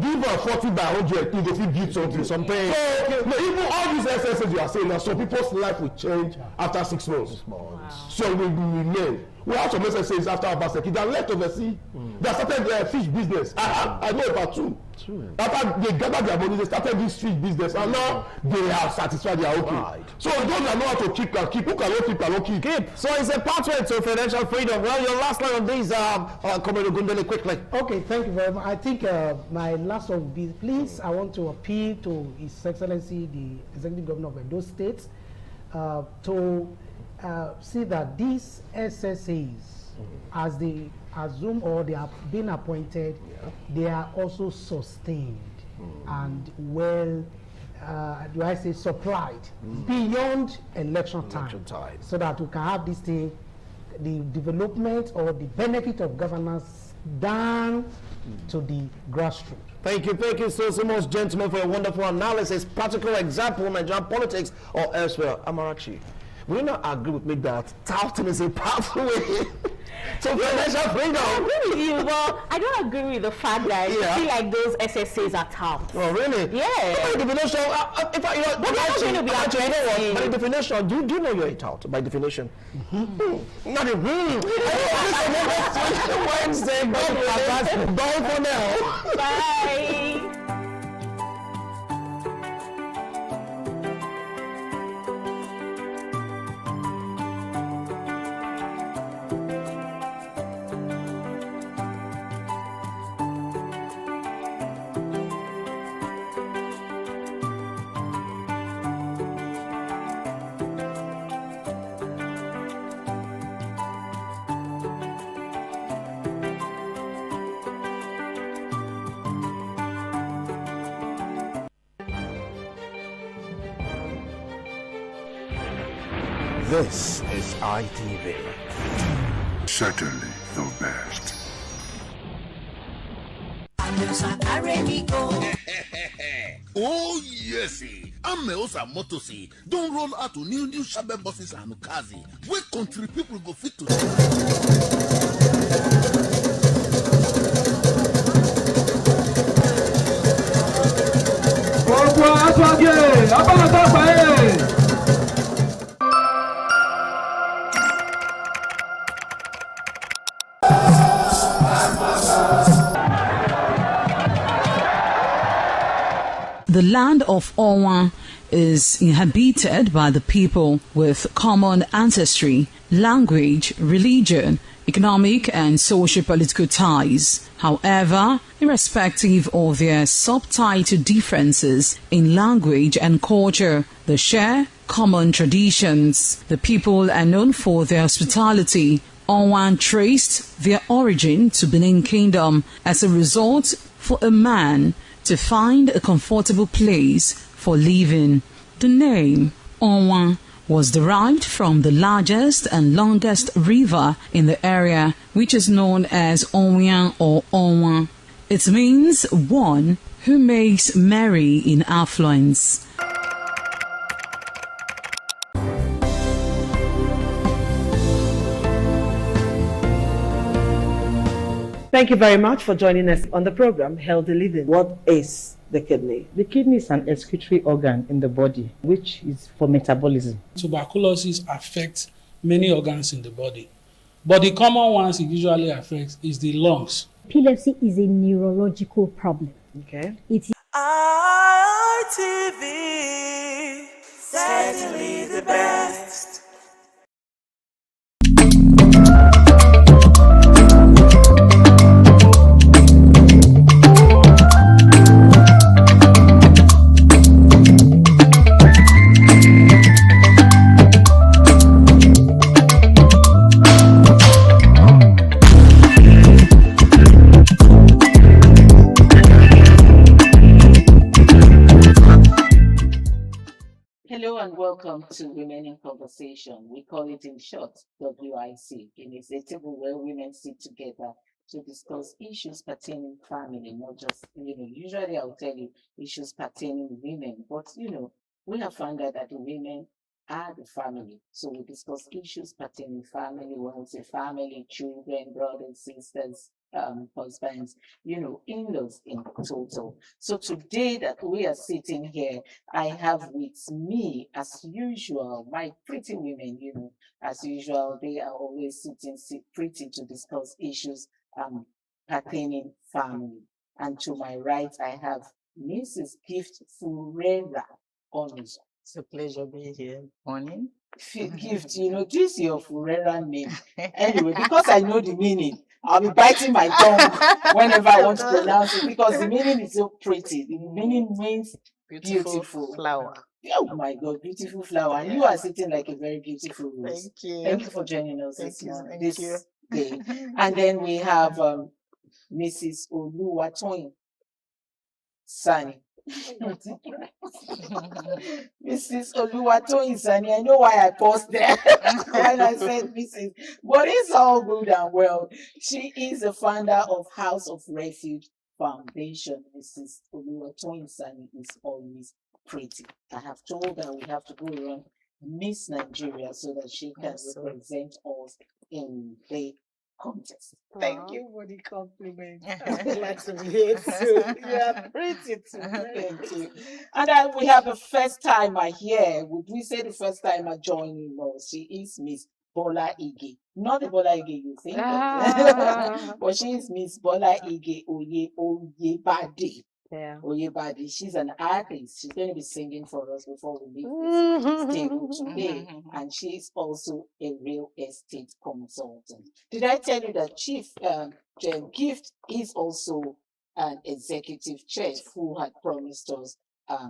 Speaker 12: give her 40 by 100, he will build something. So even all these SSS you are saying, now some people's life will change after 6 months. So we remain. We have some SSAs after Obaseki that left overseas. They started fish business. I know about 2. After they gathered their money, they started this fish business, and now they are satisfied. They are okay. Right. So those that know how to keep can keep. Who cannot keep cannot keep.
Speaker 16: So it's a pathway to financial freedom. Well, your last line on this, Comrade Ogundele, quickly.
Speaker 18: Okay, thank you very much. I think my last of these, please, I want to appeal to His Excellency, the Executive Governor of Edo State, to see that these SSAs, as they assume or they are being appointed, they are also sustained and well, do I say supplied beyond election time, so that we can have this thing, the development or the benefit of governance down to the grassroots.
Speaker 16: Thank you so much, gentlemen, for a wonderful analysis, practical example, Nigerian politics or elsewhere. Amarachi, will you not agree with me that touting is a pathway to financial freedom?
Speaker 23: I agree with you, but I don't agree with the fact that I feel like those SSAs are touts.
Speaker 16: Oh, really?
Speaker 23: Yeah.
Speaker 16: By definition, if I, by definition, do you know you're a tout? By definition. Not a Wednesday, bye for now.
Speaker 23: Bye.
Speaker 5: This is ITV.
Speaker 15: Certainly the best.
Speaker 13: Oh yes, Ameosa Motosi don't roll out to new Shabe buses and Ukazi. Where country people go fit to.
Speaker 17: The land of Owa is inhabited by the people with common ancestry, language, religion, economic and socio-political ties. However, irrespective of their subtitle differences in language and culture, they share common traditions. The people are known for their hospitality. Owan traced their origin to Benin Kingdom as a result for a man to find a comfortable place for living. The name Owan was derived from the largest and longest river in the area, which is known as Onwian or Onwa. It means one who makes merry in affluence.
Speaker 19: Thank you very much for joining us on the program, Healthy Living. What is the kidney?
Speaker 24: The kidney is an excretory organ in the body, which is for metabolism.
Speaker 25: Tuberculosis affects many organs in the body, but the common ones it usually affects is the lungs.
Speaker 26: Epilepsy is a neurological problem.
Speaker 19: Okay.
Speaker 26: It is
Speaker 3: ITV, certainly the best.
Speaker 27: Hello and welcome to Women in Conversation. We call it in short WIC. It is a table where women sit together to discuss issues pertaining family, not just, usually I'll tell you issues pertaining women, but we have found out that the women are the family. So we discuss issues pertaining family, when we say family, children, brothers, sisters, husbands, in-laws in total. So today that we are sitting here, I have with me, as usual, my pretty women, as usual, they are always sitting pretty to discuss issues pertaining family. And to my right, I have Mrs. Gift Furera Onuzo.
Speaker 28: It's a pleasure being here. Morning.
Speaker 27: Gift, this is your Furera name. Anyway, because I know the meaning, I'll be biting my tongue whenever I want to pronounce it because the meaning is so pretty. The meaning means beautiful
Speaker 28: flower.
Speaker 27: Oh my God, beautiful flower. And you are sitting like a very beautiful rose.
Speaker 28: Thank you.
Speaker 27: Thank you for joining us this day. And then we have Mrs. Oluwatoyin Sani. Mrs. Oluwatoyin Sani, I know why I paused there when I said Mrs. But it's all good and well. She is the founder of House of Refuge Foundation. Mrs. Oluwatoyin Sani is always pretty. I have told her we have to go around Miss Nigeria so that she can represent us in the contest.
Speaker 28: Thank you for the compliment. I'm glad to be here too. You are pretty too.
Speaker 27: Thank you. And then we have a first timer here. Would we say the first timer joining us? She is Miss Bola Ige. Not the Bola Ige you think, but she is Miss Bola Ige Oyebade.
Speaker 28: Yeah.
Speaker 27: Oyebade. She's an artist. She's going to be singing for us before we leave this table today. And she's also a real estate consultant. Did I tell you that Chief Gift is also an executive chef who had promised us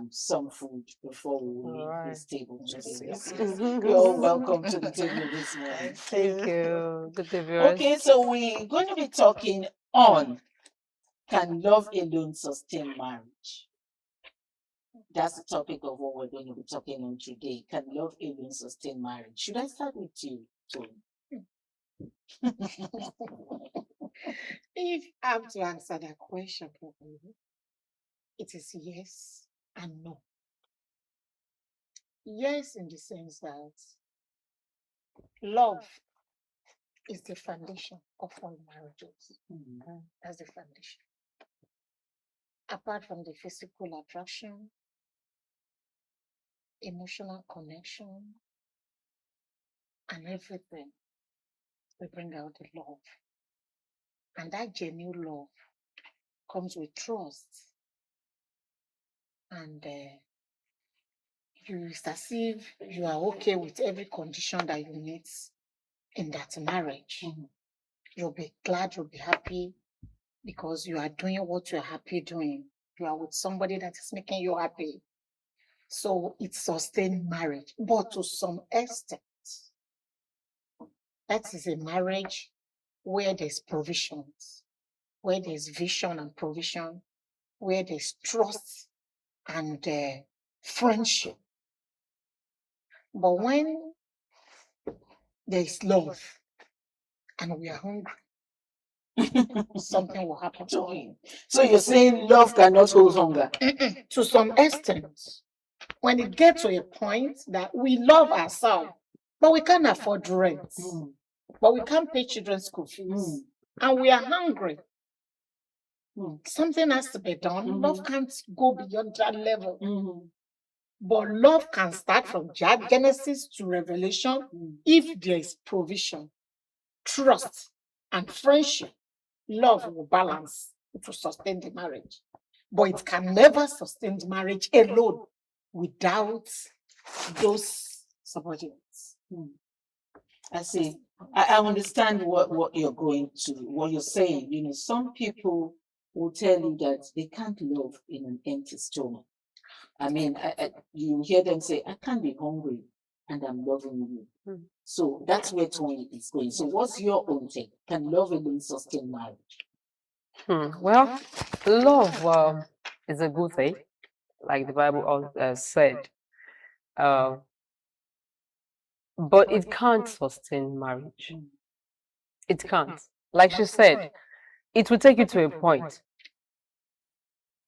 Speaker 27: some food before we leave this table today? You're all welcome to the table this morning.
Speaker 28: Thank you. Good to be here.
Speaker 27: Okay, so we're going to be talking on, can love alone sustain marriage? that's the topic of what we're going to be talking on today. Can love alone sustain marriage? Should I start with you, Tony?
Speaker 28: If I'm to answer that question properly, it is yes and no. Yes, in the sense that love is the foundation of all marriages. That's the foundation. Apart from the physical attraction, emotional connection, and everything, we bring out the love. And that genuine love comes with trust. And it's as if you are okay with every condition that you meet in that marriage. You'll be glad, you'll be happy because you are doing what you're happy doing. You are with somebody that is making you happy. So it sustains marriage, but to some extent, that is a marriage where there's provisions, where there's vision and provision, where there's trust and friendship. But when there's love and we are hungry, something will happen to him.
Speaker 27: So you're saying love cannot hold hunger?
Speaker 28: To some extent. When it gets to a point that we love ourselves, but we can't afford rent, but we can't pay children's school fees, and we are hungry, something has to be done. Love can't go beyond that level. But love can start from Genesis to Revelation if there is provision, trust, and friendship. Love will balance to sustain the marriage. But it can never sustain the marriage alone without those subordinates.
Speaker 27: I see. I understand what you're going to, what you're saying. You know, some people will tell you that they can't love in an empty stomach. I mean, you hear them say, I can't be hungry and I'm loving you. So that's where Tony is going. So what's your own take? Can love alone sustain marriage?
Speaker 2: Well, love is a good thing, like the Bible said. But it can't sustain marriage. It can't. Like she said, it will take you to a point.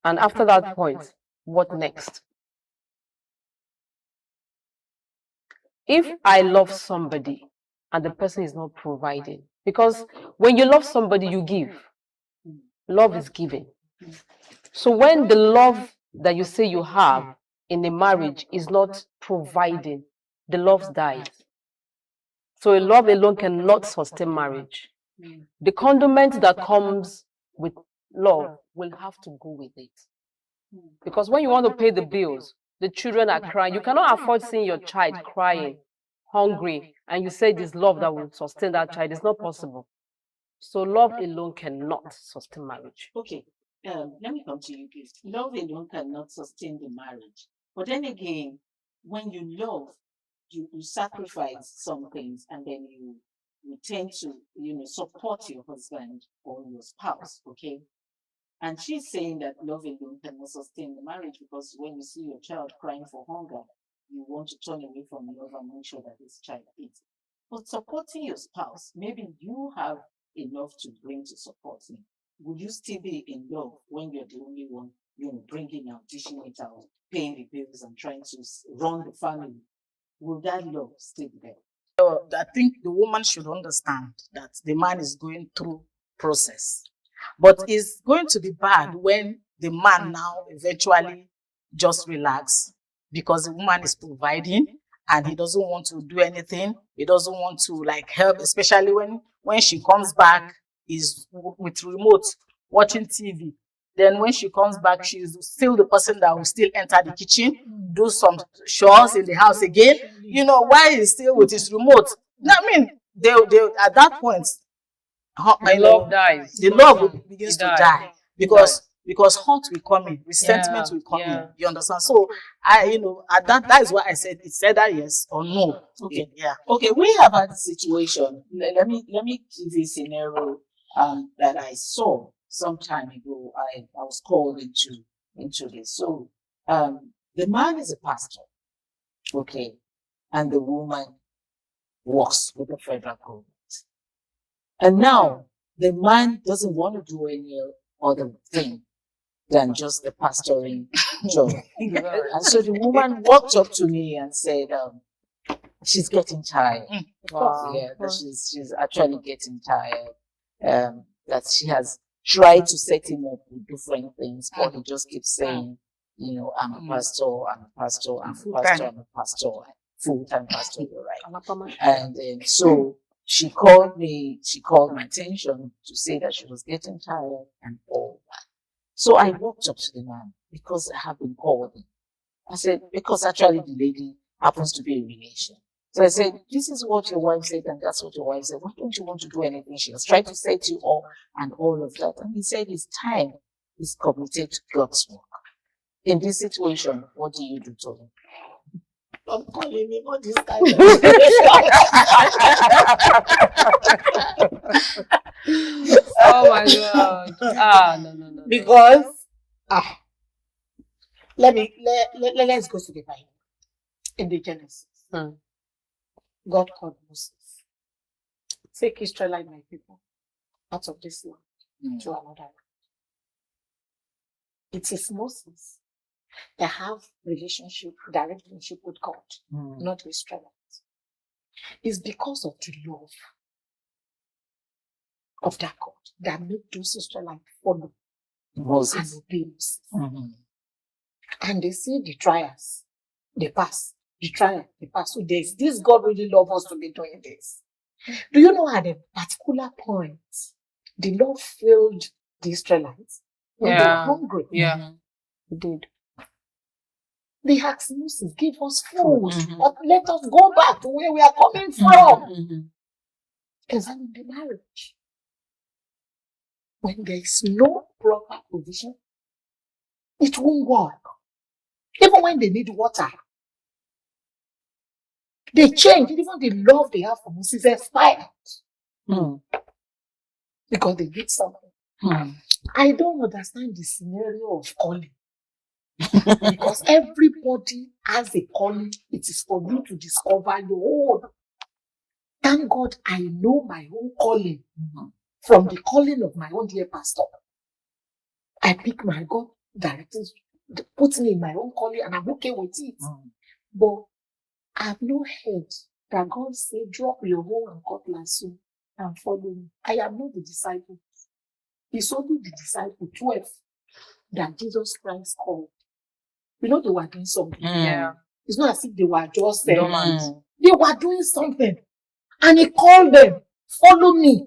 Speaker 2: And after that point, what next? If I love somebody and the person is not providing, because when you love somebody, you give. Love is giving. So when the love that you say you have in a marriage is not providing, the love dies. So a love alone cannot sustain marriage. The condiment that comes with love will have to go with it. Because when you want to pay the bills, the children are crying. You cannot afford seeing your child crying, hungry, and you say this love that will sustain that child. It's not possible. So love alone cannot sustain marriage.
Speaker 27: Okay, let me come to you, please. Love alone cannot sustain the marriage. But then again, when you love, you sacrifice some things, and then you tend to, support your husband or your spouse, okay? And she's saying that love alone cannot sustain the marriage because when you see your child crying for hunger, you want to turn away from love and make sure that this child eats. But supporting your spouse, maybe you have enough to bring to support him. Will you still be in love when you're the only one, bringing out, dishing it out, paying the bills and trying to run the family? Will that love still be there?
Speaker 28: I think the woman should understand that the man is going through process. But it's going to be bad when the man now eventually just relax because the woman is providing and he doesn't want to do anything. He doesn't want to help, especially when she comes back, he's with remote watching TV. Then when she comes back, she's still the person that will still enter the kitchen, do some chores in the house again. While he's still with his remote. I mean, they at that point,
Speaker 2: the love dies.
Speaker 28: The love begins to die because hurt will come in, resentment will come in. You understand? So at that is why I said it's either yes or no.
Speaker 27: Okay, yeah. Okay, we have had a situation. Let me give you a scenario that I saw some time ago. I was called into this. So
Speaker 28: the man is a pastor, okay, and the woman works with the federal government. And now the man doesn't want to do any other thing than just the pastoring job. And so the woman walked up to me and said, she's getting tired.
Speaker 2: Wow.
Speaker 28: Yeah, that she's actually getting tired. That she has tried to set him up with different things, but he just keeps saying, you know, I'm a pastor, I'm a pastor, I'm a pastor, I'm a pastor, full-time pastor, you're right. And so she called my attention to say that she was getting tired and all that. So I walked up to the man because I have been called. I said, because actually the lady happens to be a relation. So I said, this is what your wife said, and that's what your wife said. Why don't you want to do anything? She has tried to set you up and all of that. And he said, it's time is committed to God's work. In this situation, what do you do to him? I'm calling him on this kind of
Speaker 2: Oh my God. No.
Speaker 28: Because, let's go to the Bible. In the Genesis, God called Moses. Take Israelite, my people, out of this land to another land. It is Moses that have direct relationship with God, not the Israelites. It's because of the love of that God that made those Israelites follow Moses and obey Moses. And they see the trials, they pass. The trial, they pass. So this God really loves us to be doing this. Do you know at a particular point, the Lord filled the Israelites when they were hungry?
Speaker 2: Yeah, He did.
Speaker 28: They asked Moses, give us food, but let us go back to where we are coming from. Examine the marriage. When there is no proper provision, it won't work. Even when they need water, they change. Even the love they have for Moses expired. Because they need something. I don't understand the scenario of calling. Because everybody has a calling. It is for you to discover your own. Thank God I know my own calling from the calling of my own dear pastor. I pick my God directly, put me in my own calling, and I'm okay with it. But I have no heard that God said, drop your hoe and cutlass and follow me. I am not the disciple. It's only the disciple, 12, that Jesus Christ called. You know, they were doing something. It's not as if they were just dormant. They were doing something. And he called them, follow me.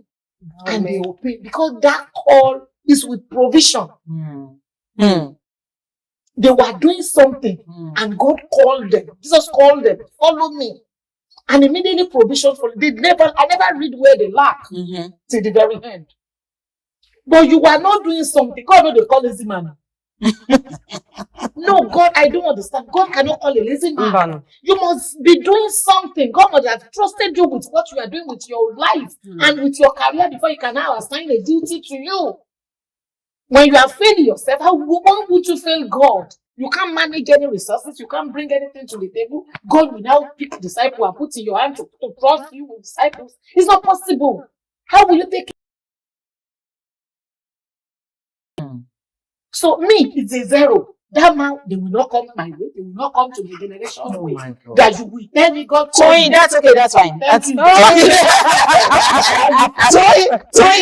Speaker 28: And they obeyed. Because that call is with provision. They were doing something, and God called them. Jesus called them, follow me. And immediately provision for them. I never read where they lack till the very end. But you were not doing something. God knows they call lazy man. No, God, I don't understand. God cannot call a lazy man. You must be doing something. God must have trusted you with what you are doing with your life and with your career before you can now assign a duty to you. When you are failing yourself, how would you fail God? You can't manage any resources. You can't bring anything to the table. God will now pick disciple and put in your hand to trust you with disciples. It's not possible. How will you take it? So me, it's a zero. That man, they will not come my way. They will not come to the generation's way. That you will tell me God. Toyin, that's okay. That's fine. That's Toyin,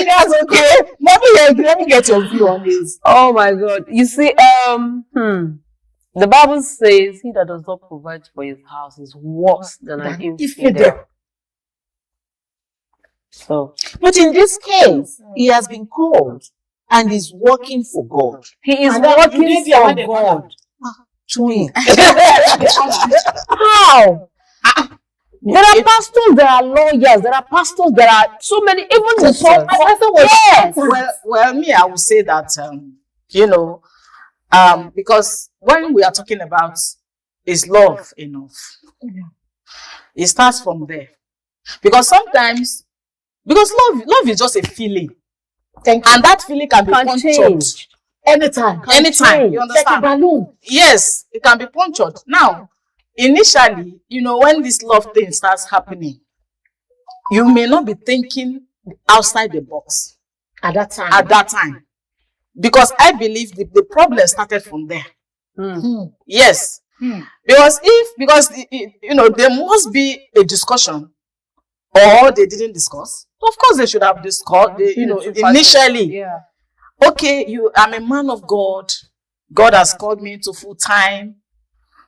Speaker 28: that's okay. Let me get your view on this.
Speaker 2: Oh my God! You see, the Bible says, "He that does not provide for his house is worse than an infidel." So,
Speaker 28: but in this case, he has been called and is working for God.
Speaker 2: He is working for God.
Speaker 28: Toyin.
Speaker 2: How? There are pastors, there are lawyers, there are pastors, there are so many, even the some. Yes.
Speaker 28: Well, me, I would say that, because when we are talking about is love enough, it starts from there. Because sometimes, love is just a feeling. And that feeling can be punctured. Anytime. You understand?
Speaker 26: Like a balloon.
Speaker 28: Yes, it can be punctured. Now, initially, when this love thing starts happening, you may not be thinking outside the box
Speaker 26: at that time.
Speaker 28: Because I believe the problem started from there. Yes. Because there must be a discussion, or they didn't discuss. Of course, they should have discussed. Initially.
Speaker 2: Yeah.
Speaker 28: Okay, I'm a man of God. God has called me to full time,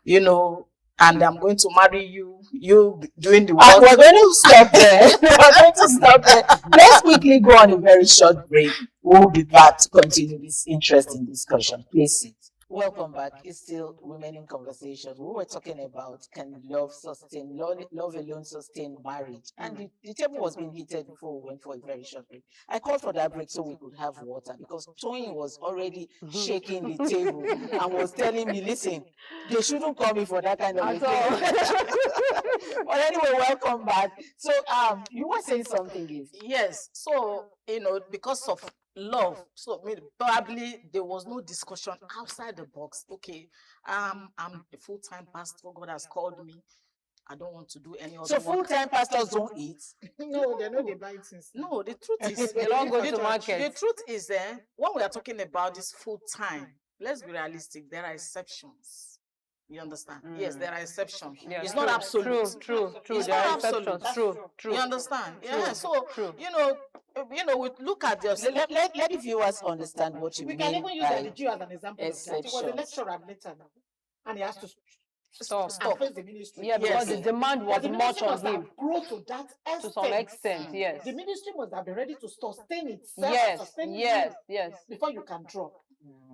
Speaker 28: and I'm going to marry you. You doing the work.
Speaker 27: We're going to stop there. Let's quickly go on a very short break. We'll be back to continue this interesting discussion. Please sit. Welcome back. It's still Women in Conversation. We were talking about, can love alone sustain marriage? And the table was being heated before we went for a very short break. I called for that break so we could have water, because Tony was already shaking the table and was telling me, listen, they shouldn't call me for that kind of a thing. But anyway, welcome back. So you were saying something, Gift.
Speaker 28: Yes. So, because of love, so probably there was no discussion outside the box. Okay, I'm a full-time pastor. God has called me. I don't want to do any other.
Speaker 27: So full-time pastors don't eat?
Speaker 28: No, they know they buy things. No, the truth is
Speaker 2: they don't go to market.
Speaker 28: The truth is, when we are talking about this full-time, let's be realistic. There are exceptions. You understand? Yes, there are exceptions.
Speaker 2: Yeah,
Speaker 28: it's not absolute.
Speaker 2: True.
Speaker 28: It's
Speaker 2: There
Speaker 28: not
Speaker 2: are
Speaker 28: absolute.
Speaker 2: exceptions. True.
Speaker 28: You understand? Yeah. So
Speaker 2: true.
Speaker 28: we look at this.
Speaker 27: Let the viewers understand what you mean.
Speaker 28: We can even use the Jew as an example. It was a lecturer later now, and he has to stop the ministry.
Speaker 2: Yeah, because the demand was much on him.
Speaker 28: Grow to that extent.
Speaker 2: To some extent, yes.
Speaker 28: The ministry must have been ready to sustain itself.
Speaker 2: Yes.
Speaker 28: Before you can drop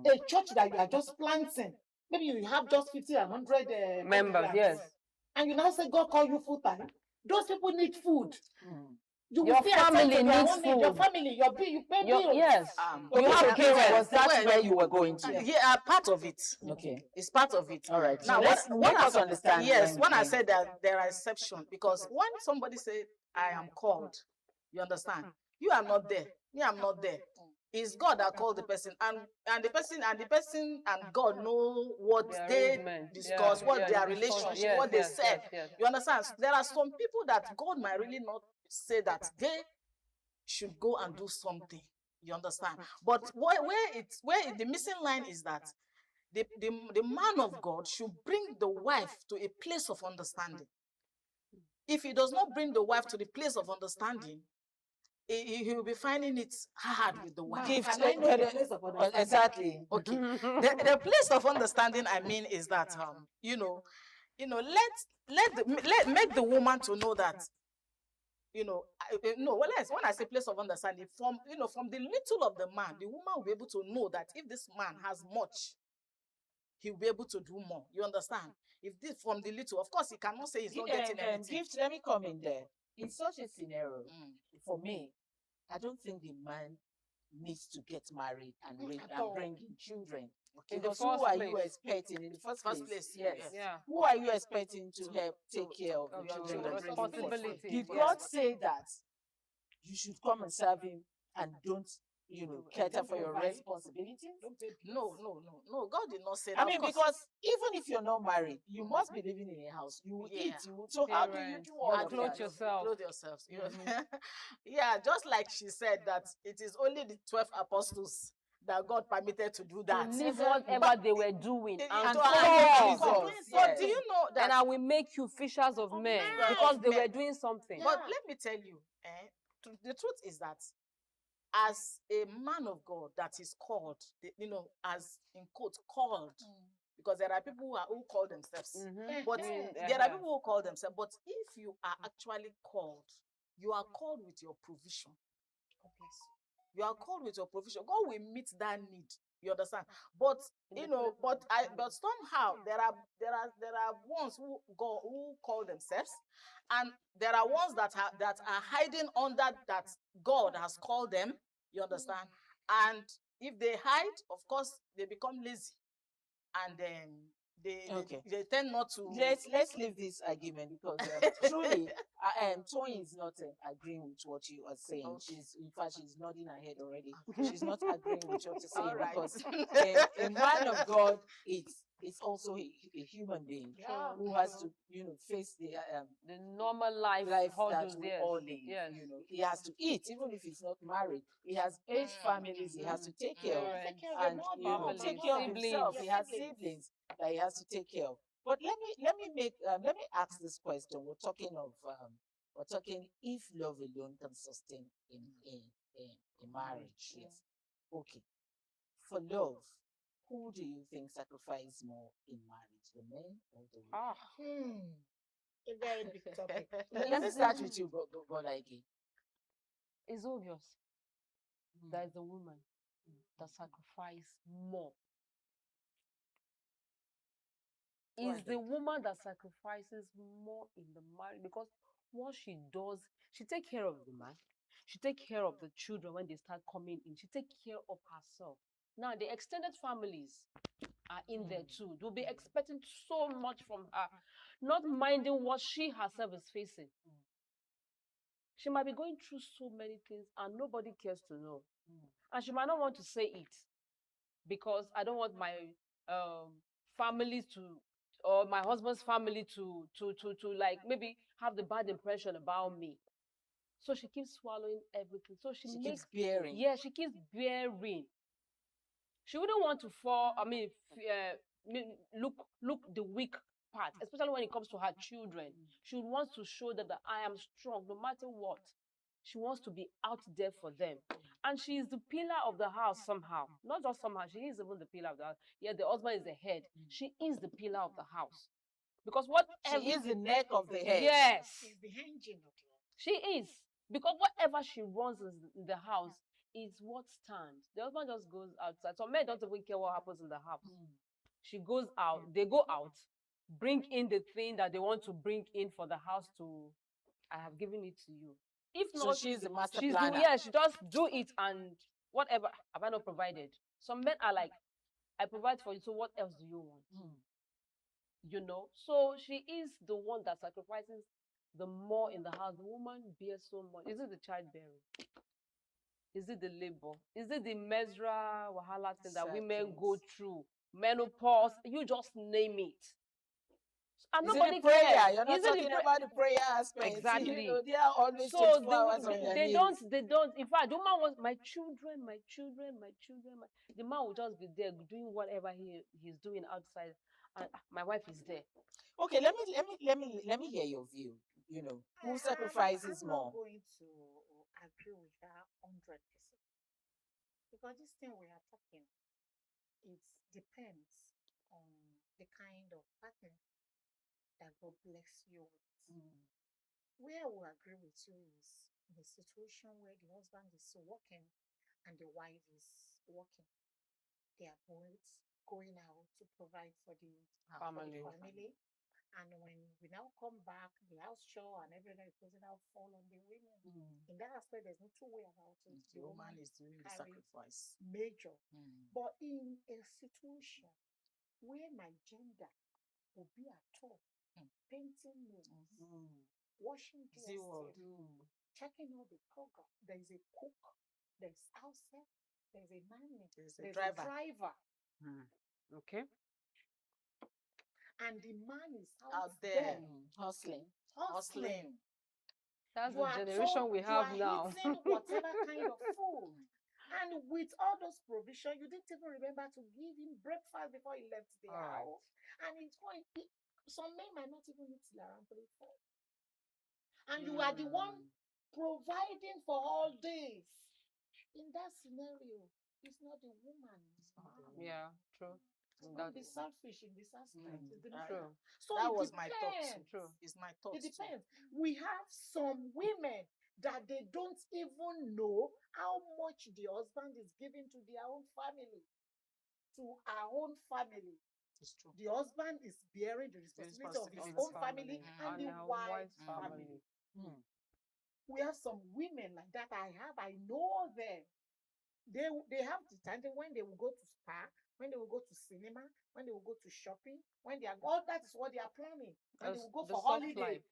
Speaker 28: a church that you are just planting. Maybe you have just 50 and 100
Speaker 2: members, yes.
Speaker 28: And you now say God call you full time. Those people need food.
Speaker 2: Your family needs food.
Speaker 28: Your family, you pay bills.
Speaker 2: Yes.
Speaker 27: You have parents. That's where you were going to.
Speaker 28: Yeah, part of it.
Speaker 27: Okay.
Speaker 28: It's part of it.
Speaker 27: All right.
Speaker 28: Now,
Speaker 27: let us understand.
Speaker 28: Yes, when I said that there are exceptions, because when somebody says, I am called, you understand? You are not there. Me, I'm not there. It's God that called the person, and the person and God know what they discuss, what their relationship, what they said. You understand? There are some people that God might really not say that they should go and do something. You understand? But where the missing line is that the man of God should bring the wife to a place of understanding. If he does not bring the wife to the place of understanding, he will be finding it hard with the wife.
Speaker 27: Exactly.
Speaker 28: Okay. The place of understanding, I mean, is that make the woman to know that when I say place of understanding, from the little of the man, the woman will be able to know that if this man has much, he will be able to do more. You understand? If this from the little, of course, he cannot say he's not getting anything.
Speaker 27: Gift, let me come in there. In such a scenario, for me, I don't think the man needs to get married and bring in children.
Speaker 28: Okay.
Speaker 27: Because who are you expecting in the first place? Yes. Yeah. Who are you expecting to help take care of your children?
Speaker 2: Responsibility.
Speaker 27: Did God say that you should come and serve him and don't cater for your responsibilities?
Speaker 28: No. God did not say that.
Speaker 27: I mean, because even if you're not married, you must be living in a house. You will eat. So how do you do all of that?
Speaker 2: Clothe yourself.
Speaker 28: Clothe yourselves. Yeah, just like she said that it is only the 12 apostles that God permitted to do that.
Speaker 2: To leave whatever they were doing and
Speaker 28: follow
Speaker 2: Jesus.
Speaker 28: But do you know that?
Speaker 2: And I will make you fishers of men because they were doing something.
Speaker 28: But let me tell you, the truth is that as a man of God that is called, as in quote, called, because there are people who call themselves, but there are people who call themselves, but if you are actually called, you are called with your provision. Okay. You are called with your provision. God will meet that need. You understand? But but somehow there are ones who call themselves, and there are ones that are hiding under that God has called them. You understand? And if they hide, of course, they become lazy, and then they tend not to.
Speaker 27: Let's leave this argument because truly, Toyin is not agreeing with what you are saying.
Speaker 28: Okay.
Speaker 27: In fact, she's nodding her head already. She's not agreeing with what you're saying
Speaker 28: All right.
Speaker 27: because a man of God is also a human being who has to, face the
Speaker 2: normal life
Speaker 27: that
Speaker 2: hurdles,
Speaker 27: we
Speaker 2: yes.
Speaker 27: all live.
Speaker 2: Yes.
Speaker 27: He has to eat, even if he's not married. He has 8 families he has to take care of, and take care of himself. He has siblings that he has to take care of. But let me ask this question. We're talking if love alone can sustain a marriage. Yes. Okay. For love, who do you think sacrifices more in marriage, the men or the women?
Speaker 28: A very big topic.
Speaker 27: Let me start with you, Bolaige.
Speaker 2: It's obvious that is the woman that sacrifices more. Is the woman that sacrifices more in the marriage because what she does, she take care of the man, she take care of the children when they start coming in, she take care of herself. Now the extended families are in there too. They'll be expecting so much from her, not minding what she herself is facing. She might be going through so many things and nobody cares to know. And she might not want to say it because I don't want my families to, or my husband's family to like maybe have the bad impression about me. So she keeps swallowing everything. So she
Speaker 27: keeps bearing.
Speaker 2: Yeah, she keeps bearing. She wouldn't want to fall. I mean, look the weak part, especially when it comes to her children. She wants to show them that I am strong, no matter what. She wants to be out there for them. And she is the pillar of the house somehow. Not just somehow, she is even the pillar of the house. Yeah, the husband is the head. She is the pillar of the house. Because
Speaker 27: she is the neck of the head.
Speaker 2: Yes.
Speaker 28: She's the engine of the house.
Speaker 2: She is. Because whatever she runs in the house is what stands. The husband just goes outside. So men don't even care what happens in the house. She goes out, they go out, bring in the thing that they want to bring in for the house to, I have given it to you. If not,
Speaker 27: she's the master planner.
Speaker 2: Yeah, she just do it and whatever have I not provided. Some men are like, I provide for you, so what else do you want? So she is the one that sacrifices the more in the house. The woman bears so much. Is it the childbearing? Is it the labor? Is it the menstrual wahala thing that women go through? Menopause, you just name it. And
Speaker 27: is
Speaker 2: nobody
Speaker 27: it the prayer?
Speaker 2: cares.
Speaker 27: You're not talking about the prayer aspect.
Speaker 2: Exactly.
Speaker 27: They are always
Speaker 2: so
Speaker 27: 24 hours on their
Speaker 2: they
Speaker 27: knees.
Speaker 2: don't. In fact, the woman wants my children. The man will just be there doing whatever he's doing outside, and my wife is there.
Speaker 27: Okay, let me hear your view. Who sacrifices more?
Speaker 28: I'm not going to agree with her 100%. Because this thing we are talking, it depends on the kind of partner that God bless you with. Where we agree with you is in a situation where the husband is working and the wife is working. They are both going out to provide for the family. And when we now come back, the house chore and everything is supposed to now fall on the women. In that aspect, there's no two way about it.
Speaker 27: The woman is doing the sacrifice.
Speaker 28: Major. But in a situation where my gender will be at all, painting rooms, washing dishes, checking all the program, there's a cook, there's house help, there's a nanny, there's a driver.
Speaker 2: Okay.
Speaker 28: And the man is
Speaker 27: out there hustling.
Speaker 2: That's the generation we have now.
Speaker 28: Eating whatever kind of food. And with all those provisions, you didn't even remember to give him breakfast before he left the house. And it's going, some men might not even eat around 3 4. And you are the one providing for all days. In that scenario, it's not the woman.
Speaker 2: Yeah, true.
Speaker 28: Don't be selfish in this aspect.
Speaker 2: True.
Speaker 28: So
Speaker 27: that
Speaker 28: was
Speaker 27: my thought. True. It's my thought.
Speaker 28: It depends. We have some women that they don't even know how much the husband is giving to their own family, to our own family.
Speaker 27: It's true.
Speaker 28: The husband is bearing the responsibility of his own family and the wife's family. We have some women like that. I know them.
Speaker 4: they have the time when they will go to spa, when they will go to cinema, when they will go to shopping, when they are all that is what they are planning. When they will go
Speaker 2: the
Speaker 4: for
Speaker 2: soft
Speaker 4: holiday.
Speaker 2: life.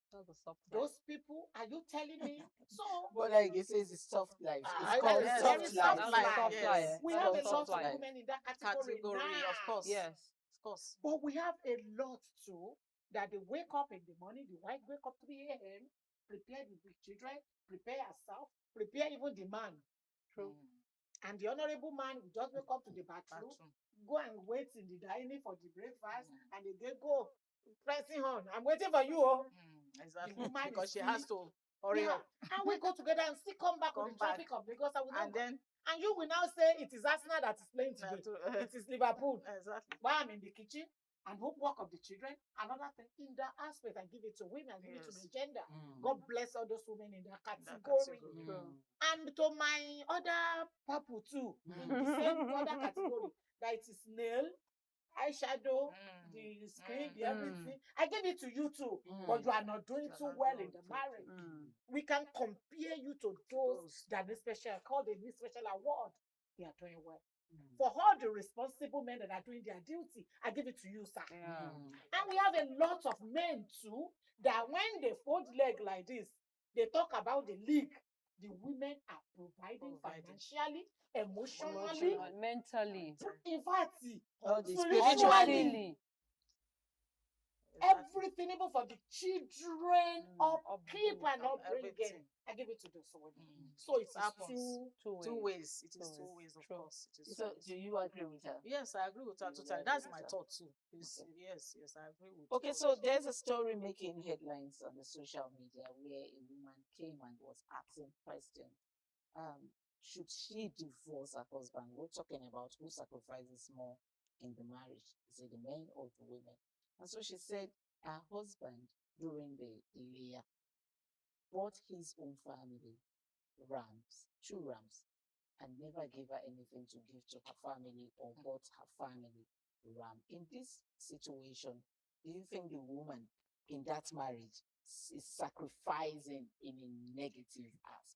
Speaker 2: That's the soft life.
Speaker 4: Those people, are you telling me? So
Speaker 27: But like it says, it's soft life.
Speaker 4: Ah,
Speaker 27: It's called
Speaker 4: yes,
Speaker 27: soft
Speaker 4: very
Speaker 27: life.
Speaker 4: soft life.
Speaker 2: Soft
Speaker 4: Yes.
Speaker 2: life.
Speaker 4: We
Speaker 2: That's
Speaker 4: have a
Speaker 2: soft
Speaker 4: lot of
Speaker 2: life.
Speaker 4: women in that category, now.
Speaker 28: Of course.
Speaker 2: Yes.
Speaker 28: Of course.
Speaker 4: But we have a lot too that they wake up in the morning, the wife wake up 3 a.m., prepare the children, prepare herself, prepare even the man.
Speaker 2: True.
Speaker 4: And the honorable man will just wake up to the bathroom, go and wait in the dining for the breakfast, and they go pressing on. I'm waiting for you. Oh.
Speaker 28: Exactly.
Speaker 4: The woman
Speaker 28: Because
Speaker 4: is
Speaker 28: she has
Speaker 4: still-
Speaker 28: to hurry
Speaker 4: Yeah.
Speaker 28: up.
Speaker 4: And we go together and still come back on
Speaker 28: Come
Speaker 4: the traffic of Lagos.
Speaker 28: And
Speaker 4: you will now say it is Arsenal that is playing today. It is Liverpool.
Speaker 28: Exactly.
Speaker 4: While I'm in the kitchen and homework of the children, another thing in that aspect, I give it to women, I give it to my gender. God bless all those women in that category. And to my other people too, in the same other category, that it is nail, eyeshadow, the screen, the everything. I give it to you too, but you are not doing too well in the marriage. We can compare you to those that need special, called the need special award. They are doing well. For all the responsible men that are doing their duty, I give it to you, sir. And we have a lot of men too that when they fold leg like this, they talk about the league. The women are providing financially, emotionally,
Speaker 2: mentally,
Speaker 4: in fact,
Speaker 2: spiritually.
Speaker 4: Everything, even for the children, upkeep and upbringing. I give it to those women. So it's
Speaker 28: two ways. It is two ways, of course. It is
Speaker 27: So do you agree with her?
Speaker 28: Yes, I agree with her totally. That's my thought too. Yes, I agree with
Speaker 27: Okay, so there's a story making headlines on the social media where a woman came and was asking questions. Should she divorce her husband? We're talking about who sacrifices more in the marriage. Is it the men or the women? And so she said her husband, during the Ileya, bought his own family two rams, and never gave her anything to give to her family or bought her family ram. In this situation, do you think the woman in that marriage is sacrificing in a negative aspect?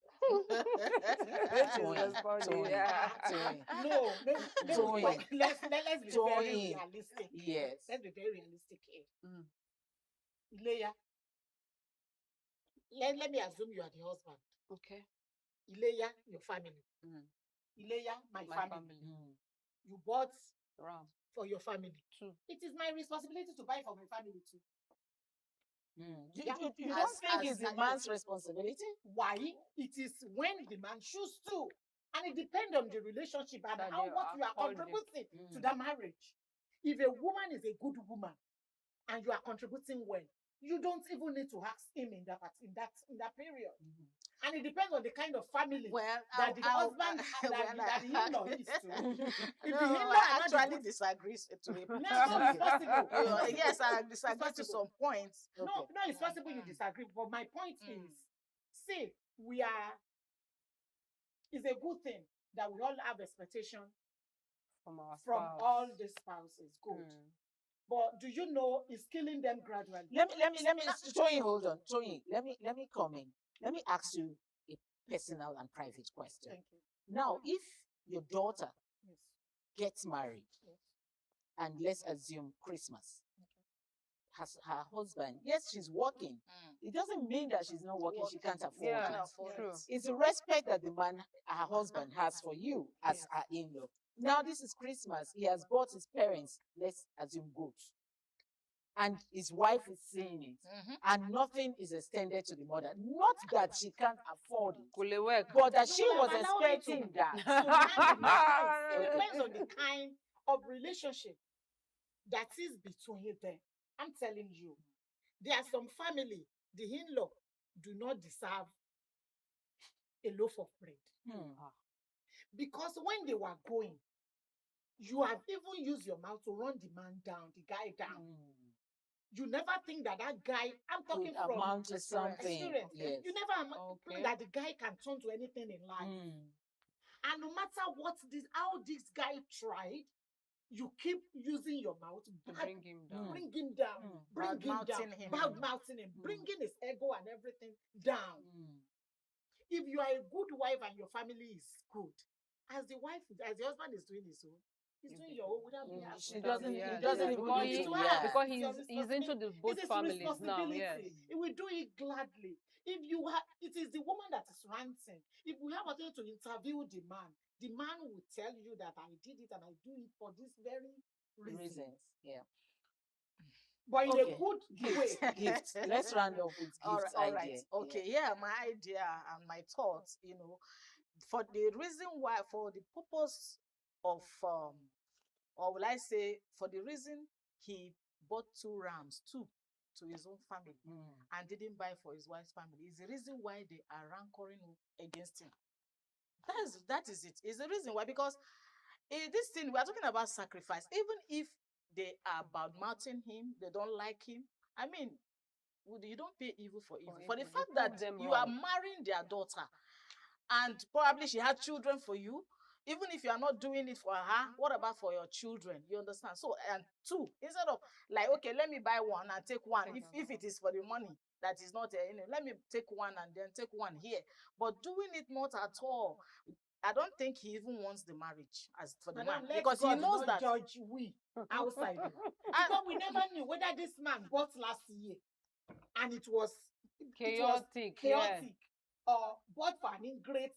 Speaker 4: No, let's be very realistic.
Speaker 27: Yes.
Speaker 4: Let's be very realistic here. Ileya, let me assume you are the husband.
Speaker 2: Okay.
Speaker 4: Ileya, your family. Ileya, my family. You bought
Speaker 2: ram
Speaker 4: for your family too. It is my responsibility to buy for my family too.
Speaker 27: You don't think it's the man's responsibility?
Speaker 4: Why? It is when the man chooses to. And it depends on the relationship and what you are contributing to that marriage. If a woman is a good woman and you are contributing well, you don't even need to ask him in that period. And it depends on the kind of family that the husband that the in-law is to. If the in-law
Speaker 28: actually disagrees to it.
Speaker 4: No, it's possible.
Speaker 28: Yes, I disagree to some points.
Speaker 4: No, it's possible you disagree. But my point is, see, it's a good thing that we all have expectation
Speaker 2: from
Speaker 28: all the spouses. Good.
Speaker 4: But do you know it's killing them gradually?
Speaker 27: Let me Toyin, hold on. Toyin, let me come in. Let me ask you a personal and private question.
Speaker 4: Thank you.
Speaker 27: Now, if your daughter gets married, and let's assume Christmas, has her husband, yes, she's working. It doesn't mean that she's not working, she can't afford it. It's the respect that her husband has for you as her in-law. Now, this is Christmas. He has bought his parents, let's assume, goats. And his wife is seeing it. And nothing is extended to the mother. Not that she can't afford it, but that she was expecting that.
Speaker 4: It depends on the kind of relationship that is between them. I'm telling you, there are some family, the in-law do not deserve a loaf of bread. Because when they were going, you have even used your mouth to run the man down, the guy down. You never think that guy, I'm talking from
Speaker 27: amount to something.
Speaker 4: Experience.
Speaker 27: Yes.
Speaker 4: You never think that the guy can turn to anything in life. And no matter how this guy tried, you keep using your mouth to bring him down, bad-mouthing him, bringing his ego and everything down. If you are a good wife and your family is good, as the husband is doing his own, he's doing your own without being asked.
Speaker 28: He doesn't even need to,
Speaker 2: because he's into the both families now. Yes,
Speaker 4: he will do it gladly. If you have, it is the woman that is ranting. If we have a chance to interview the man will tell you that I did it and I do it for this very reasons.
Speaker 28: Yeah.
Speaker 4: But in a good way.
Speaker 28: Gift. Let's round off with gift
Speaker 4: all right.
Speaker 28: idea.
Speaker 4: Okay.
Speaker 28: Yeah.
Speaker 4: My idea and my thoughts, for the reason why, for the purpose of, or will I say, for the reason he bought 2 rams to his own family and didn't buy for his wife's family, is the reason why they are rancouring against him. That is it. It's the reason why, because this thing, we are talking about sacrifice. Even if they are bad-mouthing him, they don't like him. I mean, you don't pay evil for evil. For the fact that you are marrying their daughter, and probably she had children for you, even if you are not doing it for her, what about for your children? You understand? So, and 2, instead of like, okay, let me buy 1 and take 1, if it is for the money that is not, let me take 1 and then take 1 here. But doing it not at all. I don't think he even wants the marriage as for the man, because he knows that judge we outside. Because we never knew whether this man bought last year and it was
Speaker 2: chaotic,
Speaker 4: or bought for an ingrate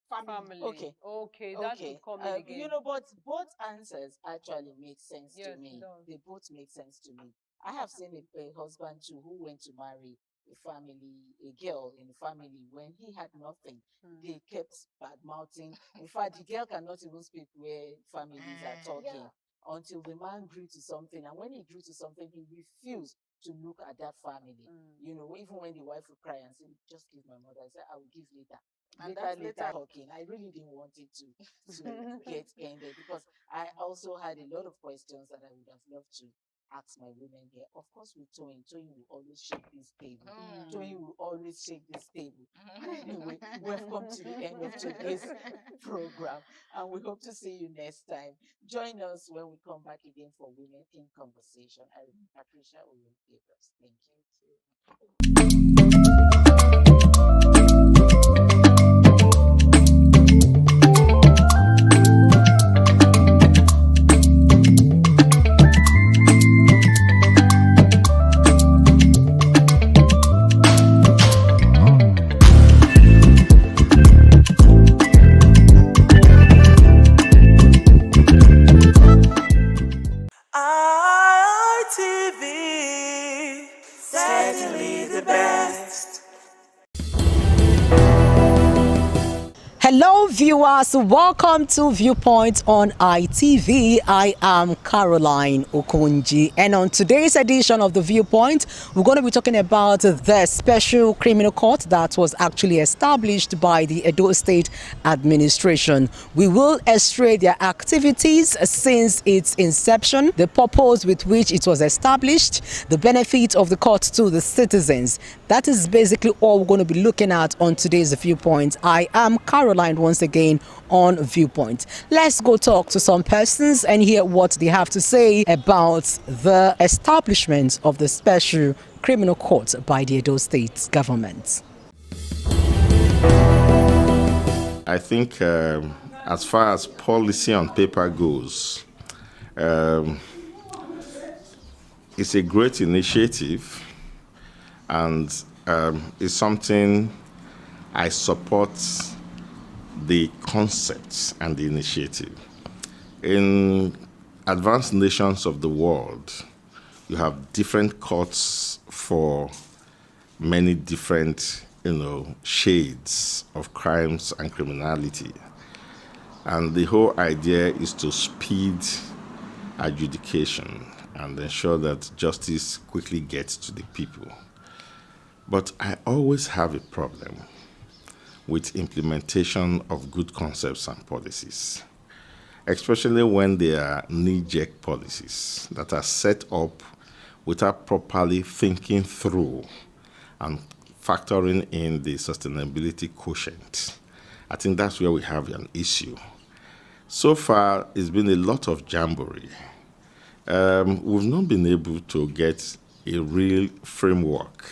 Speaker 4: family.
Speaker 28: Okay,
Speaker 2: that will come in again.
Speaker 28: But both answers actually make sense to me. They both make sense to me. I have seen a husband too who went to marry a girl in the family when he had nothing. They kept bad-mouthing. In fact, the girl cannot even speak where families are talking until the man grew to something. And when he grew to something, he refused to look at that family. Even when the wife would cry and say, just give my mother, I said, I will give later. And later talking. I really didn't want it to get ended, because I also had a lot of questions that I would have loved to ask my women here. Of course, with Toyin will always shake this table. Toyin will always shake this table. Anyway, welcome to the end of today's program, and we hope to see you next time. Join us when we come back again for Women in Conversation. I am Patricia Oyun-Gabriels. Thank
Speaker 3: ITV, certainly the best.
Speaker 6: Hello viewers, welcome to Viewpoint on ITV. I am Caroline Okonji, and on today's edition of the Viewpoint, we're going to be talking about the special criminal court that was actually established by the Edo State Administration. We will illustrate their activities since its inception, the purpose with which it was established, the benefit of the court to the citizens. That is basically all we're going to be looking at on today's Viewpoint. I am Caroline once again on Viewpoint. Let's go talk to some persons and hear what they have to say about the establishment of the special criminal court by the Edo State government.
Speaker 7: I think as far as policy on paper goes, it's a great initiative, and it's something I support the concepts and the initiative. In advanced nations of the world, you have different courts for many different, shades of crimes and criminality. And the whole idea is to speed adjudication and ensure that justice quickly gets to the people. But I always have a problem with implementation of good concepts and policies, especially when they are knee-jerk policies that are set up without properly thinking through and factoring in the sustainability quotient. I think that's where we have an issue. So far, it's been a lot of jamboree. We've not been able to get a real framework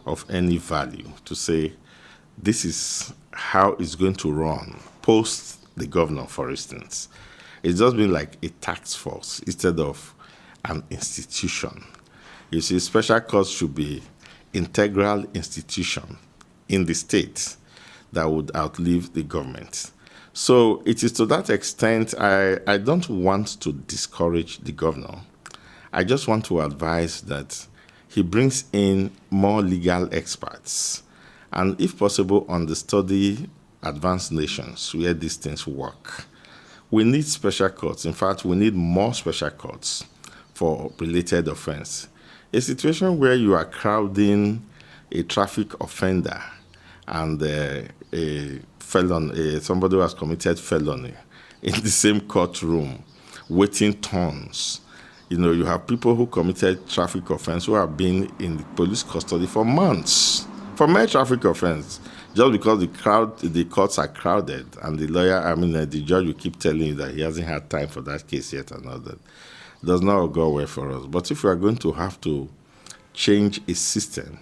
Speaker 7: of any value to say this is how it's going to run post the governor, for instance. It's just been like a task force instead of an institution. You see, special courts should be integral institution in the state that would outlive the government. So it is to that extent, I don't want to discourage the governor. I just want to advise that he brings in more legal experts and, if possible, understudy advanced nations where these things work. We need special courts. In fact, we need more special courts for related offense. A situation where you are crowding a traffic offender and a felon, somebody who has committed felony in the same courtroom, waiting turns. You know, you have people who committed traffic offense who have been in the police custody for months for mere traffic offense, just because the courts are crowded and the lawyer, the judge will keep telling you that he hasn't had time for that case yet and all that. Does not go well for us. But if you are going to have to change a system,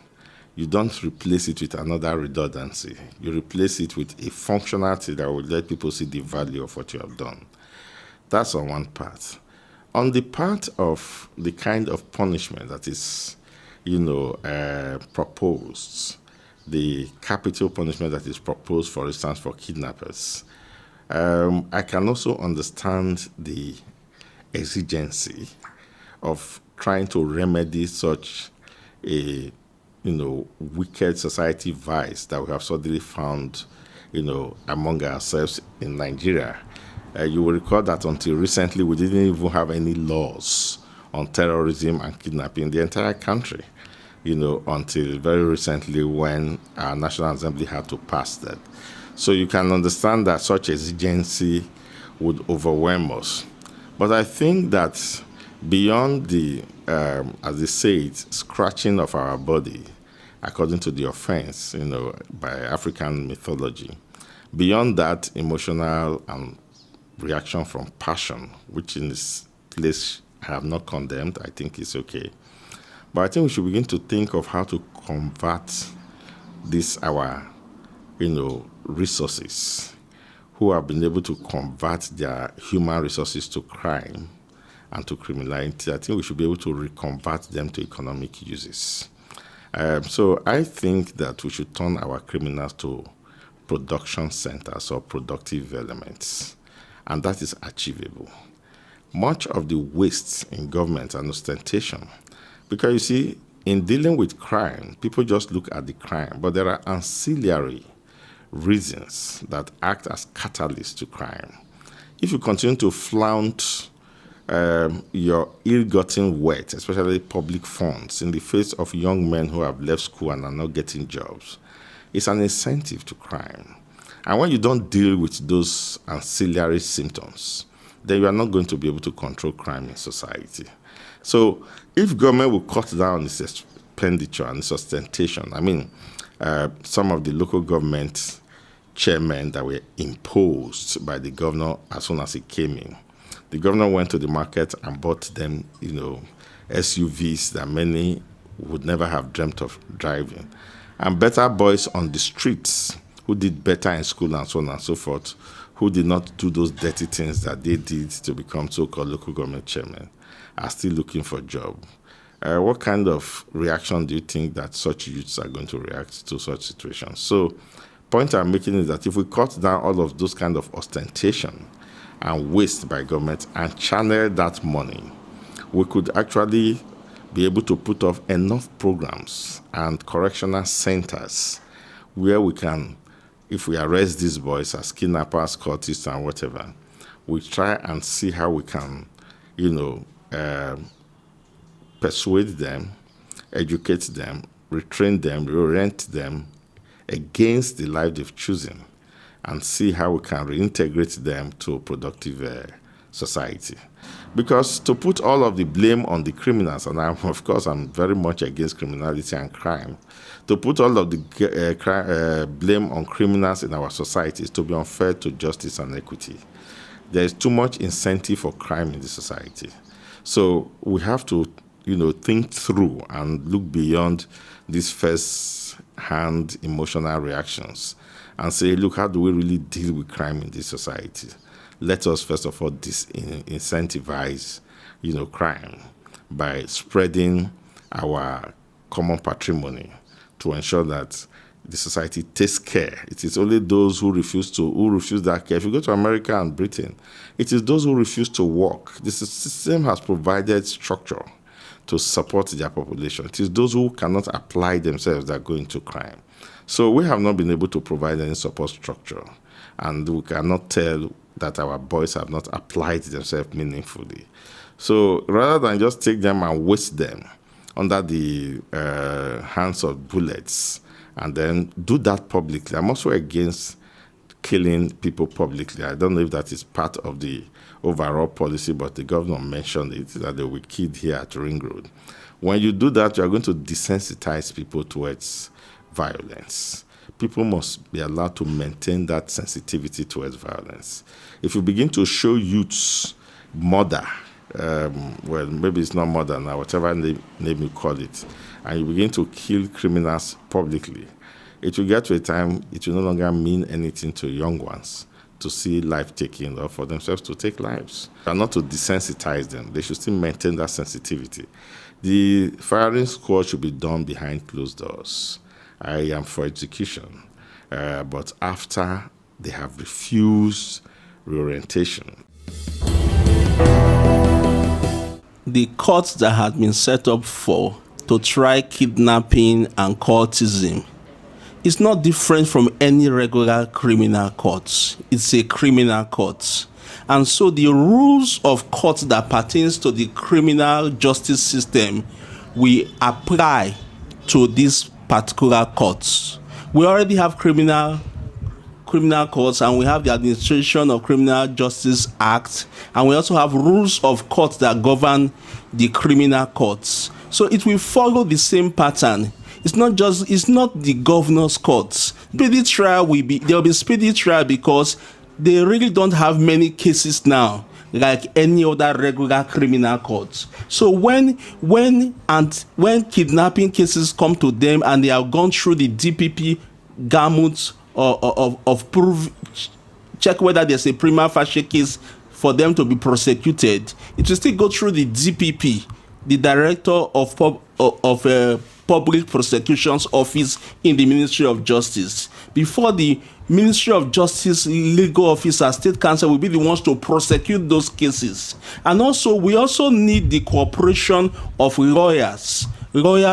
Speaker 7: you don't replace it with another redundancy. You replace it with a functionality that will let people see the value of what you have done. That's on one part. On the part of the kind of punishment that is, proposed, the capital punishment that is proposed, for instance, for kidnappers, I can also understand the exigency of trying to remedy such a wicked society vice that we have suddenly found among ourselves in Nigeria. You will recall that until recently we didn't even have any laws on terrorism and kidnapping in the entire country, until very recently when our National Assembly had to pass that. So you can understand that such exigency would overwhelm us. But I think that beyond the, as they say it, scratching of our body, according to the offense, by African mythology, beyond that emotional and reaction from passion, which in this place I have not condemned, I think it's okay. But I think we should begin to think of how to convert our, resources, who have been able to convert their human resources to crime and to criminality. I think we should be able to reconvert them to economic uses. So I think that we should turn our criminals to production centers or productive elements, and that is achievable. Much of the waste in government and ostentation, because you see, in dealing with crime, people just look at the crime, but there are ancillary reasons that act as catalysts to crime. If you continue to flaunt your ill-gotten wealth, especially public funds, in the face of young men who have left school and are not getting jobs, it's an incentive to crime. And when you don't deal with those ancillary symptoms, then you are not going to be able to control crime in society. So if government will cut down its expenditure and its ostentation, some of the local government chairmen that were imposed by the governor as soon as he came in, the governor went to the market and bought them, SUVs that many would never have dreamt of driving. And better boys on the streets who did better in school and so on and so forth, who did not do those dirty things that they did to become so-called local government chairmen, are still looking for a job. What kind of reaction do you think that such youths are going to react to such situations? So, point I'm making is that if we cut down all of those kind of ostentation and waste by government and channel that money, we could actually be able to put off enough programs and correctional centers where we can, if we arrest these boys as kidnappers, cultists, and whatever, we try and see how we can, persuade them, educate them, retrain them, reorient them against the life they've chosen, and see how we can reintegrate them to a productive society. Because to put all of the blame on the criminals, and I'm very much against criminality and crime, to put all of the blame on criminals in our society is to be unfair to justice and equity. There is too much incentive for crime in the society. So we have to, think through and look beyond these first-hand emotional reactions and say, look, how do we really deal with crime in this society? Let us, first of all, incentivize, crime by spreading our common patrimony to ensure that the society takes care. It is only those who refuse that care. If you go to America and Britain, it is those who refuse to work. The system has provided structure to support their population. It is those who cannot apply themselves that go into crime. So we have not been able to provide any support structure, and we cannot tell that our boys have not applied themselves meaningfully. So rather than just take them and waste them under the hands of bullets, and then do that publicly. I'm also against killing people publicly. I don't know if that is part of the overall policy, but the governor mentioned it, that they will kill here at Ring Road. When you do that, you are going to desensitize people towards violence. People must be allowed to maintain that sensitivity towards violence. If you begin to show youths murder, well, maybe it's not murder now, whatever name you call it, and you begin to kill criminals publicly, it will get to a time it will no longer mean anything to young ones to see life taken or for themselves to take lives. And not to desensitize them. They should still maintain that sensitivity. The firing squad should be done behind closed doors. I am for execution, but after they have refused reorientation.
Speaker 8: The courts that had been set up to try kidnapping and cultism is not different from any regular criminal courts. It's a criminal court. And so the rules of court that pertains to the criminal justice system we apply to these particular courts. We already have criminal courts, and we have the Administration of Criminal Justice Act, and we also have rules of court that govern the criminal courts. So it will follow the same pattern. It's not the governor's courts. Speedy trial there'll be speedy trial because they really don't have many cases now like any other regular criminal courts. So when kidnapping cases come to them and they have gone through the DPP gamut of proof, check whether there's a prima facie case for them to be prosecuted, it will still go through the DPP, the Director of Public Prosecutions Office in the Ministry of Justice, before the Ministry of Justice legal officer, State Council will be the ones to prosecute those cases. And also, we also need the cooperation of lawyers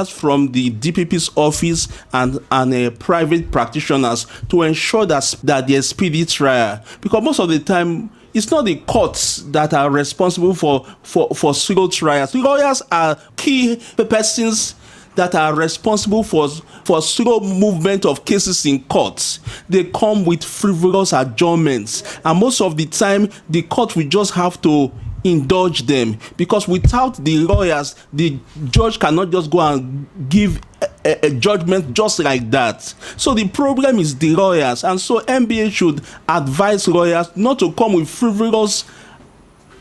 Speaker 8: from the DPP's office and private practitioners to ensure that there's speedy trial. Because most of the time, it's not the courts that are responsible for civil trials. Lawyers are key persons that are responsible for slow movement of cases in courts. They come with frivolous adjournments, and most of the time the court will just have to indulge them, because without the lawyers, the judge cannot just go and give a judgment just like that. So the problem is the lawyers, and so NBA should advise lawyers not to come with frivolous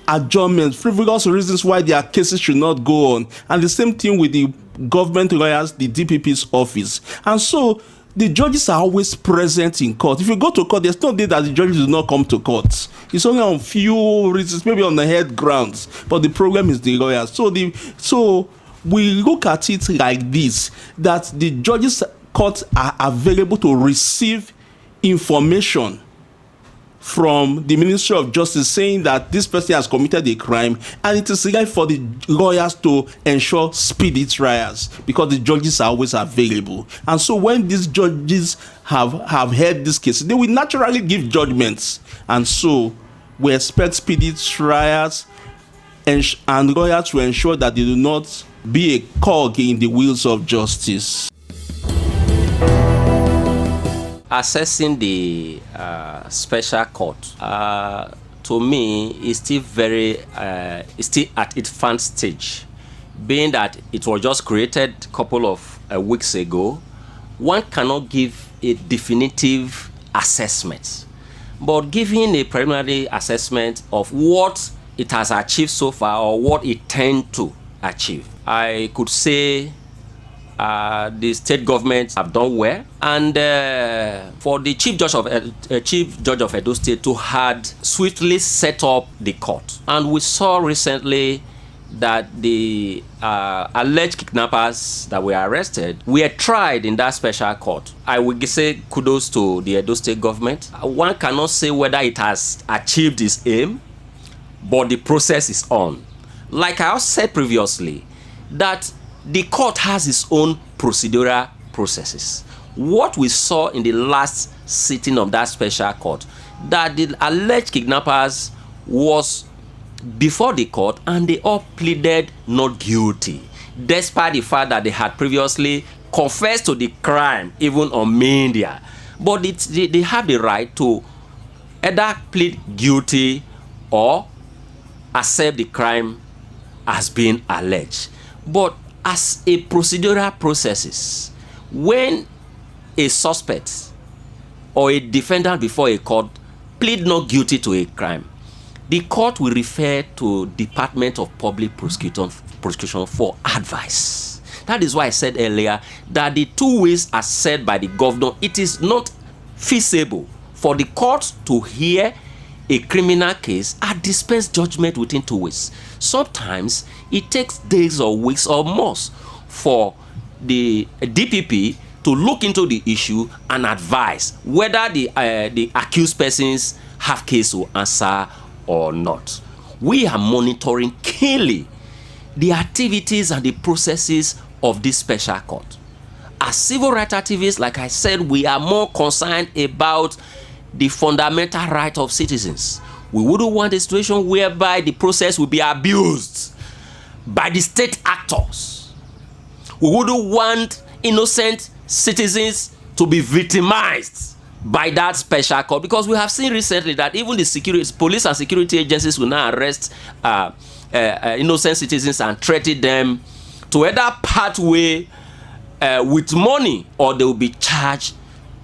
Speaker 8: adjournments, frivolous reasons why their cases should not go on. And the same thing with the government lawyers, the DPP's office. And so the judges are always present in court. If you go to court, there's no day that the judges do not come to court. It's only on few reasons, maybe on the head grounds. But the problem is the lawyers. So we look at it like this, that the judges' courts are available to receive information from the Ministry of Justice saying that this person has committed a crime, and it is right for the lawyers to ensure speedy trials because the judges are always available. And so when these judges have heard this case, they will naturally give judgments. And so we expect speedy trials and lawyers to ensure that they do not be a cog in the wheels of justice.
Speaker 9: Assessing the special court, to me, is still still at its fan stage, being that it was just created a couple of weeks ago. One cannot give a definitive assessment, but giving a preliminary assessment of what it has achieved so far or what it tend to achieve. I could say the state governments have done well, and for the chief judge of Edo State to had swiftly set up the court. And we saw recently that the alleged kidnappers that were arrested were tried in that special court. I would say kudos to the Edo State government. One cannot say whether it has achieved its aim, but the process is on. Like I said previously, that the court has its own procedural processes. What we saw in the last sitting of that special court, that the alleged kidnappers was before the court and they all pleaded not guilty, despite the fact that they had previously confessed to the crime, even on media. But they have the right to either plead guilty or accept the crime as being alleged. But as a procedural processes, when a suspect or a defendant before a court plead not guilty to a crime, the court will refer to Department of Public Prosecution for advice. That is why I said earlier that the 2 ways are said by the governor. It is not feasible for the court to hear a criminal case and dispense judgment within 2 weeks. Sometimes it takes days or weeks or months for the DPP to look into the issue and advise whether the accused persons have case to answer or not. We are monitoring keenly the activities and the processes of this special court. As civil rights activists, like I said, we are more concerned about the fundamental right of citizens. We wouldn't want a situation whereby the process will be abused by the state actors. We wouldn't want innocent citizens to be victimized by that special court, because we have seen recently that even the police and security agencies will now arrest innocent citizens and threaten them to either part way with money or they will be charged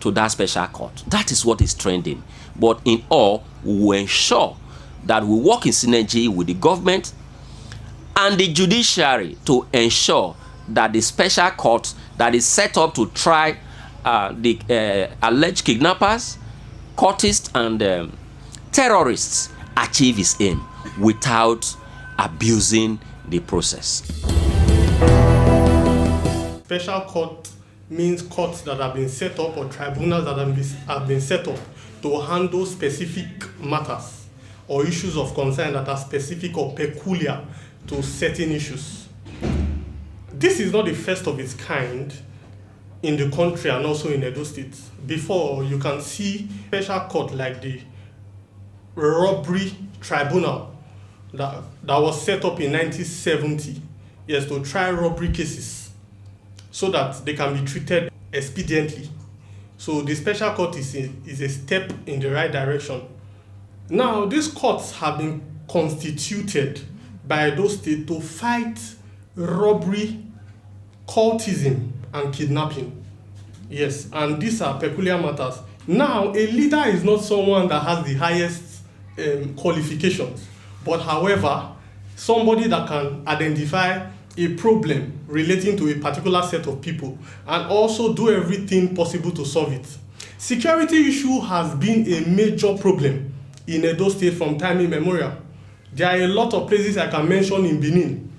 Speaker 9: to that special court. That is what is trending. But in all, we will ensure that we work in synergy with the government and the judiciary to ensure that the special court that is set up to try the alleged kidnappers, cultists, and terrorists achieve its aim without abusing the process.
Speaker 1: Special court means courts that have been set up or tribunals that have been set up to handle specific matters or issues of concern that are specific or peculiar to certain issues. This is not the first of its kind in the country and also in Edo State. Before, you can see special court like the robbery tribunal that was set up in 1970, yes, to try robbery cases so that they can be treated expediently. So the special court is a step in the right direction. Now, these courts have been constituted by Edo State to fight robbery, cultism, and kidnapping. Yes, and these are peculiar matters. Now, a leader is not someone that has the highest qualifications, but however, somebody that can identify a problem relating to a particular set of people and also do everything possible to solve it. Security issue has been a major problem in Edo State from time immemorial. There are a lot of places I can mention in Benin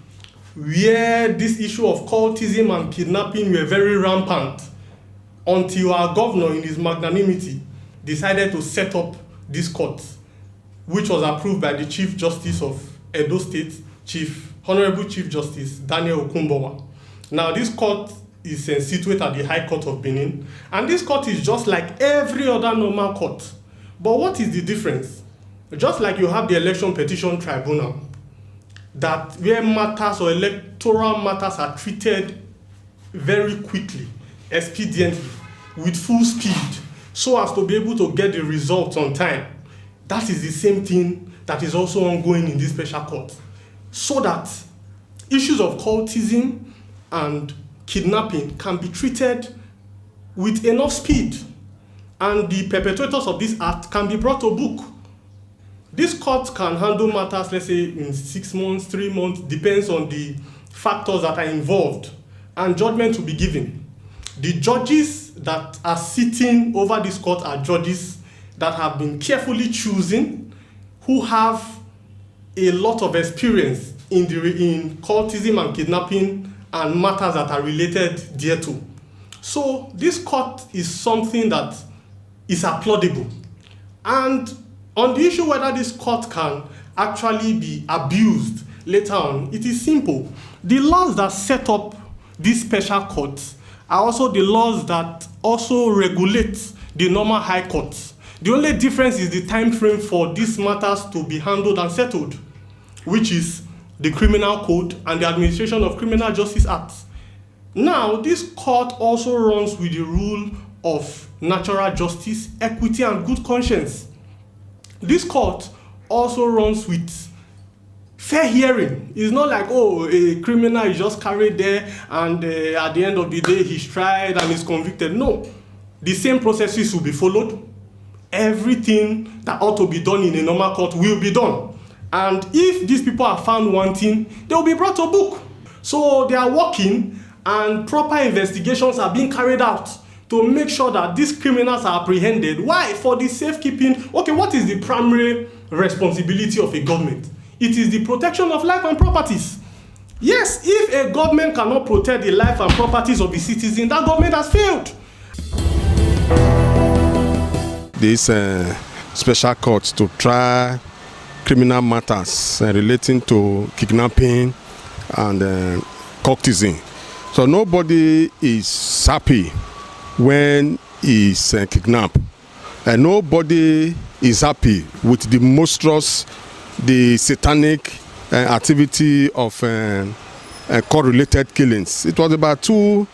Speaker 1: where this issue of cultism and kidnapping were very rampant until our governor in his magnanimity decided to set up this court, which was approved by the Chief Justice of Edo State, Honorable Chief Justice Daniel Okunbowa. Now, this court is situated at the High Court of Benin, and this court is just like every other normal court. But what is the difference? Just like you have the Election Petition Tribunal, that where matters or electoral matters are treated very quickly, expediently, with full speed, so as to be able to get the results on time. That is the same thing that is also ongoing in this special court, so that issues of cultism and kidnapping can be treated with enough speed, and the perpetrators of this act can be brought to book. This court can handle matters, let's say, in 6 months, 3 months, depends on the factors that are involved and judgment to be given. The judges that are sitting over this court are judges that have been carefully chosen, who have a lot of experience in cultism and kidnapping and matters that are related thereto. So this court is something that is applaudable. And on the issue whether this court can actually be abused later on, it is simple. The laws that set up these special courts are also the laws that also regulate the normal high courts. The only difference is the time frame for these matters to be handled and settled, which is the Criminal Code and the Administration of Criminal Justice Act. Now, this court also runs with the rule of natural justice, equity, and good conscience. This court also runs with fair hearing. It's not like, oh, a criminal is just carried there and at the end of the day he's tried and is convicted. No, the same processes will be followed. Everything that ought to be done in a normal court will be done. And if these people are found wanting, they will be brought to book. So they are working and proper investigations are being carried out to make sure that these criminals are apprehended. Why? For the safekeeping. Okay, what is the primary responsibility of a government? It is the protection of life and properties. Yes, if a government cannot protect the life and properties of the citizen, that government has failed.
Speaker 10: These special courts to try criminal matters relating to kidnapping and cultism. So nobody is happy when he's kidnapped. And nobody is happy with the monstrous, the satanic activity of court-related killings. It was about two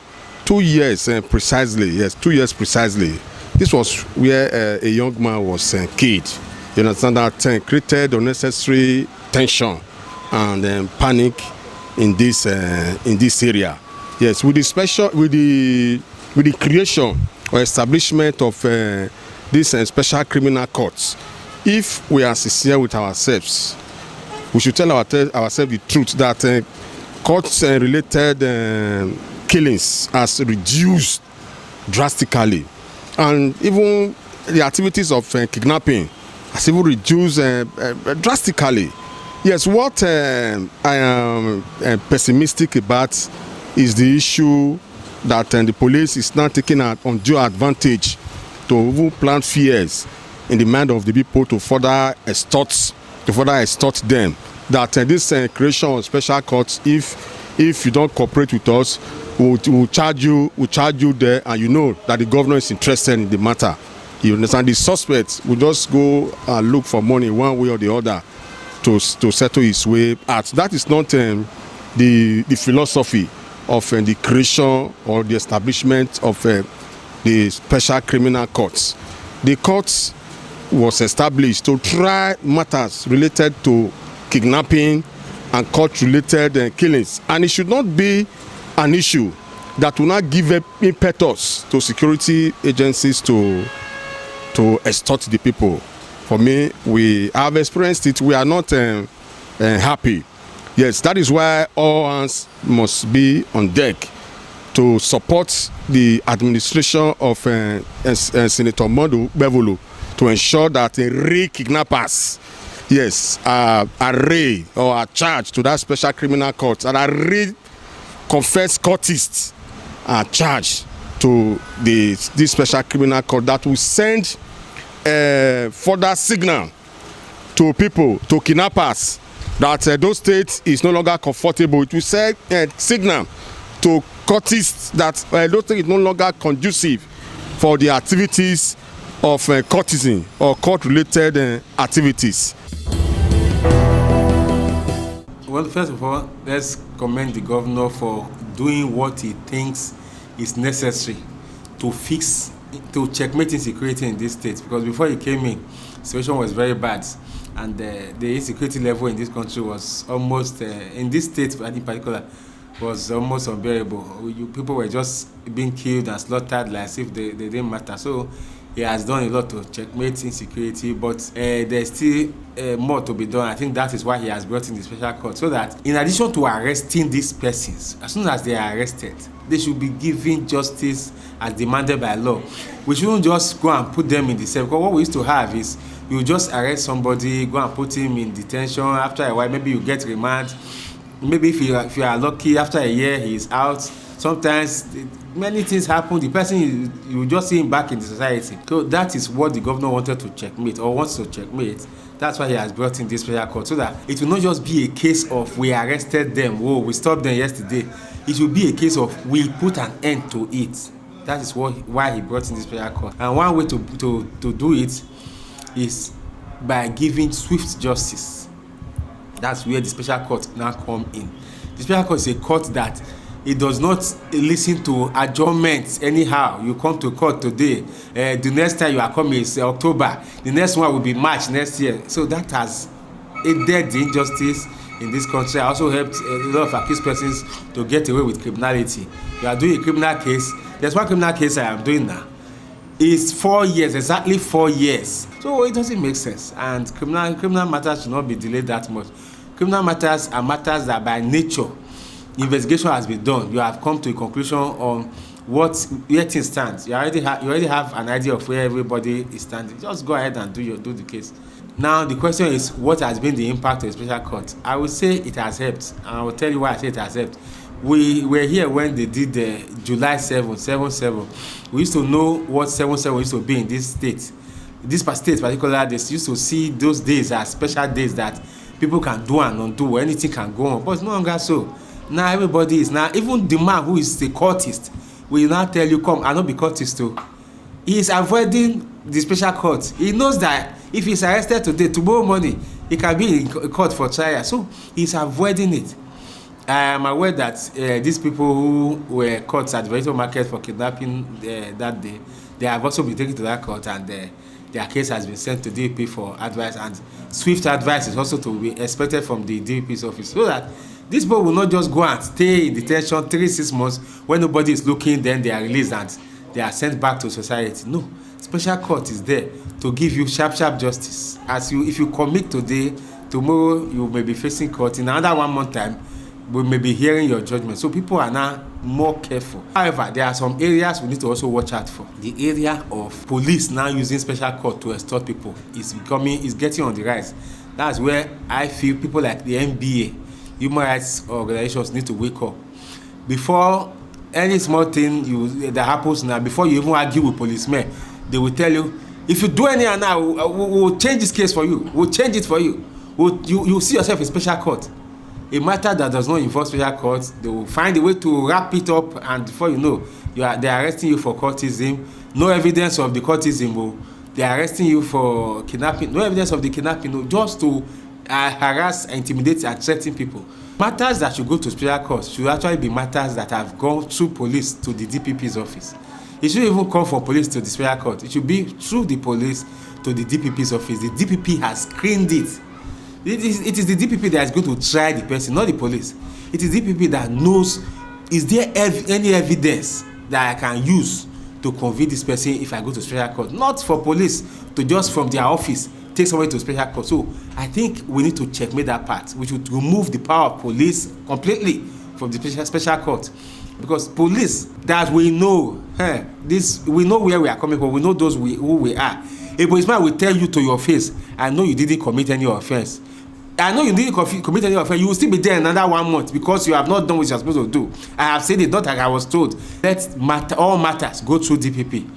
Speaker 10: years precisely. Yes, 2 years precisely. This was where a young man was killed. You understand that created unnecessary tension and panic in this area. Yes, with the creation or establishment of these special criminal courts, if we are sincere with ourselves, we should tell ourselves the truth that court-related killings has reduced drastically, and even the activities of kidnapping has even reduced drastically. Yes, what I am pessimistic about is the issue that the police is now taking undue advantage to even plant fears in the mind of the people to further extort them. That this creation of special courts, if you don't cooperate with us, we'll charge you there, and you know that the governor is interested in the matter. You understand? The suspect will just go and look for money one way or the other to settle his way out. That is not the philosophy of the creation or the establishment of the special criminal courts. The courts was established to try matters related to kidnapping and court-related killings, and it should not be an issue that will not give impetus to security agencies to extort the people. For me, we have experienced it. We are not happy. Yes, that is why all hands must be on deck to support the administration of Senator Modu Bevolo to ensure that real kidnappers, yes, are arraigned or are charged to that special criminal court, and are real confessed courtists are charged to this special criminal court that will send further signal to people, to kidnappers, that those states is no longer comfortable. It will send signal to courtists that those states is no longer conducive for the activities of courtesan or court-related activities.
Speaker 11: Well, first of all, let's commend the governor for doing what he thinks is necessary to checkmate insecurity in this state. Because before he came in, the situation was very bad, and the insecurity level in this country was almost, in this state in particular, was almost unbearable. People were just being killed and slaughtered like as if they didn't matter. So he has done a lot to checkmate insecurity, but there's still more to be done. I think that is why he has brought in the special court, so that in addition to arresting these persons, as soon as they are arrested, they should be given justice as demanded by law. We shouldn't just go and put them in the cell, because what we used to have is you just arrest somebody, go and put him in detention. After a while, maybe you get remand. Maybe if you are lucky, after a year he is out. Sometimes many things happen. The person, you just see him back in the society. So that is what the governor wanted to checkmate, or wants to checkmate. That's why he has brought in this special court, so that it will not just be a case of we arrested them, oh, we stopped them yesterday. It will be a case of we put an end to it. That is why he brought in this special court. And one way to do it is by giving swift justice. That's where the special court now come in. The special court is a court that it does not listen to adjournments anyhow. You come to court today, the next time you are coming is October, the next one will be March next year. So that has aided the injustice in this country. I also helped a lot of accused persons to get away with criminality. You are doing a criminal case. There's one criminal case I am doing now. It's 4 years, exactly 4 years. So it doesn't make sense. And criminal matters should not be delayed that much. Criminal matters are matters that by nature, investigation has been done. You have come to a conclusion on where things stand. You already have an idea of where everybody is standing. Just go ahead and do the case. Now the question is, what has been the impact of the special court? I would say it has helped, and I will tell you why I say it has helped. We were here when they did the July 7/7. We used to know what 7/7 used to be in this state. This state particular, they used to see those days as special days that people can do and undo, anything can go on. But it's no longer so. Now everybody is now, even the man who is the courtist will now tell you, come, I'll not be courtist too. He is avoiding the special court. He knows that if he's arrested today, tomorrow morning, he can be in court for trial. So he's avoiding it. I am aware that these people who were caught at the vegetable market for kidnapping that day, they have also been taken to that court, and their case has been sent to DPP for advice, and swift advice is also to be expected from the DPP's office, so that these people will not just go and stay in detention 3-6 months when nobody is looking, then they are released and they are sent back to society. No, special court is there to give you sharp justice. If you commit today, tomorrow you may be facing court. In another 1 month time, we may be hearing your judgment. So people are now more careful. However, there are some areas we need to also watch out for. The area of police now using special court to extort people is getting on the rise. That's where I feel people like the NBA, human rights organizations, need to wake up. Before any small thing that happens now, before you even argue with policemen, they will tell you, if you do anything now, we'll change this case for you. We'll change it for you. You'll see yourself in special court. A matter that does not involve special court, they will find a way to wrap it up, and before you know, they are arresting you for courtism. No evidence of the courtism. They are arresting you for kidnapping. No evidence of the kidnapping, just to harass, intimidate, and threaten people. Matters that should go to special court should actually be matters that have gone through police to the DPP's office. It shouldn't even come from police to the special court. It should be through the police to the DPP's office. The DPP has screened it. It is the DPP that is going to try the person, not the police. It is the DPP that knows, is there any evidence that I can use to convict this person if I go to special court? Not for police to just from their office take somebody to special court. So I think we need to checkmate that part. We should remove the power of police completely from the special court. Because police, that we know, we know where we are coming from, we know those who we are. A policeman will tell you to your face, I know you didn't commit any offense. I know you didn't commit any offense. You will still be there another 1 month because you have not done what you are supposed to do. I have said it, not like I was told. Let all matters go through DPP.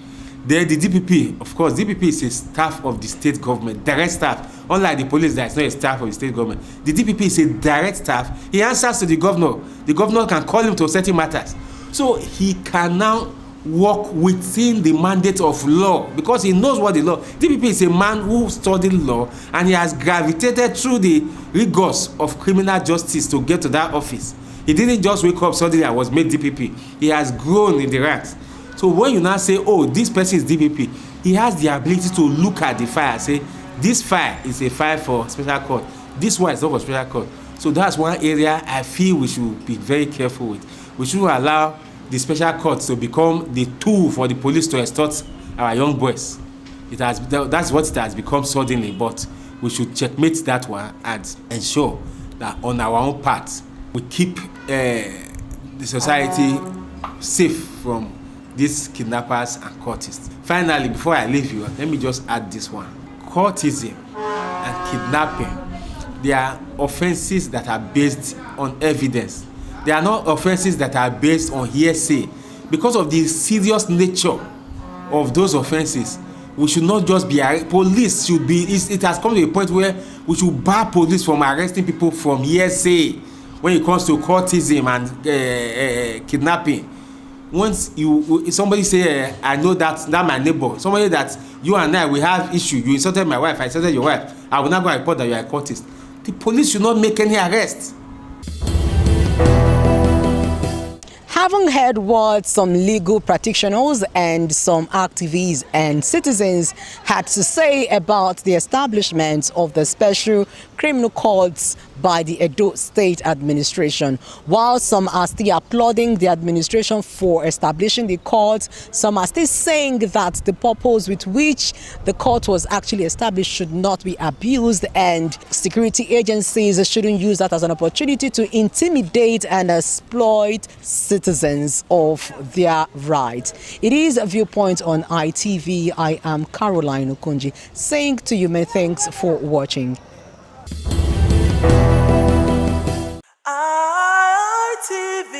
Speaker 11: The DPP, of course, DPP is a staff of the state government, direct staff. Unlike the police, that is not a staff of the state government. The DPP is a direct staff. He answers to the governor. The governor can call him to certain matters. So he can now work within the mandate of law because he knows what the law. DPP is a man who studied law and he has gravitated through the rigors of criminal justice to get to that office. He didn't just wake up suddenly and was made DPP. He has grown in the ranks. So when you now say, oh, this person is DPP, he has the ability to look at the file and say, this file is a file for special court. This one is not for special court. So that's one area I feel we should be very careful with. We shouldn't allow the special courts to become the tool for the police to extort our young boys. that's what it has become suddenly. But we should checkmate that one and ensure that on our own part we keep the society safe from these kidnappers and cultists. Finally, before I leave you, let me just add this one. Cultism and kidnapping, they are offenses that are based on evidence. They are not offenses that are based on hearsay. Because of the serious nature of those offenses, we should not just be police should be. It has come to a point where we should bar police from arresting people from hearsay when it comes to cultism and kidnapping. Once somebody say I know that my neighbor, somebody that you and I we have issue, you insulted my wife, I insulted your wife, I will not go report that you are a cultist. The police should not make any arrests.
Speaker 6: Having heard what some legal practitioners and some activists and citizens had to say about the establishment of the special criminal courts by the Edo State Administration, while some are still applauding the administration for establishing the court, some are still saying that the purpose with which the court was actually established should not be abused, and security agencies shouldn't use that as an opportunity to intimidate and exploit citizens of their rights. It is a Viewpoint on ITV. I am Caroline Okonji, saying to you many thanks for watching.
Speaker 3: ITV,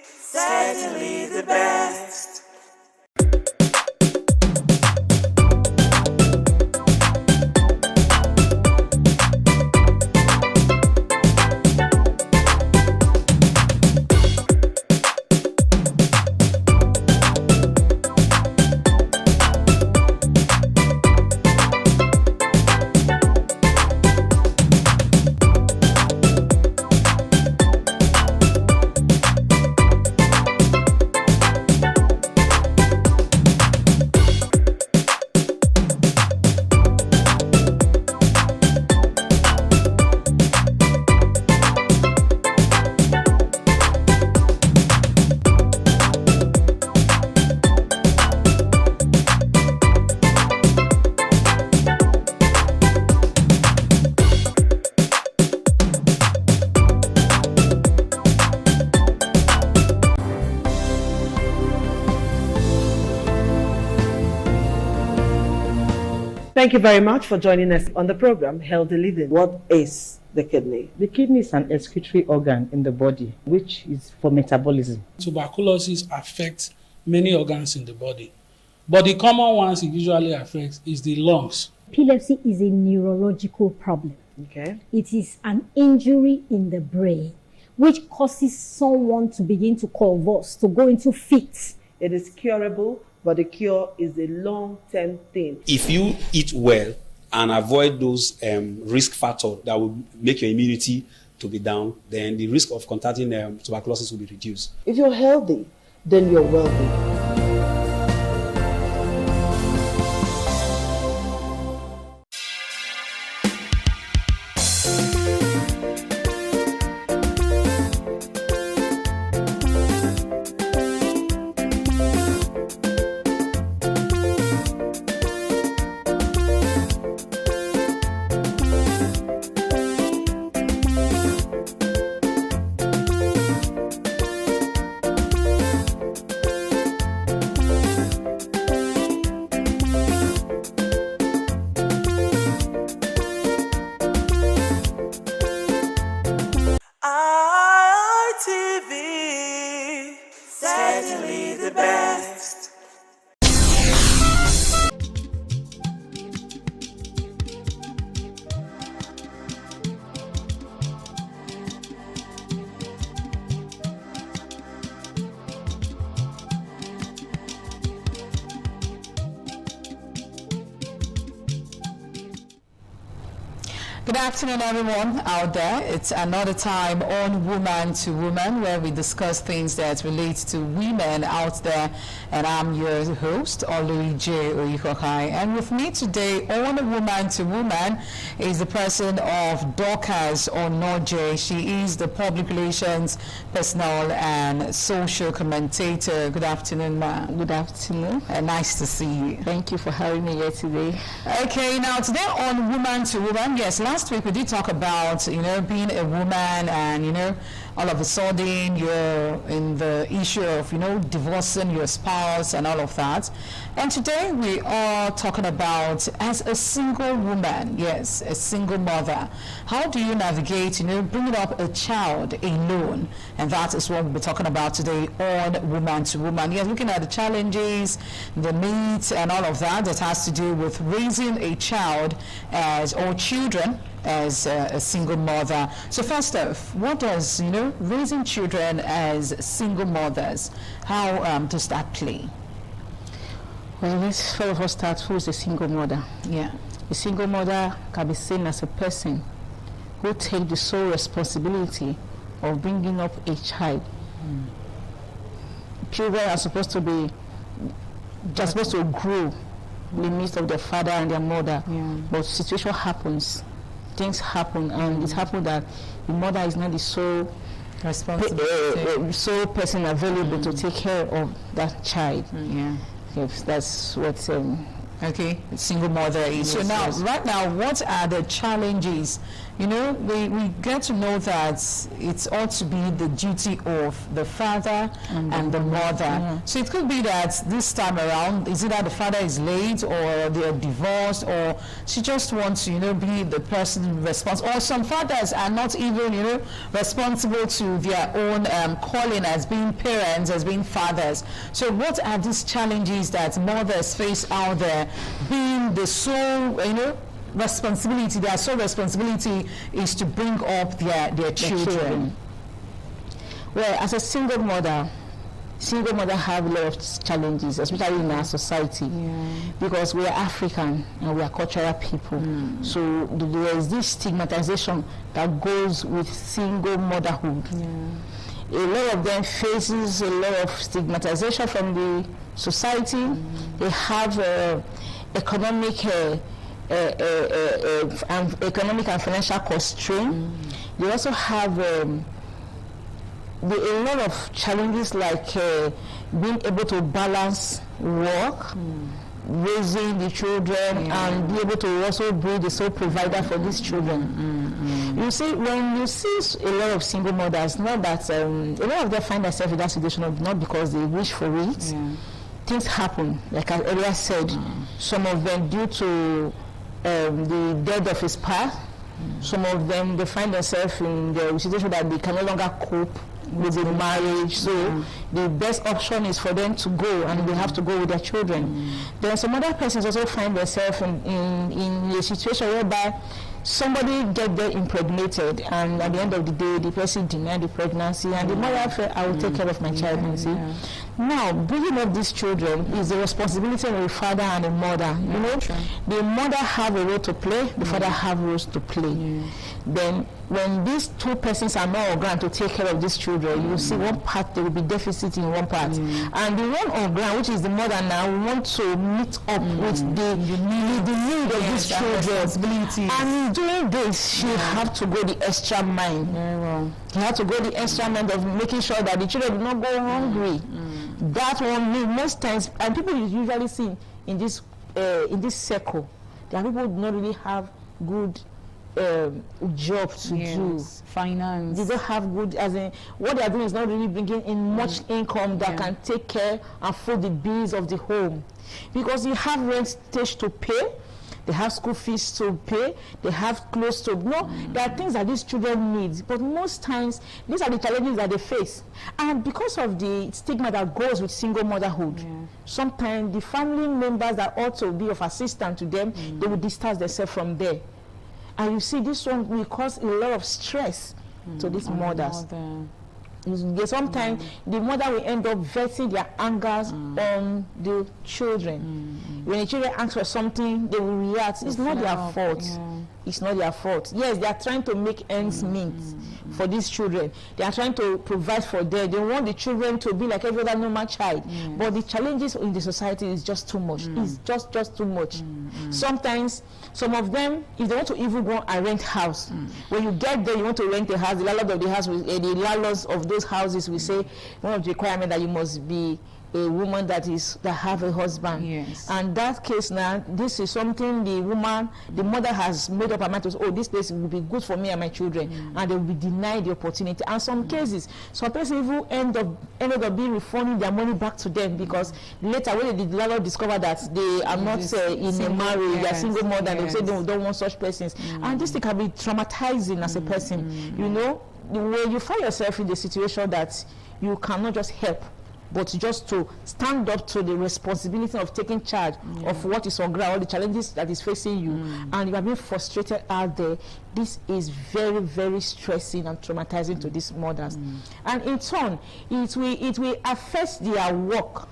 Speaker 3: certainly the best.
Speaker 19: Thank you very much for joining us on the program, Healthy Living. What is the kidney?
Speaker 24: The kidney is an excretory organ in the body, which is for metabolism.
Speaker 25: Tuberculosis affects many organs in the body, but the common ones it usually affects is the lungs.
Speaker 26: Epilepsy is a neurological problem.
Speaker 19: Okay.
Speaker 26: It is an injury in the brain which causes someone to begin to convulse, to go into fits.
Speaker 19: It is curable, but the cure is a long-term thing.
Speaker 12: If you eat well and avoid those risk factors that will make your immunity to be down, then the risk of contracting tuberculosis will be reduced.
Speaker 19: If you're healthy, then you're wealthy.
Speaker 17: Good afternoon, everyone out there. It's another time on Woman to Woman, where we discuss things that relate to women out there. And I'm your host, Olui J. Oyikokai. And with me today on Woman to Woman is the person of Dorcas Onoje. She is the public relations personnel and social commentator. Good afternoon, ma'am.
Speaker 24: Good afternoon.
Speaker 17: Nice to see you.
Speaker 24: Thank you for having me here today.
Speaker 17: Okay, now today on Woman to Woman, yes, last week we did talk about, being a woman and, all of a sudden you're in the issue of, divorcing your spouse and all of that. And today we are talking about, as a single woman, yes, a single mother, how do you navigate, bringing up a child alone? And that is what we'll be talking about today on Woman to Woman. Yes, looking at the challenges, the needs and all of that has to do with raising a child or children as a single mother. So first off, what does, raising children as single mothers, how does that play?
Speaker 24: Well, let's first of all start, who is a single mother?
Speaker 17: Yeah.
Speaker 24: A single mother can be seen as a person who takes the sole responsibility of bringing up a child. Children are supposed to be, they're supposed to grow in the midst of their father and their mother, but situation happens. Things happen, and it happened that the mother is not the sole sole person available to take care of that child. Yes, that's what
Speaker 17: okay, single mother is. So now, right now, what are the challenges? We get to know that it ought to be the duty of the father and the mother. So it could be that this time around, is it that the father is late, or they are divorced, or she just wants to, be the person responsible. Or some fathers are not even, responsible to their own calling as being parents, as being fathers. So what are these challenges that mothers face out there, being the sole, responsibility? Their sole responsibility is to bring up their children.
Speaker 24: Well, as a single mother have a lot of challenges, especially in our society, because we are African and we are cultural people. So there is this stigmatization that goes with single motherhood. A lot of them faces a lot of stigmatization from the society. They have economic and financial constraint. They also have a lot of challenges, like being able to balance work, raising the children, and be able to also be the sole provider for these children. You see, when you see a lot of single mothers, not that a lot of them find themselves in that situation not because they wish for it. Things happen, like I earlier said. Some of them due to the death of his spouse. Some of them, they find themselves in the situation that they can no longer cope with the marriage. So the best option is for them to go, and they have to go with their children. Then some other persons also find themselves in a situation whereby somebody get there impregnated, and at the end of the day, the person denied the pregnancy, and the mother said, I will take care of my child. You see? Now, bringing up these children is the responsibility of the father and the mother. The mother have a role to play, the father have roles to play. Then, when these two persons are not on ground to take care of these children, you will see one part, there will be deficit in one part. And the one on ground, which is the mother now, want to meet up with the need of these children. And in doing this, she have to go the extra mile. She have to go the extra mile of making sure that the children do not go hungry. That one, most times, and people usually see in this circle, there are people who do not really have good job to do,
Speaker 17: finance.
Speaker 24: They don't have good, as in what they are doing is not really bringing in much income that can take care and food the bills of the home, because you have rent to pay, they have school fees to pay, they have clothes to there are things that these children need, but most times these are the challenges that they face. And because of the stigma that goes with single motherhood, sometimes the family members that ought to be of assistance to them, they will distance themselves from there. And you see, this one will cause a lot of stress to these mothers. Sometimes the mother will end up venting their angers on the children. When the children ask for something, they will react. It's not their fault. it's not their fault. Yes, they are trying to make ends meet for these children. They are trying to provide for them. They want the children to be like every other normal child. But the challenges in the society is just too much. It's just too much. Sometimes, some of them, if they want to even go and rent house, when you get there, you want to rent a house, the landlord of the house, the landlords of those houses will say, one of the requirements that you must be a woman that have a husband. Yes. And that case now, this is something the mother has made up her mind to say, oh, this place will be good for me and my children, and they will be denied the opportunity. And some cases, some person even ended up being refunding their money back to them, because later when the landlord discover that they are not in a marriage, they are single mother, they say they don't want such persons. And this thing can be traumatizing as a person. You know, when you find yourself in the situation that you cannot just help, but just to stand up to the responsibility of taking charge of what is on ground, all the challenges that is facing you, and you are being frustrated out there, this is very, very stressing and traumatizing to these mothers. And in turn, it will affect their work,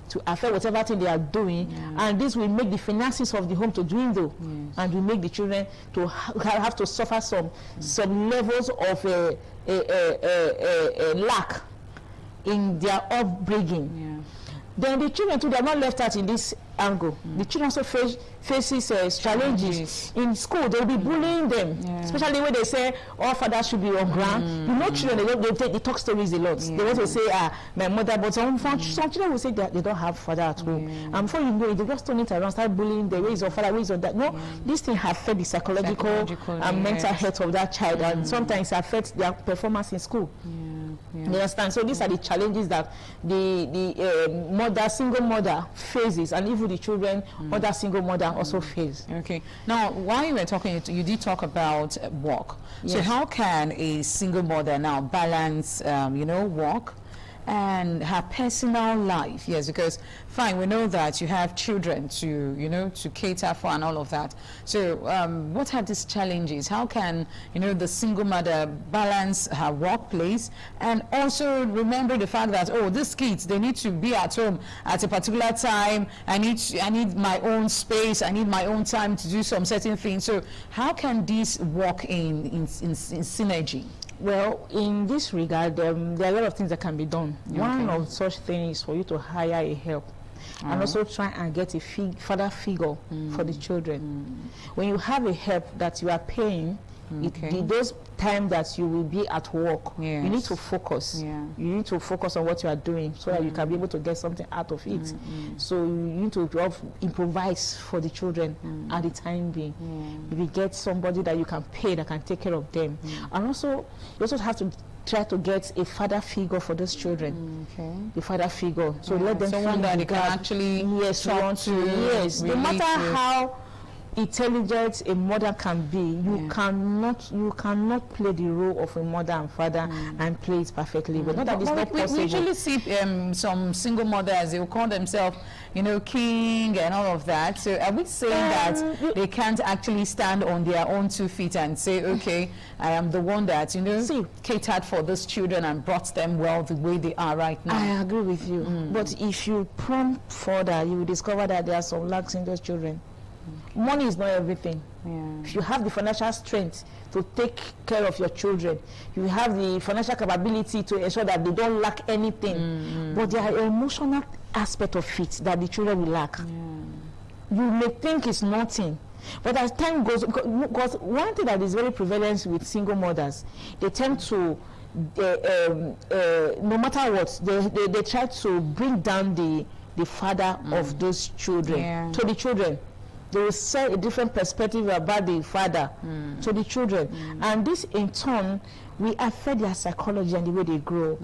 Speaker 24: to affect whatever thing they are doing, and this will make the finances of the home to dwindle, and will make the children to have to suffer some levels of lack in their upbringing. Then the children too, they are not left out in this angle. The children also faces challenges in school. They will be bullying them, especially when they say all fathers should be on ground. You know, children they talk stories a lot. They want to say my mother, but some children will say that they don't have father at home. And before you know it, they just turn it around, start bullying. Where is your father? Where is your dad? No, this thing affects the psychological and mental health of that child, and sometimes affects their performance in school. You understand? So these are the challenges that the single mother faces, and even the children, other single mother also face.
Speaker 17: Okay. Now, while you were talking, you did talk about work. So how can a single mother now balance, work and her personal life? Yes, because fine, we know that you have children to to cater for and all of that. So what are these challenges? How can the single mother balance her workplace and also remember the fact that, oh, these kids, they need to be at home at a particular time. I need my own space, I need my own time to do some certain things. So how can this work in synergy?
Speaker 24: Well, in this regard, there are a lot of things that can be done. One of such things is for you to hire a help, and also try and get a father figure for the children. When you have a help that you are paying, those time that you will be at work, you need to focus. You need to focus on what you are doing so that you can be able to get something out of it. So you need to improvise for the children at the time being. If you get somebody that you can pay that can take care of them, and also you also have to try to get a father figure for those children. The father figure, so let them
Speaker 17: someone that they can actually talk to.
Speaker 24: No matter how intelligent a mother can be, you cannot play the role of a mother and father and play it perfectly. But not that it's not possible.
Speaker 17: We usually see some single mothers, they will call themselves, king and all of that. So are we saying that they can't actually stand on their own 2 feet and say, okay, I am the one that catered for these children and brought them well the way they are right now?
Speaker 24: I agree with you. But if you prompt further, you will discover that there are some lacks in those children. Money is not everything. If you have the financial strength to take care of your children, you have the financial capability to ensure that they don't lack anything, but there are emotional aspect of it that the children will lack. You may think it's nothing, but as time goes, because one thing that is very prevalent with single mothers, they tend to no matter what, they try to bring down the father of those children to the children. They will set a different perspective about the father to the children, and this in turn will affect their psychology and the way they grow.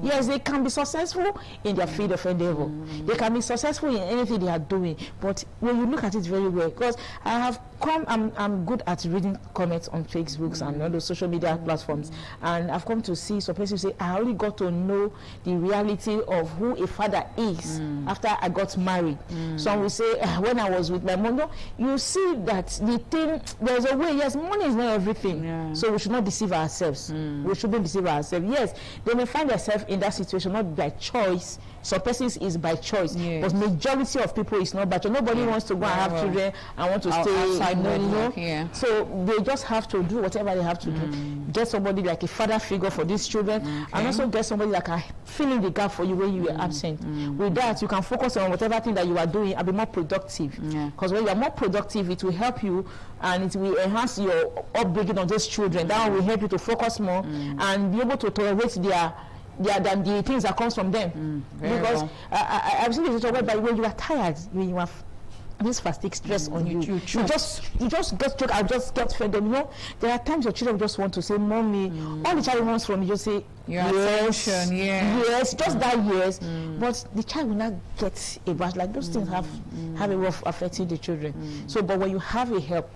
Speaker 24: Yes, they can be successful in their field of endeavor. They can be successful in anything they are doing, but when you look at it very well, because I'm good at reading comments on Facebook and all those social media platforms, and I've come to see some people say, I only got to know the reality of who a father is after I got married. Some will say, when I was with my mom. No, you see that the thing, there's a way. Yes, money is not everything, so we should not deceive ourselves. We shouldn't deceive ourselves. Yes, they may find themselves in that situation not by choice. Some persons is by choice, but majority of people is not by choice. Nobody wants to go and have children and want to stay I know, you know.
Speaker 17: Yeah.
Speaker 24: So they just have to do whatever they have to do. Get somebody like a father figure for these children, and also get somebody that can fill in the gap for you when you were absent. With that, you can focus on whatever thing that you are doing and be more productive. Because when you are more productive, it will help you and it will enhance your upbringing of those children. That will help you to focus more and be able to tolerate than the things that comes from them. Because I've seen this whereby when you are tired, when you have this fatigue stress on you just get choked. I just get fed up. You know, there are times your children just want to say, "Mommy," all the child wants from you just say, "Yes, yes," just that yes. But the child will not get a bath. Like those things have a way of affecting the children. So, but when you have a help,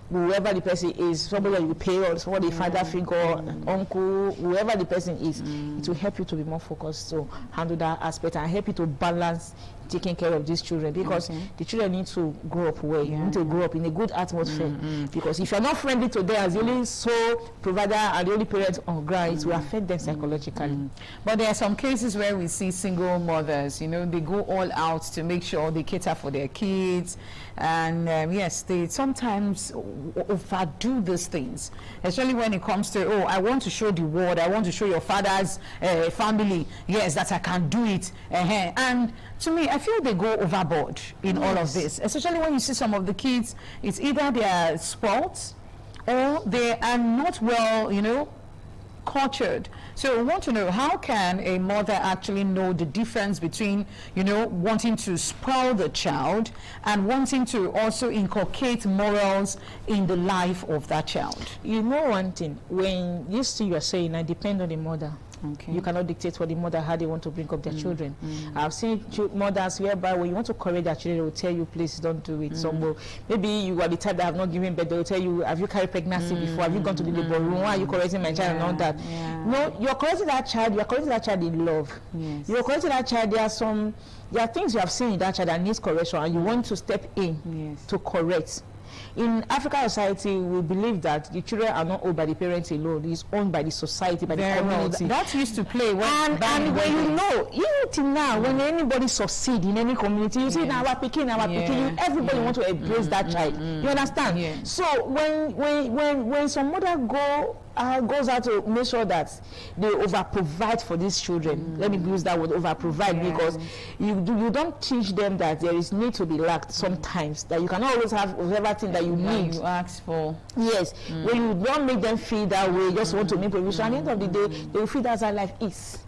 Speaker 24: whoever the person is, somebody that you pay or somebody, father figure, uncle, whoever the person is, it will help you to be more focused to handle that aspect and help you to balance taking care of these children, because the children need to grow up well. You need to grow up in a good atmosphere, because if you're not friendly to them as the only sole provider and the only parent on ground, it will affect them psychologically.
Speaker 17: But there are some cases where we see single mothers, you know, they go all out to make sure they cater for their kids, and yes, they sometimes overdo these things, especially when it comes to, oh, I want to show the world, I want to show your father's family, yes, that I can do it, and to me, I feel they go overboard in all of this, especially when you see some of the kids, it's either they are spoiled or they are not well, you know, cultured. So I want to know, how can a mother actually know the difference between, you know, wanting to spoil the child and wanting to also inculcate morals in the life of that child?
Speaker 24: You know one thing, when you see you're saying, I depend on the mother. You cannot dictate for the mother how they want to bring up their children. I've seen mothers whereby when you want to correct their children, they will tell you, please don't do it. Some maybe you are the type that have not given birth, they will tell you, have you carried pregnancy before? Have you gone to the labor room? Why are you correcting my child and all that? No, you're correcting that child, you're correcting that child in love. You're correcting that child, there are things you have seen in that child that needs correction, and you want to step in to correct. In African society, we believe that the children are not owned by the parents alone. It's owned by the society, by the community.
Speaker 17: That used to play.
Speaker 24: And when you know, even till now, when anybody succeeds in any community, you see now our Peking, everybody want to embrace that child. You understand? So when some mother goes out to make sure that they over provide for these children. Let me use that word, over provide, because you don't teach them that there is need to be lacked sometimes, that you cannot always have everything that you need.
Speaker 17: You ask for.
Speaker 24: Yes. When you don't make them feel that way, just want to make provision, at the end of the day, they will feel that's how life is.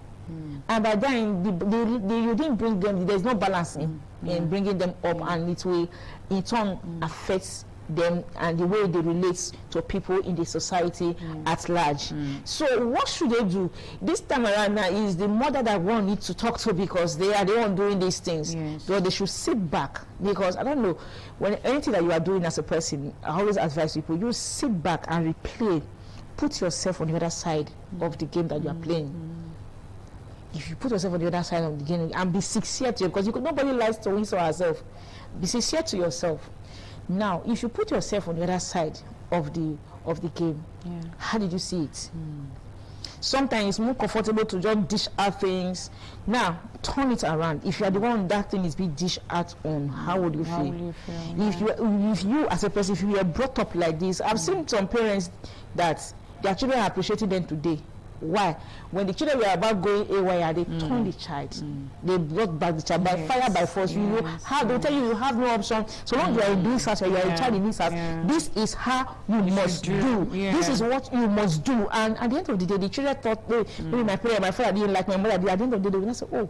Speaker 24: And by then, you didn't bring them, there's no balance in bringing them up, and it will in turn affect them and the way they relate to people in the society at large. So what should they do? This time around now is the mother that one needs to talk to, because they are the one doing these things. So they should sit back, because I don't know, when anything that you are doing as a person, I always advise people, you sit back and replay. Put yourself on the other side of the game that you are playing. If you put yourself on the other side of the game and be sincere to you, because nobody likes to win herself. Be sincere to yourself. Now, if you put yourself on the other side of the game, how did you see it? Sometimes it's more comfortable to just dish out things. Now, turn it around. If you are the one that thing is being dished out on, how would you feel? If you as a person, if you were brought up like this, I've seen some parents that their children are appreciating them today. Why? When the children were about going AYR, they turned the child. They brought back the child by fire, by force. You know how they tell you have no option. So long you are in this house or you are a child in this house, this is how you must do. This is what you must do. And at the end of the day, the children thought, maybe my parents, my father didn't like my mother. At the end of the day, they will say, oh,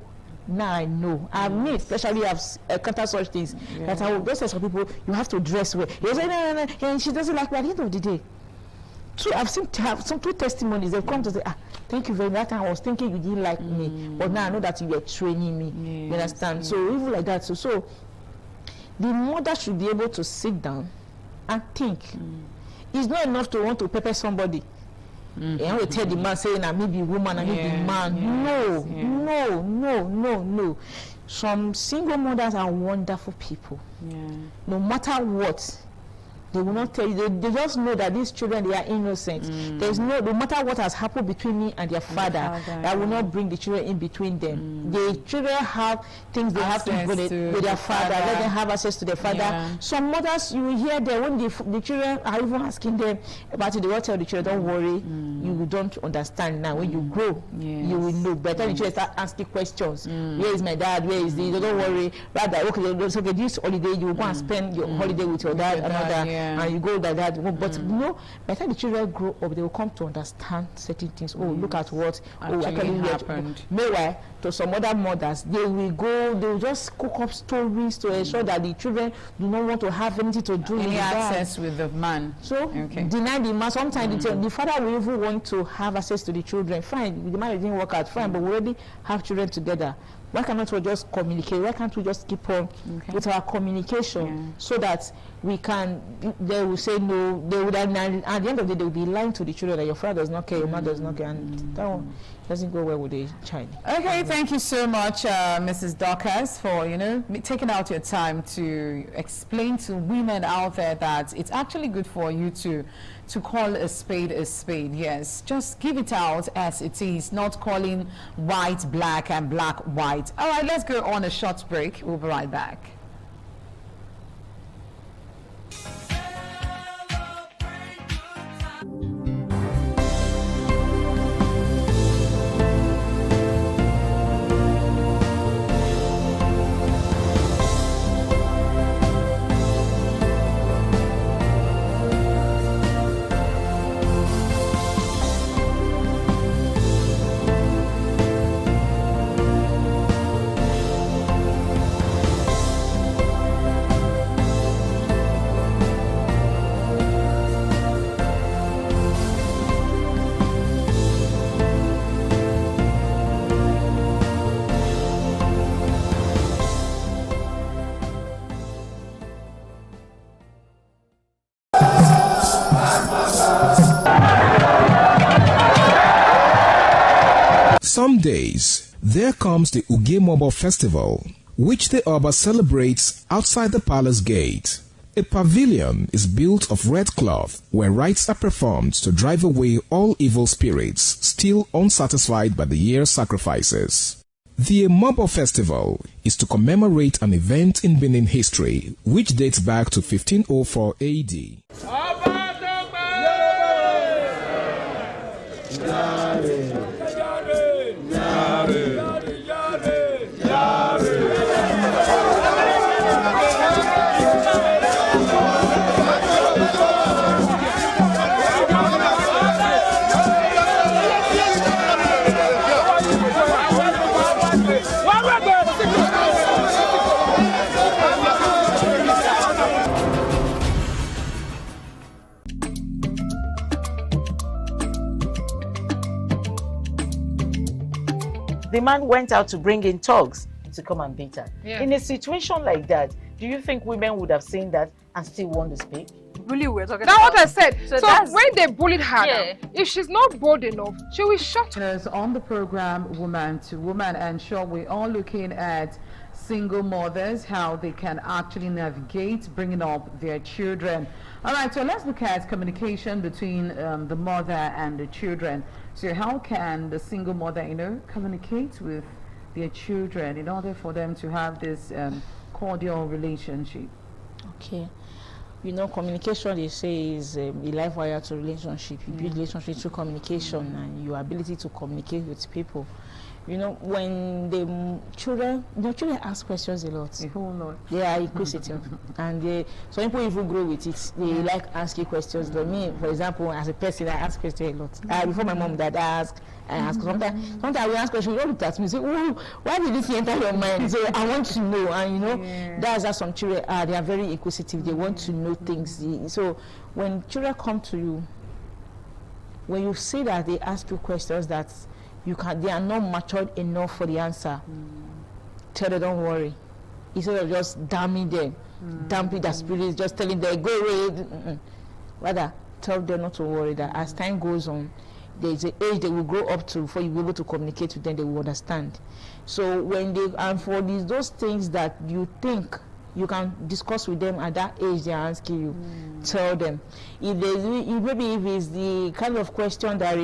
Speaker 24: now I know. Me especially have encountered such things. That I will just say some people, you have to dress well. They say, no, and she doesn't like me. At the end of the day, I've seen some two testimonies. They've come to say, thank you very much. That time I was thinking you didn't like me, but now I know that you were training me. You understand? So even like that. So the mother should be able to sit down and think. It's not enough to want to pepper somebody. And we tell the man saying, I may be woman, I may be man. No. Some single mothers are wonderful people. No matter what, They will not tell you. They just know that these children, they are innocent. There's no matter what has happened between me and their father, that will not bring the children in between them. The children have things they have to do with their father. Let them have access to their father. Some mothers, you will hear them when the children are even asking them about it. They will tell the children, don't worry, you don't understand now. When you grow, you will know. By the time the children start asking questions, where is my dad? Where is this? Don't worry. Rather, okay, this holiday you will go and spend your holiday with your dad, and you go like that. But you know, by the time the children grow up, they will come to understand certain things. Oh, look at what actually happened. Meanwhile, to some other mothers, they will just cook up stories to ensure that the children do not want to have anything to do with
Speaker 5: access with the man.
Speaker 24: So deny the man. Sometimes the father will even want to have access to the children. Fine, the marriage didn't work out. Fine, but we already have children together. Why cannot we just communicate? Why can't we just keep on with our communication so that we can? They will say no. They would, at the end of the day, they will be lying to the children that your father does not care, your mother does not care, and that one doesn't go well with the child.
Speaker 5: Okay, thank you so much, Mrs. Dorcas, for taking out your time to explain to women out there that it's actually good for you to call a spade a spade. Yes, just give it out as it is, not calling white black and black white. All right, let's go on a short break. We'll be right back.
Speaker 14: Some days, there comes the Ugemobo Festival, which the Oba celebrates outside the palace gate. A pavilion is built of red cloth where rites are performed to drive away all evil spirits still unsatisfied by the year's sacrifices. The Ugemobo Festival is to commemorate an event in Benin history which dates back to 1504 AD.
Speaker 28: The man went out to bring in thugs to come and beat her.
Speaker 2: Yeah.
Speaker 28: In a situation like that, do you think women would have seen that and still want to speak?
Speaker 16: Really, we're talking about. That's what I said. So when they bullied her,
Speaker 2: Yeah.
Speaker 16: if she's not bold enough, she will shut
Speaker 5: Listeners, on the program Woman to Woman, and sure, we're all looking at single mothers, how they can actually navigate bringing up their children. All right, so let's look at communication between the mother and the children. So how can the single mother, communicate with their children in order for them to have this cordial relationship?
Speaker 24: Okay. Communication, they say, is a life wire to relationship. You build relationship through communication and your ability to communicate with people. When the children ask questions a lot.
Speaker 5: A whole lot.
Speaker 24: They are inquisitive. And some people even grow with it. They like asking questions. But me, for example, as a person, I ask questions a lot. Before my mom, dad ask. Sometimes we ask questions, you don't look at me and say, oh, why did this enter your mind? So I want to know. And that's how some children are. They are very inquisitive. They want to know things. So when children come to you, when you see that they ask you questions that they are not matured enough for the answer, tell them, don't worry. Instead of just damning them, damping their spirits, just telling them, go away. Rather, tell them not to worry, that as time goes on, there's an age they will grow up to before you'll be able to communicate with them, they will understand. So when and for those things that you think you can discuss with them at that age they're asking you. Tell them. Maybe if it's the kind of question that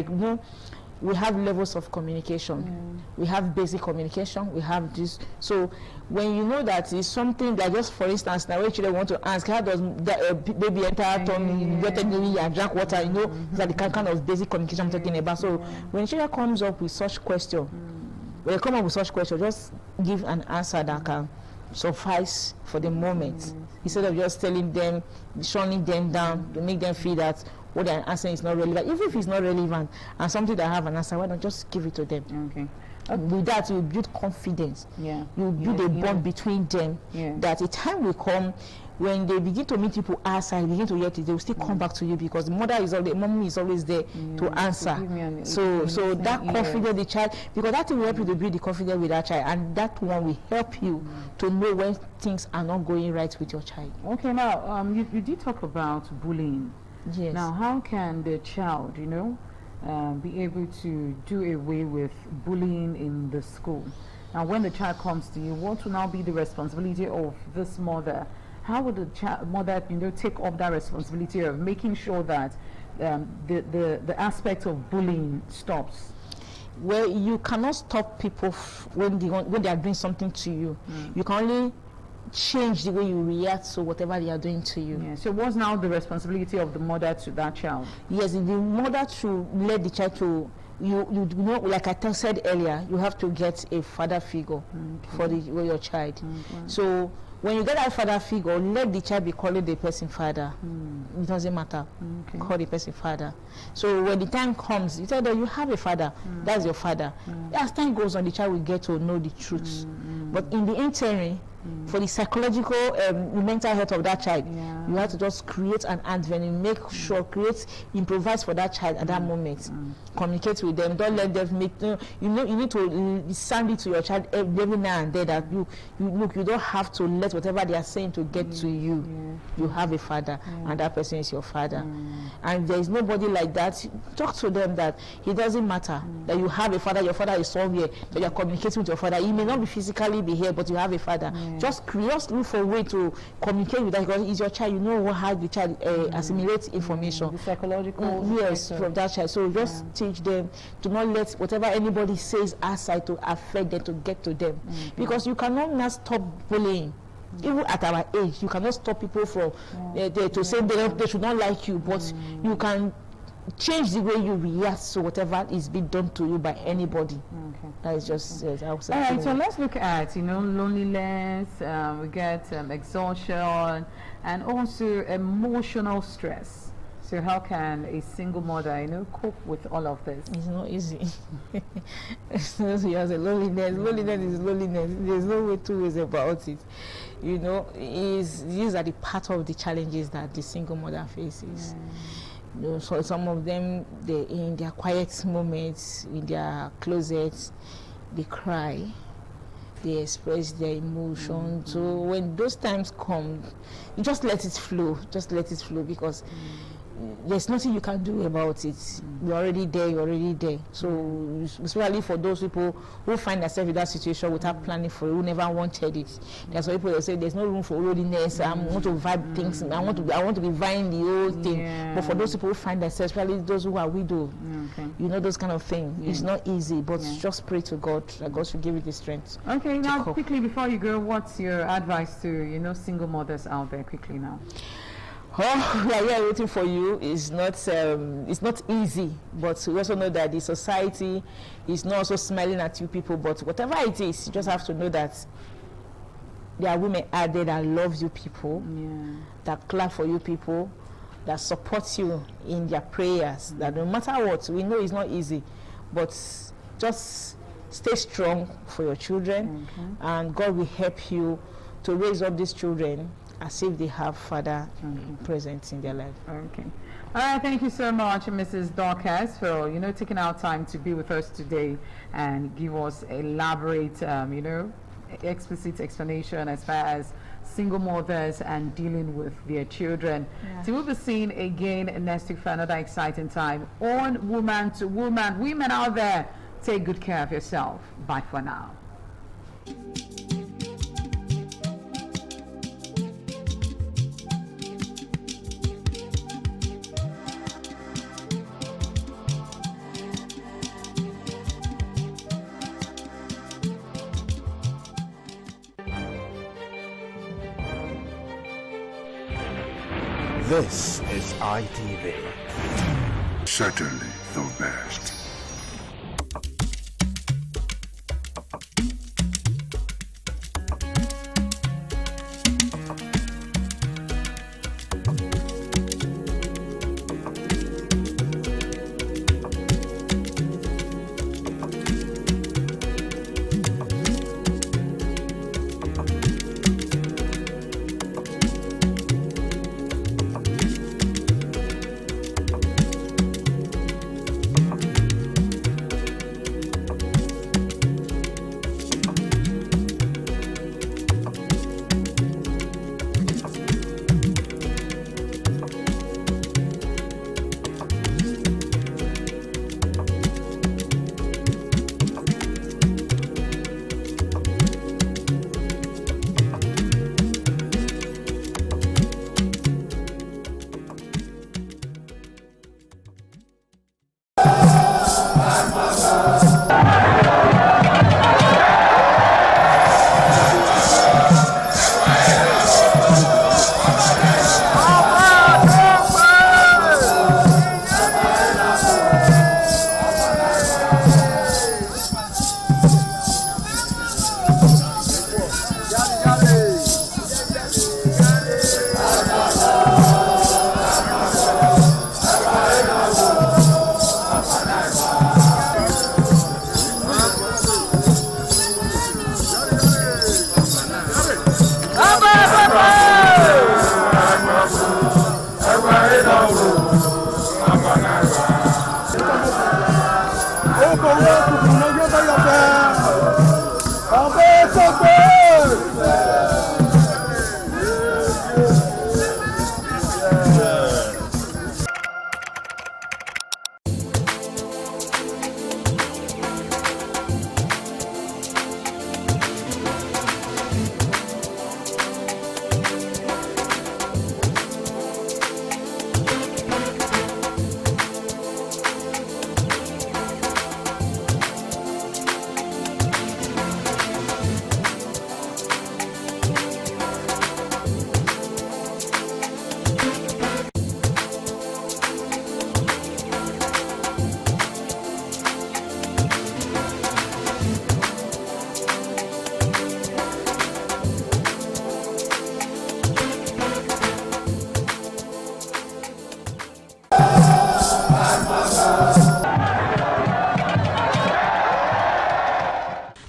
Speaker 24: we have levels of communication. We have basic communication. We have this. So when you know that it's something that, just for instance, now when children want to ask, how does baby enter tummy, drink water, you know, that the kind of basic communication I'm talking about. So when children comes up with such question, when they come up with such question, just give an answer that can suffice for the moment, instead of just telling them, shunning them down to make them feel that what they're answering is not relevant. Even if it's not relevant and something that have an answer, why not just give it to them? With that, you build confidence. You build a bond between them. That a time will come when they begin to meet people outside, begin to hear it, they will still come back to you, because the mommy is always there to answer. So that confidence, the child, because that will help you to build the confidence with that child, and that one will help you to know when things are not going right with your child.
Speaker 5: Okay, now you did talk about bullying.
Speaker 24: Yes.
Speaker 5: Now, how can the child, be able to do away with bullying in the school? Now, when the child comes to you, what will now be the responsibility of this mother? How would the mother, take up that responsibility of making sure that the aspect of bullying stops?
Speaker 24: Well, you cannot stop people when they are doing something to you. You can only change the way you react to whatever they are doing to you.
Speaker 5: So what's now the responsibility of the mother to that child?
Speaker 24: Yes, the mother to let the child to, you know, like I said earlier, you have to get a father figure for your child. So when you get that father figure, let the child be calling the person father. It doesn't matter. Call the person father. So when the time comes, you tell them you have a father. That's your father. As time goes on, the child will get to know the truth. But in the interim, for the psychological mental health of that child, you have to just create an avenue, make sure, improvise for that child at that moment. Communicate with them. Don't let them make, you need to sound it to your child every now and then that you don't have to let whatever they are saying to get to you. You have a father, and that person is your father. And there is nobody like that. Talk to them that it doesn't matter that you have a father, your father is somewhere, that you are communicating with your father. He may not be physically be here, but you have a father. Just look for a way to communicate with that, because it's your child. You know how the child assimilates information.
Speaker 5: The psychological
Speaker 24: from that child. So just teach them to not let whatever anybody says outside to affect them, to get to them. Because you cannot now stop bullying. Even at our age, you cannot stop people from to say they should not like you, but you can change the way you react to whatever is being done to you by anybody. That is just outside.
Speaker 5: All right, so let's look at loneliness, we get exhaustion, and also emotional stress. So how can a single mother cope with all of this?
Speaker 24: It's not easy. Yes, loneliness is loneliness. There's no way two ways about it. These are the part of the challenges that the single mother faces. So some of them, in their quiet moments, in their closets, they cry, they express their emotions. So when those times come, you just let it flow. Just let it flow, because there's nothing you can do about it. You're already there. So especially for those people who find themselves in that situation without planning for it, who never wanted it. There's people that say there's no room for loneliness. I want to vibe things. I want to be vying the whole thing. But for those people who find themselves, especially those who are widow, those kind of things, it's not easy. But just pray to God that God should give you the strength.
Speaker 5: Okay, now quickly before you go, what's your advice to single mothers out there? Quickly now.
Speaker 24: We are here waiting for you. It's not easy, but we also know that the society is not also smiling at you people. But whatever it is, you just have to know that there are women out there that love you people, that clap for you people, that support you in their prayers. That no matter what, we know it's not easy, but just stay strong for your children, and God will help you to raise up these children as if they have father present in their life.
Speaker 5: Okay. All right, thank you so much, Mrs. Dorcas, for taking our time to be with us today and give us elaborate, explicit explanation as far as single mothers and dealing with their children. So we'll be seeing again next week for another exciting time on Woman to Woman. Women out there, take good care of yourself. Bye for now.
Speaker 13: This is ITV.
Speaker 15: Certainly the best.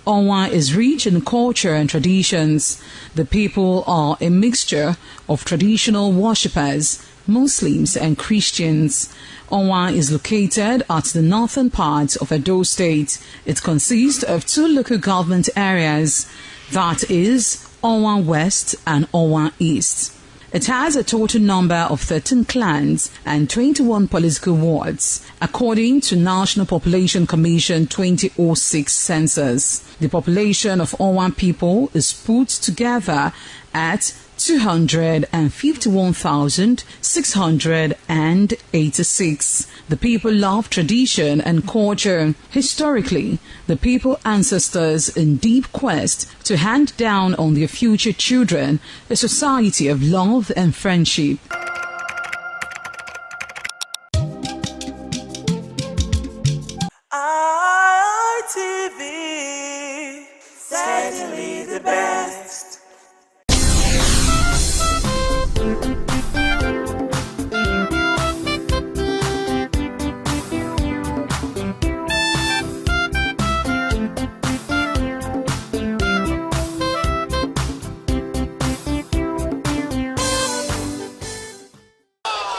Speaker 17: Onwa is rich in culture and traditions. The people are a mixture of traditional worshippers, Muslims and Christians. Onwa is located at the northern part of Edo State. It consists of two local government areas, that is Onwa West and Onwa East. It has a total number of 13 clans and 21 political wards, according to National Population Commission 2006 census. The population of Onwa people is put together at 251,686. The people love tradition and culture. Historically, the people ancestors in deep quest to hand down on their future children a society of love and friendship.
Speaker 3: ITV, certainly the best.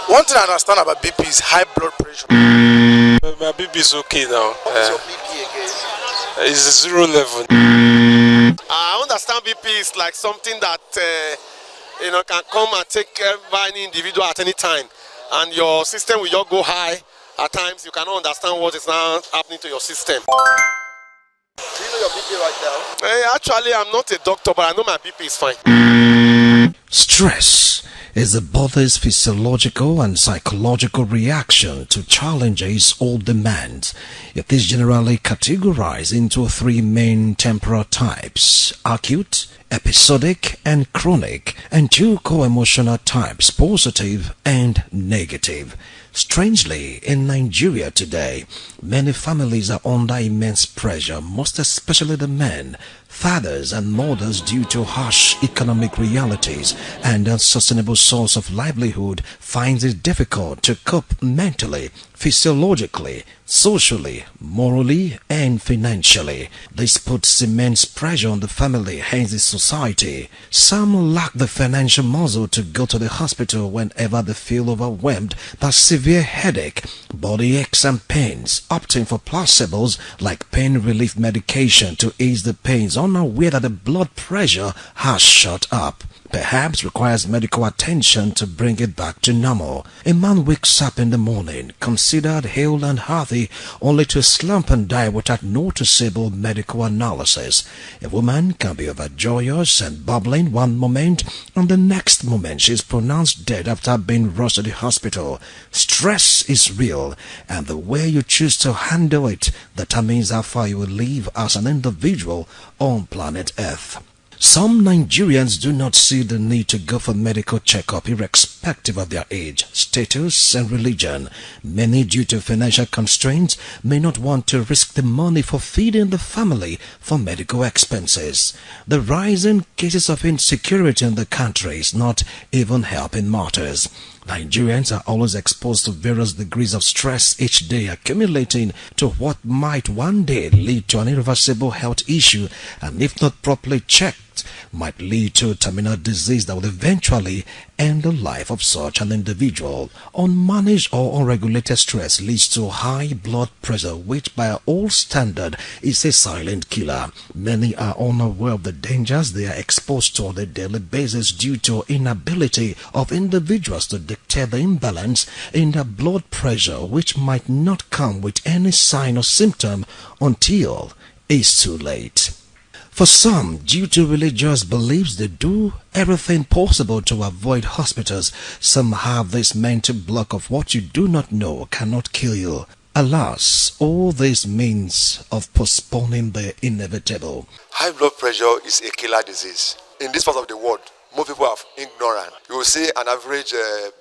Speaker 18: One thing I understand about BP is high blood pressure.
Speaker 20: My BP is okay now.
Speaker 18: What's your BP again?
Speaker 20: It's 0 level.
Speaker 18: I understand BP is like something that can come and take any individual at any time, and your system will just go high. At times, you cannot understand what is now happening to your system. Do you know your BP right now? Actually, I'm not a doctor, but I know my BP is fine.
Speaker 14: Stress is the body's physiological and psychological reaction to challenges or demands. It is generally categorized into three main temporal types: acute, episodic and chronic, and 2 co-emotional types, positive and negative. Strangely, in Nigeria today, many families are under immense pressure, most especially the men, fathers and mothers, due to harsh economic realities and unsustainable source of livelihood finds it difficult to cope mentally, physiologically, socially, morally and financially. This puts immense pressure on the family, hence the society. Some lack the financial muscle to go to the hospital whenever they feel overwhelmed by severe headache, body aches and pains, opting for placebos like pain relief medication to ease the pains, unaware that the blood pressure has shot up. Perhaps requires medical attention to bring it back to normal. A man wakes up in the morning, considered hale and healthy, only to slump and die without noticeable medical analysis. A woman can be overjoyous and bubbling one moment, and the next moment she is pronounced dead after being rushed to the hospital. Stress is real, and the way you choose to handle it determines how far you will live as an individual on planet Earth. Some Nigerians do not see the need to go for medical checkup irrespective of their age, status and religion. Many, due to financial constraints, may not want to risk the money for feeding the family for medical expenses. The rise in cases of insecurity in the country is not even helping matters. Nigerians are always exposed to various degrees of stress each day, accumulating to what might one day lead to an irreversible health issue, and if not properly checked, might lead to terminal disease that will eventually end the life of such an individual. Unmanaged or unregulated stress leads to high blood pressure, which by all standard is a silent killer. Many are unaware of the dangers they are exposed to on a daily basis due to inability of individuals to dictate the imbalance in their blood pressure, which might not come with any sign or symptom until it's too late. For some, due to religious beliefs, they do everything possible to avoid hospitals. Some have this mental block of what you do not know cannot kill you. Alas, all this means of postponing the inevitable.
Speaker 4: High blood pressure is a killer disease. In this part of the world, most people are ignorant. You will see an average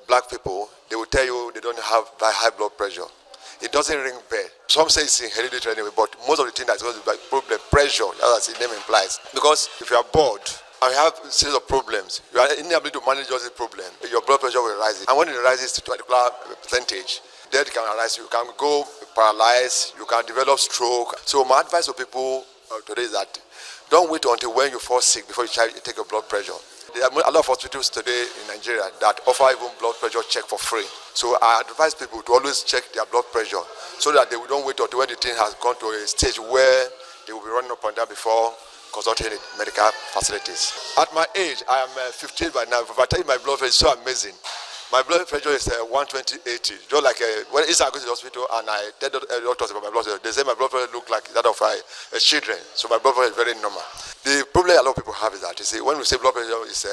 Speaker 4: black people, they will tell you they don't have that high blood pressure. It doesn't ring bell. Some say it's hereditary anyway, but most of the thing that's going to be problem, pressure, as the name implies. Because if you are bored and you have a series of problems, you are unable to manage all the problem, your blood pressure will rise. And when it rises to a particular percentage, death can arise. You can go paralyzed, you can develop stroke. So my advice to people today is that don't wait until when you fall sick before you try to take your blood pressure. There are a lot of hospitals today in Nigeria that offer even blood pressure check for free. So I advise people to always check their blood pressure so that they don't wait until when the thing has gone to a stage where they will be running up and down before consulting medical facilities. At my age, I am 15 by now. If I tell you my blood pressure is so amazing. My blood pressure is 120/80. Just like when I go to the hospital and I tell doctors about my blood pressure, they say my blood pressure look like that of children. So my blood pressure is very normal. The problem a lot of people have is that, you see, when we say blood pressure is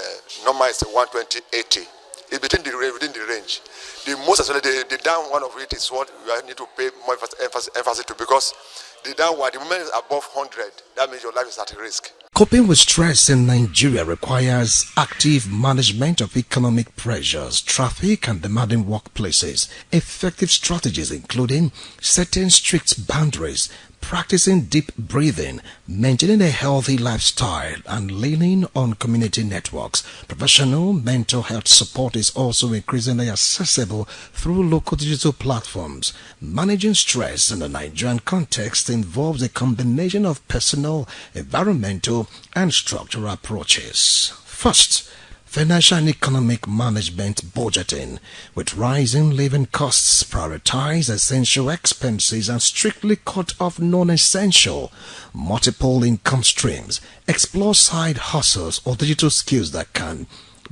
Speaker 4: normal, it's 120/80. It's within the range. The most especially the down one of it is what you need to pay more emphasis to, because the down one, the moment is above 100, that means your life is at risk.
Speaker 14: Coping with stress in Nigeria requires active management of economic pressures, traffic and demanding workplaces, effective strategies including setting strict boundaries, practicing deep breathing, maintaining a healthy lifestyle, and leaning on community networks. Professional mental health support is also increasingly accessible through local digital platforms. Managing stress in the Nigerian context involves a combination of personal, environmental, and structural approaches. First, financial and economic management budgeting. With rising living costs, prioritize essential expenses and strictly cut off non-essential. Multiple income streams. Explore side hustles or digital skills that can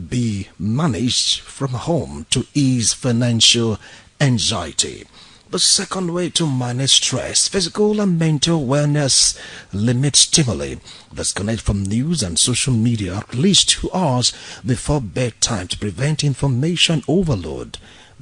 Speaker 14: be managed from home to ease financial anxiety. The second way to manage stress, physical and mental wellness, limit stimuli. Disconnect from news and social media at least 2 hours before bedtime to prevent information overload.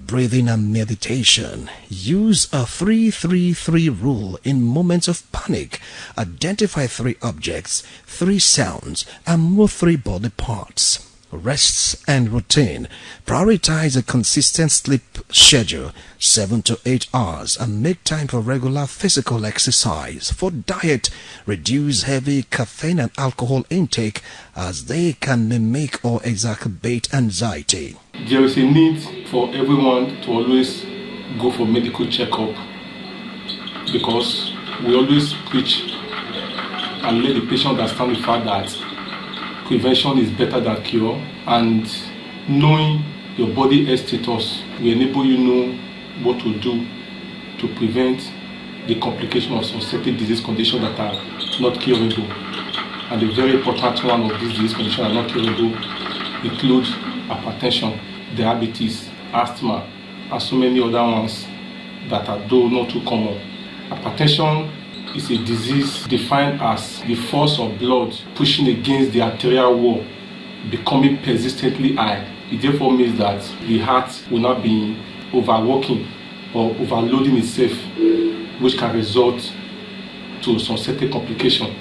Speaker 14: breathing and meditation. Use a 3-3-3 rule in moments of panic. Identify 3 objects, 3 sounds, and move 3 body parts. Rests and routine. Prioritize a consistent sleep schedule, 7 to 8 hours, and make time for regular physical exercise. For diet, reduce heavy caffeine and alcohol intake as they can mimic or exacerbate anxiety.
Speaker 11: There is a need for everyone to always go for medical checkup, because we always preach and let the patient understand the fact that prevention is better than cure, and knowing your body health status will enable you know what to do to prevent the complication of some certain disease conditions that are not curable. And the very important one of these disease conditions that are not curable include hypertension, diabetes, asthma, and so many other ones that are though not too common. Hypertension is a disease defined as the force of blood pushing against the arterial wall becoming persistently high. It therefore means that the heart will not be overworking or overloading itself, which can result to some certain complication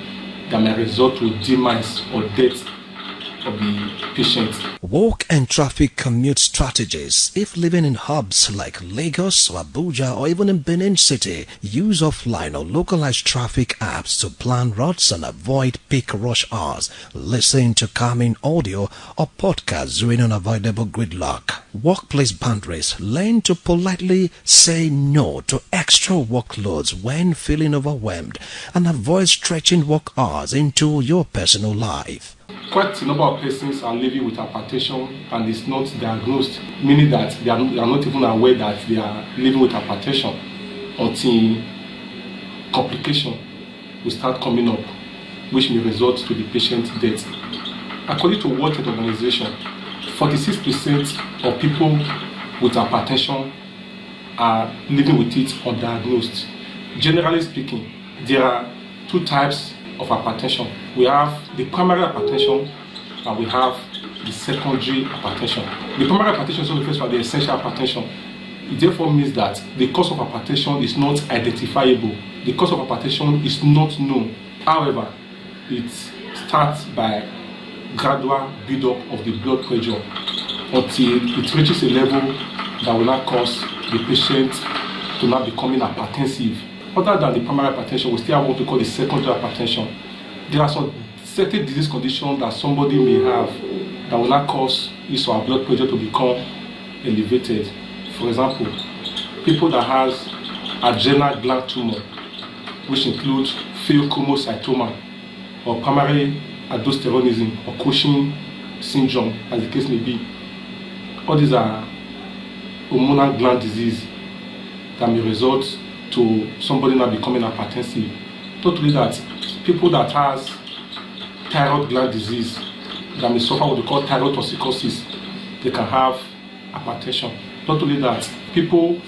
Speaker 11: that may result to demise or death of the patient.
Speaker 14: Walk and traffic commute strategies. If living in hubs like Lagos or Abuja or even in Benin City, use offline or localized traffic apps to plan routes and avoid peak rush hours. Listen to calming audio or podcasts during unavoidable gridlock. Workplace boundaries. Learn to politely say no to extra workloads when feeling overwhelmed and avoid stretching work hours into your personal life.
Speaker 11: Quite a number of persons are living with hypertension and it's not diagnosed, meaning that they are not even aware that they are living with hypertension until complication will start coming up, which may result to the patient's death. According to World Health Organization, 46% of people with hypertension are living with it undiagnosed. Generally speaking, there are 2 types of hypertension. We have the primary hypertension and we have the secondary hypertension. The primary hypertension is also referred to as the essential hypertension. It therefore means that the cause of hypertension is not identifiable. The cause of hypertension is not known. However, it starts by gradual build-up of the blood pressure until it reaches a level that will not cause the patient to not becoming hypertensive. Other than the primary hypertension, we still have what we call the secondary hypertension. There are some certain disease conditions that somebody may have that will not cause his or her blood pressure to become elevated. For example, people that have adrenal gland tumor, which includes pheochromocytoma or primary aldosteronism or Cushing syndrome, as the case may be. All these are hormonal gland disease that may result to somebody not becoming hypertensive. Not only that, people that has thyroid gland disease that may suffer what we call thyroid toxicosis, they can have hypertension. Not only that, people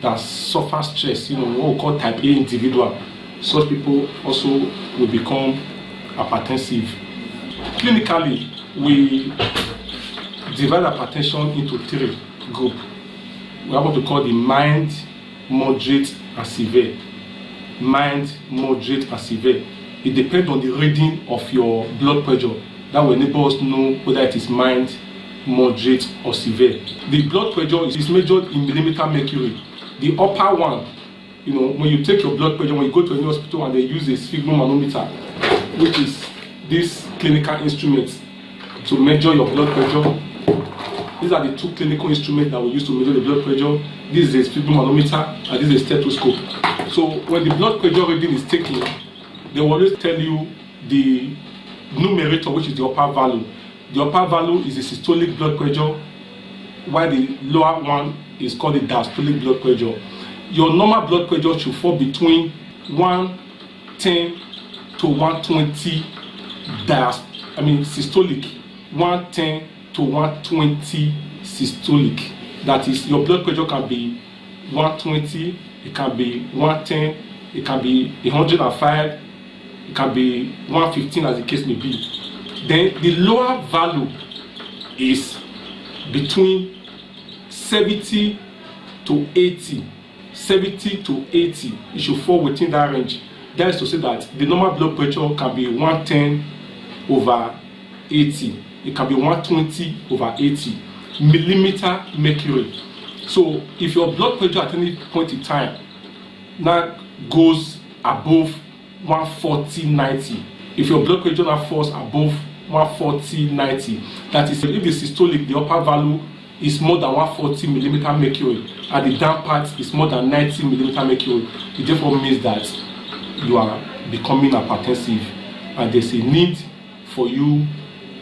Speaker 11: that suffer stress, what we call type A individual, such people also will become hypertensive. Clinically, we divide hypertension into 3 groups. We have what we call the mild, moderate, and severe. Mild, moderate, and severe. It depends on the reading of your blood pressure. That will enable us to know whether it is mild, moderate, or severe. The blood pressure is measured in millimeter mercury. The upper one, when you take your blood pressure, when you go to any hospital and they use a sphygmomanometer, which is this clinical instrument to measure your blood pressure. These are the 2 clinical instruments that we use to measure the blood pressure. This is a sphygmomanometer and this is a stethoscope. So when the blood pressure reading is taken, they will always tell you the numerator, which is the upper value. The upper value is the systolic blood pressure, while the lower one is called the diastolic blood pressure. Your normal blood pressure should fall between 110 to 120 systolic. 110 to 120 systolic. That is, your blood pressure can be 120, it can be 110, it can be 105, it can be 115, as the case may be. Then the lower value is between 70 to 80, 70 to 80, it should fall within that range. That is to say that the normal blood pressure can be 110 over 80. It can be 120 over 80 millimeter mercury. So if your blood pressure at any point in time now goes above 140/90, if your blood pressure now falls above 140/90, that is, if the systolic, the upper value is more than 140 millimeter mercury, and the down part is more than 90 millimeter mercury, it therefore means that you are becoming hypertensive, and there's a need for you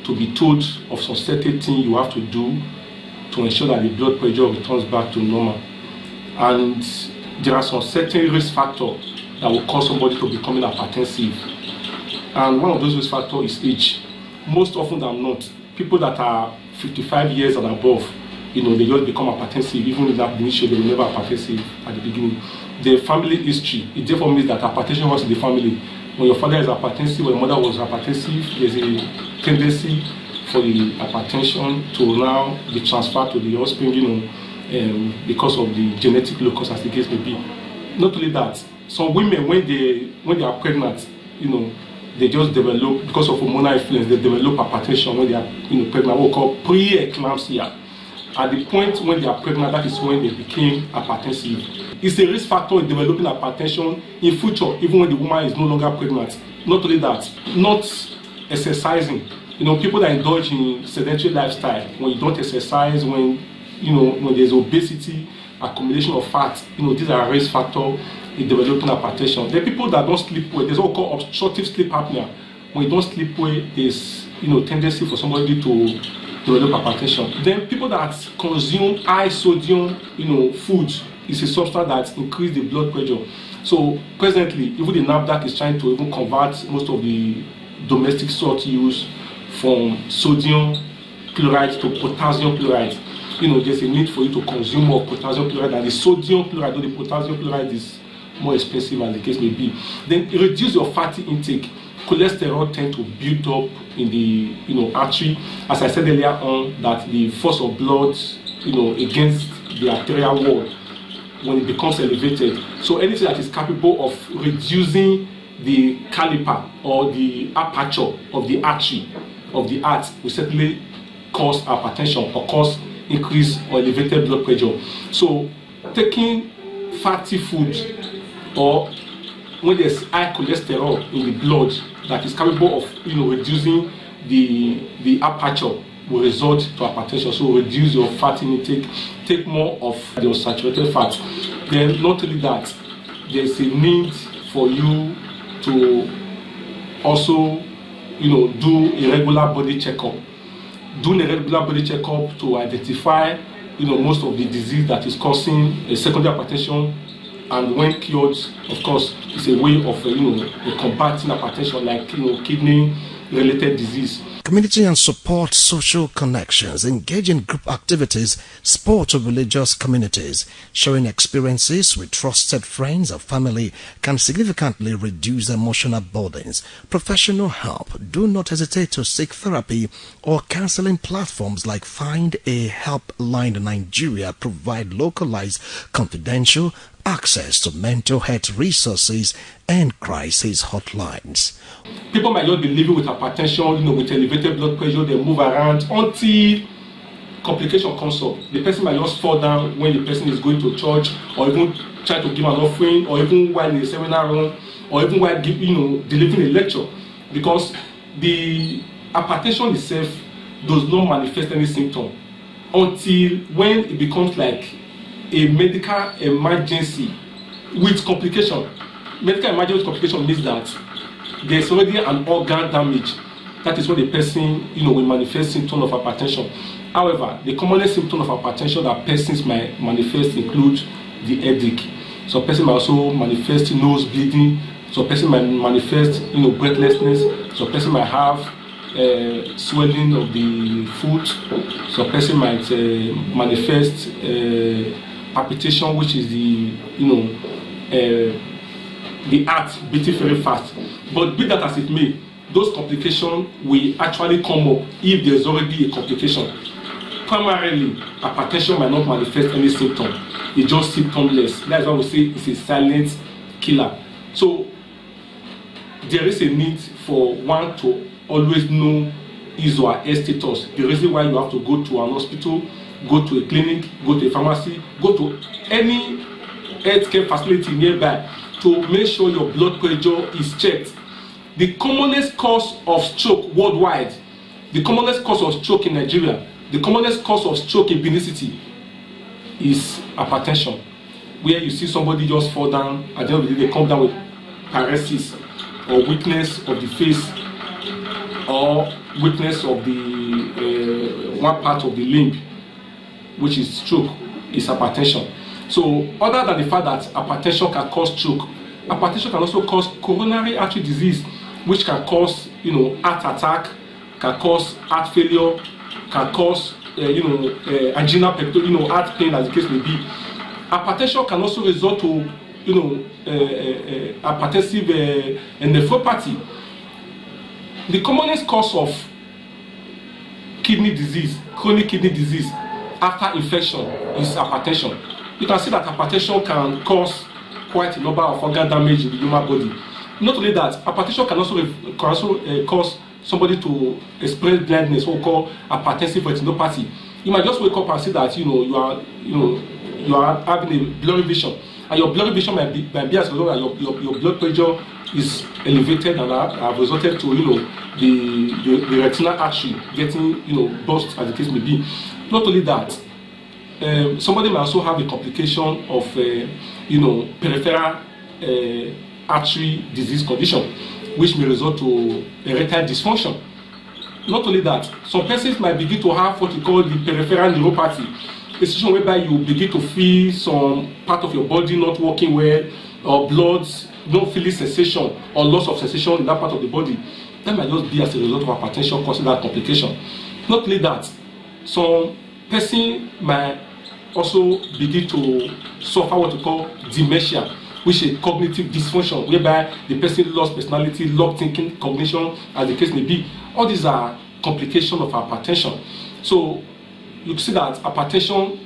Speaker 11: to be told of some certain things you have to do to ensure that the blood pressure returns back to normal. And there are some certain risk factors that will cause somebody to becoming hypertensive. And one of those risk factors is age. Most often than not, people that are 55 years and above, they just become hypertensive, even if that initially they were never hypertensive at the beginning. The family history, it therefore means that hypertension was in the family. When your father is hypertensive, when your mother was hypertensive, there's a tendency for the hypertension to now be transferred to the offspring, because of the genetic locus, as the case may be. Not only that, some women, when they are pregnant, they just develop, because of hormonal influence, they develop hypertension when they are pregnant, what we call pre-eclampsia. At the point when they are pregnant, that is when they became hypertensive. It's a risk factor in developing hypertension in future, even when the woman is no longer pregnant. Not only that, not exercising. People that indulge in sedentary lifestyle, when you don't exercise, when there's obesity, accumulation of fat, these are risk factors in developing hypertension. There are people that don't sleep well. There's what we call obstructive sleep apnea. When you don't sleep well, there's tendency for somebody to develop hypertension. Then people that consume high sodium, food is a substance that increases the blood pressure. So presently, even the NAFDAC is trying to even convert most of the domestic salt use from sodium chloride to potassium chloride. There's a need for you to consume more potassium chloride than the sodium chloride, though the potassium chloride is more expensive, as the case may be. Then reduce your fatty intake. Cholesterol tend to build up in the artery. As I said earlier on, that the force of blood against the arterial wall, when it becomes elevated, so anything that is capable of reducing the caliper or the aperture of the artery of the heart will certainly cause hypertension or cause increased or elevated blood pressure. So taking fatty food, or when there's high cholesterol in the blood that is capable of reducing the aperture, will result to hypertension. So reduce your fatty intake, take more of your saturated fat. Then not only that, there's a need for you to also do a regular body checkup. Doing a regular body checkup to identify most of the disease that is causing a secondary hypertension, and when cured, of course, it's a way of combating hypertension, like kidney related disease.
Speaker 14: Community and support social connections, engage in group activities, sport or religious communities. Sharing experiences with trusted friends or family can significantly reduce emotional burdens. Professional help. Do not hesitate to seek therapy or counseling. Platforms like Find a Helpline Nigeria provide localized, confidential access to mental health resources and crisis hotlines.
Speaker 11: People might just be living with hypertension, with elevated blood pressure. They move around until complication comes up. The person might just fall down when the person is going to church, or even try to give an offering, or even while in a seminar room, or even while delivering a lecture, because the hypertension itself does not manifest any symptom until when it becomes like a medical emergency with complication. Medical emergency with complication means that there's already an organ damage. That is when the person will manifest symptoms of hypertension. However, the commonest symptom of hypertension that persons might manifest include the headache. Some person might also manifest nose bleeding. Some person might manifest breathlessness. Some person might have swelling of the foot. Some person might manifest palpitation, which is the heart beating very fast. But be that as it may, those complications will actually come up if there's already a complication. Primarily, hypertension might not manifest any symptom. it's just symptomless. That's why we say it's a silent killer. So there is a need for one to always know his or her status. The reason why you have to go to an hospital, go to a clinic, go to a pharmacy, go to any healthcare facility nearby to make sure your blood pressure is checked. The commonest cause of stroke worldwide, the commonest cause of stroke in Nigeria, the commonest cause of stroke in Benin City is hypertension, where you see somebody just fall down, at the end of the day they come down with paralysis or weakness of the face or weakness of the one part of the limb, which is stroke, is hypertension. So other than the fact that hypertension can cause stroke, hypertension can also cause coronary artery disease, which can cause, heart attack, can cause heart failure, can cause, angina pectoris, heart pain, as the case may be. Hypertension can also result to, hypertensive nephropathy. The commonest cause of kidney disease, chronic kidney disease, after infection is hypertension. You can see that hypertension can cause quite a number of organ damage in the human body. Not only that, hypertension can also cause somebody to experience blindness, what we call hypertensive retinopathy. You might just wake up and see that you are having a blurry vision, and your blurry vision might be as a result that your blood pressure is elevated and have resulted to the retinal artery getting burst, as the case may be. Not only that, somebody may also have a complication of peripheral artery disease condition, which may result to erectile dysfunction. Not only that, some persons might begin to have what we call the peripheral neuropathy, a situation whereby you begin to feel some part of your body not working well, or blood not feeling sensation or loss of sensation in that part of the body. That might just be as a result of hypertension causing that complication. Not only that, some person might also begin to suffer what we call dementia, which is a cognitive dysfunction, whereby the person lost personality, lost thinking, cognition, as the case may be. All these are complications of hypertension. So you see that hypertension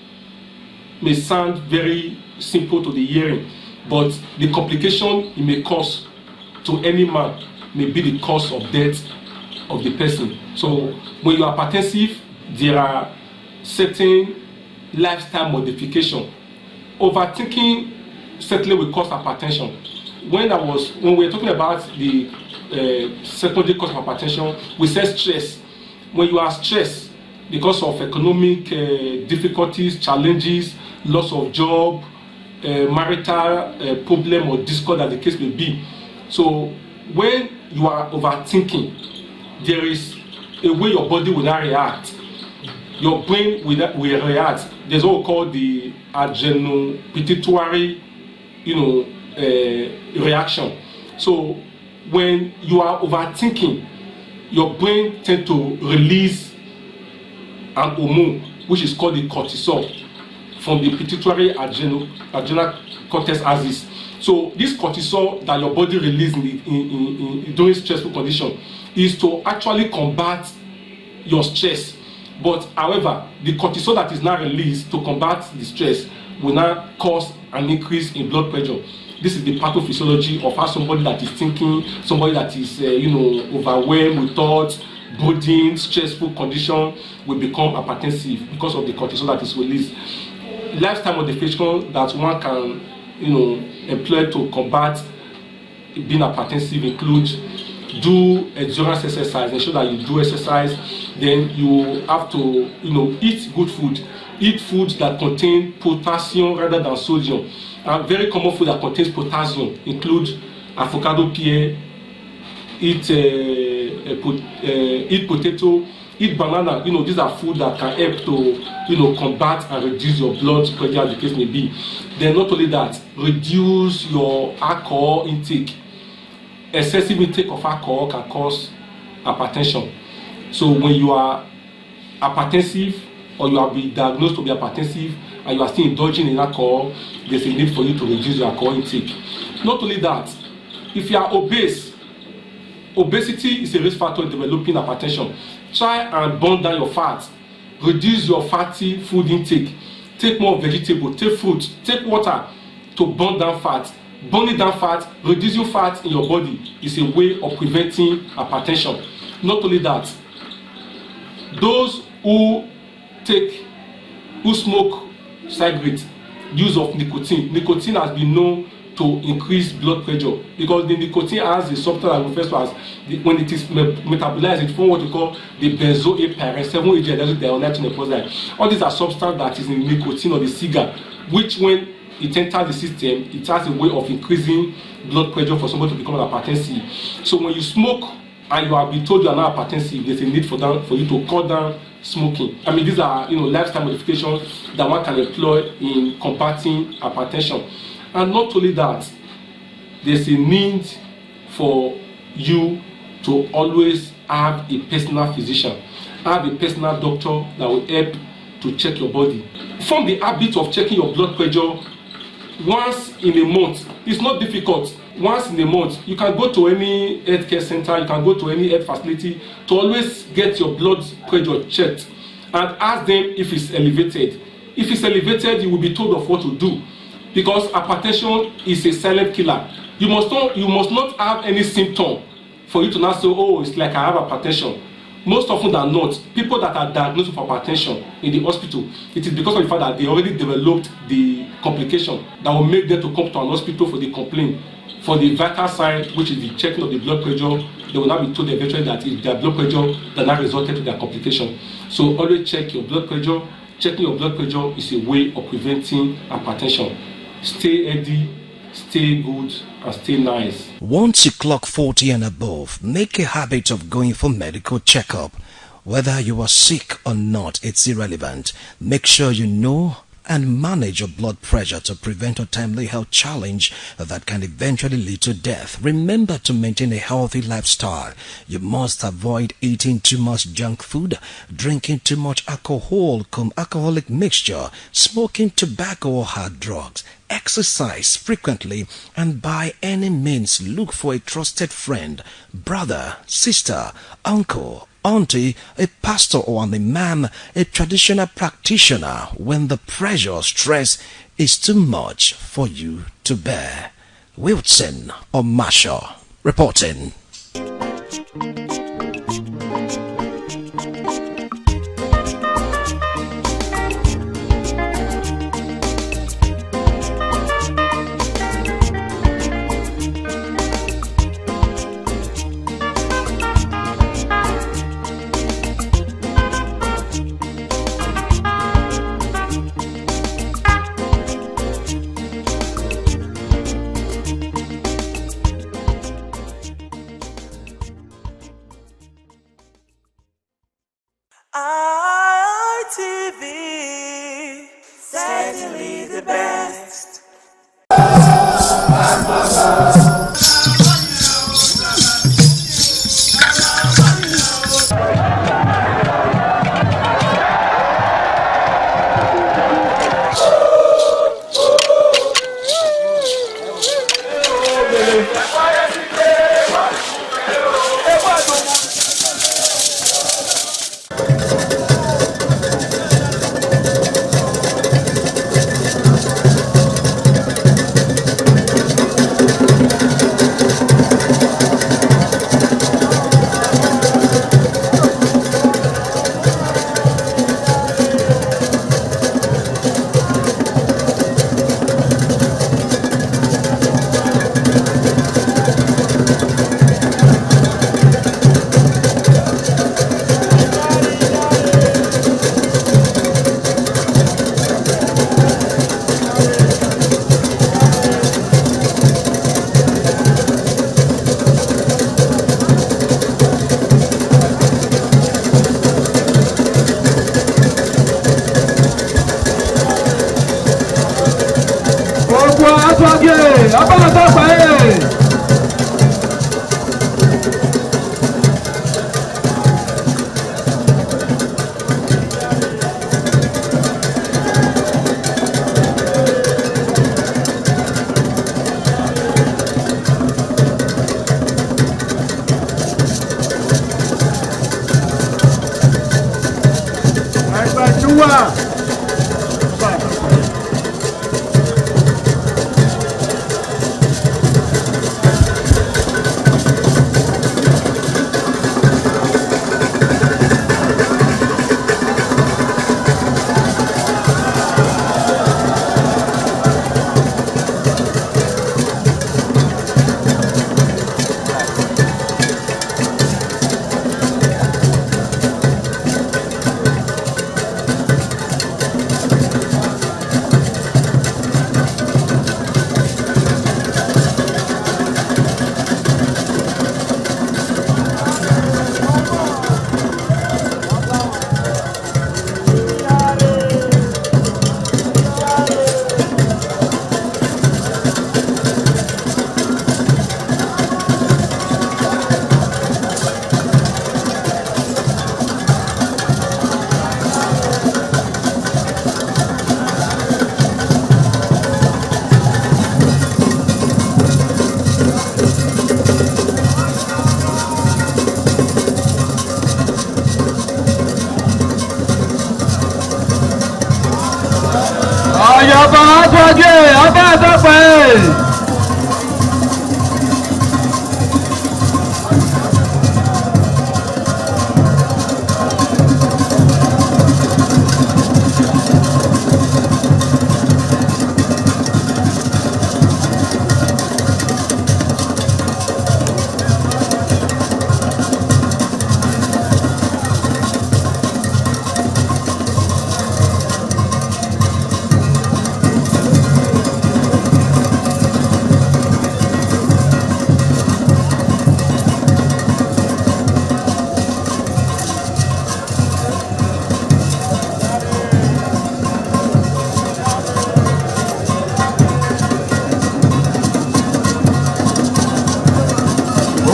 Speaker 11: may sound very simple to the hearing, but the complication it may cause to any man may be the cause of death of the person. So when you are hypertensive, there are certain lifestyle modification. Overthinking certainly will cause hypertension. When we were talking about the secondary cause of hypertension, we said stress. When you are stressed because of economic difficulties, challenges, loss of job, marital problem or discord, as the case may be. So when you are overthinking, there is a way your body will not react. Your brain will react. There's what we call the adrenopituitary, reaction. So when you are overthinking, your brain tends to release an hormone which is called the cortisol from the pituitary adrenal cortex axis. So this cortisol that your body releases during stressful condition is to actually combat your stress. But however, the cortisol that is now released to combat the stress will now cause an increase in blood pressure. This is the pathophysiology of how somebody that is thinking, somebody that is overwhelmed with thoughts, brooding, stressful condition will become hypertensive because of the cortisol that is released. Lifestyle modification that one can employ to combat being hypertensive include do endurance exercise, ensure that you do exercise. Then you have to eat good food. Eat foods that contain potassium rather than sodium. A very common food that contains potassium include avocado pear, eat potato, eat banana. These are food that can help to combat and reduce your blood pressure, as the case may be. Then not only that, reduce your alcohol intake. Excessive intake of alcohol can cause hypertension. So when you are hypertensive or you have been diagnosed to be hypertensive and you are still indulging in alcohol, there's a need for you to reduce your alcohol intake. Not only that, if you are obese, obesity is a risk factor in developing hypertension. Try and burn down your fat. Reduce your fatty food intake. take more vegetable, take fruit, take water to burn down fat. Burning down fat, reducing fat in your body is a way of preventing hypertension. Not only that, those who smoke cigarette, use of nicotine has been known to increase blood pressure because the nicotine has a substance that refers to as when it is metabolized, it forms what we call the benzoate pyrene 7-HDL. All these are substances that is in nicotine or the cigar, which when it enters the system, it has a way of increasing blood pressure for somebody to become hypertensive. So when you smoke and you have been told you are not hypertensive, there's a need for you to cut down smoking. I mean, these are lifestyle modifications that one can employ in combating hypertension. And not only that, there's a need for you to always have a personal physician, have a personal doctor that will help to check your body. Form the habit of checking your blood pressure once in a month. It's not difficult. Once in a month, you can go to any healthcare center, you can go to any health facility to always get your blood pressure checked and ask them if it's elevated. If it's elevated, you will be told of what to do because hypertension is a silent killer. You must not have any symptom for you to not say, oh, it's like I have hypertension. Most often than not, people that are diagnosed with hypertension in the hospital, it is because of the fact that they already developed the complication that will make them to come to an hospital for the complaint. For the vital sign, which is the checking of the blood pressure, they will now be told eventually that it's their blood pressure that now resulted to their complication. So always check your blood pressure. Checking your blood pressure is a way of preventing hypertension. Stay healthy, stay good, and stay nice.
Speaker 14: Once you clock 40 and above, make a habit of going for medical checkup. Whether you are sick or not, it's irrelevant. Make sure you know and manage your blood pressure to prevent a timely health challenge that can eventually lead to death. Remember to maintain a healthy lifestyle. You must avoid eating too much junk food, drinking too much alcohol, alcoholic mixture, smoking tobacco or hard drugs. Exercise frequently, and by any means look for a trusted friend, brother, sister, uncle, auntie, a pastor or an imam, a traditional practitioner when the pressure or stress is too much for you to bear. Wilson or Masha reporting.
Speaker 3: ITV, certainly the best.
Speaker 1: àtọ́jú ẹ̀ ọba àtọ́pẹ́ ẹ̀.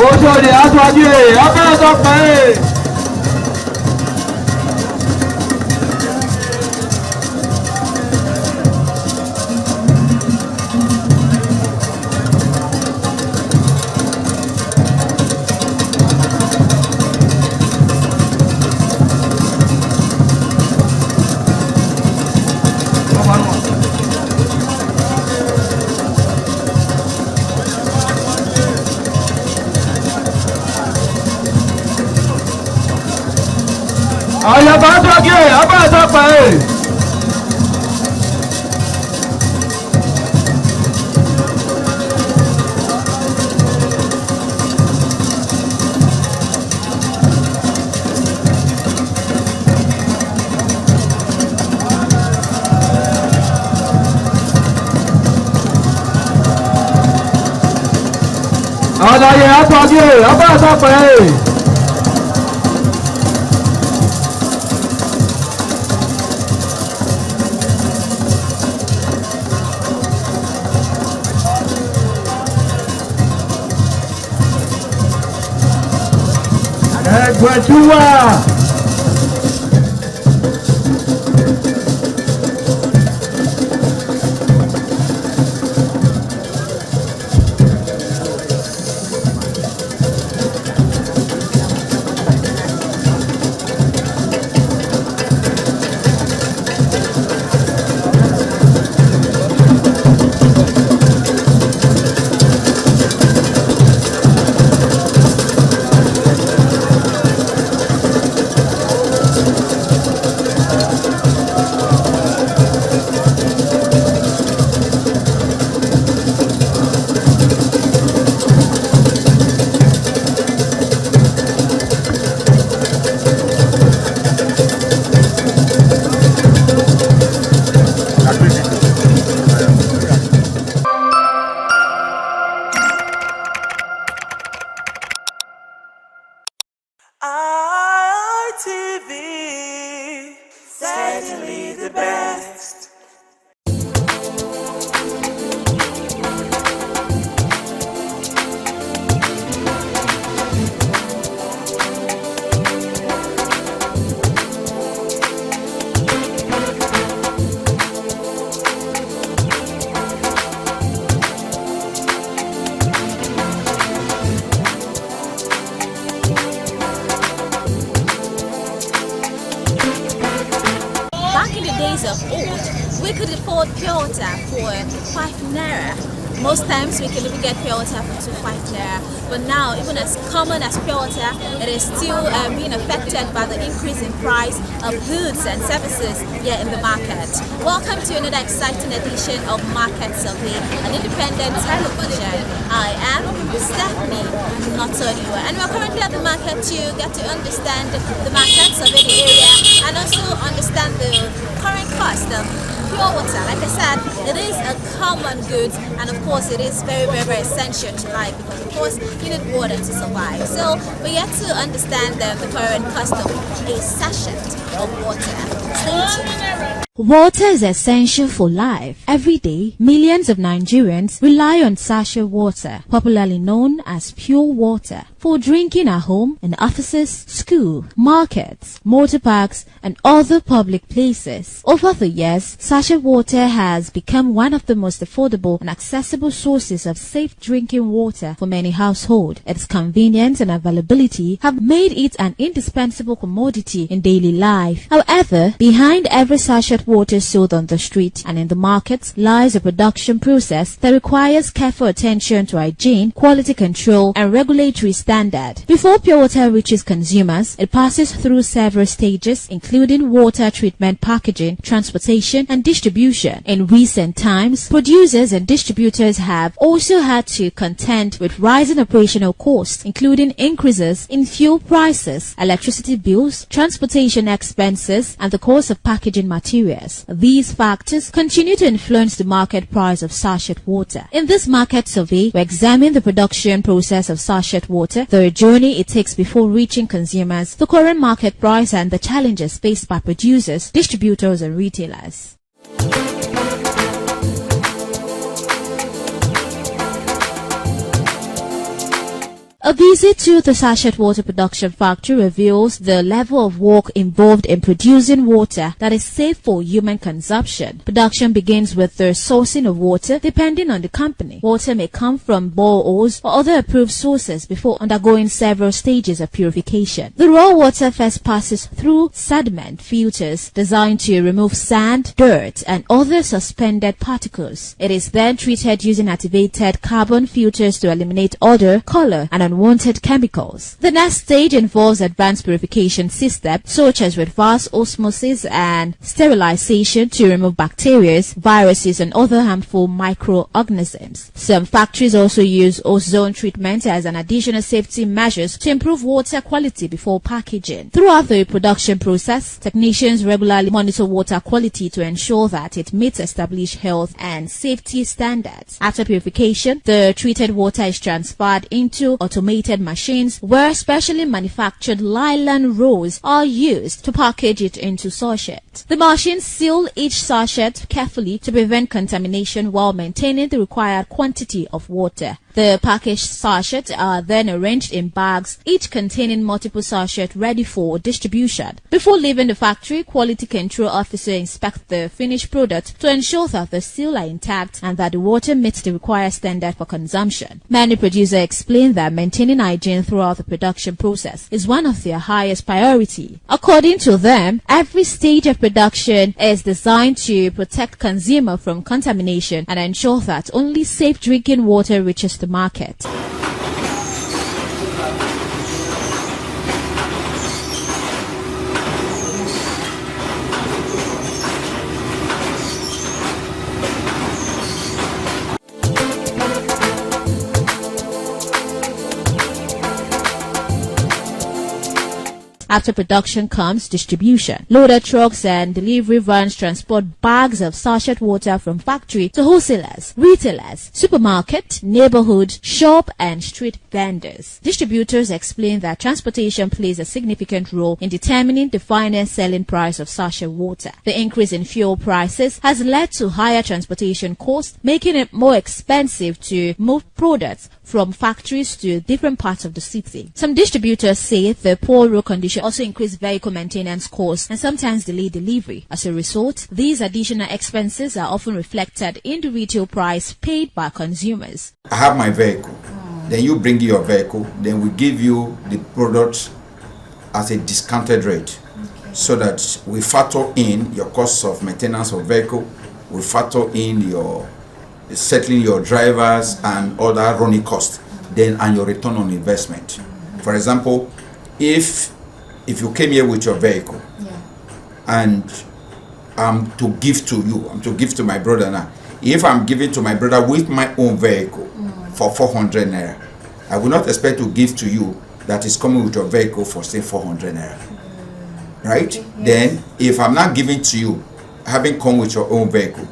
Speaker 1: Oṣòdì aṣáájú ẹ̀ ọba àtọ́pẹ́ ẹ̀. Ọ̀yọ̀bá sọ́kì ẹ̀ ọba àtọ́pẹ́ ẹ̀. Ọ̀dọ̀yẹ̀ àtọ́jú ẹ̀ ọba àtọ́pẹ́ ẹ̀. Ẹgbẹ̀túwà.
Speaker 3: ITV, certainly the best.
Speaker 7: Of old, we could afford pure water for 5 naira. Most times we can even get pure water for 5 naira. But now, even as common as pure water, it is still being affected by the increase in price of goods and services here in the market. Welcome to another exciting edition of Market Survey, an independent television. I am Stephanie Notoniwa, and we're currently at the market to get to understand the market, survey the area, and also understand the current cost of pure water. Like I said, it is a common good, and of course it is very, very, very essential to life, because of course you need water to survive. So we're yet to understand the current cost of a sachet of water. Stay tuned.
Speaker 8: Water is essential for life. Every day, millions of Nigerians rely on sachet water, popularly known as pure water, for drinking at home, in offices, school, markets, motor parks, and other public places. Over the years, sachet water has become one of the most affordable and accessible sources of safe drinking water for many households. Its convenience and availability have made it an indispensable commodity in daily life. However, Behind every sachet water sold on the street and in the markets lies a production process that requires careful attention to hygiene, quality control, and regulatory standard. Before pure water reaches consumers, it passes through several stages, including water treatment, packaging, transportation, and distribution. In recent times, producers and distributors have also had to contend with rising operational costs, including increases in fuel prices, electricity bills, transportation expenses, and the cost of packaging materials. These factors continue to influence the market price of sachet water. In this market survey, we examine the production process of sachet water, the journey it takes before reaching consumers, the current market price, and the challenges faced by producers, distributors, and retailers. A visit to the sachet water production factory reveals the level of work involved in producing water that is safe for human consumption. Production begins with the sourcing of water depending on the company. Water may come from boreholes or other approved sources before undergoing several stages of purification. The raw water first passes through sediment filters designed to remove sand, dirt, and other suspended particles. It is then treated using activated carbon filters to eliminate odor, color, and unwanted chemicals. The next stage involves advanced purification systems such as reverse osmosis and sterilization to remove bacteria, viruses, and other harmful microorganisms. Some factories also use ozone treatment as an additional safety measure to improve water quality before packaging. Throughout the production process, technicians regularly monitor water quality to ensure that it meets established health and safety standards. After purification, the treated water is transferred into automated machines where specially manufactured nylon rolls are used to package it into sachets. The machines seal each sachet carefully to prevent contamination while maintaining the required quantity of water. The packaged sachets are then arranged in bags, each containing multiple sachets ready for distribution. Before leaving the factory, quality control officer inspects the finished product to ensure that the seal are intact and that the water meets the required standard for consumption. Many producers explain that maintaining hygiene throughout the production process is one of their highest priority. According to them, every stage of production is designed to protect consumer from contamination and ensure that only safe drinking water reaches the market. After production comes distribution. Loader trucks and delivery vans transport bags of sachet water from factory to wholesalers, retailers, supermarket, neighborhood, shop, and street vendors. Distributors explain that transportation plays a significant role in determining the final selling price of sachet water. The increase in fuel prices has led to higher transportation costs, making it more expensive to move products from factories to different parts of the city. Some distributors say the poor road condition also increase vehicle maintenance costs and sometimes delay delivery. As a result, these additional expenses are often reflected in the retail price paid by consumers.
Speaker 6: I have my vehicle, then you bring your vehicle, then we give you the product as a discounted rate, so that we factor in your costs of maintenance of vehicle, we factor in your settling your drivers and other running costs, then and your return on investment. For example, if you came here with your vehicle and I'm to give to you, I'm to give to my brother now. If I'm giving to my brother with my own vehicle for 400 naira, I will not expect to give to you that is coming with your vehicle for say 400 naira. Right? Yes. Then if I'm not giving to you, having come with your own vehicle,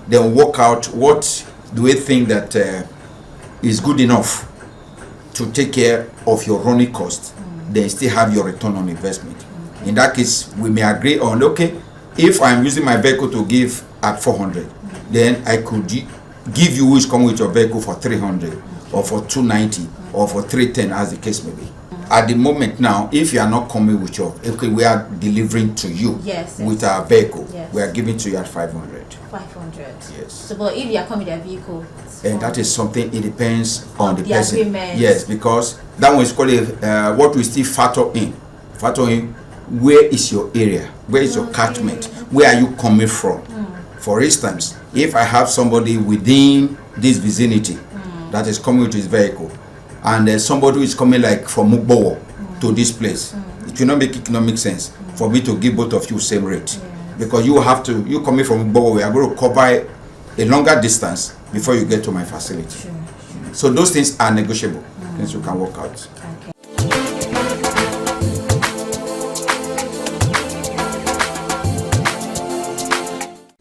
Speaker 6: then work out what do we think that is good enough to take care of your running cost, then still have your return on investment. In that case, we may agree on, okay, if I'm using my vehicle to give at 400, then I could give you who is coming with your vehicle for 300 or for 290 or for 310 as the case may be. At the moment now, if you are not coming with your, okay, we are delivering to you with our vehicle, we are giving to you at 500.
Speaker 8: 500.
Speaker 6: Yes.
Speaker 8: So, but if you are coming with a vehicle,
Speaker 6: and that is something, it depends on the person.
Speaker 8: Agreement.
Speaker 6: Yes, because that one is called what we still factor in. Factor in where is your area, Where is your catchment? Where are you coming from? For instance, if I have somebody within this vicinity that is coming with his vehicle, and there's somebody who is coming like from Mukbowo to this place, it will not make economic sense for me to give both of you same rate, because you coming from Mukbowo, we are going to cover a longer distance before you get to my facility. So those things are negotiable, things you can work out.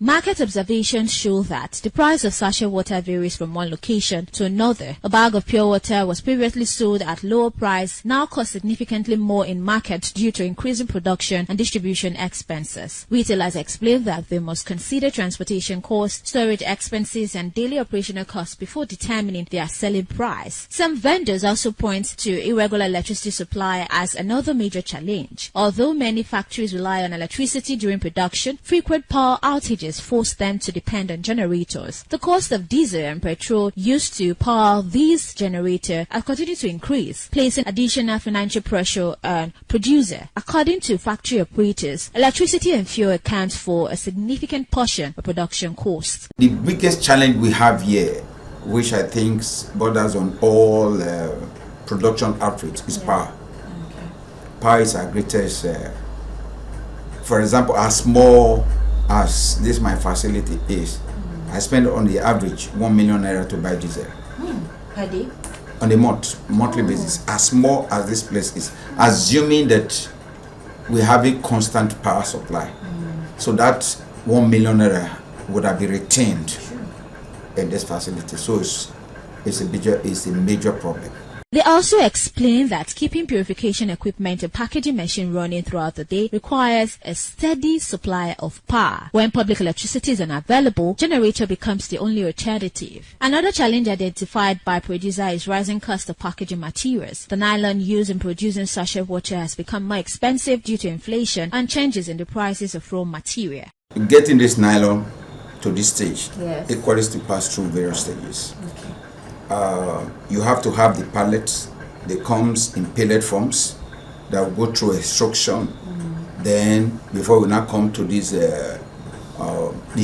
Speaker 8: Market observations show that the price of sachet water varies from one location to another. A bag of pure water was previously sold at lower price, now costs significantly more in market due to increasing production and distribution expenses. Retailers explain that they must consider transportation costs, storage expenses, and daily operational costs before determining their selling price. Some vendors also point to irregular electricity supply as another major challenge. Although many factories rely on electricity during production, frequent power outages force them to depend on generators. The cost of diesel and petrol used to power these generators are continuing to increase, placing additional financial pressure on producer. According to factory operators, electricity and fuel accounts for a significant portion of production costs.
Speaker 6: The biggest challenge we have here, which I think borders on all production outfits, is power. Power is our greatest. For example, as small as this my facility is, I spend on the average 1 million naira to buy diesel.
Speaker 8: Per day?
Speaker 6: On a monthly basis, as small as this place is, assuming that we have a constant power supply. So that 1 million naira would have been retained in this facility. So it's a major problem.
Speaker 8: They also explain that keeping purification equipment and packaging machine running throughout the day requires a steady supply of power. When public electricity is unavailable, generator becomes the only alternative. Another challenge identified by producer is rising cost of packaging materials. The nylon used in producing sachet water has become more expensive due to inflation and changes in the prices of raw material.
Speaker 6: Getting this nylon to this stage equals to pass through various stages. You have to have the pallets. They comes in pellet forms that will go through extrusion. Then before we now come to this the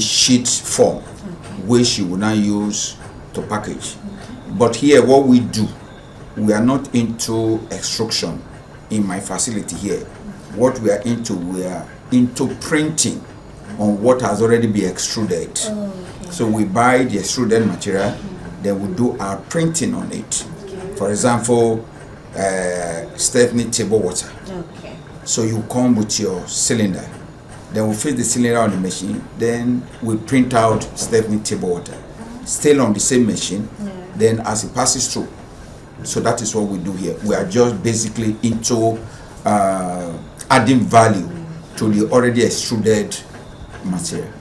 Speaker 6: sheet form, which you will now use to package. But here what we do, we are not into extrusion in my facility here. What we are into printing on what has already been extruded. So we buy the extruded material, then we do our printing on it. For example, Stephanie table water. So you come with your cylinder, then we fit the cylinder on the machine, then we print out Stephanie table water, still on the same machine, then as it passes through. So that is what we do here. We are just basically into adding value to the already extruded material.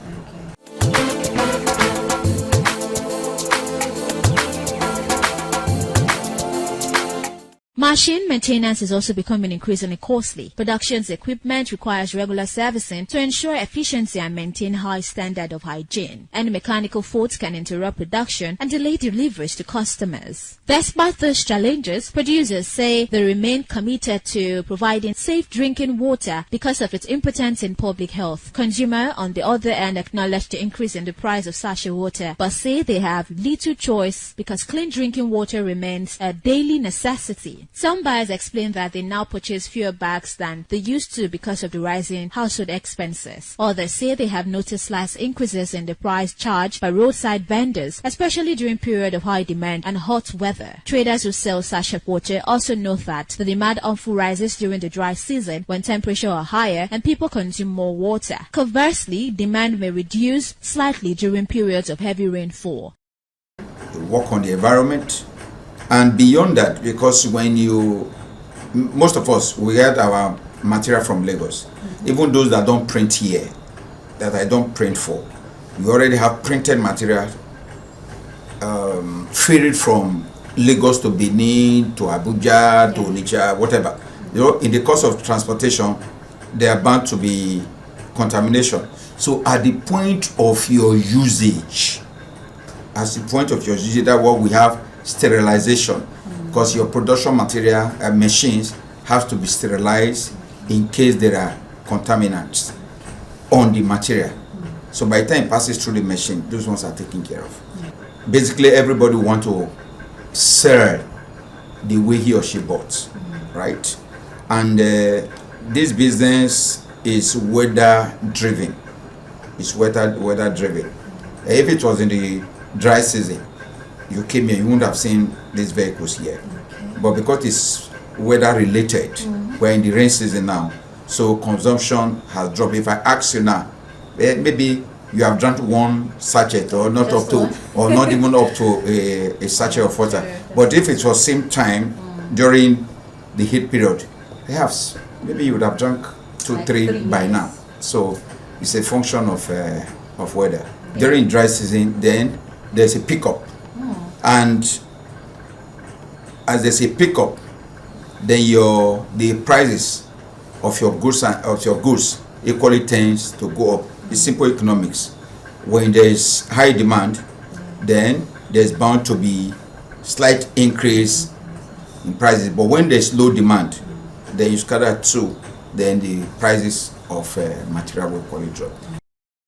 Speaker 8: Machine maintenance is also becoming increasingly costly. Production's equipment requires regular servicing to ensure efficiency and maintain high standard of hygiene. Any mechanical faults can interrupt production and delay deliveries to customers. Despite those challenges, producers say they remain committed to providing safe drinking water because of its importance in public health. Consumers, on the other hand, acknowledge the increase in the price of sachet water, but say they have little choice because clean drinking water remains a daily necessity. Some buyers explain that they now purchase fewer bags than they used to because of the rising household expenses. Others say they have noticed slight increases in the price charged by roadside vendors, especially during period of high demand and hot weather. Traders who sell sachet water also note that the demand often rises during the dry season when temperatures are higher and people consume more water. Conversely, demand may reduce slightly during periods of heavy rainfall.
Speaker 6: Work on the environment. And beyond that, because most of us, we get our material from Lagos. Even those that don't print here, that I don't print for, we already have printed material ferried from Lagos to Benin, to Abuja, to Onitsha, whatever. In the course of transportation, there are bound to be contamination. So at the point of your usage, that's what we have, sterilization, because your production material machines have to be sterilized in case there are contaminants. on the material. So by the time it passes through the machine, those ones are taken care of. Basically, everybody want to sell the way he or she bought, right? And this business is weather driven. It's weather driven. If it was in the dry season, you came here, you wouldn't have seen these vehicles here. But because it's weather related, we're in the rain season now, so consumption has dropped. If I ask you now, maybe you have drunk one sachet or not up to, or not even up to a sachet of water. But if it was same time during the heat period, perhaps maybe you would have drunk 2-3 by now. So it's a function of weather. During dry season, then there's a pickup, and as there's a pickup, then the prices of your goods equally tends to go up. It's simple economics. When there's high demand, then there's bound to be slight increase in prices. But when there's low demand, then you scatter too, then the prices of material will equally drop.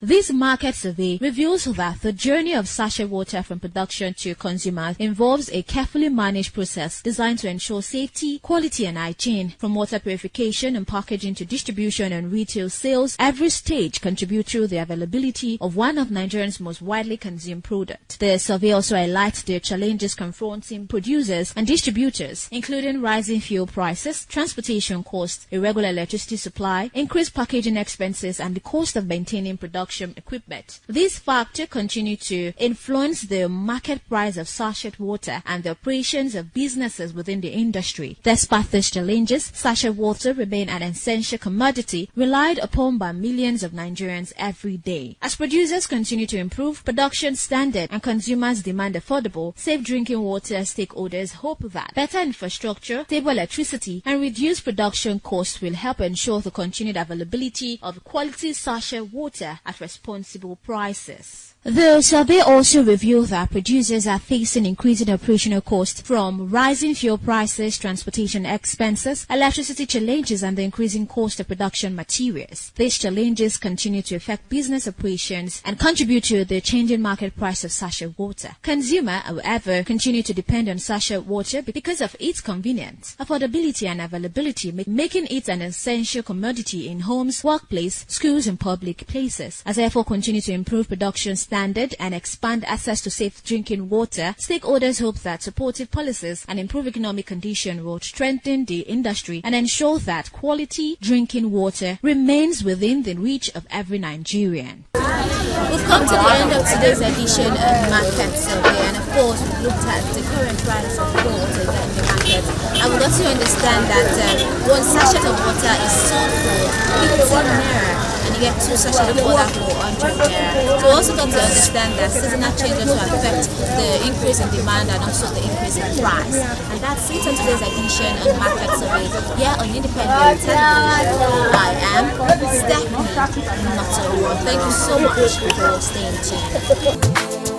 Speaker 8: This market survey reveals that the journey of sachet water from production to consumers involves a carefully managed process designed to ensure safety, quality and hygiene. From water purification and packaging to distribution and retail sales, every stage contributes to the availability of one of Nigerians' most widely consumed products. The survey also highlights the challenges confronting producers and distributors, including rising fuel prices, transportation costs, irregular electricity supply, increased packaging expenses and the cost of maintaining production equipment. These factors continue to influence the market price of sachet water and the operations of businesses within the industry. Despite these challenges, sachet water remains an essential commodity relied upon by millions of Nigerians every day. As producers continue to improve production standard and consumers demand affordable, safe drinking water, stakeholders hope that better infrastructure, stable electricity, and reduced production costs will help ensure the continued availability of quality sachet water at responsible prices. The survey also revealed that producers are facing increasing operational costs from rising fuel prices, transportation expenses, electricity challenges, and the increasing cost of production materials. These challenges continue to affect business operations and contribute to the changing market price of sachet water. Consumers, however, continue to depend on sachet water because of its convenience, affordability, and availability, making it an essential commodity in homes, workplaces, schools, and public places. As therefore continue to improve production standard and expand access to safe drinking water, stakeholders hope that supportive policies and improved economic conditions will strengthen the industry and ensure that quality drinking water remains within the reach of every Nigerian.
Speaker 7: We've come to the end of today's edition of Market Survey, and of course we've looked at the current price of pure water in the market, and we got to understand that one sachet of water is sold for 15 naira. You get 2 sachets of water for 100 naira. So we also got to understand that seasonal changes will affect the increase in demand and also the increase in price. And that's it on today's edition on Market Survey here on Independent Television. I am Stephanie Notowo. Thank you so much for staying tuned.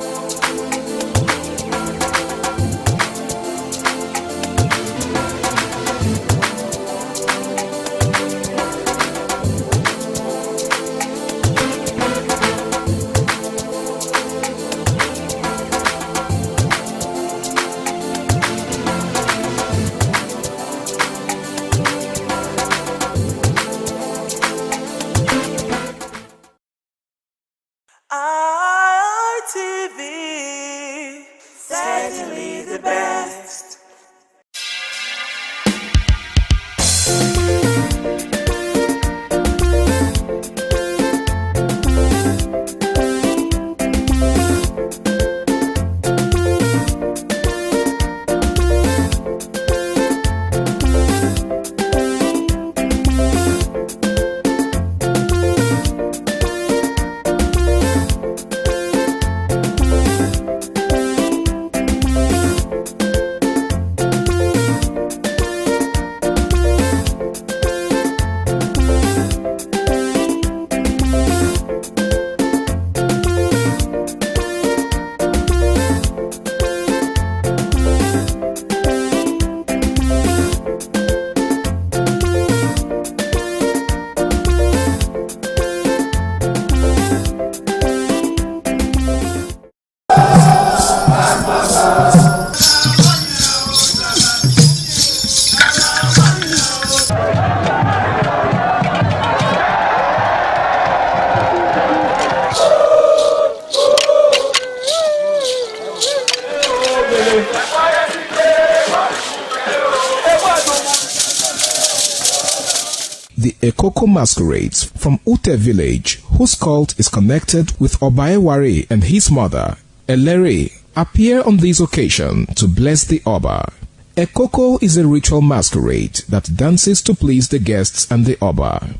Speaker 14: the Ekoko masquerades from Ute village, whose cult is connected with Obaewari and his mother, Elere, appear on this occasion to bless the Oba. Ekoko is a ritual masquerade that dances to please the guests and the Oba.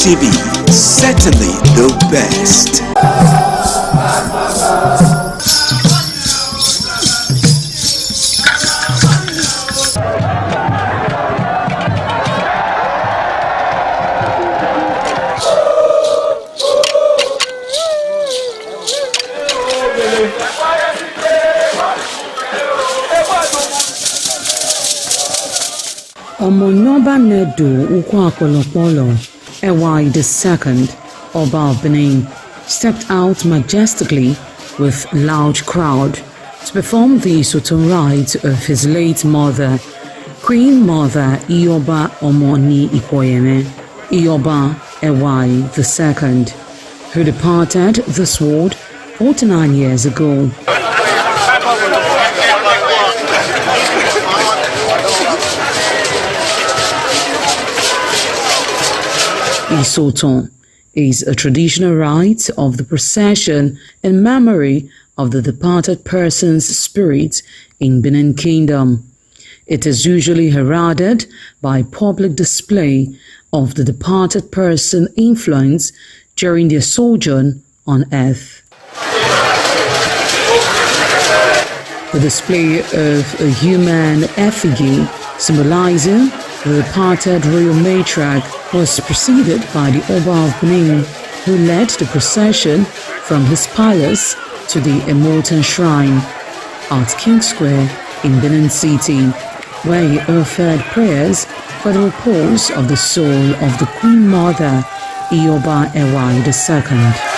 Speaker 9: TV, certainly the best.
Speaker 17: Omonoba Nedu Ukwakolopolo, Ewai II, Oba of Benin, stepped out majestically with loud crowd to perform the Soton rites of his late mother, Queen Mother Ioba Omoni Ikoyeme, Ioba Ewai II, who departed this world 49 years ago. Isoton is a traditional rite of the procession in memory of the departed person's spirit in Benin Kingdom. It is usually heralded by public display of the departed person's influence during their sojourn on earth. The display of a human effigy symbolizing the departed royal matriarch was preceded by the Oba of Benin, who led the procession from his palace to the Emotan Shrine at King Square in Benin City, where he offered prayers for the repose of the soul of the Queen Mother, Ioba Ewai II.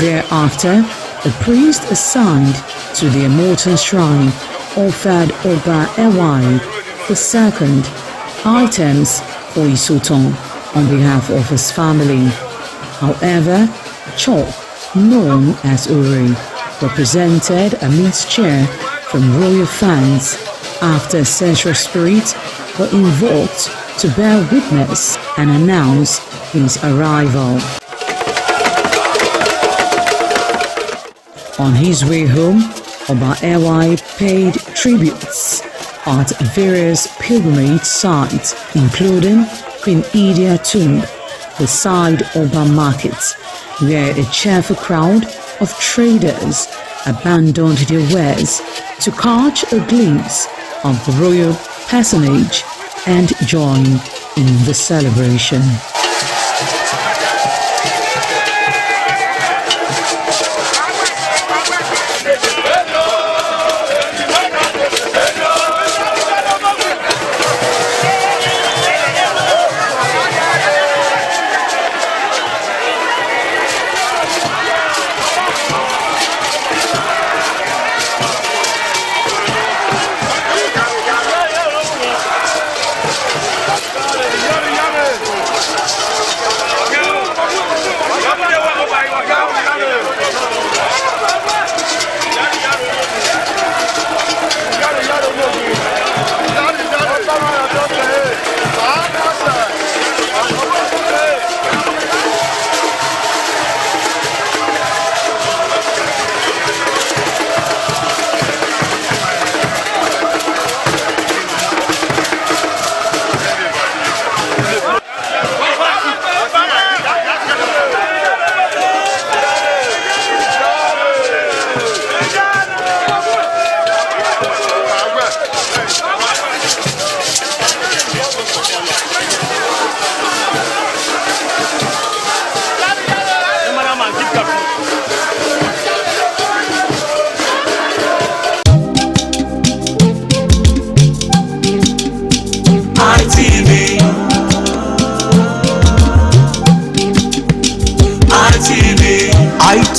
Speaker 17: Thereafter, a priest assigned to the Emotan Shrine offered Oba Ewai II items for Isoton on behalf of his family. However, chalk, known as Uri, represented a mixture from royal fans after central spirits were invoked to bear witness and announce his arrival. On his way home, Oba Ewai paid tributes at various pilgrimage sites, including Queen Idia Tomb, beside Oba Market, where a cheerful crowd of traders abandoned their wares to catch a glimpse of the royal personage and join in the celebration.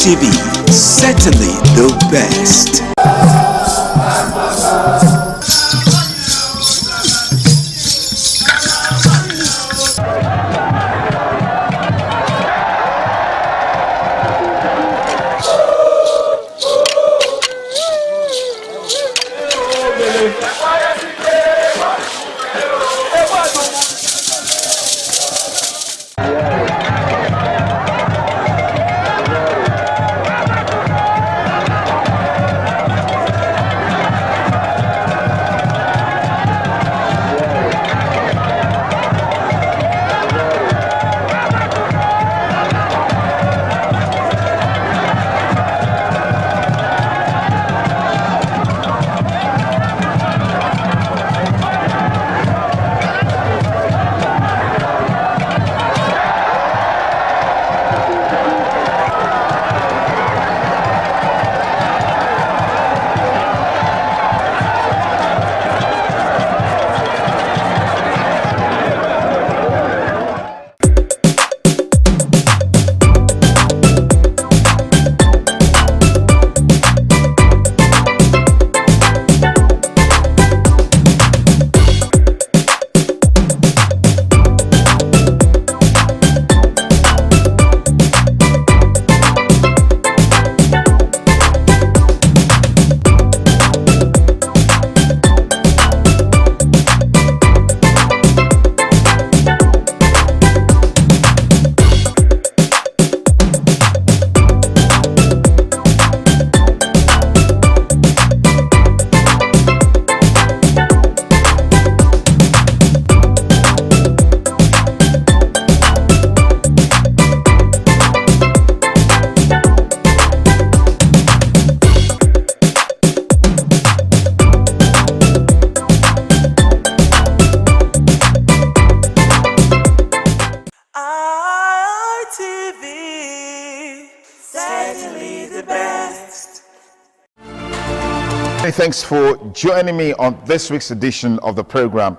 Speaker 9: ITV, certainly the best.
Speaker 10: Thanks for joining me on this week's edition of the program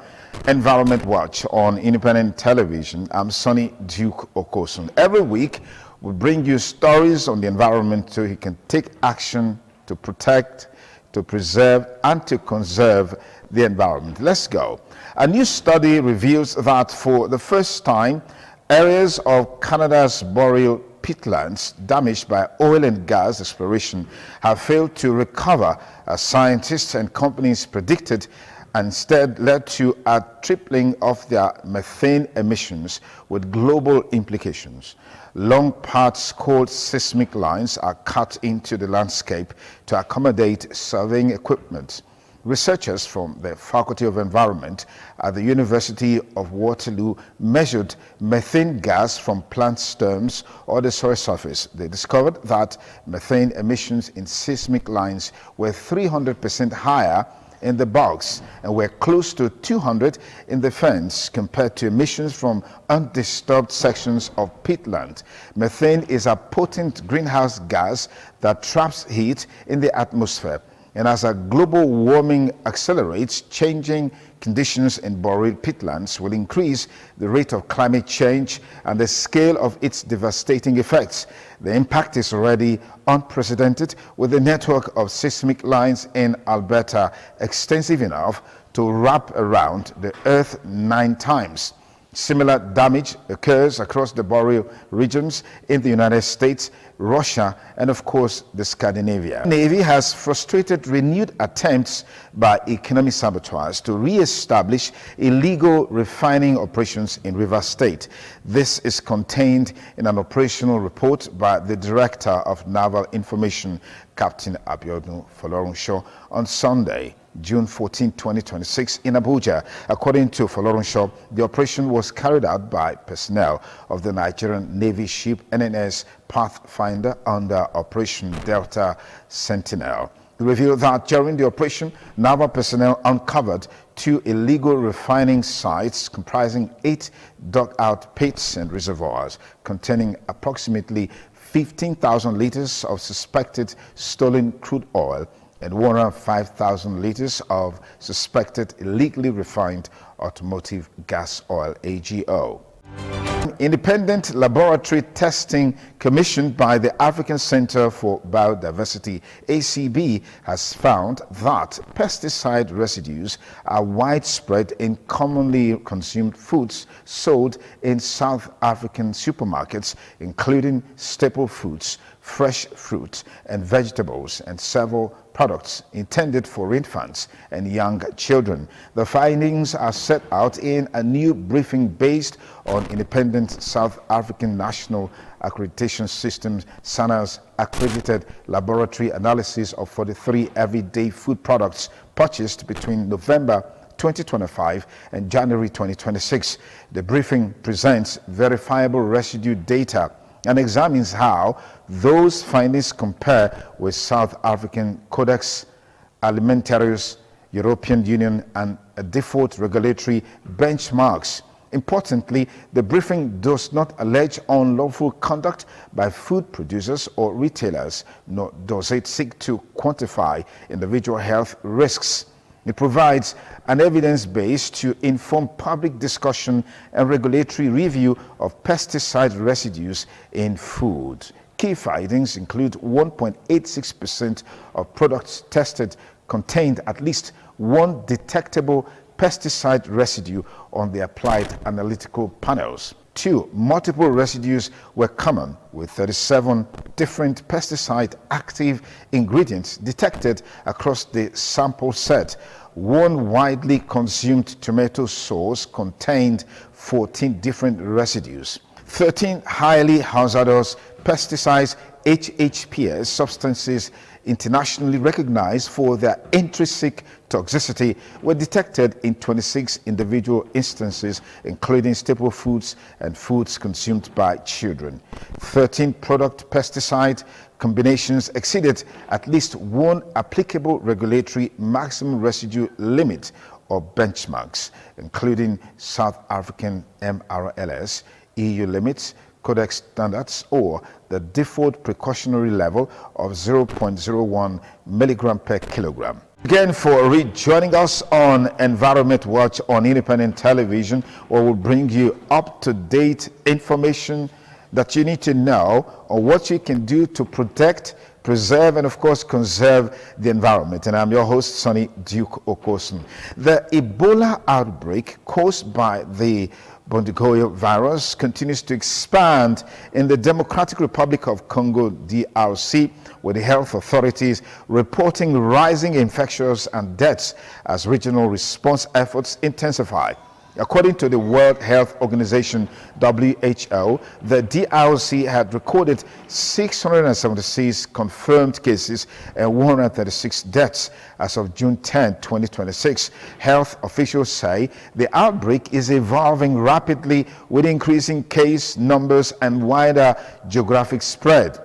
Speaker 10: Environment Watch on Independent Television. I'm Sonny Duke Okosun. Every week we bring you stories on the environment so you can take action to protect, to preserve and to conserve the environment. Let's go. A new study reveals that for the first time, areas of Canada's boreal peatlands damaged by oil and gas exploration have failed to recover as scientists and companies predicted, and instead led to a tripling of their methane emissions with global implications. Long parts called seismic lines are cut into the landscape to accommodate surveying equipment. Researchers from the Faculty of Environment at the University of Waterloo measured methane gas from plant stems or the soil surface. They discovered that methane emissions in seismic lines were 300% higher in the bogs and were close to 200 in the fens compared to emissions from undisturbed sections of peatland. Methane is a potent greenhouse gas that traps heat in the atmosphere. And as global warming accelerates, changing conditions in boreal peatlands will increase the rate of climate change and the scale of its devastating effects. The impact is already unprecedented, with the network of seismic lines in Alberta extensive enough to wrap around the Earth 9 times. Similar damage occurs across the boreal regions in the United States, Russia, and of course the Scandinavia. The Navy has frustrated renewed attempts by economic saboteurs to re-establish illegal refining operations in Rivers State. This is contained in an operational report by the Director of Naval Information, Captain Abiodun Folorunsho, on Sunday, June 14, 2026 in Abuja. According to Folorunsho, the operation was carried out by personnel of the Nigerian Navy ship NNS Pathfinder under Operation Delta Sentinel. It revealed that during the operation, naval personnel uncovered 2 illegal refining sites comprising 8 dug-out pits and reservoirs containing approximately 15,000 liters of suspected stolen crude oil and 105,000 liters of suspected illegally refined automotive gas oil, AGO. Independent laboratory testing commissioned by the African Center for Biodiversity, ACB, has found that pesticide residues are widespread in commonly consumed foods sold in South African supermarkets, including staple foods, fresh fruit and vegetables, and several products intended for infants and young children. The findings are set out in a new briefing based on independent South African National Accreditation System, SANA's accredited laboratory analysis of 43 everyday food products purchased between November 2025 and January 2026. The briefing presents verifiable residue data and examines how those findings compare with South African Codex Alimentarius, European Union, and default regulatory benchmarks. Importantly, the briefing does not allege unlawful conduct by food producers or retailers, nor does it seek to quantify individual health risks. It provides an evidence base to inform public discussion and regulatory review of pesticide residues in food. Key findings include 1.86% of products tested contained at least one detectable pesticide residue on the applied analytical panels. 2. Multiple residues were common, with 37 different pesticide active ingredients detected across the sample set. One widely consumed tomato sauce contained 14 different residues. 13 highly hazardous pesticides, HHPS, substances internationally recognized for their intrinsic toxicity, were detected in 26 individual instances, including staple foods and foods consumed by children. 13 product pesticide combinations exceeded at least one applicable regulatory maximum residue limit or benchmarks, including South African MRLS, EU limits, Codex standards, or the default precautionary level of 0.01 milligram per kilogram. Again, for rejoining us on Environment Watch on Independent Television, where we'll bring you up-to-date information that you need to know on what you can do to protect, preserve, and of course conserve the environment. And I'm your host, Sonny Duke Okosun. The Ebola outbreak caused by the Bundibugyo virus continues to expand in the Democratic Republic of Congo, DRC, with the health authorities reporting rising infections and deaths as regional response efforts intensify. According to the World Health Organization, WHO, the DRC had recorded 676 confirmed cases and 136 deaths as of June 10, 2026. Health officials say the outbreak is evolving rapidly with increasing case numbers and wider geographic spread.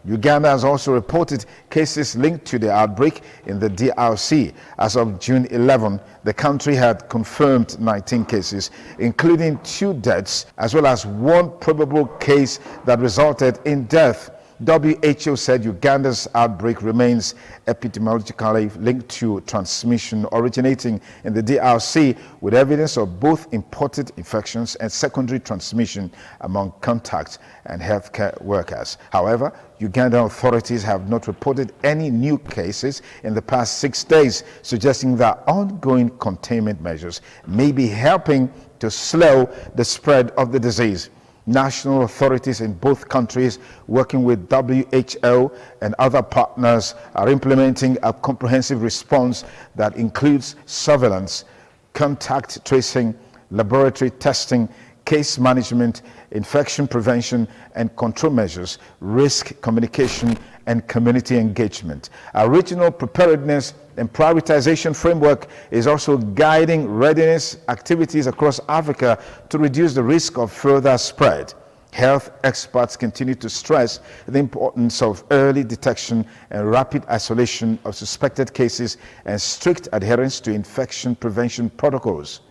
Speaker 10: Uganda has also reported cases linked to the outbreak in the DRC. As of June 11, the country had confirmed 19 cases, including 2 deaths, as well as 1 probable case that resulted in death. WHO said Uganda's outbreak remains epidemiologically linked to transmission originating in the DRC, with evidence of both imported infections and secondary transmission among contact and healthcare workers. However, Ugandan authorities have not reported any new cases in the past 6 days, suggesting that ongoing containment measures may be helping to slow the spread of the disease. National authorities in both countries, working with WHO and other partners, are implementing a comprehensive response that includes surveillance, contact tracing, laboratory testing, case management, infection prevention and control measures, risk communication, and community engagement. A regional preparedness and prioritization framework is also guiding readiness activities across Africa to reduce the risk of further spread. Health experts continue to stress the importance of early detection and rapid isolation of suspected cases and strict adherence to infection prevention protocols.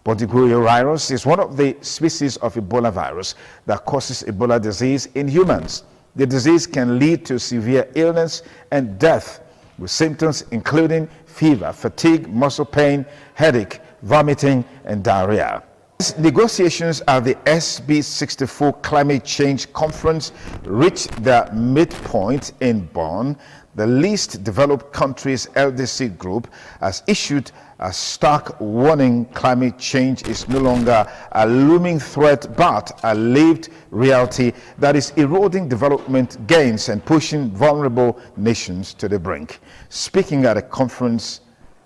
Speaker 10: Bundibugyo virus is one of the species of Ebola virus that causes Ebola disease in humans. The disease can lead to severe illness and death, with symptoms including fever, fatigue, muscle pain, headache, vomiting, and diarrhea. Negotiations at the SB64 Climate Change Conference reached their midpoint in Bonn. The least developed countries LDC group has issued a stark warning: climate change is no longer a looming threat but a lived reality that is eroding development gains and pushing vulnerable nations to the brink. Speaking at a conference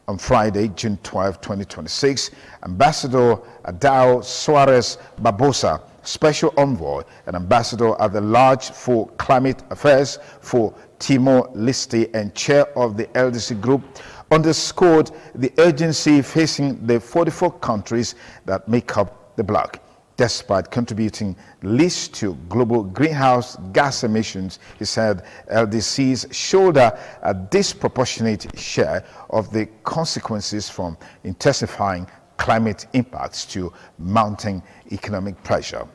Speaker 10: on Friday, June 12, 2026, Ambassador Adao Suarez Barbosa, Special Envoy and Ambassador at the Large for Climate Affairs for Timor-Leste and Chair of the LDC Group, underscored the urgency facing the 44 countries that make up the bloc. Despite contributing least to global greenhouse gas emissions, he said LDCs shoulder a disproportionate share of the consequences from intensifying climate impacts to mounting economic pressure.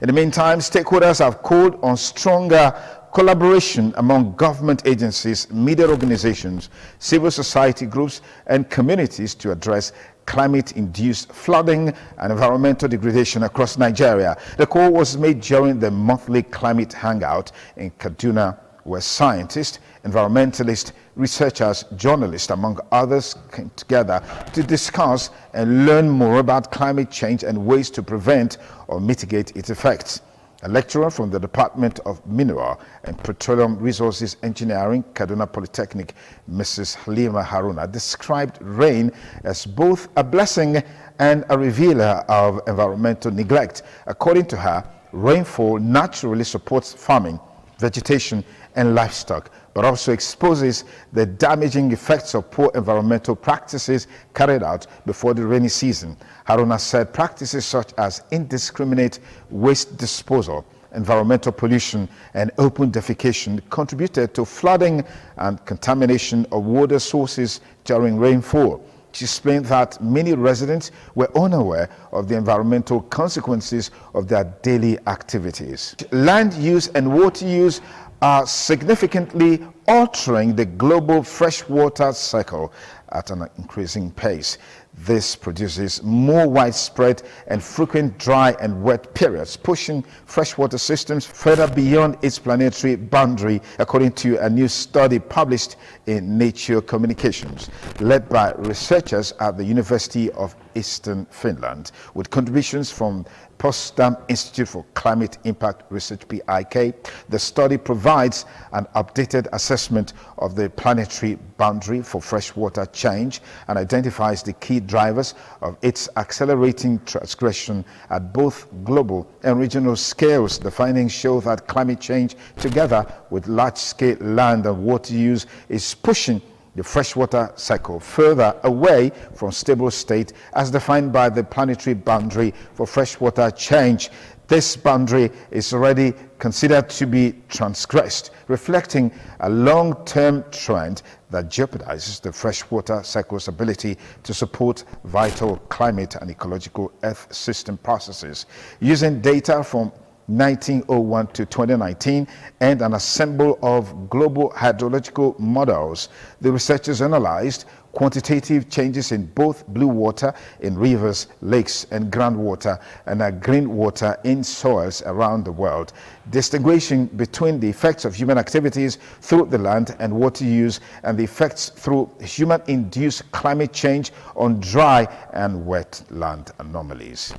Speaker 10: In the meantime, stakeholders have called on stronger collaboration among government agencies, media organizations, civil society groups, and communities to address climate-induced flooding and environmental degradation across Nigeria. The call was made during the monthly climate hangout in Kaduna, where scientists, environmentalists, researchers, journalists, among others, came together to discuss and learn more about climate change and ways to prevent or mitigate its effects. A lecturer from the Department of Mineral and Petroleum Resources Engineering, Kaduna Polytechnic, Mrs. Halima Haruna, described rain as both a blessing and a revealer of environmental neglect. According to her, rainfall naturally supports farming, vegetation, and livestock, but also exposes the damaging effects of poor environmental practices carried out before the rainy season. Haruna said practices such as indiscriminate waste disposal, environmental pollution, and open defecation contributed to flooding and contamination of water sources during rainfall. She explained that many residents were unaware of the environmental consequences of their daily activities. Land use and water use are significantly altering the global freshwater cycle at an increasing pace. This produces more widespread and frequent dry and wet periods, pushing freshwater systems further beyond its planetary boundary, according to a new study published in Nature Communications, led by researchers at the University of Eastern Finland, with contributions from Potsdam Institute for Climate Impact Research, PIK. The study provides an updated assessment of the planetary boundary for freshwater change and identifies the key drivers of its accelerating transgression at both global and regional scales. The findings show that climate change, together with large-scale land and water use, is pushing the freshwater cycle further away from stable state as defined by the planetary boundary for freshwater change. This boundary is already considered to be transgressed, reflecting a long-term trend that jeopardizes the freshwater cycle's ability to support vital climate and ecological earth system processes. Using data from 1901 to 2019 and an ensemble of global hydrological models, the researchers analyzed quantitative changes in both blue water in rivers, lakes, and groundwater, and green water in soils around the world, distinguishing between the effects of human activities through the land and water use and the effects through human-induced climate change on dry and wet land anomalies.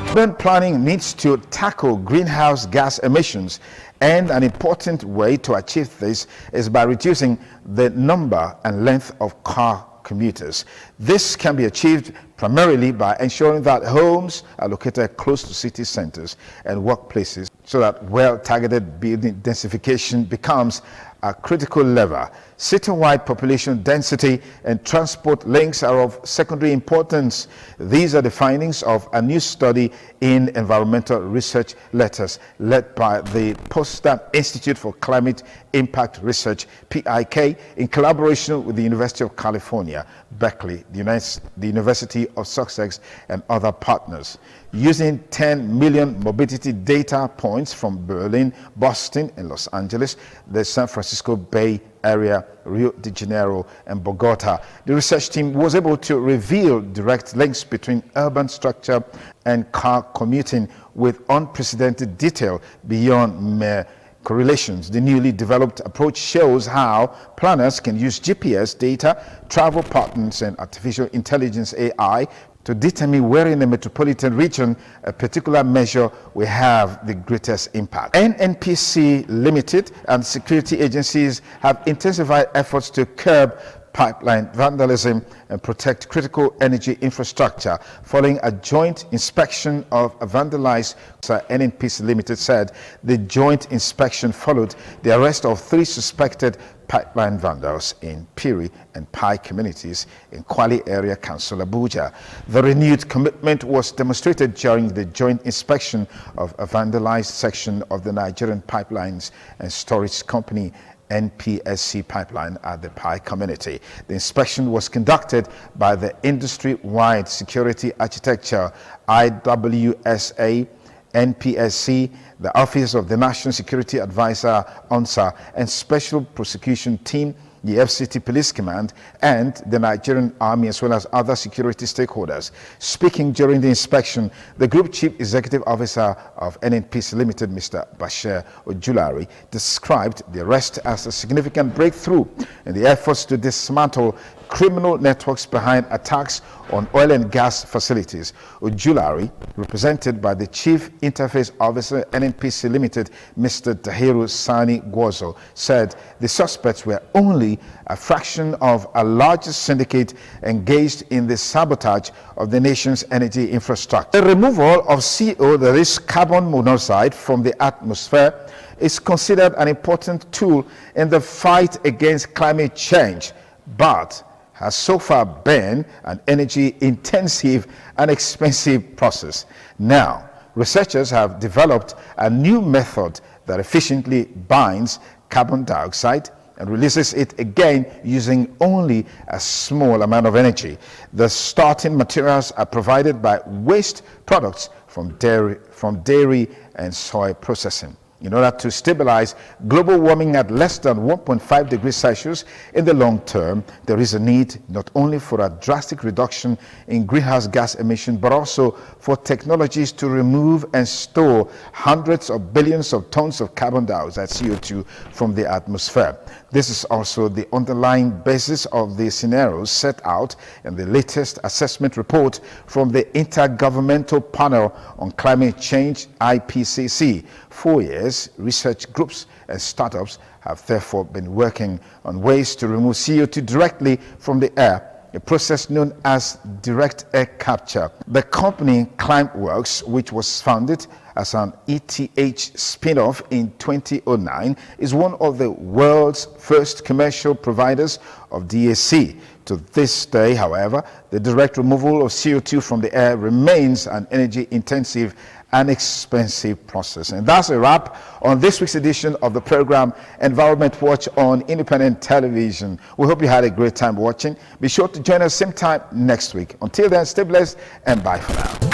Speaker 10: Urban planning needs to tackle greenhouse gas emissions, and an important way to achieve this is by reducing the number and length of car commuters. This can be achieved primarily by ensuring that homes are located close to city centers and workplaces, so that well-targeted building densification becomes a critical lever. Citywide population density and transport links are of secondary importance. These are the findings of a new study in Environmental Research Letters led by the Potsdam Institute for Climate Impact Research, PIK, in collaboration with the University of California, Berkeley, the University of Sussex, and other partners. Using 10 million mobility data points from Berlin, Boston, and Los Angeles, the San Francisco Bay area, Rio de Janeiro, and Bogota. The research team was able to reveal direct links between urban structure and car commuting with unprecedented detail beyond mere correlations. The newly developed approach shows how planners can use GPS data, travel patterns, and artificial intelligence AI to determine where in the metropolitan region a particular measure will have the greatest impact. NNPC Limited and security agencies have intensified efforts to curb pipeline vandalism and protect critical energy infrastructure following a joint inspection of a vandalized. NNPC Limited said the joint inspection followed the arrest of 3 suspected pipeline vandals in Piri and Pai communities in Kwali Area Council, Abuja. The renewed commitment was demonstrated during the joint inspection of a vandalized section of the Nigerian Pipelines and Storage Company NPSC pipeline at the Pai community. The inspection was conducted by the Industry-Wide Security Architecture IWSA, NPSC, the Office of the National Security Advisor, ONSA, and Special Prosecution Team, the FCT Police Command, and the Nigerian Army, as well as other security stakeholders. Speaking during the inspection, the Group Chief Executive Officer of NNPC Limited, Mr. Bashir Ojulari, described the arrest as a significant breakthrough in the efforts to dismantle criminal networks behind attacks on oil and gas facilities. Ojulari, represented by the Chief Interface Officer, NNPC Limited, Mr. Tahiru Sani Gwozo, said the suspects were only a fraction of a larger syndicate engaged in the sabotage of the nation's energy infrastructure. The removal of CO, that is carbon monoxide, from the atmosphere is considered an important tool in the fight against climate change, but has so far been an energy-intensive and expensive process. Now, researchers have developed a new method that efficiently binds carbon dioxide and releases it again using only a small amount of energy. The starting materials are provided by waste products from dairy and soy processing. In order to stabilize global warming at less than 1.5 degrees Celsius in the long term, there is a need not only for a drastic reduction in greenhouse gas emission, but also for technologies to remove and store hundreds of billions of tons of carbon dioxide, CO2, from the atmosphere. This is also the underlying basis of the scenarios set out in the latest assessment report from the Intergovernmental Panel on Climate Change, IPCC. 4 years, research groups and startups have therefore been working on ways to remove CO2 directly from the air, a process known as direct air capture. The company Climeworks, which was founded as an ETH spin-off in 2009, is one of the world's first commercial providers of DAC. To this day, however, the direct removal of CO2 from the air remains an energy-intensive and expensive process. And that's a wrap on this week's edition of the program Environment Watch on Independent Television. We hope you had a great time watching. Be sure to join us same time next week. Until then, stay blessed and bye for now.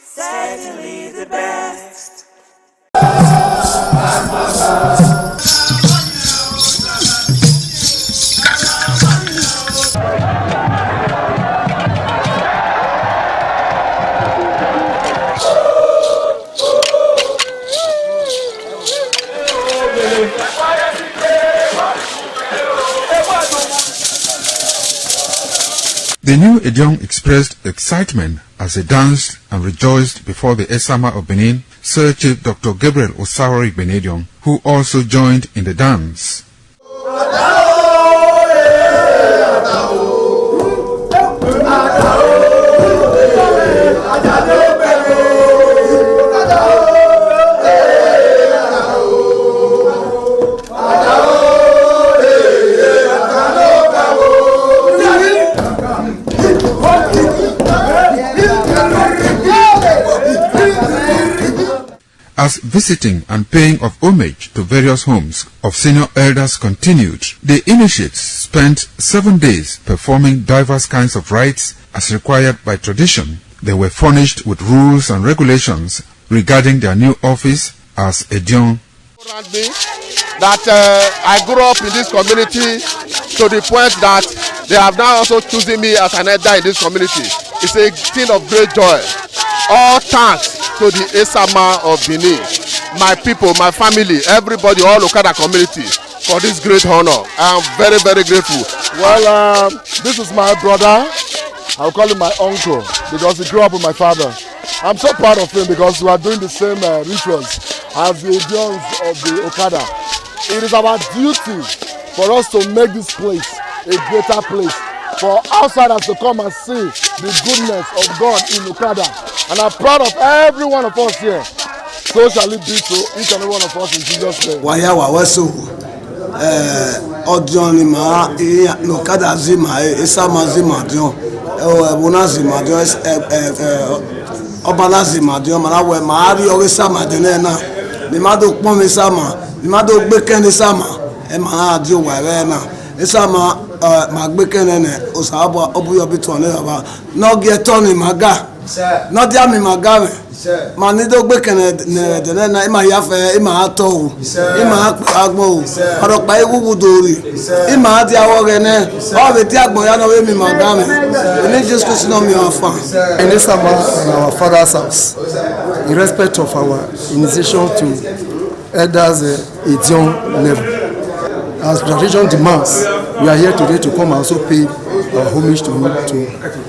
Speaker 3: Certainly the best.
Speaker 12: The new Idiom expressed excitement as they danced and rejoiced before the Esama of Benin, Sir Chief Dr. Gabriel Osawari Benedion, who also joined in the dance. visiting and paying of homage to various homes of senior elders continued. The initiates spent 7 days performing diverse kinds of rites as required by tradition. They were furnished with rules and regulations regarding their new office as Edion.
Speaker 18: That I grew up in this community to the point that they have now also chosen me as an elder in this community. It's a thing of great joy. All thanks to the Esama of Benin, my people, my family, everybody, all Okada community for this great honor. I am very, very grateful.
Speaker 19: Well, this is my brother. I'll call him my uncle because he grew up with my father. I'm so proud of him because we are doing the same rituals as the Edions of the Okada. It is our duty for us to make this place a greater place, for outsiders to come and see the goodness of God in Okada. And I'm proud of every one of us here. So shall it be to each and every one of us in Jesus' name.
Speaker 21: Odion ma Okada zima Esama zima Dion Bona zima Dion Obala zima Dion Malawe Mari Esama Dion na mi ma do pon mi sama mi ma do gbe ken sama e ma di o wa re na esama ma gbe ken ne o sa bo obuyo bi to ne ba no ge to ni maga no dia mi maga me ma ni do gbe ken ne de na e ma ya fe e ma to o e ma agbon o oro pa ewu dori e ma di awo re ne o be ti agbon ya no we mi maga me ni just Christ no mi afa
Speaker 22: in esama in our father's house in respect of our initiation to elders Edion level. As tradition demands, we are here today to come and also pay our homage to him,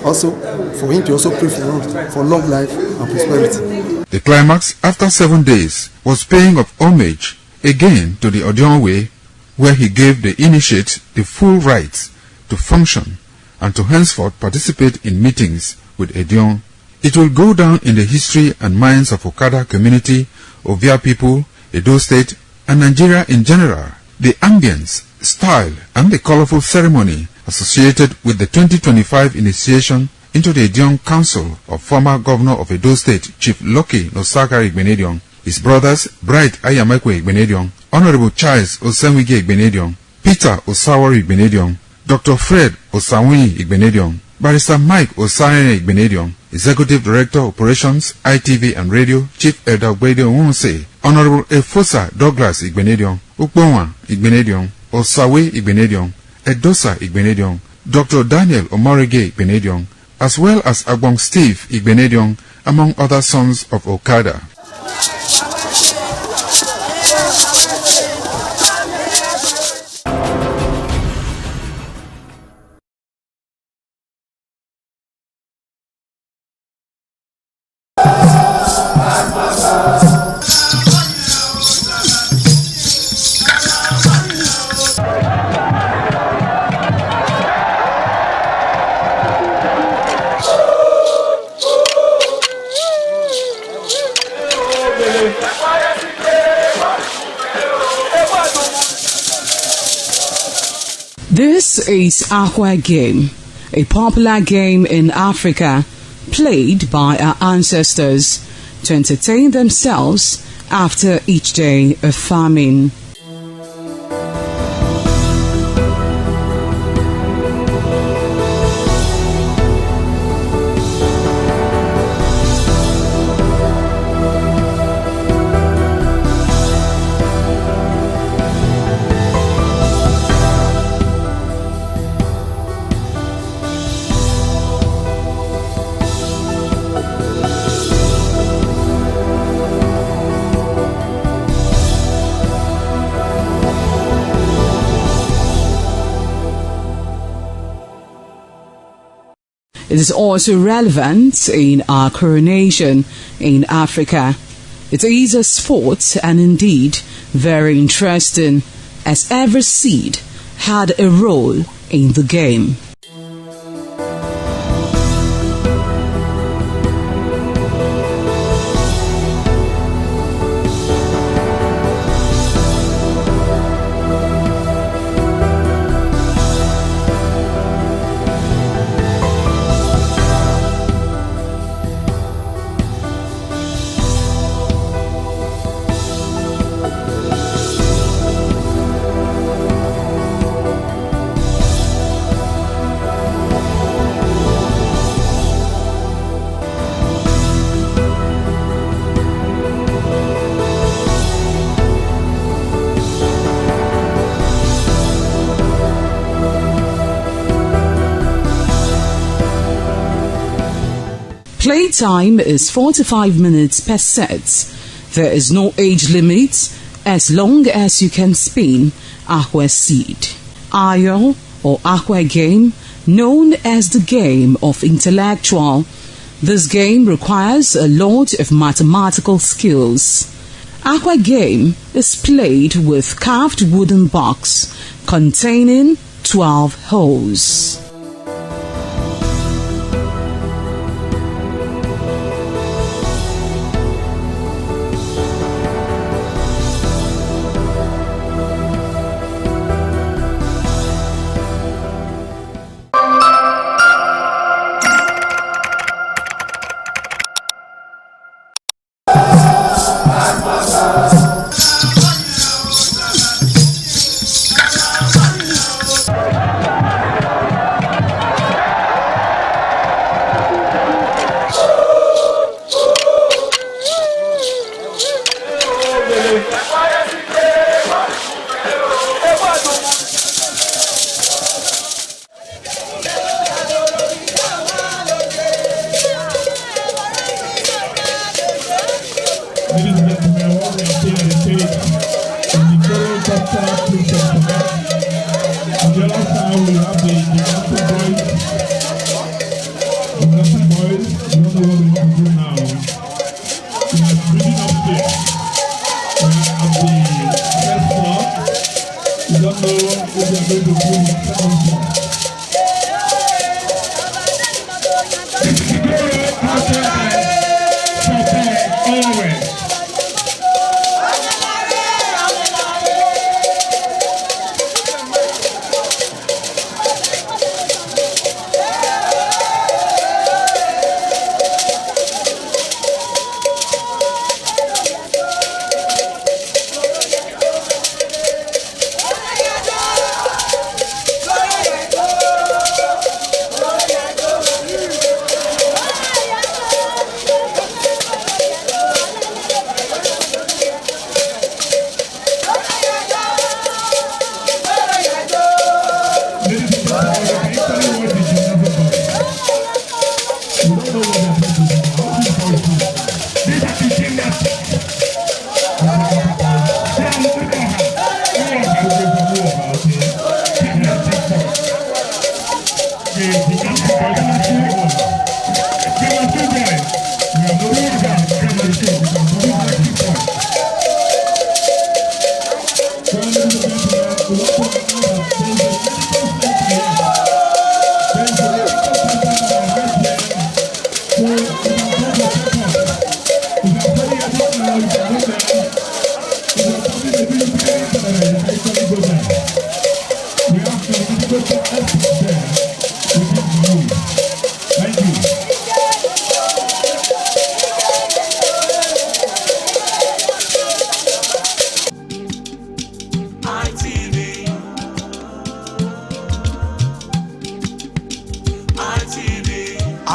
Speaker 22: also for him to also pray for us for long life and prosperity.
Speaker 12: The climax after 7 days was paying of homage again to the Edion way, where he gave the initiate the full rights to function and to henceforth participate in meetings with Edion. It will go down in the history and minds of Okada community, Ovia people, Edo State, and Nigeria in general. The ambience, style, and the colorful ceremony associated with the 2025 initiation into the Edion Council of former Governor of Edo State, Chief Lucky Nosaka Igbenedion, his brothers Bright Ayamakwe Igbenedion, Honorable Charles Osenwige Igbenedion, Peter Osawori Igbenedion, Dr. Fred Osawuni Igbenedion, Barrister Mike Osane Igbenedion, Executive Director Operations, ITV and Radio, Chief Elder Gwede Onwunse, Honorable Efosa Douglas Igbenedion, Ukbonwa Igbenedion, Osawe Igbenedion, Edosa Igbenedion, Dr. Daniel Omorige Igbenedion, as well as Agbong Steve Igbenedion, among other sons of Okada.
Speaker 17: This is Akwa Game, a popular game in Africa played by our ancestors to entertain themselves after each day of famine. It is also relevant in our coronation in Africa. It is a sport and indeed very interesting, as every seed had a role in the game. Play time is 45 minutes per set. There is no age limit as long as you can spin aqua seed. Ayo or aqua game, known as the game of intellectual. This game requires a lot of mathematical skills. Aqua game is played with carved wooden box containing 12 holes.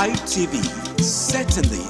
Speaker 9: ITV, certainly